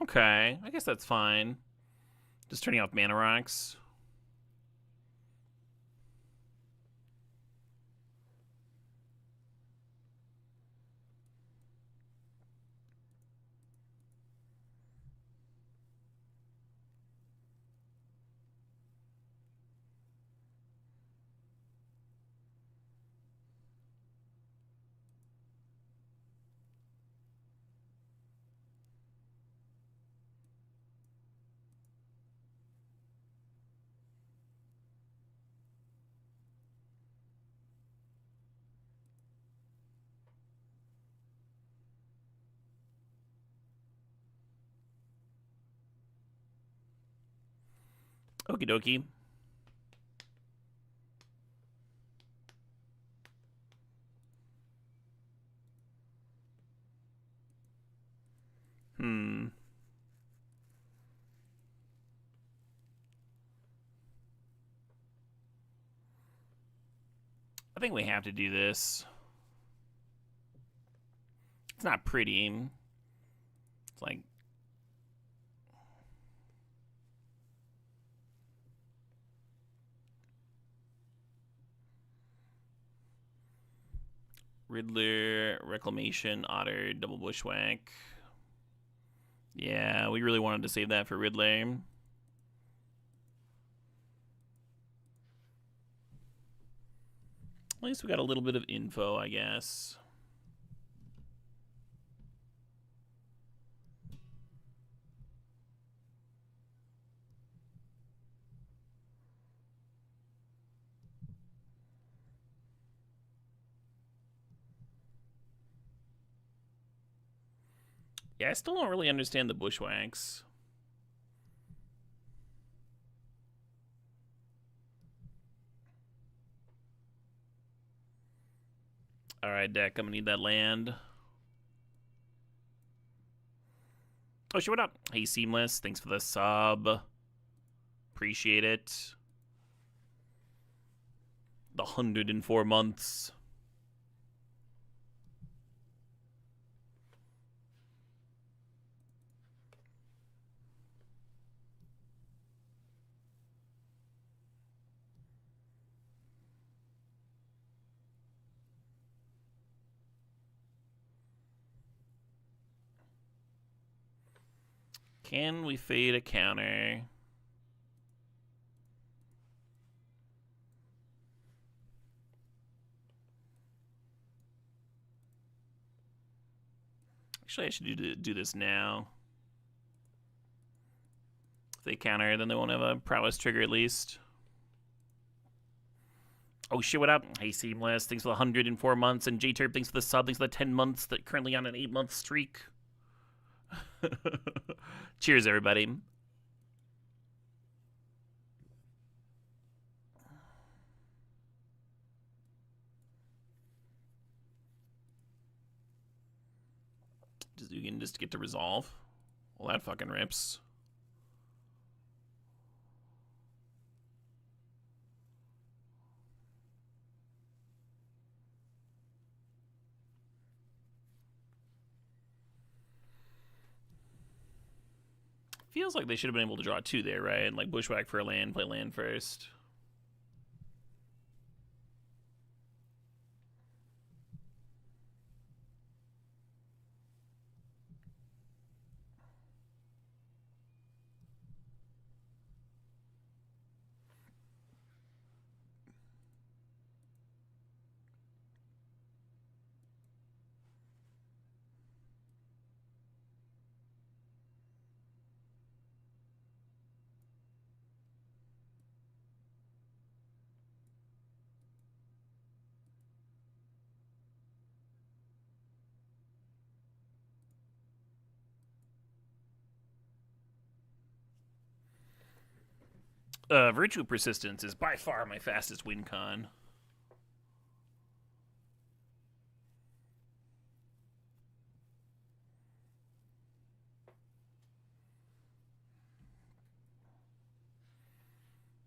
Okay, I guess that's fine. Just turning off mana rocks. Okie dokie. I think we have to do this. It's not pretty. It's like... Riddler, Reclamation, Otter, Double Bushwhack. Yeah, we really wanted to save that for Riddler. At least we got a little bit of info, I guess. Yeah, I still don't really understand the Bushwhacks. Alright, deck, I'm gonna need that land. Oh, shit, what up? Hey, Seamless, thanks for the sub. Appreciate it. The 104 months. Can we fade a counter? Actually, I should do this now. If they counter, then they won't have a prowess trigger at least. Oh shit, what up? Hey, Seamless, thanks for the 104 months. And J-Terp, thanks for the sub. Thanks for the 10 months. That currently on an 8-month streak. Cheers, everybody. You can just get to resolve. Well, that fucking rips. Feels like they should have been able to draw 2 there, right? Like Bushwhack for a land, play land first. Virtue Persistence is by far my fastest win con.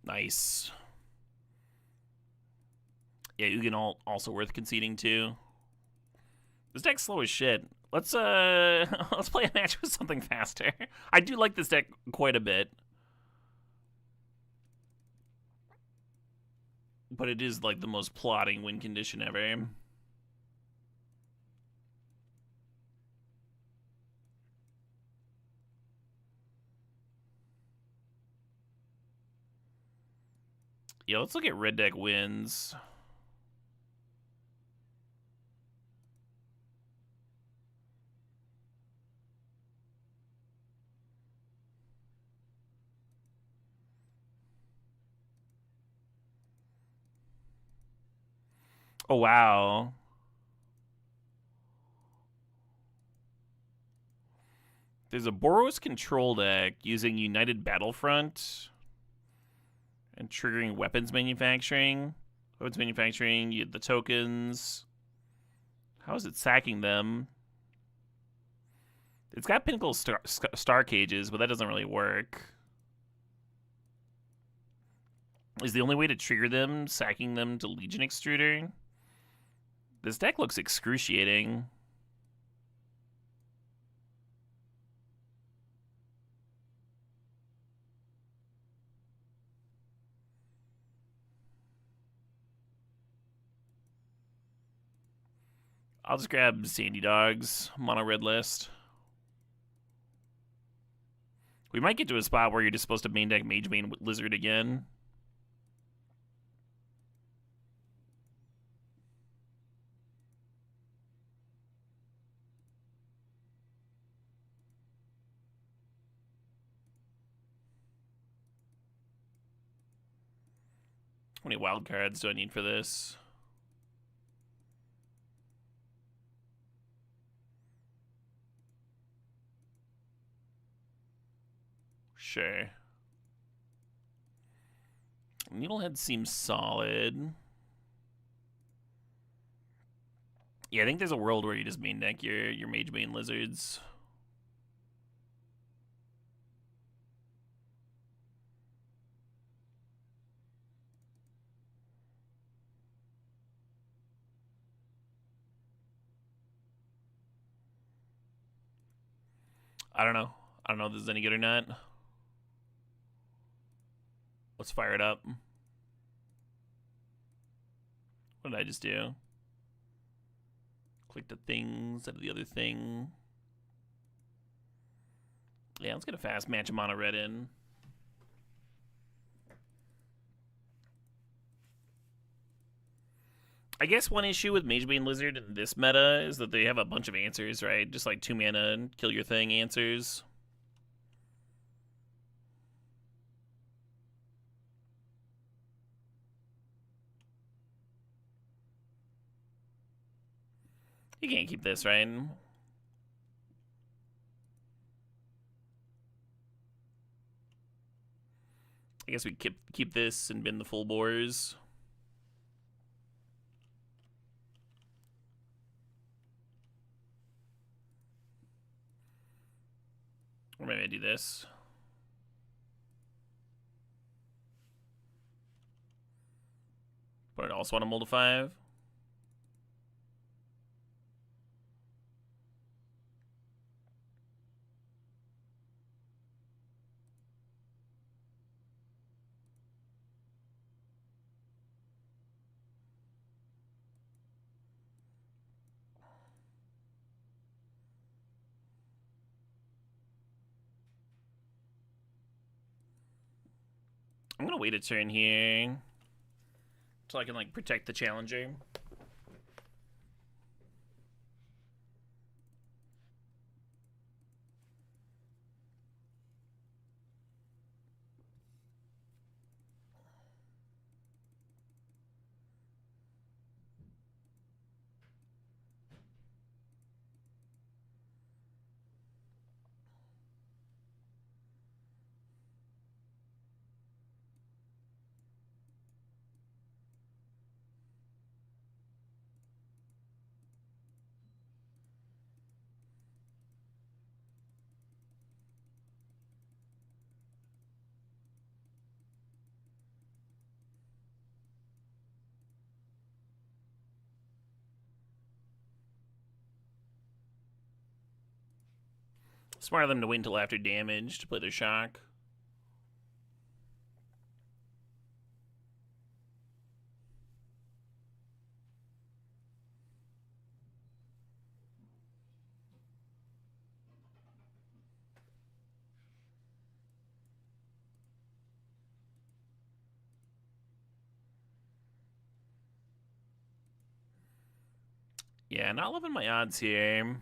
Nice. Yeah, Ugin also worth conceding too. This deck's slow as shit. Let's let's play a match with something faster. I do like this deck quite a bit. But it is like the most plotting win condition ever. Yeah, let's look at red deck wins. Oh, wow. There's a Boros control deck using United Battlefront and triggering weapons manufacturing. Weapons manufacturing, you the tokens. How is it sacking them? It's got Pinnacle star cages, but that doesn't really work. Is the only way to trigger them sacking them to Legion Extruder? This deck looks excruciating. I'll just grab Sandy Dogs, mono red list. We might get to a spot where you're just supposed to main deck Magebane Lizard again. How many wild cards do I need for this? Sure. Needlehead seems solid. Yeah, I think there's a world where you just main deck your Magebane Lizards. I don't know. I don't know if this is any good or not. Let's fire it up. What did I just do? Click the thing instead of the other thing. Yeah, let's get a fast match of mono red in. I guess one issue with Magebane Lizard in this meta is that they have a bunch of answers, right? Just like 2 mana and kill your thing answers. You can't keep this, right? I guess we keep this and bin the full bores. Or maybe I do this. But I also want to mold a 5. I'm gonna wait a turn here so I can like protect the challenger. Smart of them to wait until after damage to play their shock. Yeah, not loving my odds here.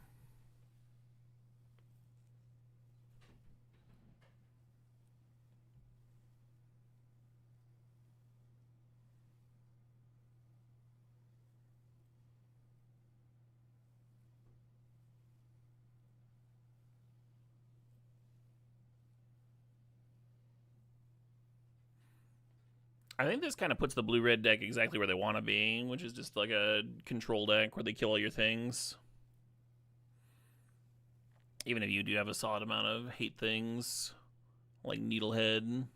I think this kind of puts the blue-red deck exactly where they want to be, which is just like a control deck where they kill all your things. Even if you do have a solid amount of hate things, like Needlehead.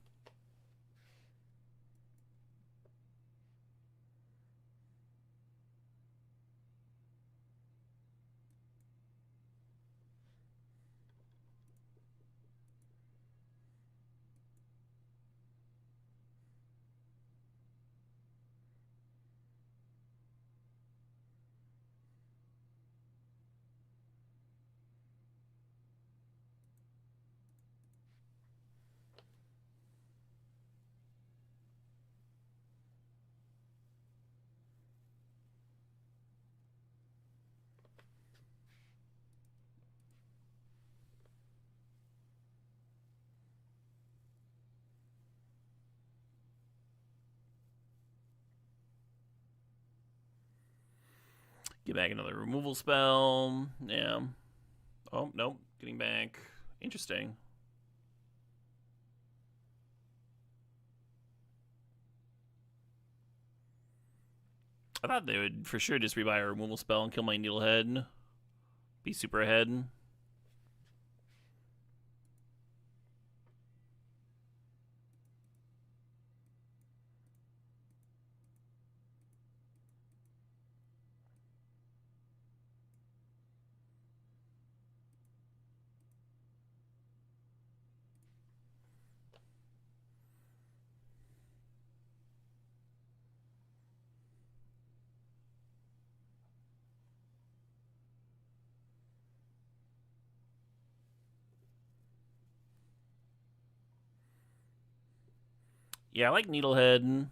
Get back another removal spell. Yeah. Oh, nope. Getting back. Interesting. I thought they would for sure just rebuy a removal spell and kill my Needlehead. Be super ahead. Yeah, I like Needlehead.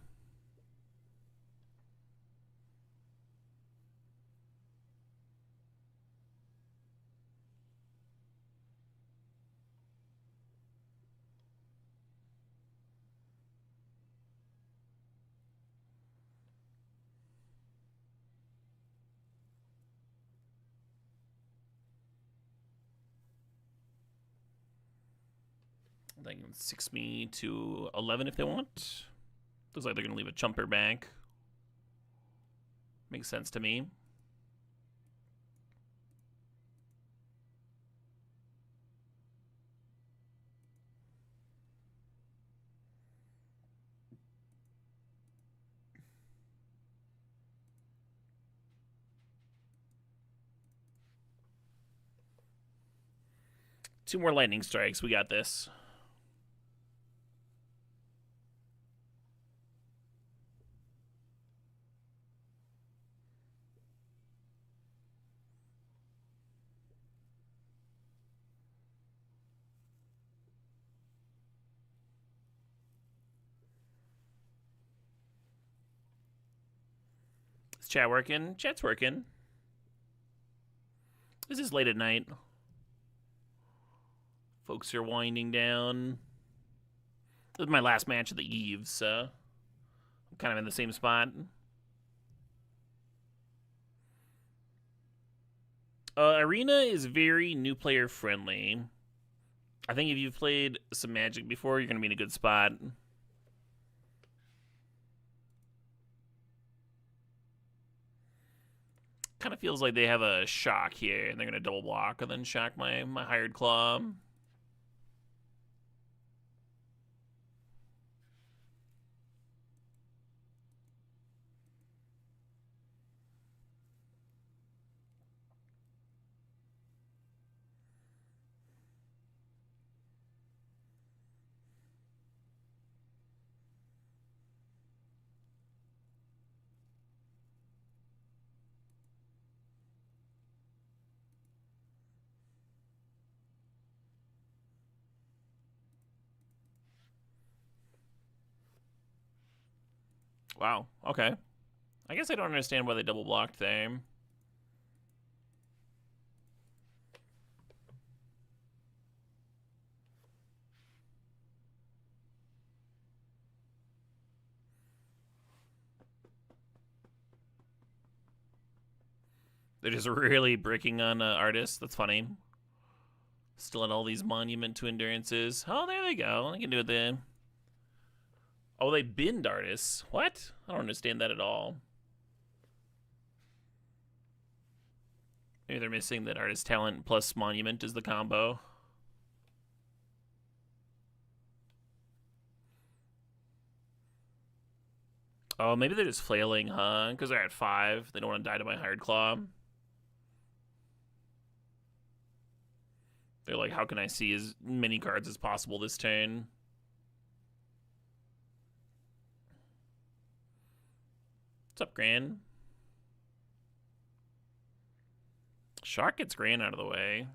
They can 6 me to 11 if they want. Looks like they're going to leave a chumper back. Makes sense to me. Two more lightning strikes. We got this. Is chat working? Chat's working. This is late at night. Folks are winding down. This is my last match of the eve, so I'm kind of in the same spot. Arena is very new player friendly. I think if you've played some Magic before, you're going to be in a good spot. Kind of feels like they have a shock here, and they're going to double block and then shock my Hired Claw. Wow. Okay. I guess I don't understand why they double blocked there. They're just really bricking on artists. That's funny. Still at all these monument to endurances. Oh, there they go. I can do it then. Oh, they binned artists. What? I don't understand that at all. Maybe they're missing that artist talent plus monument is the combo. Oh, maybe they're just flailing, huh? Because they're at 5. They don't want to die to my Hired Claw. They're like, how can I see as many cards as possible this turn? What's up, Gran? Shark gets Gran out of the way.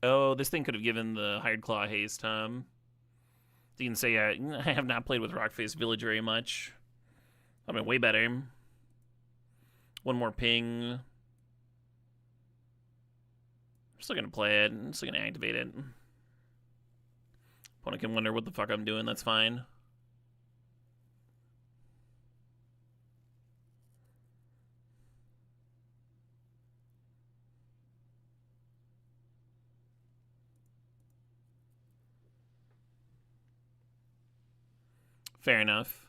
Oh, this thing could have given the Hired Claw haste, You can say I have not played with Rockface Village very much. I mean, way better. One more ping. I'm still gonna play it. I'm still gonna activate it. Opponent can wonder what the fuck I'm doing. That's fine. Fair enough.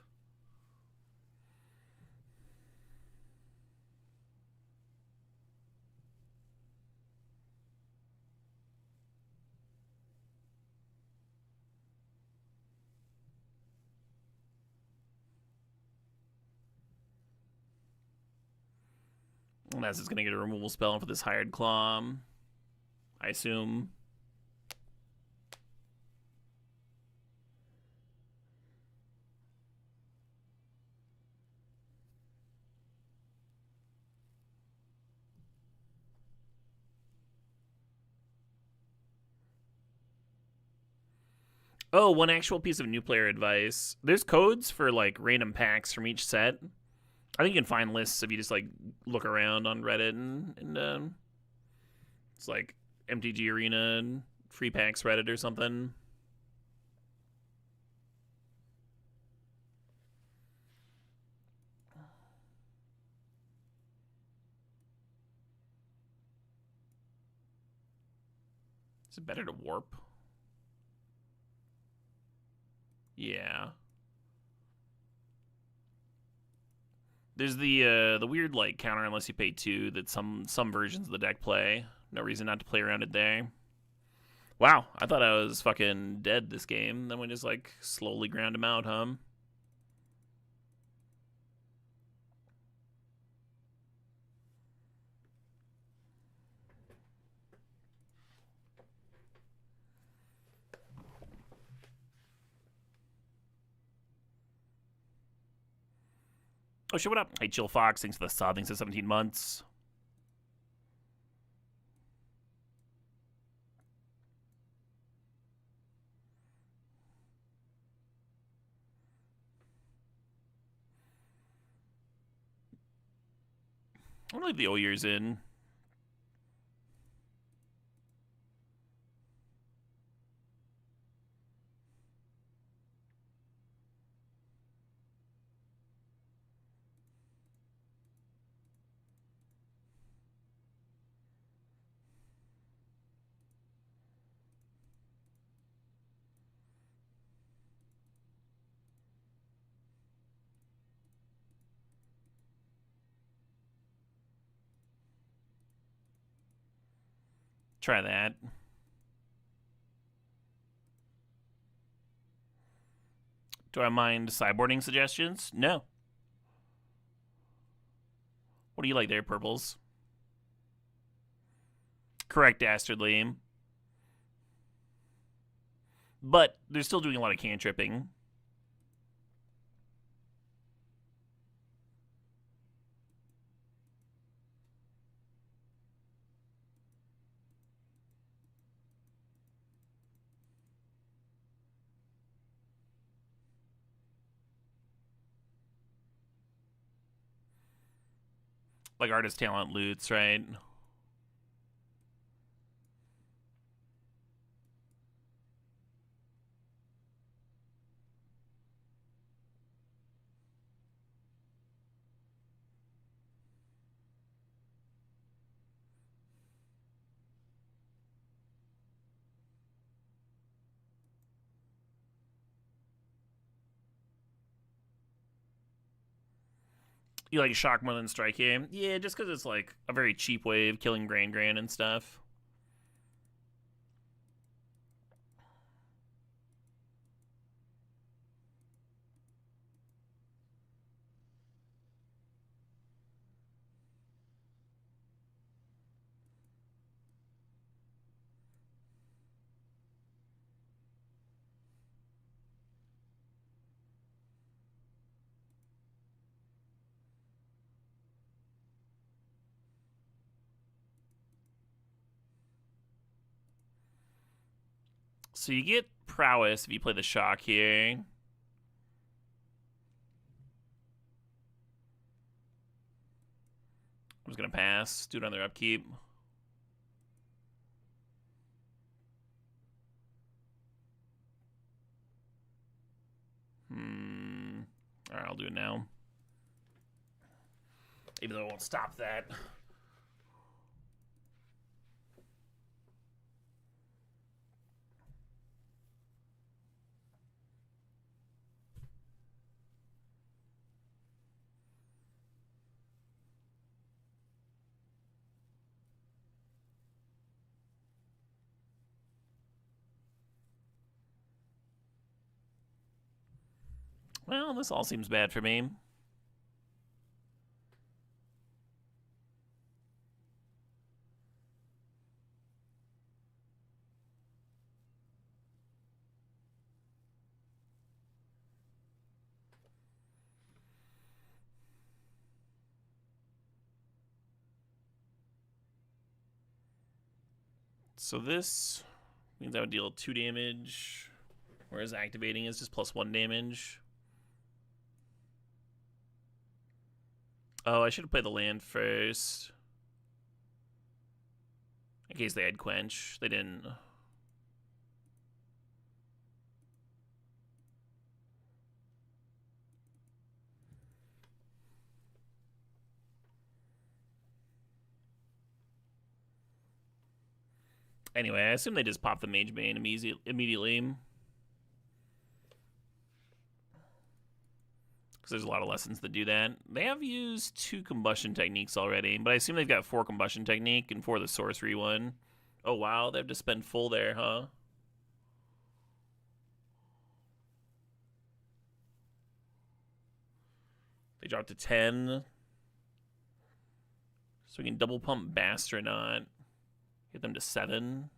Unless it's gonna get a removal spell for this Hired Claw, I assume. Oh, one actual piece of new player advice. There's codes for like random packs from each set. I think you can find lists if you just like look around on Reddit and it's like MTG Arena and Free Packs Reddit or something. Is it better to warp? Yeah. There's the weird like counter unless you pay 2 that some versions of the deck play. No reason not to play around it there. Wow, I thought I was fucking dead this game. Then we just like slowly ground him out, huh? Oh shit, what up? Hey, Chill Fox, thanks for the sub, thanks for 17 months. I'm gonna leave the Oyears in. Try that. Do I mind sideboarding suggestions? No. What do you like there, Purples? Correct, Dastardly. But they're still doing a lot of cantripping. Like artist talent loots, right? You like shock more than strike here? Yeah, just because it's like a very cheap way of killing Gran and stuff. So you get prowess if you play the shock here. I'm just gonna pass. Do another upkeep. Alright, I'll do it now. Even though it won't stop that. Well, this all seems bad for me. So this means I would deal 2 damage, whereas activating is just plus 1 damage. Oh, I should have played the land first. In case they had Quench. They didn't. Anyway, I assume they just pop the Mage Bane immediately. Because there's a lot of lessons that do that. They have used 2 combustion techniques already, but I assume they've got 4 combustion technique and 4 the sorcery one. Oh wow, they have to spend full there, huh? They dropped to 10. So we can double pump Bastronaut. Get them to 7.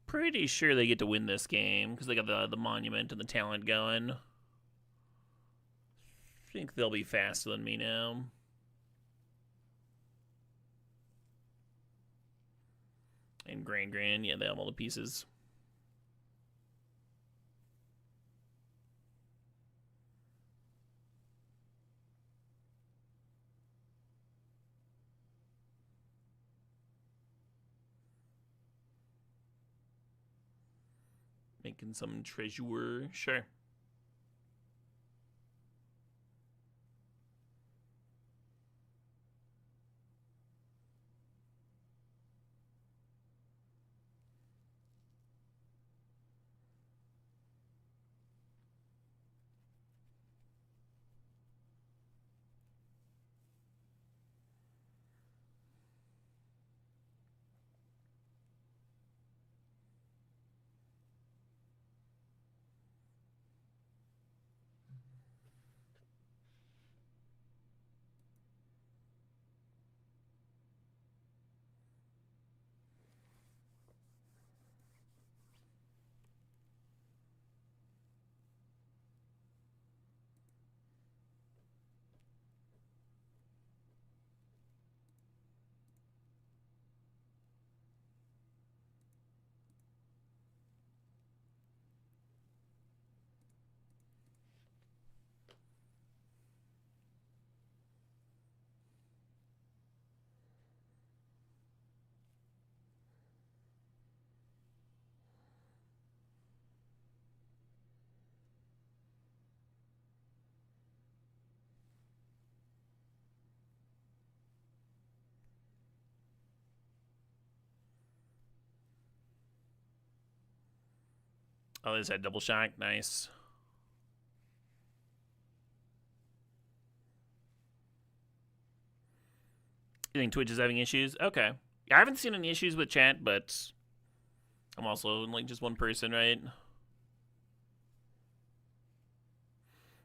Pretty sure they get to win this game because they got the monument and the talent going. I think they'll be faster than me now. And Gran, yeah, they have all the pieces. Making some treasure, sure. Oh, there's that double shock. Nice. You think Twitch is having issues? Okay. Yeah, I haven't seen any issues with chat, but I'm also like just one person, right?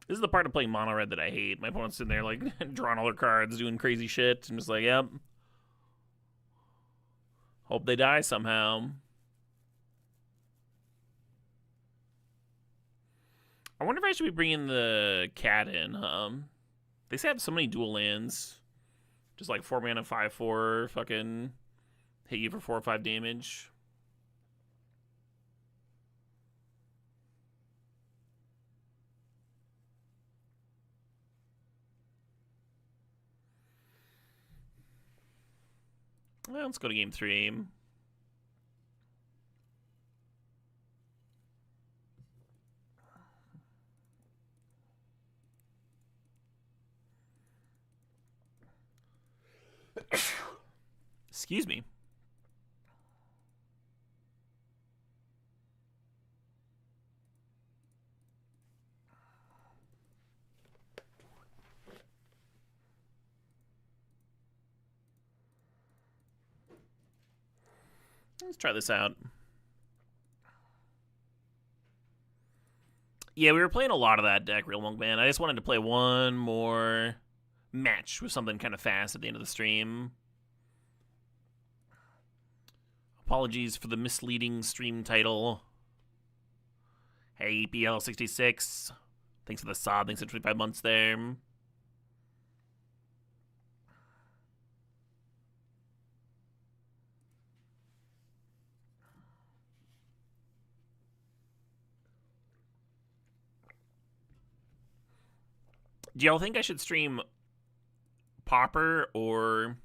This is the part of playing mono red that I hate. My opponent's sitting there like drawing all their cards, doing crazy shit. I'm just like, yep. Hope they die somehow. I wonder if I should be bringing the cat in. They say I have so many dual lands. Just like 4 mana, 5/4, fucking hit you for 4 or 5 damage. Well, let's go to game 3. Excuse me. Let's try this out. Yeah, we were playing a lot of that deck, Real Monk Man. I just wanted to play one more match with something kind of fast at the end of the stream. Apologies for the misleading stream title. Hey, EPL66. Thanks for the sub. Thanks for 25 months there. Do y'all think I should stream Pauper or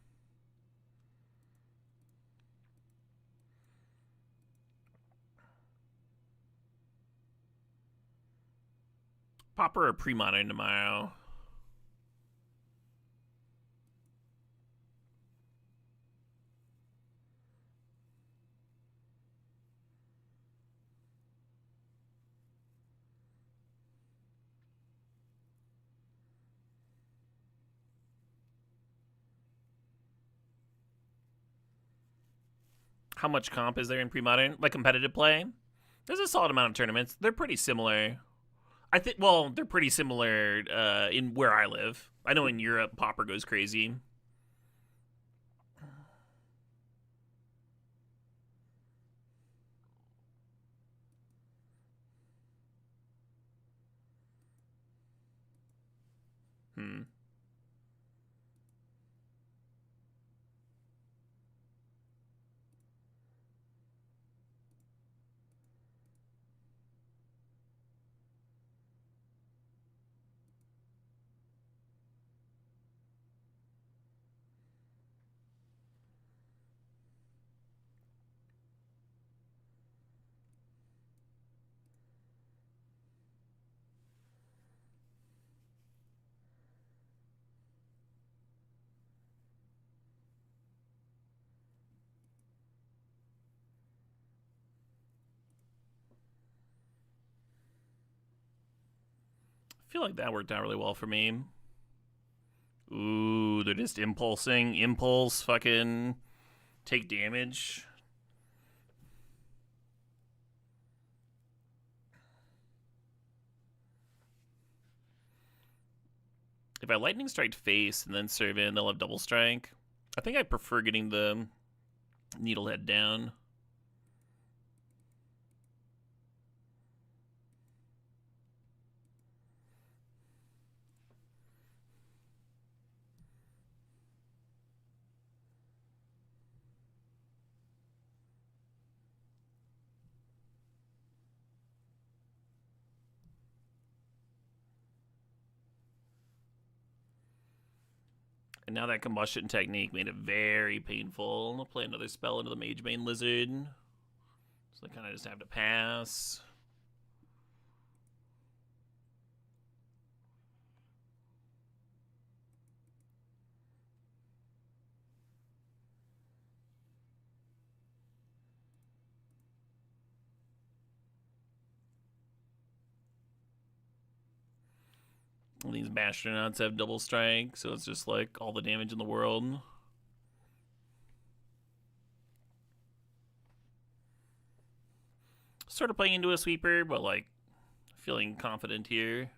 Pauper or Pre-Modern tomorrow? How much comp is there in Pre-Modern? Like competitive play? There's a solid amount of tournaments. They're pretty similar. I think, well, they're pretty similar in where I live. I know in Europe, Pauper goes crazy. Hmm. I feel like that worked out really well for me. Ooh, they're just impulsing. Impulse, fucking take damage. If I lightning strike face and then serve in, they'll have double strike. I think I prefer getting the needlehead down. And now that combustion technique made it very painful. I'll play another spell into the Magebane Lizard. So I kind of just have to pass. These Bastronauts have double strike, so it's just like all the damage in the world. Sort of playing into a sweeper, but like feeling confident here.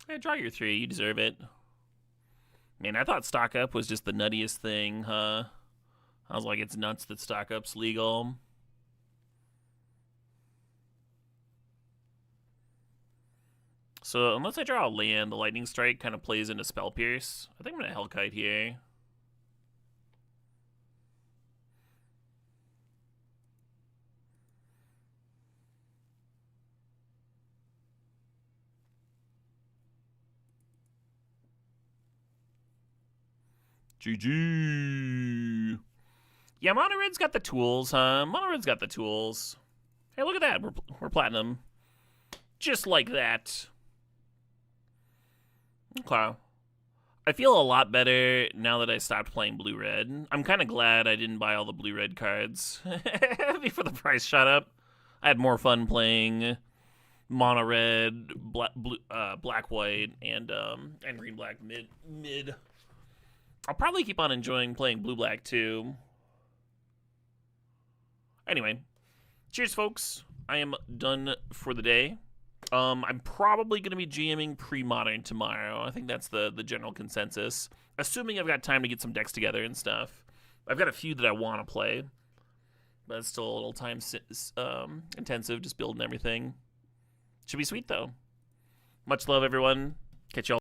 Yeah, draw your 3. You deserve it. Man, I thought stock up was just the nuttiest thing, huh? I was like, it's nuts that stock up's legal. So unless I draw a land, the Lightning Strike kind of plays into Spell Pierce. I think I'm going to Hellkite here. GG. Yeah, Mono Red's got the tools, huh? Mono Red's got the tools. Hey, look at that. We're platinum. Just like that. Okay. I feel a lot better now that I stopped playing blue-red. I'm kind of glad I didn't buy all the blue-red cards before the price shot up. I had more fun playing mono red, black white, and green black mid. I'll probably keep on enjoying playing blue black too. Anyway, cheers, folks. I am done for the day. I'm probably going to be GMing pre-modern tomorrow. I think that's the general consensus. Assuming I've got time to get some decks together and stuff. I've got a few that I want to play, but it's still a little time intensive, just building everything. Should be sweet, though. Much love, everyone. Catch y'all.